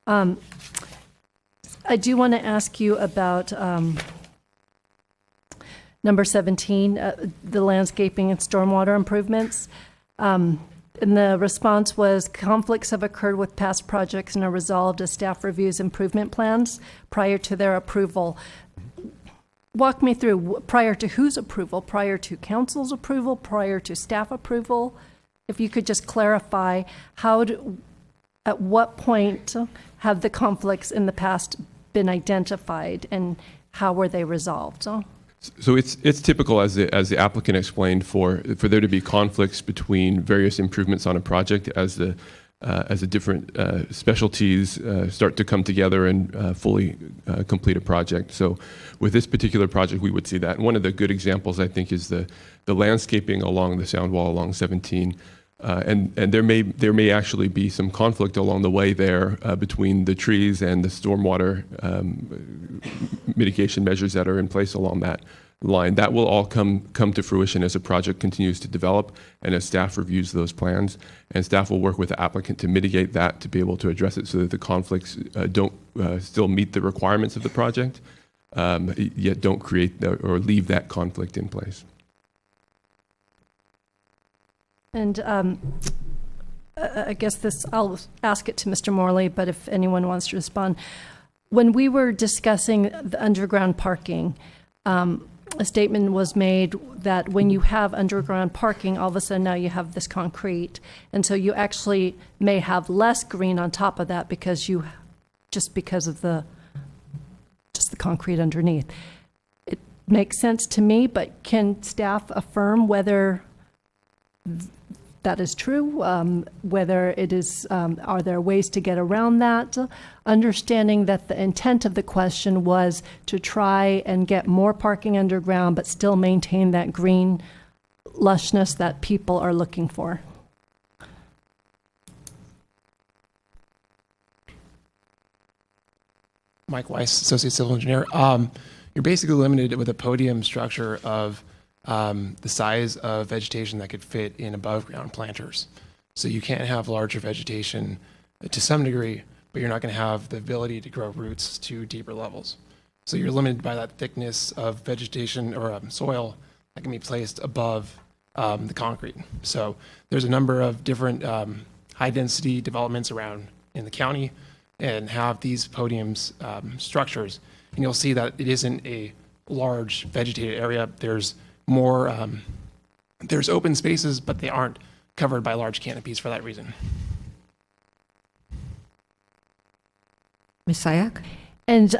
I do want to ask you about number 17, the landscaping and stormwater improvements. And the response was, conflicts have occurred with past projects and are resolved as staff reviews improvement plans prior to their approval. Walk me through, prior to whose approval? Prior to council's approval? Prior to staff approval? If you could just clarify, at what point have the conflicts in the past been identified, and how were they resolved? So it's typical, as the applicant explained, for there to be conflicts between various improvements on a project as the different specialties start to come together and fully complete a project. So with this particular project, we would see that. And one of the good examples, I think, is the landscaping along the sound wall along 17. And there may actually be some conflict along the way there between the trees and the stormwater mitigation measures that are in place along that line. That will all come to fruition as the project continues to develop and as staff reviews those plans. And staff will work with the applicant to mitigate that, to be able to address it so that the conflicts don't still meet the requirements of the project, yet don't create or leave that conflict in place. And I guess this, I'll ask it to Mr. Morley, but if anyone wants to respond. When we were discussing the underground parking, a statement was made that when you have underground parking, all of a sudden now you have this concrete. And so you actually may have less green on top of that because because of the concrete underneath. It makes sense to me, but can staff affirm whether that is true, whether it is, are there ways to get around that? Understanding that the intent of the question was to try and get more parking underground, but still maintain that green lushness that people are looking for. Mike Weiss, Associate Civil Engineer. You're basically limited with a podium structure of the size of vegetation that could fit in above ground planters. So you can't have larger vegetation to some degree, but you're not going to have the ability to grow roots to deeper levels. So you're limited by that thickness of vegetation or soil that can be placed above the concrete. So there's a number of different high density developments around in the county and have these podiums structures. And you'll see that it isn't a large vegetated area. There's more, there's open spaces, but they aren't covered by large canopies for that reason. Ms. Sayak? And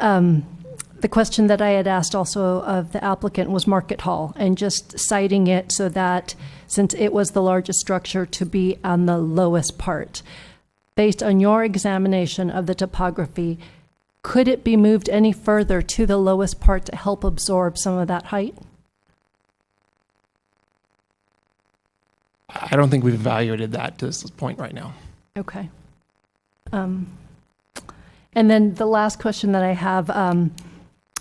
the question that I had asked also of the applicant was Market Hall, and just citing it so that since it was the largest structure to be on the lowest part. Based on your examination of the topography, could it be moved any further to the lowest part to help absorb some of that height? I don't think we've evaluated that to this point right now. Okay. And then the last question that I have, I'm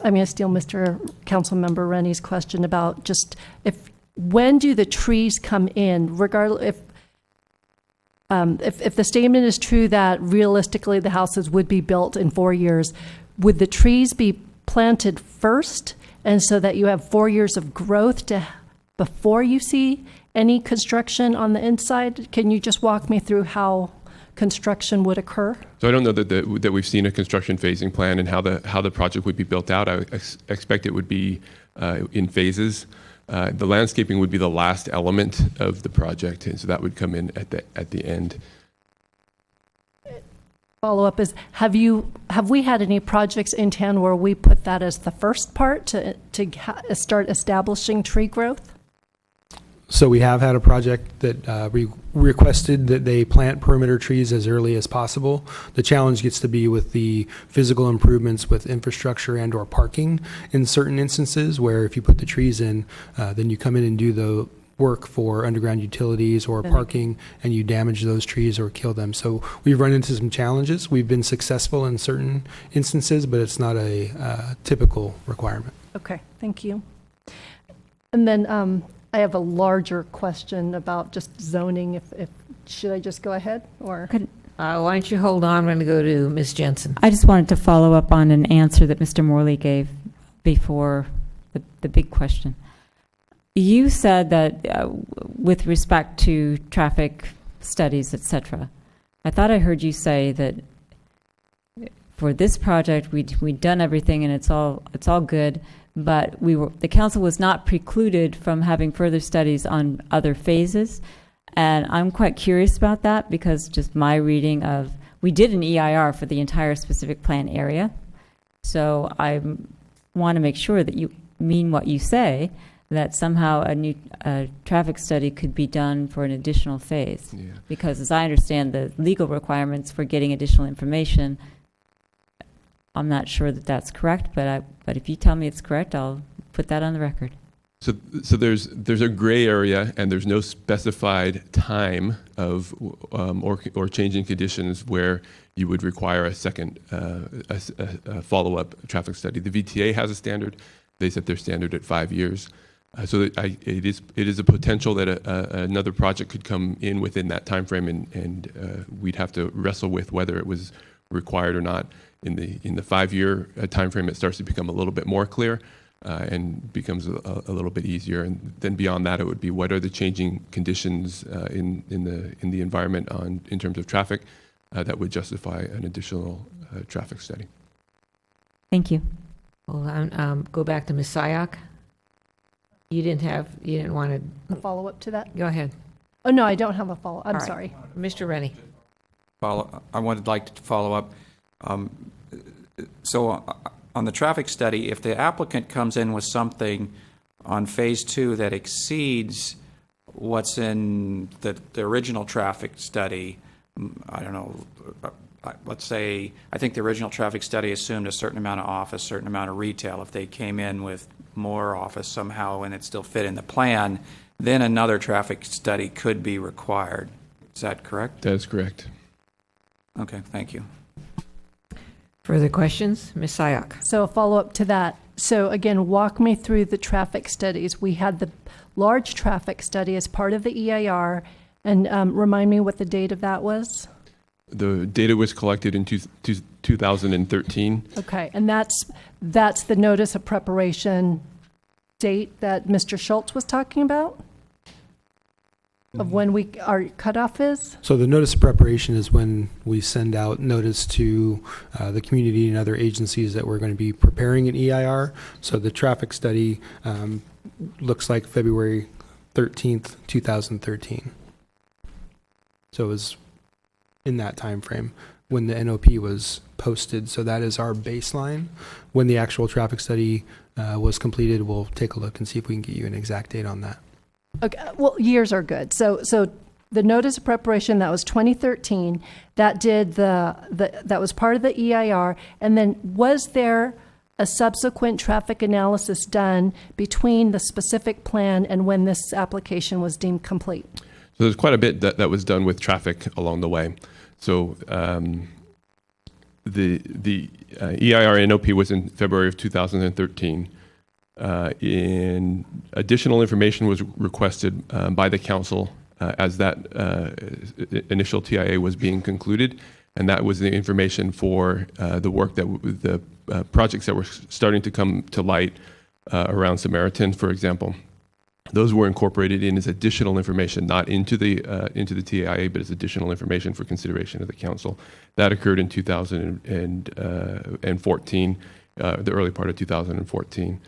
going to steal Mr. Councilmember Rennie's question about just when do the trees come in, regardless if the statement is true that realistically the houses would be built in 4 years, would the trees be planted first, and so that you have 4 years of growth before you see any construction on the inside? Can you just walk me through how construction would occur? So I don't know that we've seen a construction phasing plan and how the project would be built out. I expect it would be in phases. The landscaping would be the last element of the project, and so that would come in at the end. Follow-up is, have we had any projects in town where we put that as the first part to start establishing tree growth? So we have had a project that we requested that they plant perimeter trees as early as possible. The challenge gets to be with the physical improvements with infrastructure and or parking in certain instances, where if you put the trees in, then you come in and do the work for underground utilities or parking, and you damage those trees or kill them. So we've run into some challenges. We've been successful in certain instances, but it's not a typical requirement. Okay, thank you. And then I have a larger question about just zoning. If should I just go ahead, or? Why don't you hold on? I'm going to go to Ms. Jensen. I just wanted to follow up on an answer that Mr. Morley gave before the big question. You said that with respect to traffic studies, etc., I thought I heard you say that for this project we'd done everything and it's all good, but the council was not precluded from having further studies on other phases. And I'm quite curious about that, because just my reading of, we did an EIR for the entire specific plan area. So I want to make sure that you mean what you say, that somehow a new traffic study could be done for an additional phase. Yeah. Because as I understand the legal requirements for getting additional information, I'm not sure that that's correct, but if you tell me it's correct, I'll put that on the record. So there's a gray area, and there's no specified time of or changing conditions where you would require a second a follow-up traffic study. The VTA has a standard. they set their standard at 5 years. So that it is a potential that another project could come in within that time frame, and we'd have to wrestle with whether it was required or not. In the 5-year time frame, it starts to become a little bit more clear and becomes a little bit easier. And then beyond that, it would be what are the changing conditions in the environment in terms of traffic that would justify an additional traffic study. Thank you. Well, go back to Ms. Sayak. You didn't want to. A follow-up to that? Go ahead. Oh, no, I don't have a follow. I'm All right. sorry. Mr. Rennie. I would like to follow up. So on the traffic study, if the applicant comes in with something on phase 2 that exceeds what's in the original traffic study, I don't know, let's say, I think the original traffic study assumed a certain amount of office, certain amount of retail. If they came in with more office somehow and it still fit in the plan, then another traffic study could be required. Is that correct? That is correct. Okay, thank you. Further questions? Ms. Sayak. So a follow-up to that. So again, walk me through the traffic studies. We had the large traffic study as part of the EIR, and remind me what the date of that was? The data was collected in 2013. Okay, and that's the notice of preparation date that Mr. Schultz was talking about? Of when our cutoff is? So the notice of preparation is when we send out notice to the community and other agencies that we're going to be preparing an EIR. So the traffic study looks like February 13th, 2013. So it was in that time frame when the NOP was posted. So that is our baseline. When the actual traffic study was completed, we'll take a look and see if we can get you an exact date on that. Okay, well, years are good. So the notice of preparation, that was 2013. That did that was part of the EIR. And then was there a subsequent traffic analysis done between the specific plan and when this application was deemed complete? So there's quite a bit that was done with traffic along the way. So the EIR NOP was in February of 2013. Additional information was requested by the council as that initial TIA was being concluded, and that was the information for the work that the projects that were starting to come to light around Samaritan, for example. Those were incorporated in as additional information, not into the TIA, but as additional information for consideration of the council. That occurred in 2014, the early part of 2014.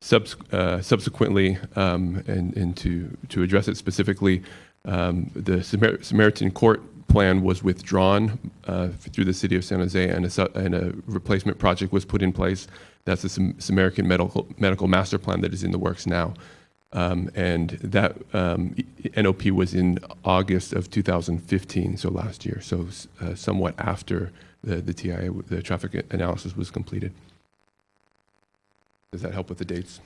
Subsequently, and to address it specifically, the Samaritan Court plan was withdrawn through the city of San Jose, and a replacement project was put in place. That's the Samaritan Medical Master Plan that is in the works now. And that NOP was in August of 2015, so last year, so somewhat after the TIA, the traffic analysis was completed. Does that help with the dates?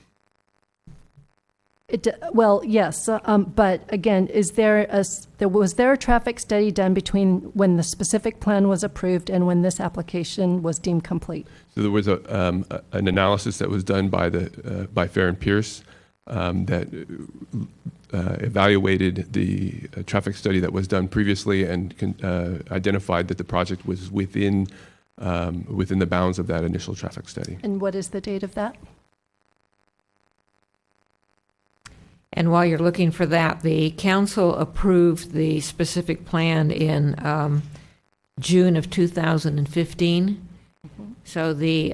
Well, yes, but again, was there a traffic study done between when the specific plan was approved and when this application was deemed complete? So there was an analysis that was done by Fair and Pierce that evaluated the traffic study that was done previously and identified that the project was within the bounds of that initial traffic study. And what is the date of that? And while you're looking for that, the council approved the specific plan in June of 2015. Mm-hmm. So the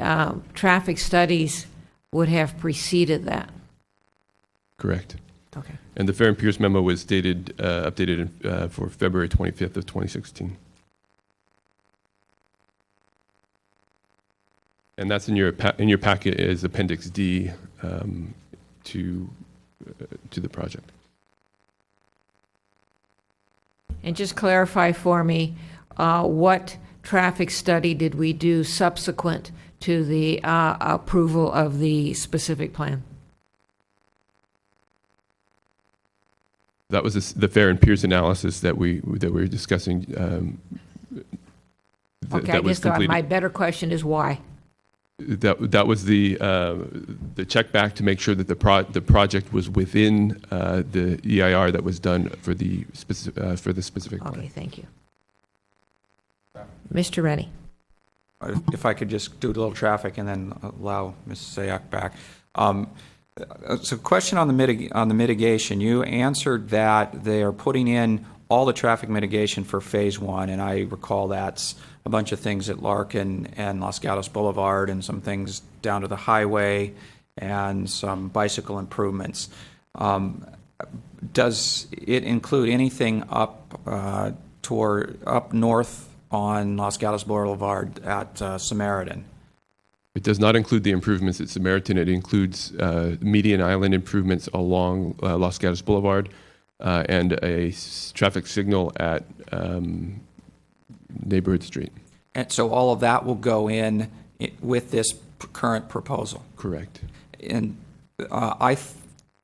traffic studies would have preceded that. Correct. Okay. And the Fair and Pierce memo was updated for February 25th of 2016. And that's in your packet is Appendix D to the project. And just clarify for me, what traffic study did we do subsequent to the approval of the specific plan? That was the Fair and Pierce analysis that we were discussing. Okay, I guess my better question is why? That was the check back to make sure that the project was within the EIR that was done for the specific plan. Okay, thank you. Mr. Rennie. If I could just do a little traffic and then allow Ms. Sayak back. So question on the mitigation. You answered that they are putting in all the traffic mitigation for phase one, and I recall that's a bunch of things at Lark and Los Gatos Boulevard and some things down to the highway and some bicycle improvements. Does it include anything up north on Los Gatos Boulevard at Samaritan? It does not include the improvements at Samaritan. It includes median island improvements along Los Gatos Boulevard and a traffic signal at Neighborhood Street. And so all of that will go in with this current proposal? Correct. And I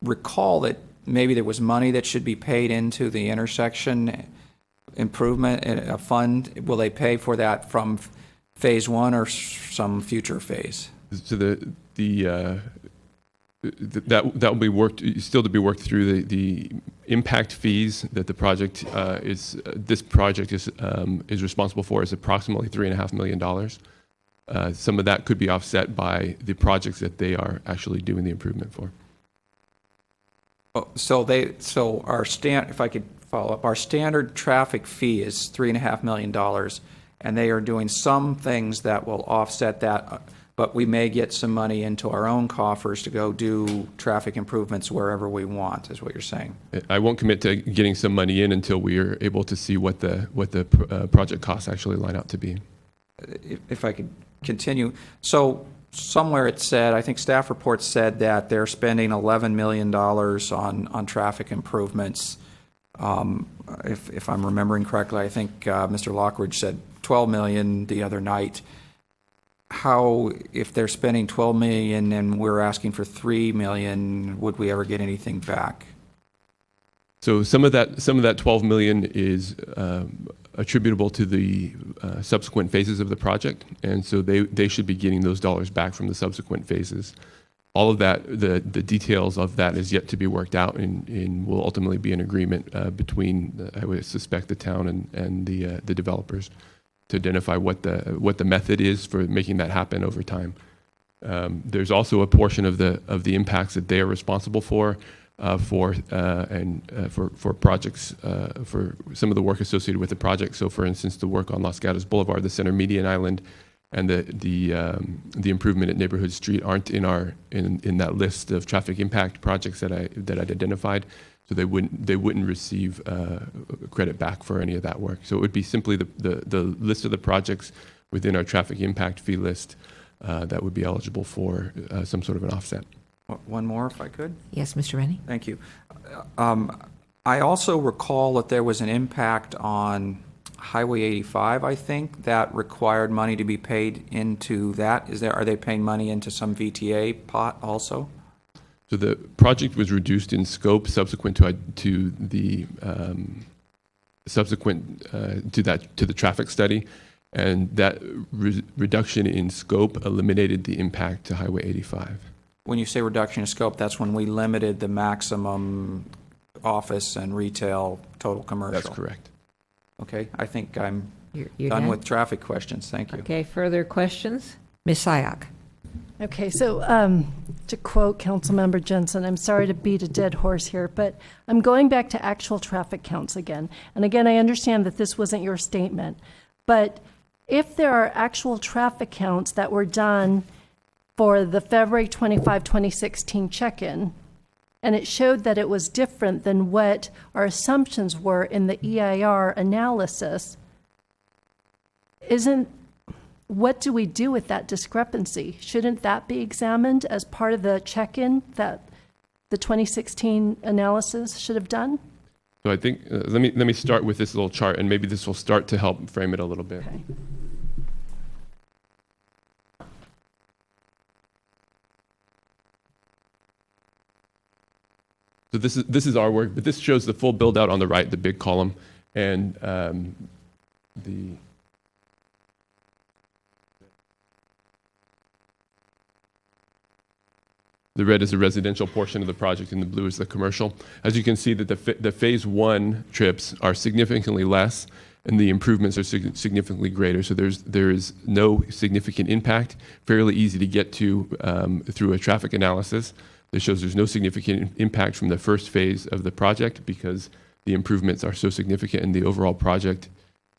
recall that maybe there was money that should be paid into the intersection improvement fund. Will they pay for that from phase one or some future phase? So that will be worked, still to be worked through. The impact fees that the project this project is responsible for is approximately $3.5 million. Some of that could be offset by the projects that they are actually doing the improvement for. If I could follow up, our standard traffic fee is $3.5 million, and they are doing some things that will offset that, but we may get some money into our own coffers to go do traffic improvements wherever we want, is what you're saying. I won't commit to getting some money in until we are able to see what the project costs actually line out to be. If I could continue. So somewhere it said, I think staff reports said that they're spending $11 million on traffic improvements. If I'm remembering correctly, I think Mr. Lockridge said $12 million the other night. How, if they're spending $12 million and we're asking for $3 million, would we ever get anything back? So some of that $12 million is attributable to the subsequent phases of the project, and so they should be getting those dollars back from the subsequent phases. All of that, the details of that is yet to be worked out, and will ultimately be an agreement between, I would suspect, the town and the developers to identify what the method is for making that happen over time. There's also a portion of the impacts that they are responsible for projects, for some of the work associated with the project. So, for instance, the work on Los Gatos Boulevard, the center median island, and the improvement at Neighborhood Street aren't in that list of traffic impact projects that I'd identified. So they wouldn't receive credit back for any of that work. So it would be simply the list of the projects within our traffic impact fee list that would be eligible for some sort of an offset. One more, if I could? Yes, Mr. Rennie. Thank you. I also recall that there was an impact on Highway 85, I think, that required money to be paid into that. Are they paying money into some VTA pot also? So the project was reduced in scope subsequent to the traffic study, and that reduction in scope eliminated the impact to Highway 85. When you say reduction in scope, that's when we limited the maximum office and retail total commercial. That's correct. Okay, I think I'm You're done with traffic questions. Thank you. Okay, further questions? Ms. Sayak. Okay, so to quote Councilmember Jensen, I'm sorry to beat a dead horse here, but I'm going back to actual traffic counts again. And again, I understand that this wasn't your statement, but if there are actual traffic counts that were done for the February 25, 2016 check-in, and it showed that it was different than what our assumptions were in the EIR analysis, what do we do with that discrepancy? Shouldn't that be examined as part of the check-in that the 2016 analysis should have done? So I think let me start with this little chart, and maybe this will start to help frame it a little bit. Okay. So this is our work, but this shows the full build out on the right, the big column, and The red is the residential portion of the project, and the blue is the commercial. As you can see, that the phase one trips are significantly less, and the improvements are significantly greater. So there is no significant impact. Fairly easy to get to through a traffic analysis that shows there's no significant impact from the first phase of the project because the improvements are so significant in the overall project.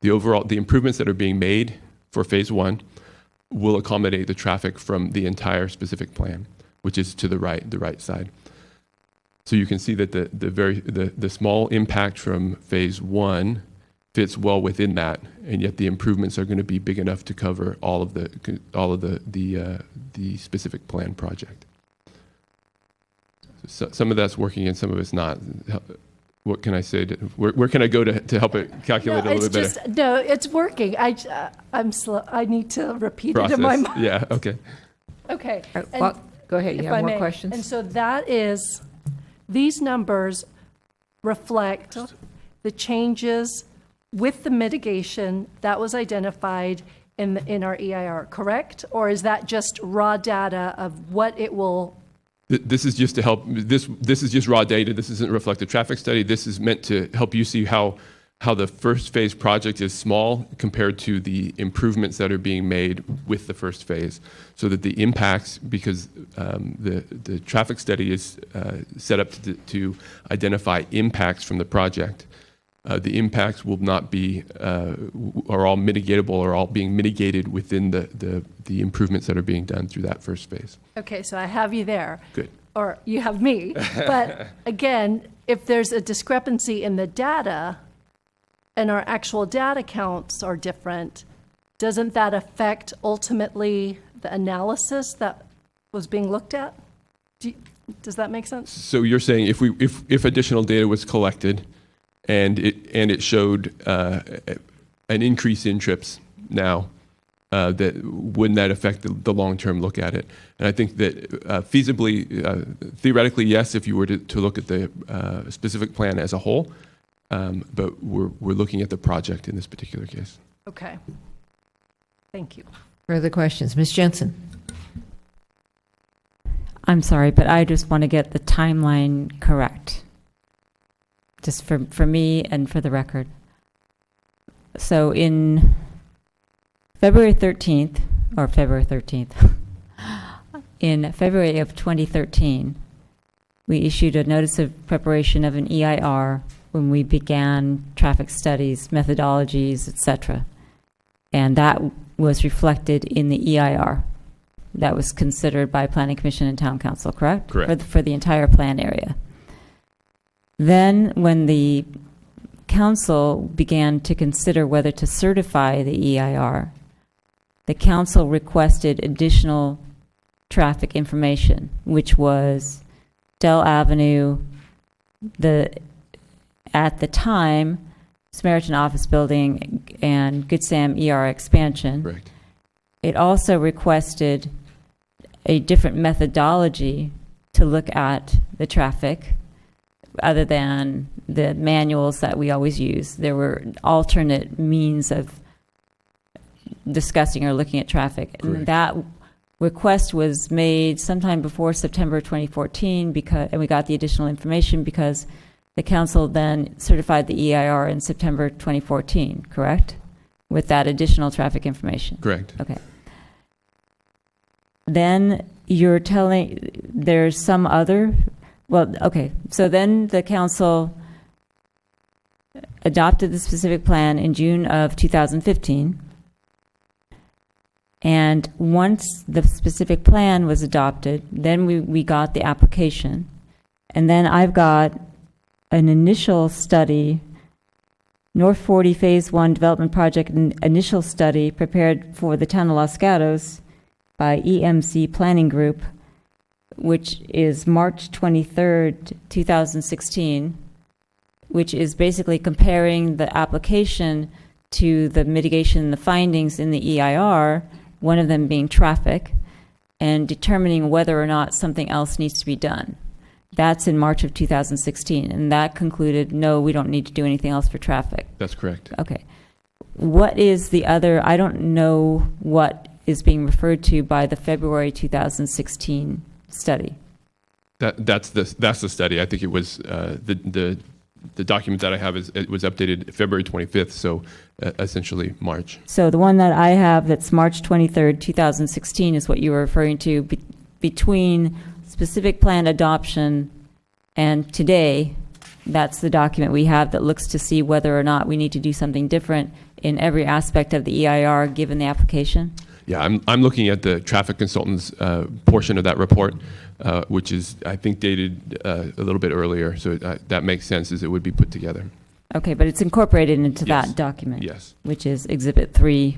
The improvements that are being made for phase one will accommodate the traffic from the entire specific plan, which is to the right side. So you can see that the small impact from phase one fits well within that, and yet the improvements are going to be big enough to cover all of the specific plan project. So some of that's working and some of it's not. What can I say? Where can I go to help it calculate a little bit better? No, it's working. I'm slow. I need to repeat it in my mind. Yeah. Okay. Okay. Well, go ahead. You If have I more may. questions? And so that is, these numbers reflect the changes with the mitigation that was identified in our EIR, correct? Or is that just raw data of what it will? This is just to help. This is just raw data. This doesn't reflect the traffic study. This is meant to help you see how the first phase project is small compared to the improvements that are being made with the first phase, so that the impacts, because the traffic study is set up to identify impacts from the project. The impacts will not be, are all mitigatable, or all being mitigated within the improvements that are being done through that first phase. Okay, so I have you there. Good. Or you have me. But again, if there's a discrepancy in the data and our actual data counts are different, doesn't that affect ultimately the analysis that was being looked at? Does that make sense? So you're saying if additional data was collected, and it showed an increase in trips now, wouldn't that affect the long-term look at it? And I think that theoretically, yes, if you were to look at the specific plan as a whole, but we're looking at the project in this particular case. Okay. Thank you. Further questions? Ms. Jensen? I'm sorry, but I just want to get the timeline correct. Just for me and for the record. So in February 13th, in February of 2013, we issued a notice of preparation of an EIR when we began traffic studies, methodologies, etc. And that was reflected in the EIR. That was considered by Planning Commission and Town Council, correct? Correct. For the entire plan area. Then, when the council began to consider whether to certify the EIR, the council requested additional traffic information, which was Dell Avenue, at the time, Samaritan Office Building, and Good Sam ER expansion. Correct. It also requested a different methodology to look at the traffic, other than the manuals that we always use. There were alternate means of discussing or looking at traffic. Correct. And that request was made sometime before September 2014, and we got the additional information because the council then certified the EIR in September 2014, correct? With that additional traffic information. Correct. Okay. Then you're telling there's some other. Well, okay, so then the council adopted the specific plan in June of 2015. And once the specific plan was adopted, then we got the application. And then I've got an initial study, North 40 Phase 1 Development Project initial study prepared for the town of Los Gatos by EMC Planning Group, which is March 23rd, 2016, which is basically comparing the application to the mitigation and the findings in the EIR, one of them being traffic, and determining whether or not something else needs to be done. That's in March of 2016, and that concluded, no, we don't need to do anything else for traffic. That's correct. Okay. What is the other, I don't know what is being referred to by the February 2016 study. That's the study. I think it was the document that I have it was updated February 25th, so essentially March. So the one that I have that's March 23rd, 2016 is what you were referring to. Between specific plan adoption and today, that's the document we have that looks to see whether or not we need to do something different in every aspect of the EIR given the application. Yeah, I'm looking at the traffic consultant's portion of that report, which is, I think, dated a little bit earlier. So that makes sense, as it would be put together. Okay, but it's incorporated into that document. Yes. Which is Exhibit 3.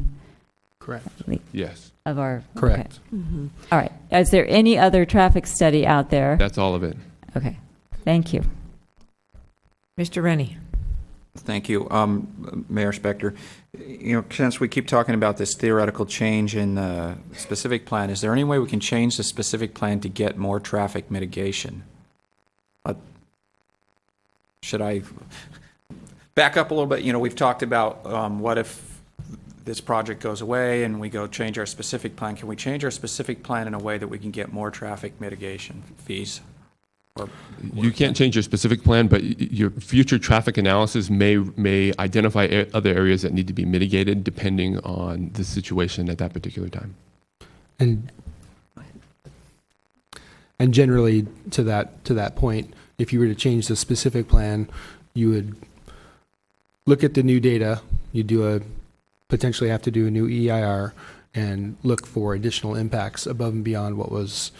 Correct. Yes. Of our. Correct. Okay. Mm-hmm. All right. Is there any other traffic study out there? That's all of it. Okay. Thank you. Mr. Rennie. Thank you. Mayor Spector, since we keep talking about this theoretical change in the specific plan, is there any way we can change the specific plan to get more traffic mitigation? Should I back up a little bit? We've talked about what if this project goes away and we go change our specific plan. Can we change our specific plan in a way that we can get more traffic mitigation fees? You can't change your specific plan, but your future traffic analysis may identify other areas that need to be mitigated depending on the situation at that particular time. And generally, to that point, if you were to change the specific plan, you would look at the new data. You potentially have to do a new EIR and look for additional impacts above and beyond what was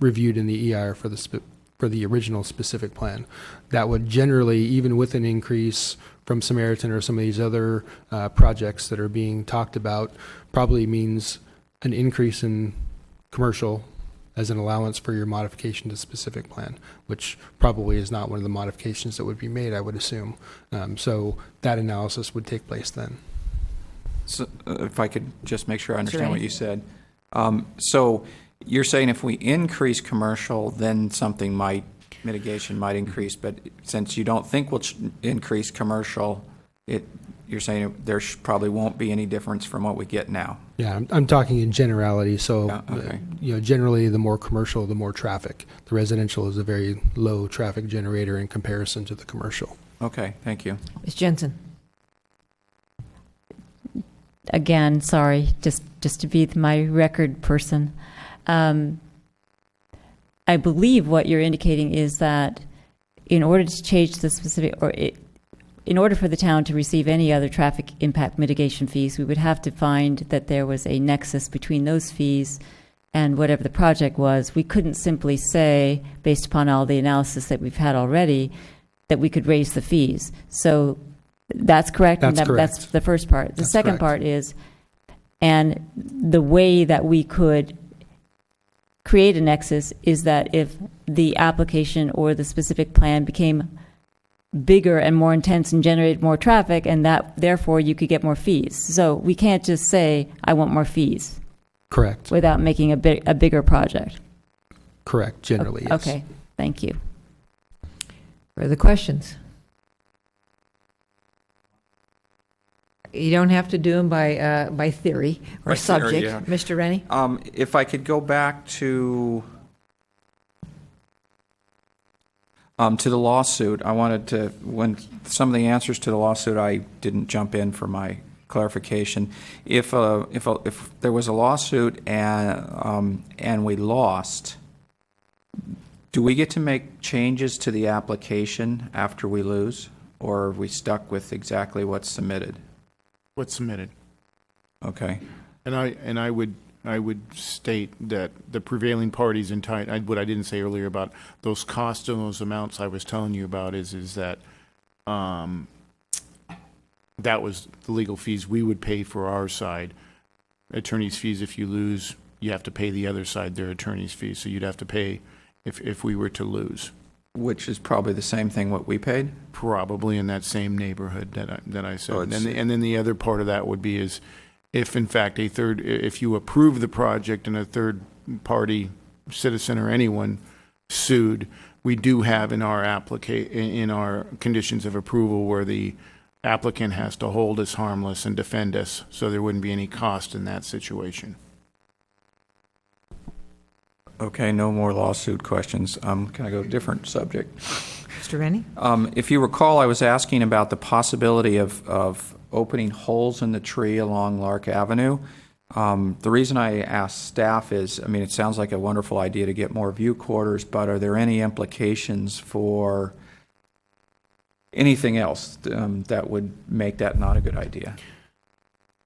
reviewed in the EIR for the original specific plan. That would generally, even with an increase from Samaritan or some of these other projects that are being talked about, probably means an increase in commercial as an allowance for your modification to specific plan, which probably is not one of the modifications that would be made, I would assume. So that analysis would take place then. So, if I could just make sure I understand what you said. So you're saying if we increase commercial, then mitigation might increase, but since you don't think we'll increase commercial, you're saying there probably won't be any difference from what we get now. Yeah, I'm talking in generality. So, Yeah, okay. Generally, the more commercial, the more traffic. The residential is a very low traffic generator in comparison to the commercial. Okay, thank you. Ms. Jensen. Again, sorry, just to be my record person. I believe what you're indicating is that in order to change the specific, in order for the town to receive any other traffic impact mitigation fees, we would have to find that there was a nexus between those fees and whatever the project was. We couldn't simply say, based upon all the analysis that we've had already, that we could raise the fees. So that's correct? That's correct. That's the first part. The second part is, and the way that we could create a nexus is that if the application or the specific plan became bigger and more intense and generated more traffic, and that therefore you could get more fees. So we can't just say, I want more fees. Correct. Without making a bigger project. Correct, generally, yes. Okay, thank you. Further questions? You don't have to do them by theory or By subject. theory, yeah. Mr. Rennie? If I could go back to the lawsuit, I wanted to, when some of the answers to the lawsuit, I didn't jump in for my clarification. If there was a lawsuit and we lost, do we get to make changes to the application after we lose, or are we stuck with exactly what's submitted? What's submitted. Okay. And I would state that the prevailing parties entitled, what I didn't say earlier about those costs and those amounts I was telling you about is that that was the legal fees we would pay for our side. Attorney's fees, if you lose, you have to pay the other side their attorney's fees, so you'd have to pay if we were to lose. Which is probably the same thing what we paid? Probably in that same neighborhood that I said. And then the other part of that would be is if in fact if you approve the project and a third party citizen or anyone sued, we do have in our conditions of approval where the applicant has to hold us harmless and defend us, so there wouldn't be any cost in that situation. Okay, no more lawsuit questions. Can I go to a different subject? Mr. Rennie? If you recall, I was asking about the possibility of opening holes in the tree along Lark Avenue. The reason I asked staff is, I mean, it sounds like a wonderful idea to get more view quarters, but are there any implications for anything else that would make that not a good idea?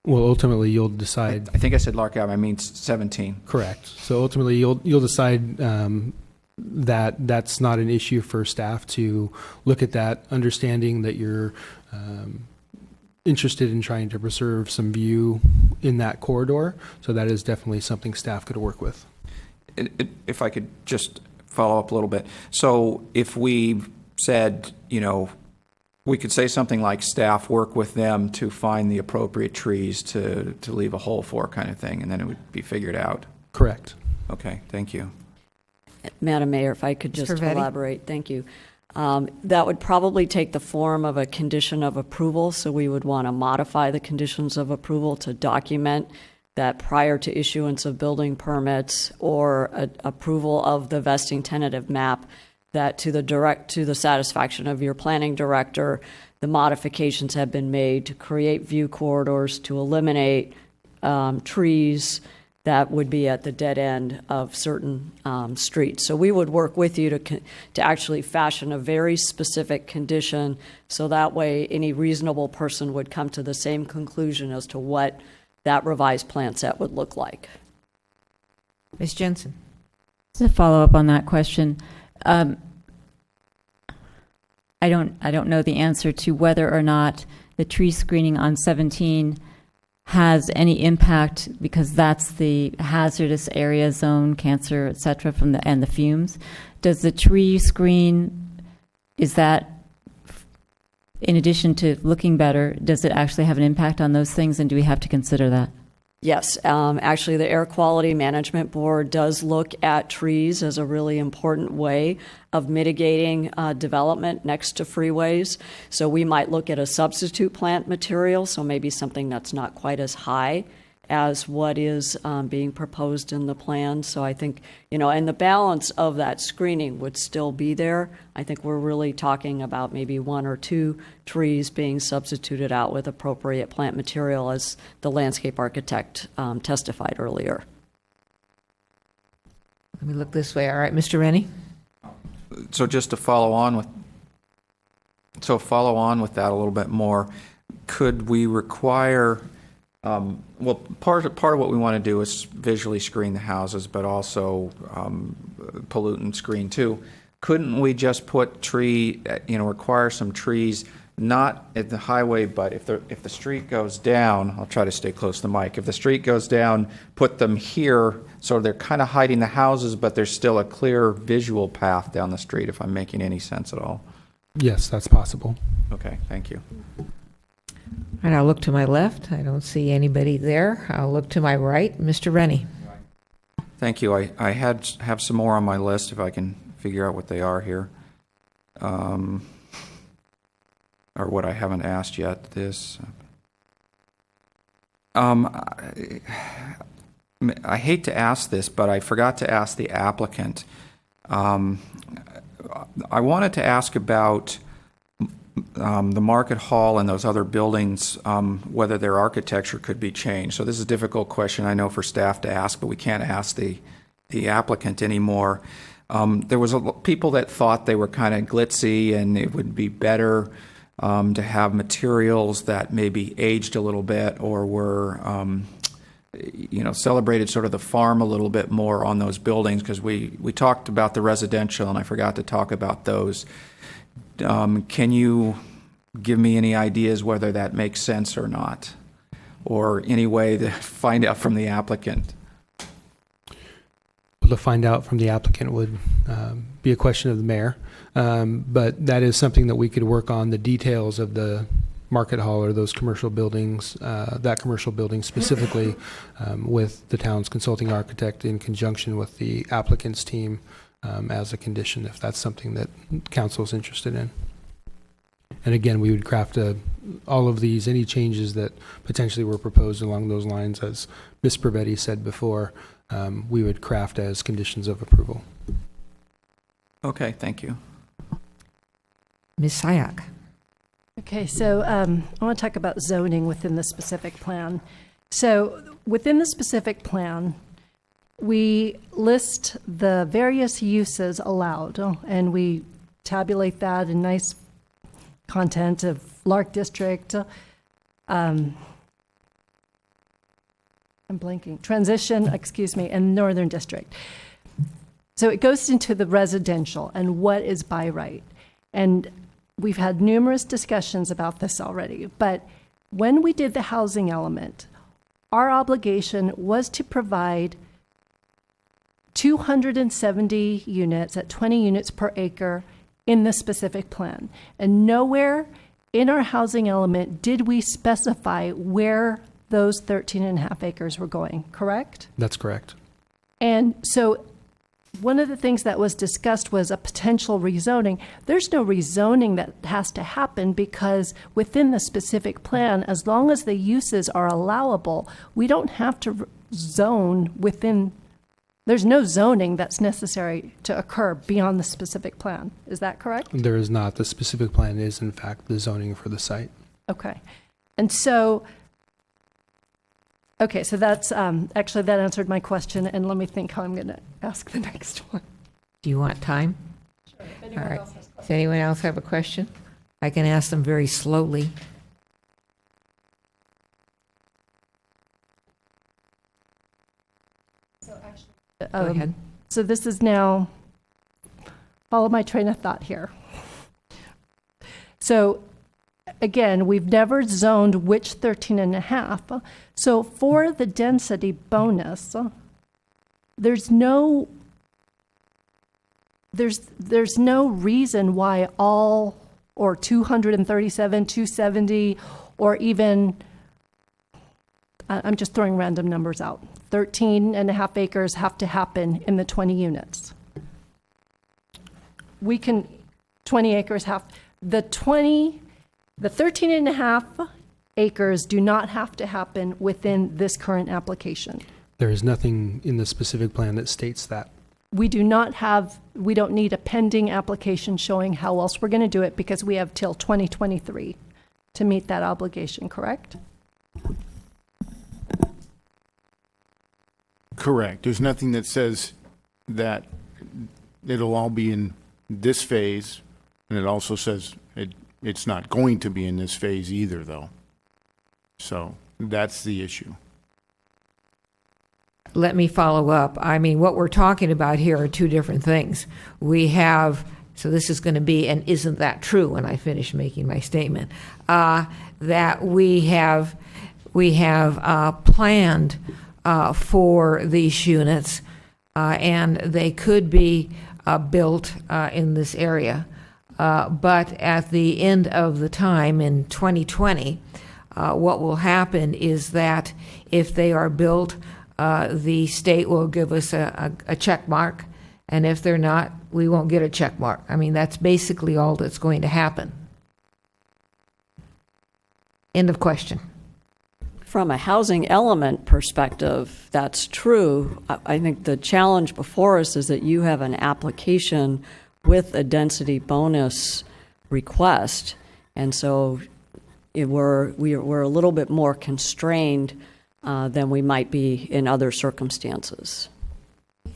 Well, ultimately, you'll decide. I think I said Lark Avenue, I mean 17. Correct. So ultimately, you'll decide that that's not an issue for staff to look at that, understanding that you're interested in trying to preserve some view in that corridor. So that is definitely something staff could work with. If I could just follow up a little bit. So if we said, you know, we could say something like staff work with them to find the appropriate trees to leave a hole for, kind of thing, and then it would be figured out. Correct. Okay, thank you. Madam Mayor, if I could just Mr. Vetti? elaborate, thank you. That would probably take the form of a condition of approval, so we would want to modify the conditions of approval to document that prior to issuance of building permits or approval of the vesting tentative map, that to the satisfaction of your planning director, the modifications have been made to create view corridors, to eliminate trees that would be at the dead end of certain streets. So we would work with you to actually fashion a very specific condition, so that way any reasonable person would come to the same conclusion as to what that revised plan set would look like. Ms. Jensen? To follow up on that question, I don't know the answer to whether or not the tree screening on 17 has any impact, because that's the hazardous area zone, cancer, et cetera, and the fumes. Does the tree screen, is that, in addition to looking better, does it actually have an impact on those things, and do we have to consider that? Yes, actually the Air Quality Management Board does look at trees as a really important way of mitigating development next to freeways. So we might look at a substitute plant material, so maybe something that's not quite as high as what is being proposed in the plan. So I think, you know, and the balance of that screening would still be there. I think we're really talking about maybe 1 or 2 trees being substituted out with appropriate plant material, as the landscape architect testified earlier. Let me look this way. All right, Mr. Rennie? So just to follow on with that a little bit more, could we require, well, part of what we want to do is visually screen the houses, but also pollutant screen too. Couldn't we just put require some trees, not at the highway, but if the street goes down, I'll try to stay close to the mic. If the street goes down, put them here so they're kind of hiding the houses, but there's still a clear visual path down the street, if I'm making any sense at all. Yes, that's possible. Okay, thank you. And I'll look to my left. I don't see anybody there. I'll look to my right. Mr. Rennie? Thank you. I have some more on my list if I can figure out what they are here. Or what I haven't asked yet. I hate to ask this, but I forgot to ask the applicant. I wanted to ask about the Market Hall and those other buildings, whether their architecture could be changed. So this is a difficult question, I know, for staff to ask, but we can't ask the applicant anymore. There was people that thought they were kind of glitzy, and it would be better to have materials that maybe aged a little bit or were celebrated sort of the farm a little bit more on those buildings, because we talked about the residential and I forgot to talk about those. Can you give me any ideas whether that makes sense or not, or any way to find out from the applicant? Well, to find out from the applicant would be a question of the mayor, but that is something that we could work on, the details of the Market Hall or those commercial buildings, that commercial building specifically, with the town's consulting architect in conjunction with the applicant's team, as a condition, if that's something that council is interested in. And again, we would craft all of these, any changes that potentially were proposed along those lines, as Ms. Pervetti said before, we would craft as conditions of approval. Okay, thank you. Ms. Syak. Okay, so I want to talk about zoning within the specific plan. So within the specific plan, we list the various uses allowed, and we tabulate that in nice content of Lark District, I'm blanking, Transition, and Northern District. So it goes into the residential and what is by right. And we've had numerous discussions about this already, but when we did the housing element, our obligation was to provide 270 units at 20 units per acre in the specific plan. And nowhere in our housing element did we specify where those 13 and a half acres were going, correct? That's correct. And so one of the things that was discussed was a potential rezoning. There's no rezoning that has to happen because within the specific plan, as long as the uses are allowable, we don't have to zone within. There's no zoning that's necessary to occur beyond the specific plan. Is that correct? There is not. The specific plan is, in fact, the zoning for the site. Okay. And so, okay, so that's, actually that answered my question, and let me think how I'm going to ask the next one. Do you want time? Sure. If All anyone right. else has questions. Does anyone else have a question? I can ask them very slowly. Go ahead. So this is now, follow my train of thought here. So again, we've never zoned which 13 and a half. So for the density bonus, there's no reason why all, or 237, 270, or even, I'm just throwing random numbers out, 13 and a half acres have to happen in the 20 units. We can, 20 acres have, the 13 and a half acres do not have to happen within this current application. There is nothing in the specific plan that states that. We don't need a pending application showing how else we're going to do it because we have till 2023 to meet that obligation, correct? Correct. There's nothing that says that it'll all be in this phase, and it also says it's not going to be in this phase either, though. So that's the issue. Let me follow up. I mean, what we're talking about here are two different things. We have, so this is going to be, and isn't that true when I finish making my statement, that we have planned for these units, and they could be built in this area. But at the end of the time in 2020, what will happen is that if they are built, the state will give us a check mark, and if they're not, we won't get a check mark. I mean, that's basically all that's going to happen. End of question. From a housing element perspective, that's true. I think the challenge before us is that you have an application with a density bonus request, and so we're a little bit more constrained than we might be in other circumstances.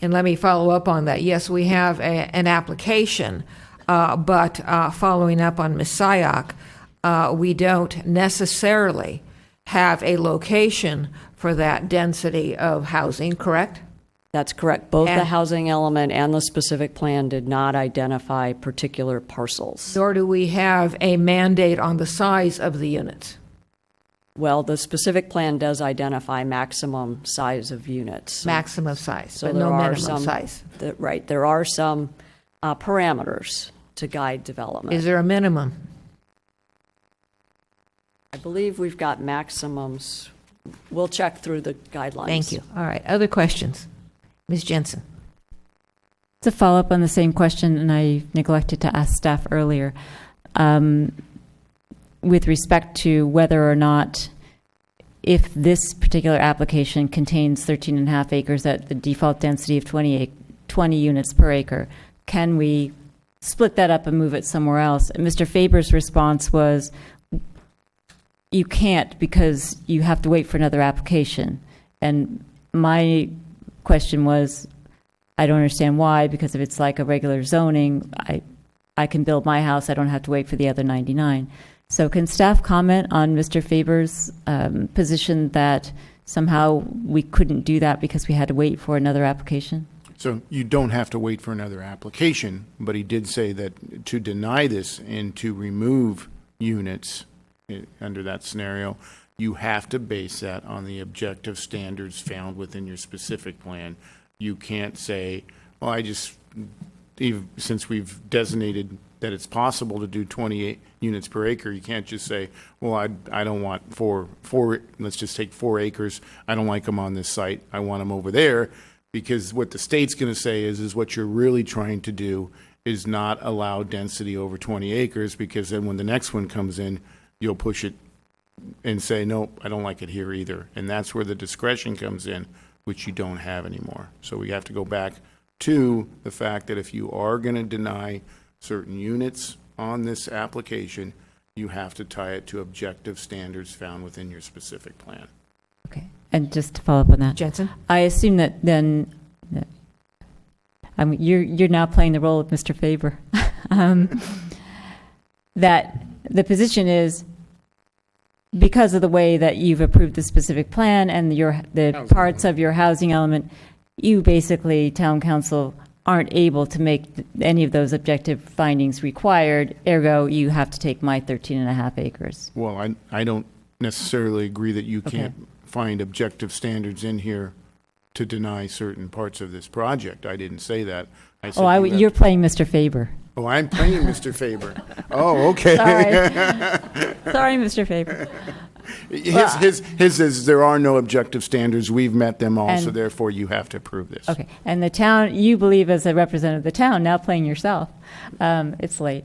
And let me follow up on that. Yes, we have an application, but following up on Ms. Syak, we don't necessarily have a location for that density of housing, correct? That's correct. Both the housing element and the specific plan did not identify particular parcels. Nor do we have a mandate on the size of the units. Well, the specific plan does identify maximum size of units. Maximum size, So but there no are minimum size. Right. There are some parameters to guide development. Is there a minimum? I believe we've got maximums. We'll check through the guidelines. Thank you. All right. Other questions? Ms. Jensen. To follow up on the same question, and I neglected to ask staff earlier, with respect to whether or not if this particular application contains 13 and a half acres at the default density of 20 units per acre, can we split that up and move it somewhere else? And Mr. Faber's response was, you can't because you have to wait for another application. And my question was, I don't understand why, because if it's like a regular zoning, I can build my house, I don't have to wait for the other 99. So can staff comment on Mr. Faber's position that somehow we couldn't do that because we had to wait for another application? So you don't have to wait for another application, but he did say that to deny this and to remove units under that scenario, you have to base that on the objective standards found within your specific plan. You can't say, well, since we've designated that it's possible to do 28 units per acre, you can't just say, well, I don't want four, let's just take 4 acres. I don't like them on this site. I want them over there. Because what the state's going to say is what you're really trying to do is not allow density over 20 acres, because then when the next one comes in, you'll push it and say, nope, I don't like it here either. And that's where the discretion comes in, which you don't have anymore. So we have to go back to the fact that if you are going to deny certain units on this application, you have to tie it to objective standards found within your specific plan. Okay. And just to follow up on that, Jensen? I assume that then, I mean, you're now playing the role of Mr. Faber. That the position is, because of the way that you've approved the specific plan and the parts of your housing element, you basically, town council, aren't able to make any of those objective findings required, ergo you have to take my 13 and a half acres. Well, I don't necessarily agree that you can't find objective standards in here to deny certain parts of this project. I didn't say that. I said You're playing Mr. Faber. Oh, I'm playing Mr. Faber. Oh, okay. Sorry, Mr. Faber. His is, there are no objective standards. We've met them all, so And- therefore you have to approve this. Okay, and the town, you believe as a representative of the town, now playing yourself, it's late,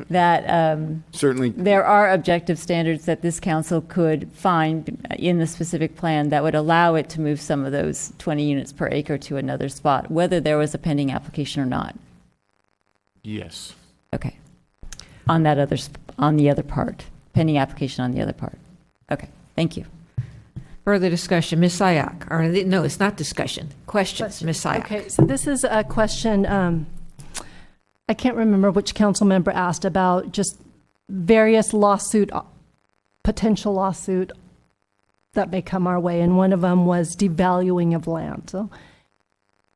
that Certainly. there are objective standards that this council could find in the specific plan that would allow it to move some of those 20 units per acre to another spot, whether there was a pending application or not. Yes. Okay. On that on the other part, pending application on the other part. Okay, thank you. Further discussion, Ms. Syak, or no, it's not discussion, questions, Ms. Syak. Okay, so this is a question, I can't remember which council member asked about just various potential lawsuit that may come our way, and one of them was devaluing of land. So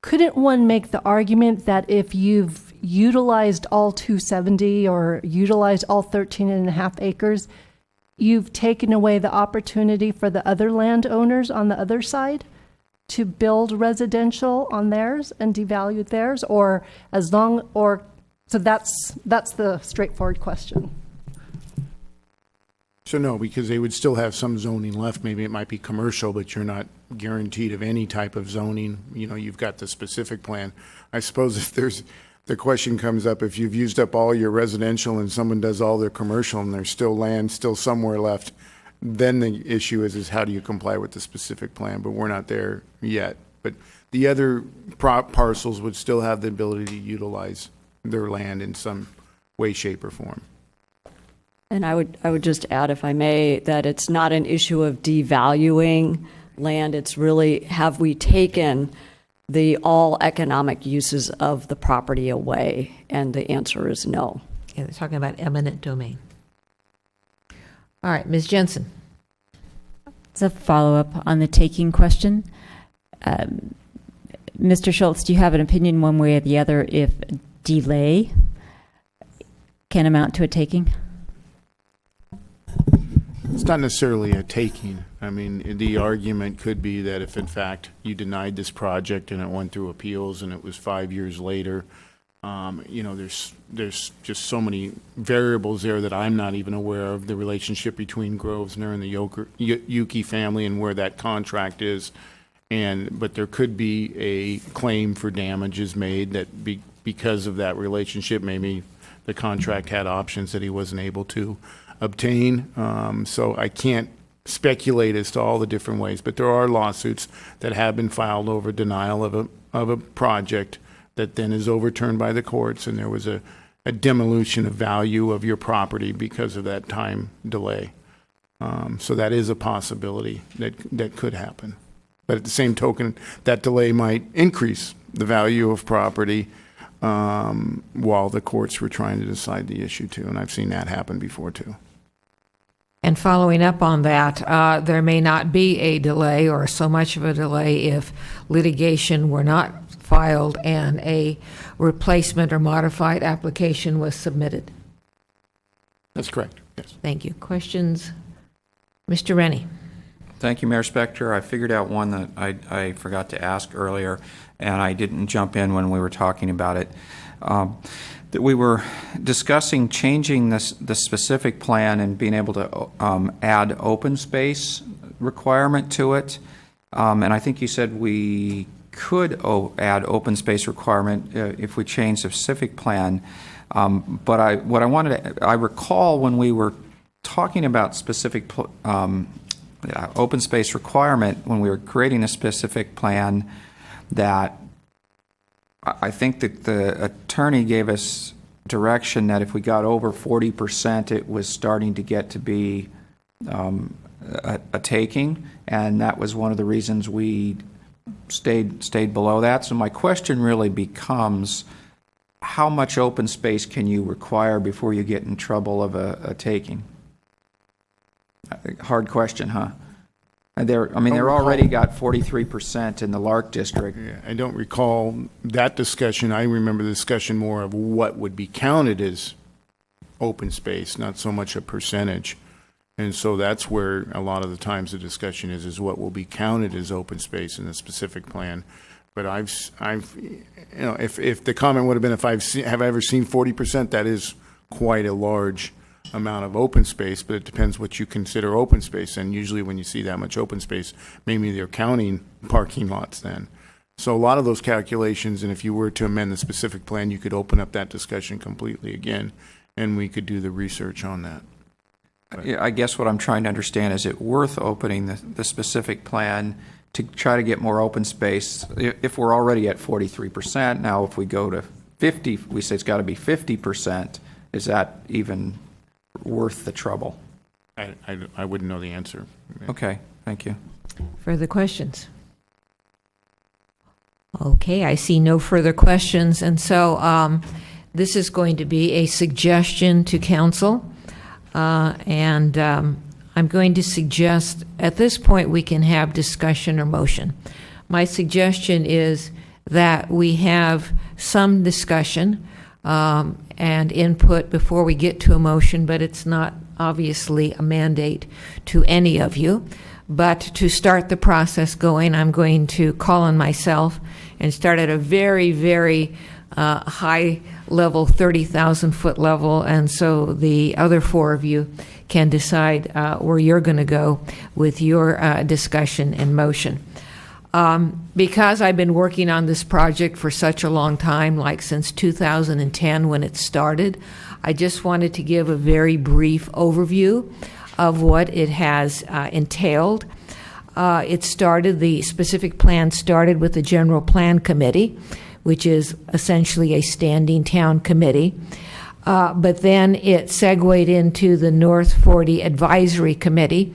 couldn't one make the argument that if you've utilized all 270 or utilized all 13 and a half acres, you've taken away the opportunity for the other landowners on the other side to build residential on theirs and devalue theirs? So that's the straightforward question. So no, because they would still have some zoning left. Maybe it might be commercial, but you're not guaranteed of any type of zoning. You know, you've got the specific plan. I suppose if the question comes up, if you've used up all your residential and someone does all their commercial and there's still land still somewhere left, then the issue is how do you comply with the specific plan? But we're not there yet. But the other parcels would still have the ability to utilize their land in some way, shape, or form. And I would just add, if I may, that it's not an issue of devaluing land. It's really, have we taken the all economic uses of the property away? And the answer is no. Yeah, they're talking about eminent domain. All right, Ms. Jensen. It's a follow-up on the taking question. Mr. Schultz, do you have an opinion one way or the other if delay can amount to a taking? It's not necessarily a taking. I mean, the argument could be that if in fact you denied this project and it went through appeals and it was 5 years later, there's just so many variables there that I'm not even aware of, the relationship between Grosvenor and the Yuki family and where that contract is. But there could be a claim for damages made that because of that relationship, maybe the contract had options that he wasn't able to obtain. So I can't speculate as to all the different ways, but there are lawsuits that have been filed over denial of a project that then is overturned by the courts, and there was a diminution of value of your property because of that time delay. So that is a possibility that could happen. But at the same token, that delay might increase the value of property while the courts were trying to decide the issue too, and I've seen that happen before too. And following up on that, there may not be a delay or so much of a delay if litigation were not filed and a replacement or modified application was submitted. That's correct, yes. Thank you. Questions? Mr. Rennie. Thank you, Mayor Spector. I figured out one that I forgot to ask earlier, and I didn't jump in when we were talking about it. That we were discussing changing the specific plan and being able to add open space requirement to it. And I think you said we could add open space requirement if we change the specific plan. But I recall when we were talking about specific open space requirement, when we were creating a specific plan, that I think that the attorney gave us direction that if we got over 40%, it was starting to get to be a taking, and that was one of the reasons we stayed below that. So my question really becomes, how much open space can you require before you get in trouble of a taking? Hard question, huh? They're already got 43% in the Lark District. Yeah, I don't recall that discussion. I remember the discussion more of what would be counted as open space, not so much a percentage. And so that's where a lot of the times the discussion is what will be counted as open space in the specific plan. But if the comment would have been have I ever seen 40%, that is quite a large amount of open space, but it depends what you consider open space. And usually when you see that much open space, maybe they're counting parking lots then. So a lot of those calculations, and if you were to amend the specific plan, you could open up that discussion completely again, and we could do the research on that. Yeah, I guess what I'm trying to understand, is it worth opening the specific plan to try to get more open space? If we're already at 43%, now if we go to 50, we say it's got to be 50%, is that even worth the trouble? I wouldn't know the answer. Okay, thank you. Further questions? Okay, I see no further questions, and so this is going to be a suggestion to council, and I'm going to suggest at this point we can have discussion or motion. My suggestion is that we have some discussion and input before we get to a motion, but it's not obviously a mandate to any of you. But to start the process going, I'm going to call on myself and start at a very, very high level, 30,000 foot level, and so the other four of you can decide where you're going to go with your discussion and motion. Because I've been working on this project for such a long time, like since 2010 when it started, I just wanted to give a very brief overview of what it has entailed. The specific plan started with the General Plan Committee, which is essentially a standing town committee. But then it segued into the North 40 Advisory Committee,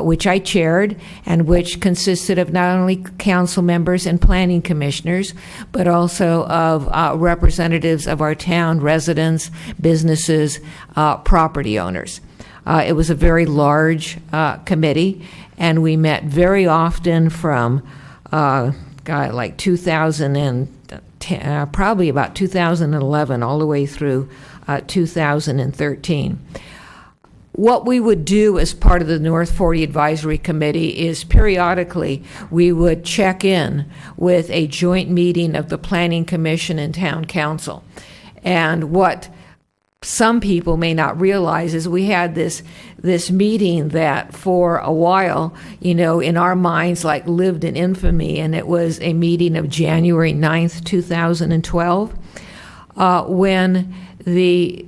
which I chaired, and which consisted of not only council members and planning commissioners, but also of representatives of our town, residents, businesses, property owners. It was a very large committee, and we met very often from like 2010, probably about 2011, all the way through 2013. What we would do as part of the North 40 Advisory Committee is periodically we would check in with a joint meeting of the Planning Commission and Town Council. And what some people may not realize is we had this meeting that for a while, in our minds, like lived in infamy, and it was a meeting of January 9th, 2012, when the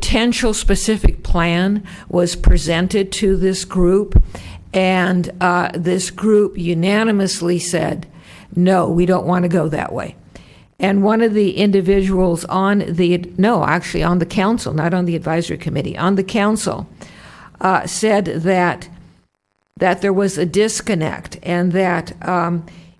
potential specific plan was presented to this group, and this group unanimously said, no, we don't want to go that way. And one of the individuals on the, no, actually on the council, not on the advisory committee, on the council, said that there was a disconnect, and that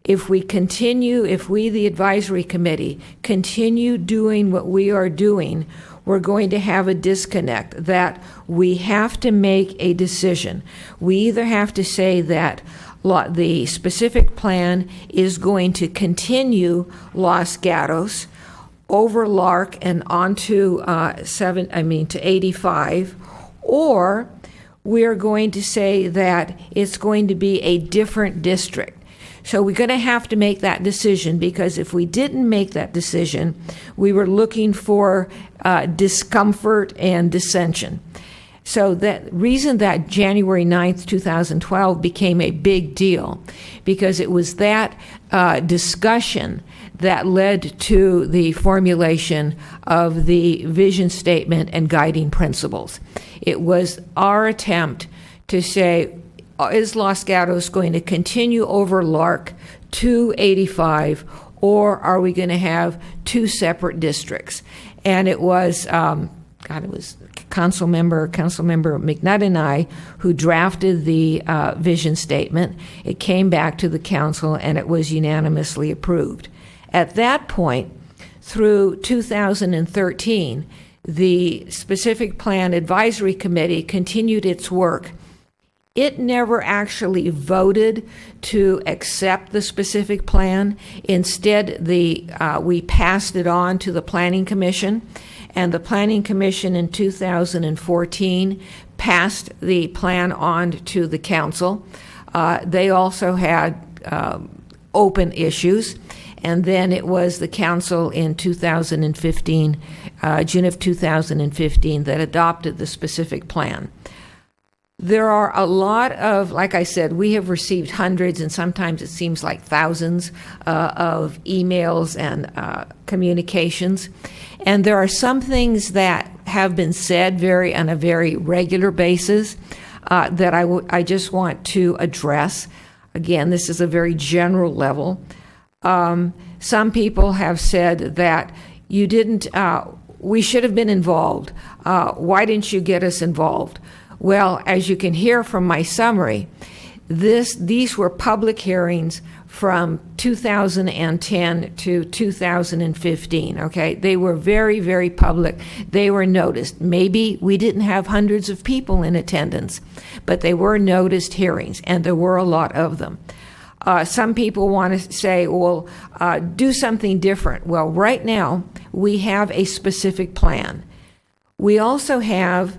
if we, the advisory committee, continue doing what we are doing, we're going to have a disconnect, that we have to make a decision. We either have to say that the specific plan is going to continue Los Gatos over Lark and onto to 85, or we're going to say that it's going to be a different district. So we're going to have to make that decision, because if we didn't make that decision, we were looking for discomfort and dissension. So that reason that January 9th, 2012 became a big deal, because it was that discussion that led to the formulation of the vision statement and guiding principles. It was our attempt to say, is Los Gatos going to continue over Lark to 85, or are we going to have two separate districts? And it was, it was Councilmember McNutt and I who drafted the vision statement. It came back to the council, and it was unanimously approved. At that point, through 2013, the Specific Plan Advisory Committee continued its work. It never actually voted to accept the specific plan. Instead, we passed it on to the Planning Commission, and the Planning Commission in 2014 passed the plan on to the council. They also had open issues, and then it was the council in 2015, June of 2015, that adopted the specific plan. There are a lot of, like I said, we have received hundreds, and sometimes it seems like thousands of emails and communications. And there are some things that have been said on a very regular basis that I just want to address. Again, this is a very general level. Some people have said that you didn't, we should have been involved. Why didn't you get us involved? Well, as you can hear from my summary, these were public hearings from 2010 to 2015, okay? They were very, very public. They were noticed. Maybe we didn't have hundreds of people in attendance, but they were noticed hearings, and there were a lot of them. Some people want to say, well, do something different. Well, right now, we have a specific plan. We also have,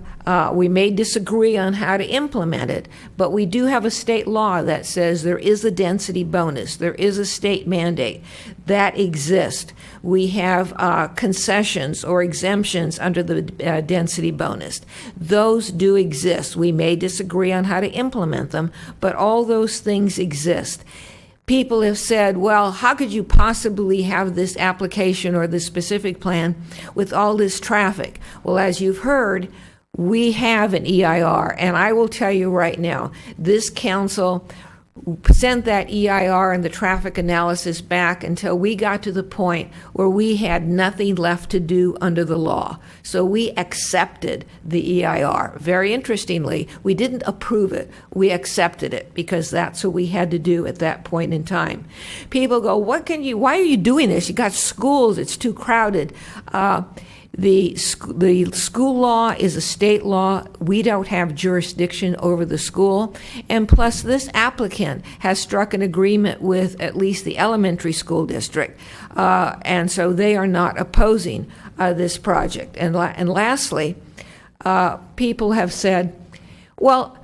we may disagree on how to implement it, but we do have a state law that says there is a density bonus. There is a state mandate that exists. We have concessions or exemptions under the density bonus. Those do exist. We may disagree on how to implement them, but all those things exist. People have said, well, how could you possibly have this application or this specific plan with all this traffic? Well, as you've heard, we have an EIR, and I will tell you right now, this council sent that EIR and the traffic analysis back until we got to the point where we had nothing left to do under the law. So we accepted the EIR. Very interestingly, we didn't approve it. We accepted it because that's what we had to do at that point in time. People go, why are you doing this? You got schools, it's too crowded. The school law is a state law. We don't have jurisdiction over the school. And plus, this applicant has struck an agreement with at least the elementary school district. And so they are not opposing this project. And lastly, people have said, well,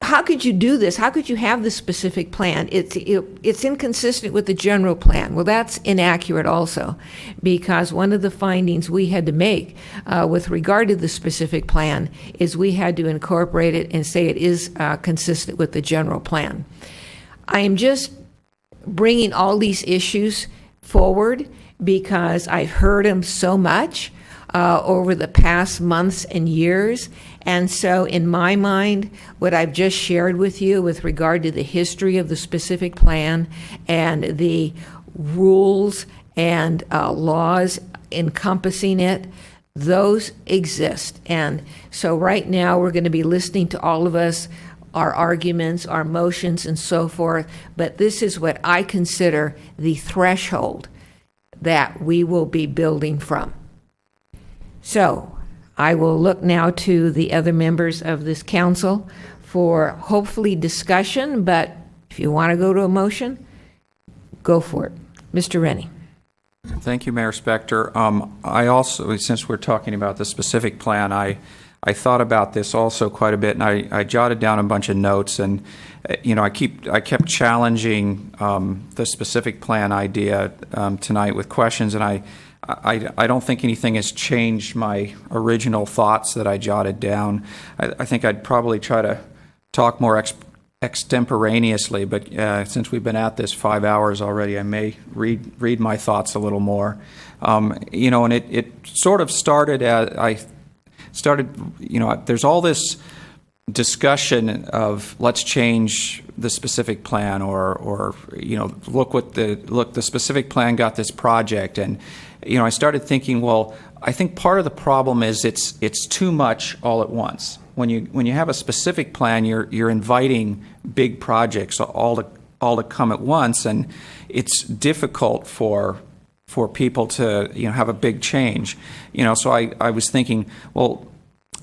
how could you do this? How could you have this specific plan? It's inconsistent with the general plan. Well, that's inaccurate also, because one of the findings we had to make with regard to the specific plan is we had to incorporate it and say it is consistent with the general plan. I am just bringing all these issues forward because I've heard them so much. over the past months and years. And so in my mind, what I've just shared with you with regard to the history of the specific plan and the rules and laws encompassing it, those exist. And so right now, we're going to be listening to all of us, our arguments, our motions, and so forth. But this is what I consider the threshold that we will be building from. So I will look now to the other members of this council for hopefully discussion, but if you want to go to a motion, go for it. Mr. Rennie. Thank you, Mayor Spector. I also, since we're talking about the specific plan, I thought about this also quite a bit, and I jotted down a bunch of notes, and I kept challenging the specific plan idea tonight with questions, and I don't think anything has changed my original thoughts that I jotted down. I think I'd probably try to talk more extemporaneously, but since we've been at this 5 hours already, I may read my thoughts a little more. And it sort of started there's all this discussion of let's change the specific plan, or look, the specific plan got this project, and I started thinking, well, I think part of the problem is it's too much all at once. When you have a specific plan, you're inviting big projects all to come at once, and it's difficult for people to have a big change. So I was thinking, well,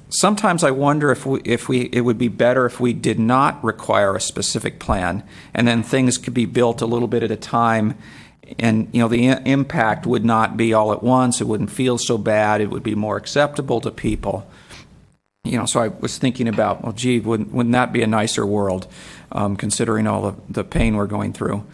sometimes I wonder if it would be better if we did not require a specific plan, and then things could be built a little bit at a time, and the impact would not be all at once. It wouldn't feel so bad. It would be more acceptable to people. So I was thinking about, well, gee, wouldn't that be a nicer world, considering all the pain we're going through?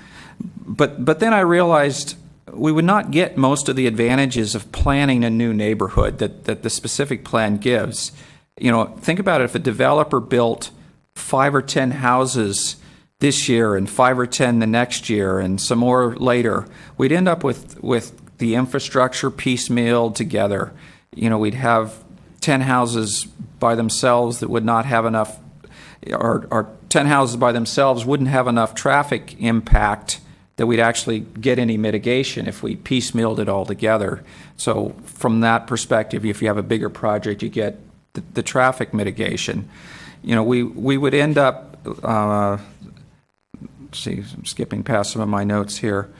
But then I realized we would not get most of the advantages of planning a new neighborhood that the specific plan gives. Think about it. If a developer built 5 or 10 houses this year and 5 or 10 the next year and some more later, we'd end up with the infrastructure piecemealed together. We'd have 10 houses by themselves that would not have enough, or 10 houses by themselves wouldn't have enough traffic impact that we'd actually get any mitigation if we piecemealed it all together. So from that perspective, if you have a bigger project, you get the traffic mitigation. We would end up, let's see, I'm skipping past some of my notes here.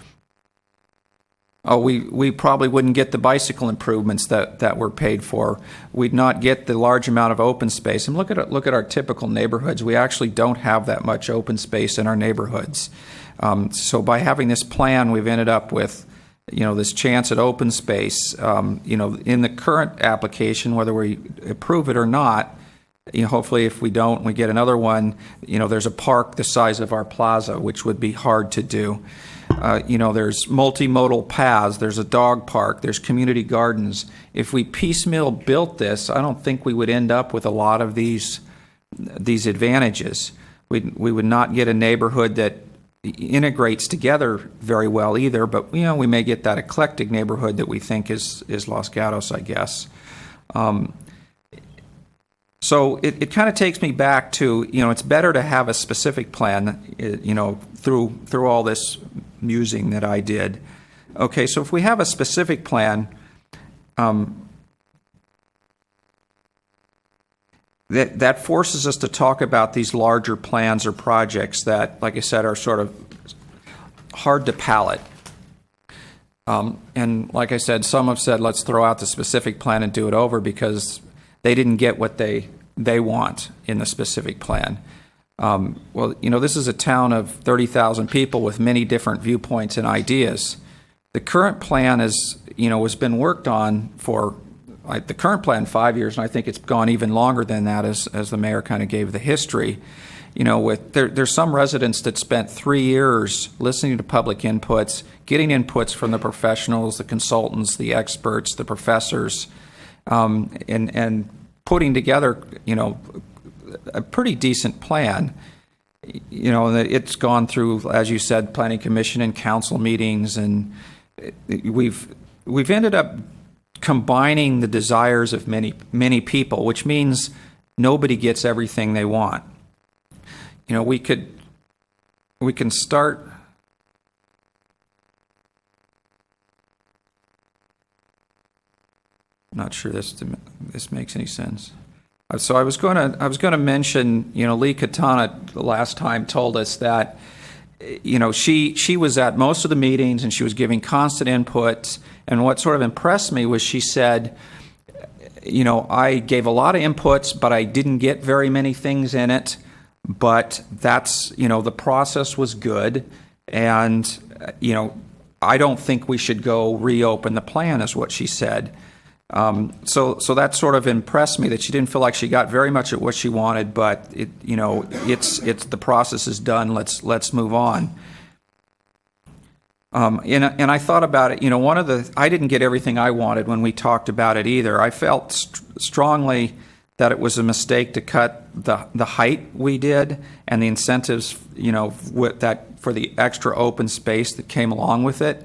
Oh, we probably wouldn't get the bicycle improvements that were paid for. We'd not get the large amount of open space. And look at our typical neighborhoods. We actually don't have that much open space in our neighborhoods. So by having this plan, we've ended up with, this chance at open space. In the current application, whether we approve it or not, hopefully if we don't, we get another one. There's a park the size of our plaza, which would be hard to do. There's multimodal paths, there's a dog park, there's community gardens. If we piecemeal built this, I don't think we would end up with a lot of these advantages. We would not get a neighborhood that integrates together very well either, but we may get that eclectic neighborhood that we think is Los Gatos, I guess. So it kind of takes me back to, it's better to have a specific plan, through all this musing that I did. Okay, so if we have a specific plan, that forces us to talk about these larger plans or projects that, like I said, are sort of hard to palate. And like I said, some have said, let's throw out the specific plan and do it over because they didn't get what they want in the specific plan. Well, this is a town of 30,000 people with many different viewpoints and ideas. The current plan has been worked on for the current plan 5 years, and I think it's gone even longer than that as the mayor kind of gave the history. There's some residents that spent 3 years listening to public inputs, getting inputs from the professionals, the consultants, the experts, the professors, and putting together, a pretty decent plan. It's gone through, as you said, planning commission and council meetings, and we've ended up combining the desires of many people, which means nobody gets everything they want. You know, we can start. I'm not sure this makes any sense. So I was going to mention, you know, Lee Katana the last time told us that, you know, she was at most of the meetings and she was giving constant input. And what sort of impressed me was she said, you know, I gave a lot of inputs, but I didn't get very many things in it. But that's, you know, the process was good. And, you know, I don't think we should go reopen the plan, is what she said. So that sort of impressed me, that she didn't feel like she got very much at what she wanted, but it, you know, it's the process is done. Let's move on. And I thought about it. You know, I didn't get everything I wanted when we talked about it either. I felt strongly that it was a mistake to cut the height we did and the incentives, you know, with that for the extra open space that came along with it.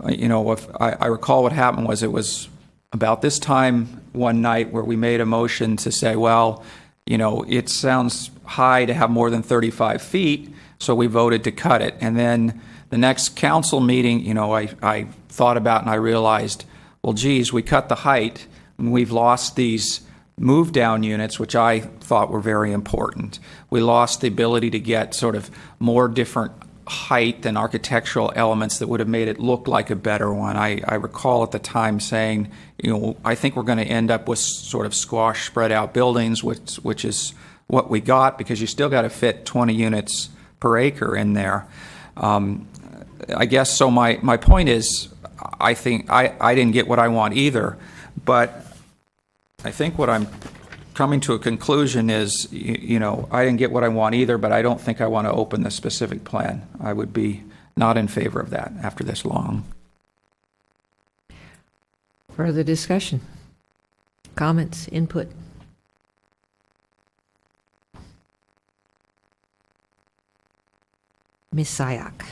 You know, if I recall what happened was, it was about this time one night where we made a motion to say, well, you know, it sounds high to have more than 35 feet, so we voted to cut it. And then the next council meeting, you know, I thought about and I realized, well, geez, we cut the height and we've lost these move down units, which I thought were very important. We lost the ability to get sort of more different height and architectural elements that would have made it look like a better one. I recall at the time saying, you know, I think we're going to end up with sort of squash spread out buildings, which is what we got, because you still got to fit 20 units per acre in there. I guess so. My point is, I think I didn't get what I want either, but I think what I'm coming to a conclusion is, you know, I didn't get what I want either, but I don't think I want to open the specific plan. I would be not in favor of that after this long. Further discussion? Comments? Input? Ms. Sayak.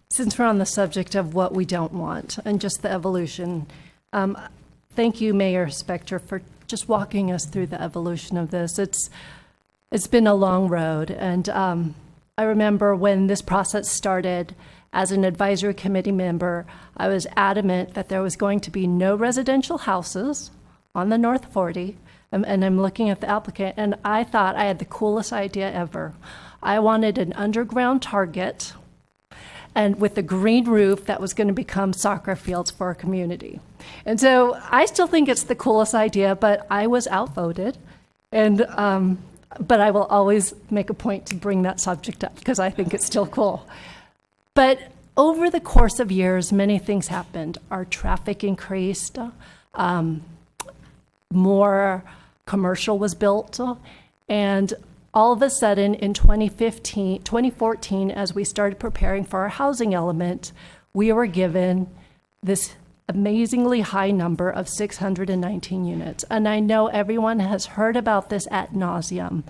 Since we're on the subject of what we don't want and just the evolution, thank you, Mayor Spector, for just walking us through the evolution of this. It's been a long road, and I remember when this process started, as an advisory committee member, I was adamant that there was going to be no residential houses on the North 40, and I'm looking at the applicant, and I thought I had the coolest idea ever. I wanted an underground Target, and with a green roof that was going to become soccer fields for our community. And so I still think it's the coolest idea, but I was outvoted. And but I will always make a point to bring that subject up because I think it's still cool. But over the course of years, many things happened. Our traffic increased, more commercial was built, and all of a sudden in 2014, as we started preparing for our housing element, we were given this amazingly high number of 619 units. And I know everyone has heard about this ad nauseum,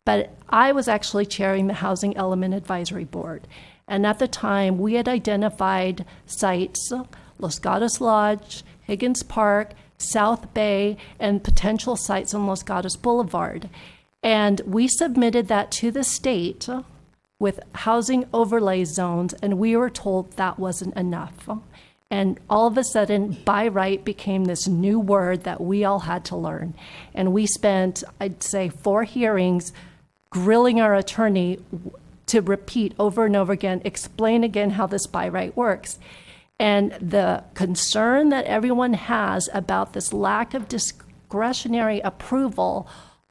but I was actually chairing the Housing Element Advisory Board. And at the time, we had identified sites, Los Gatos Lodge, Higgins Park, South Bay, and potential sites on Los Gatos Boulevard. And we submitted that to the state with housing overlay zones, and we were told that wasn't enough. And all of a sudden, by right became this new word that we all had to learn. And we spent, I'd say, 4 hearings grilling our attorney to repeat over and over again, explain again how this by right works. And the concern that everyone has about this lack of discretionary approval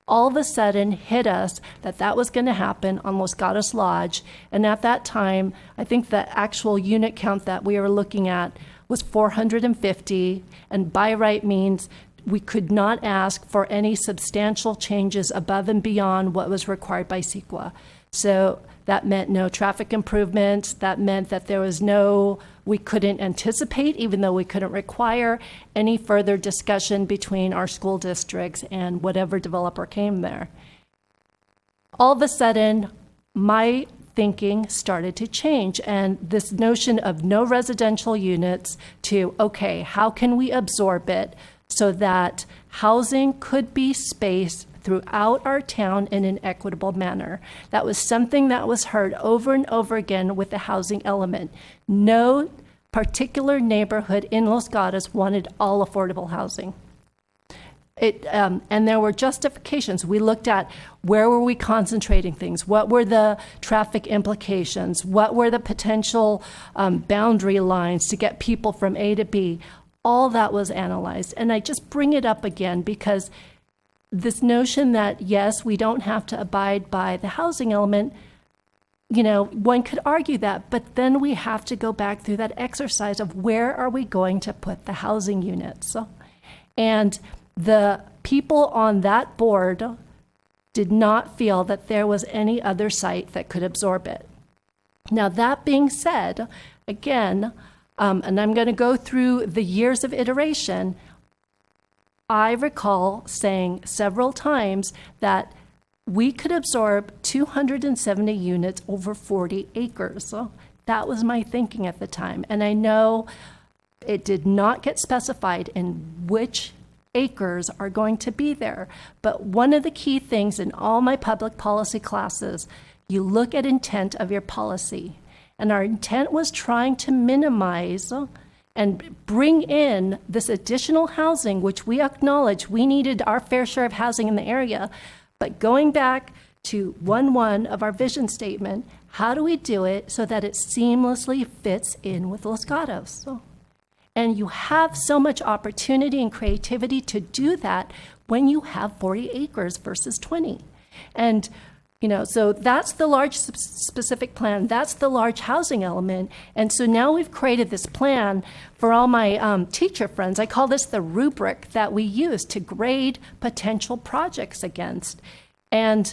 all of a sudden hit us that was going to happen on Los Gatos Lodge. And at that time, I think the actual unit count that we were looking at was 450. And by right means we could not ask for any substantial changes above and beyond what was required by CEQA. So that meant no traffic improvements. That meant that there was we couldn't anticipate, even though we couldn't require any further discussion between our school districts and whatever developer came there. All of a sudden, my thinking started to change. And this notion of no residential units to, okay, how can we absorb it so that housing could be spaced throughout our town in an equitable manner? That was something that was heard over and over again with the housing element. No particular neighborhood in Los Gatos wanted all affordable housing. And there were justifications. We looked at where were we concentrating things, what were the traffic implications, what were the potential boundary lines to get people from A to B. All that was analyzed. And I just bring it up again because this notion that, yes, we don't have to abide by the housing element, you know, one could argue that, but then we have to go back through that exercise of where are we going to put the housing units. And the people on that board did not feel that there was any other site that could absorb it. Now, that being said, again, and I'm going to go through the years of iteration, I recall saying several times that we could absorb 270 units over 40 acres. So that was my thinking at the time. And I know it did not get specified in which acres are going to be there. But one of the key things in all my public policy classes, you look at intent of your policy. And our intent was trying to minimize and bring in this additional housing, which we acknowledge we needed our fair share of housing in the area. But going back to 1.1 of our vision statement, how do we do it so that it seamlessly fits in with Los Gatos? And you have so much opportunity and creativity to do that when you have 40 acres versus 20. And, you know, so that's the large specific plan. That's the large housing element. And so now we've created this plan for all my teacher friends. I call this the rubric that we use to grade potential projects against. And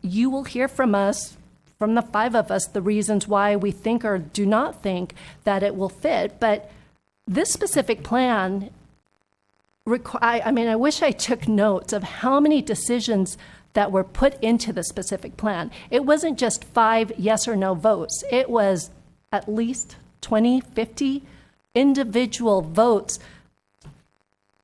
you will hear from us, from the 5 of us, the reasons why we think or do not think that it will fit. But this specific plan, I wish I took notes of how many decisions that were put into the specific plan. It wasn't just 5 yes or no votes. It was at least 20, 50 individual votes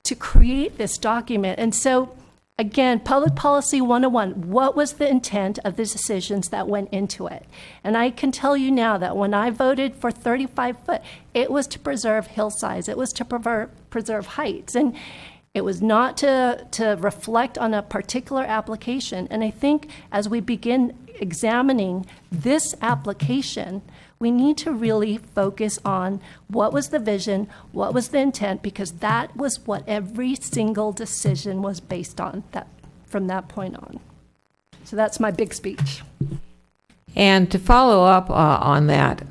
to create this document. And so, again, Public Policy 101, what was the intent of the decisions that went into it? And I can tell you now that when I voted for 35 foot, it was to preserve hillsides. It was to preserve heights. And it was not to reflect on a particular application. And I think as we begin examining this application, we need to really focus on what was the vision, what was the intent, because that was what every single decision was based on from that point on. So that's my big speech. And to follow up on that,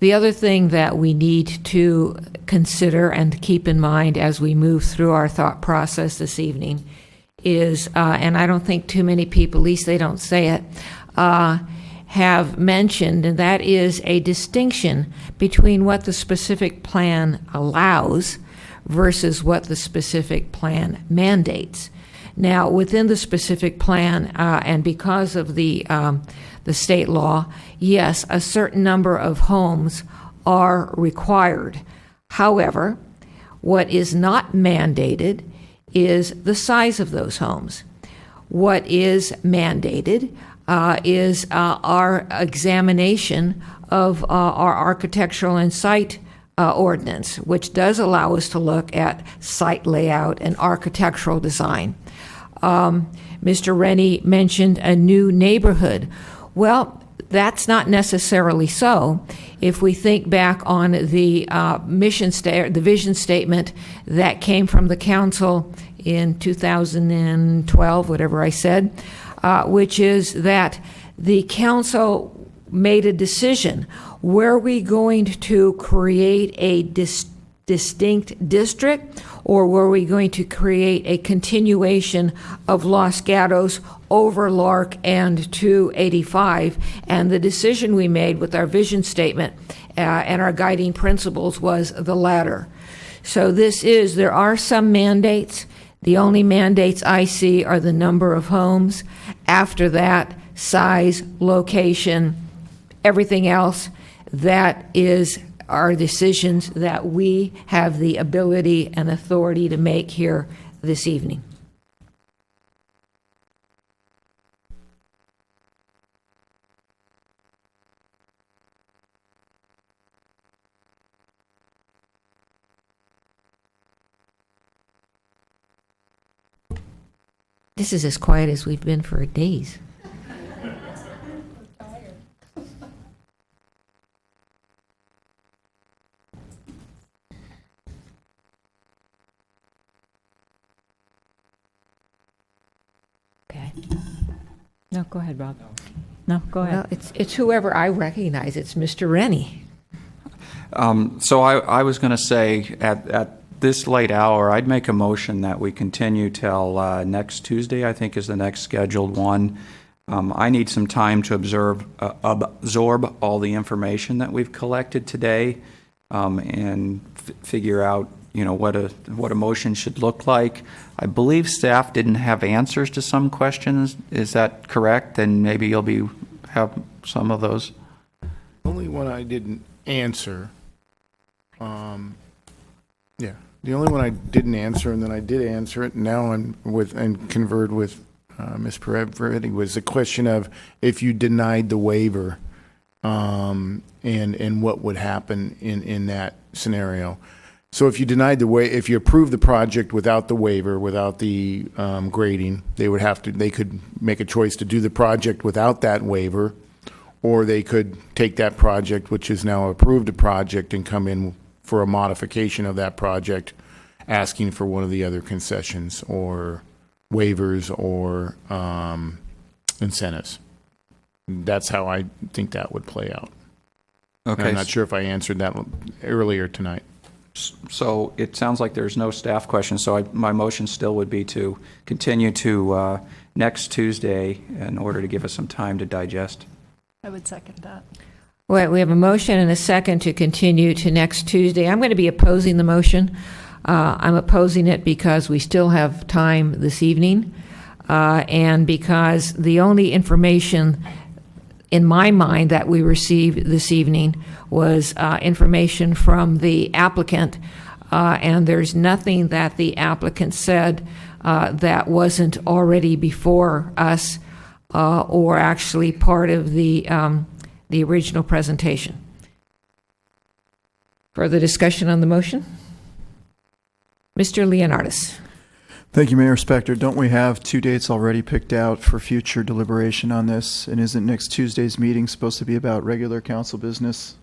the other thing that we need to consider and to keep in mind as we move through our thought process this evening is, and I don't think too many people, at least they don't say it, have mentioned, and that is a distinction between what the specific plan allows versus what the specific plan mandates. Now, within the specific plan, and because of the state law, yes, a certain number of homes are required. However, what is not mandated is the size of those homes. What is mandated is our examination of our architectural and site ordinance, which does allow us to look at site layout and architectural design. Mr. Rennie mentioned a new neighborhood. Well, that's not necessarily so. If we think back on the the vision statement that came from the council in 2012, whatever I said, which is that the council made a decision. Were we going to create a distinct district, or were we going to create a continuation of Los Gatos over Lark and 285? And the decision we made with our vision statement and our guiding principles was the latter. So there are some mandates. The only mandates I see are the number of homes. After that, size, location, everything else. That is our decisions that we have the ability and authority to make here this evening. This is as quiet as we've been for days. Okay. No, go ahead, Rob. No, go ahead. Well, it's whoever I recognize. It's Mr. Rennie. So I was going to say, at this late hour, I'd make a motion that we continue till next Tuesday, I think is the next scheduled one. I need some time to absorb all the information that we've collected today, and figure out, what a motion should look like. I believe staff didn't have answers to some questions. Is that correct? And maybe you'll have some of those. Only one I didn't answer. Yeah, the only one I didn't answer, and then I did answer it. Now I'm and conferred with Ms. Peretti, was the question of if you denied the waiver, and what would happen in that scenario. So if you denied if you approved the project without the waiver, without the grading, they could make a choice to do the project without that waiver, or they could take that project, which is now approved a project, and come in for a modification of that project, asking for one of the other concessions or waivers or incentives. That's how I think that would play out. Okay. I'm not sure if I answered that earlier tonight. So it sounds like there's no staff questions, so my motion still would be to continue to next Tuesday in order to give us some time to digest. I would second that. Well, we have a motion and a second to continue to next Tuesday. I'm going to be opposing the motion. I'm opposing it because we still have time this evening, and because the only information in my mind that we received this evening was information from the applicant, and there's nothing that the applicant said that wasn't already before us or actually part of the original presentation. Further discussion on the motion? Mr. Leonardis. Thank you, Mayor Spector. Don't we have 2 dates already picked out for future deliberation on this? And isn't next Tuesday's meeting supposed to be about regular council business?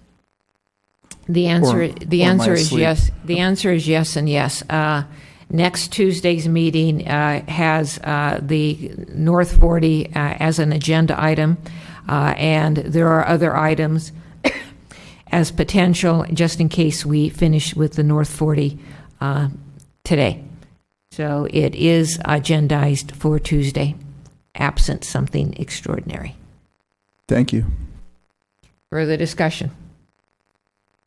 The answer is asleep? yes. The answer is yes and yes. Next Tuesday's meeting has the North 40 as an agenda item, and there are other items as potential, just in case we finish with the North 40 today. So it is agendized for Tuesday, absent something extraordinary. Thank you. Further discussion?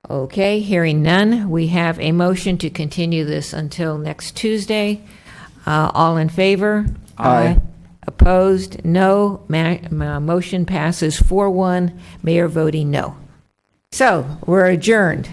Okay, hearing none, we have a motion to continue this until next Tuesday. All in favor? Aye. Opposed? No. Motion passes 4-1. Mayor voting no. So we're adjourned.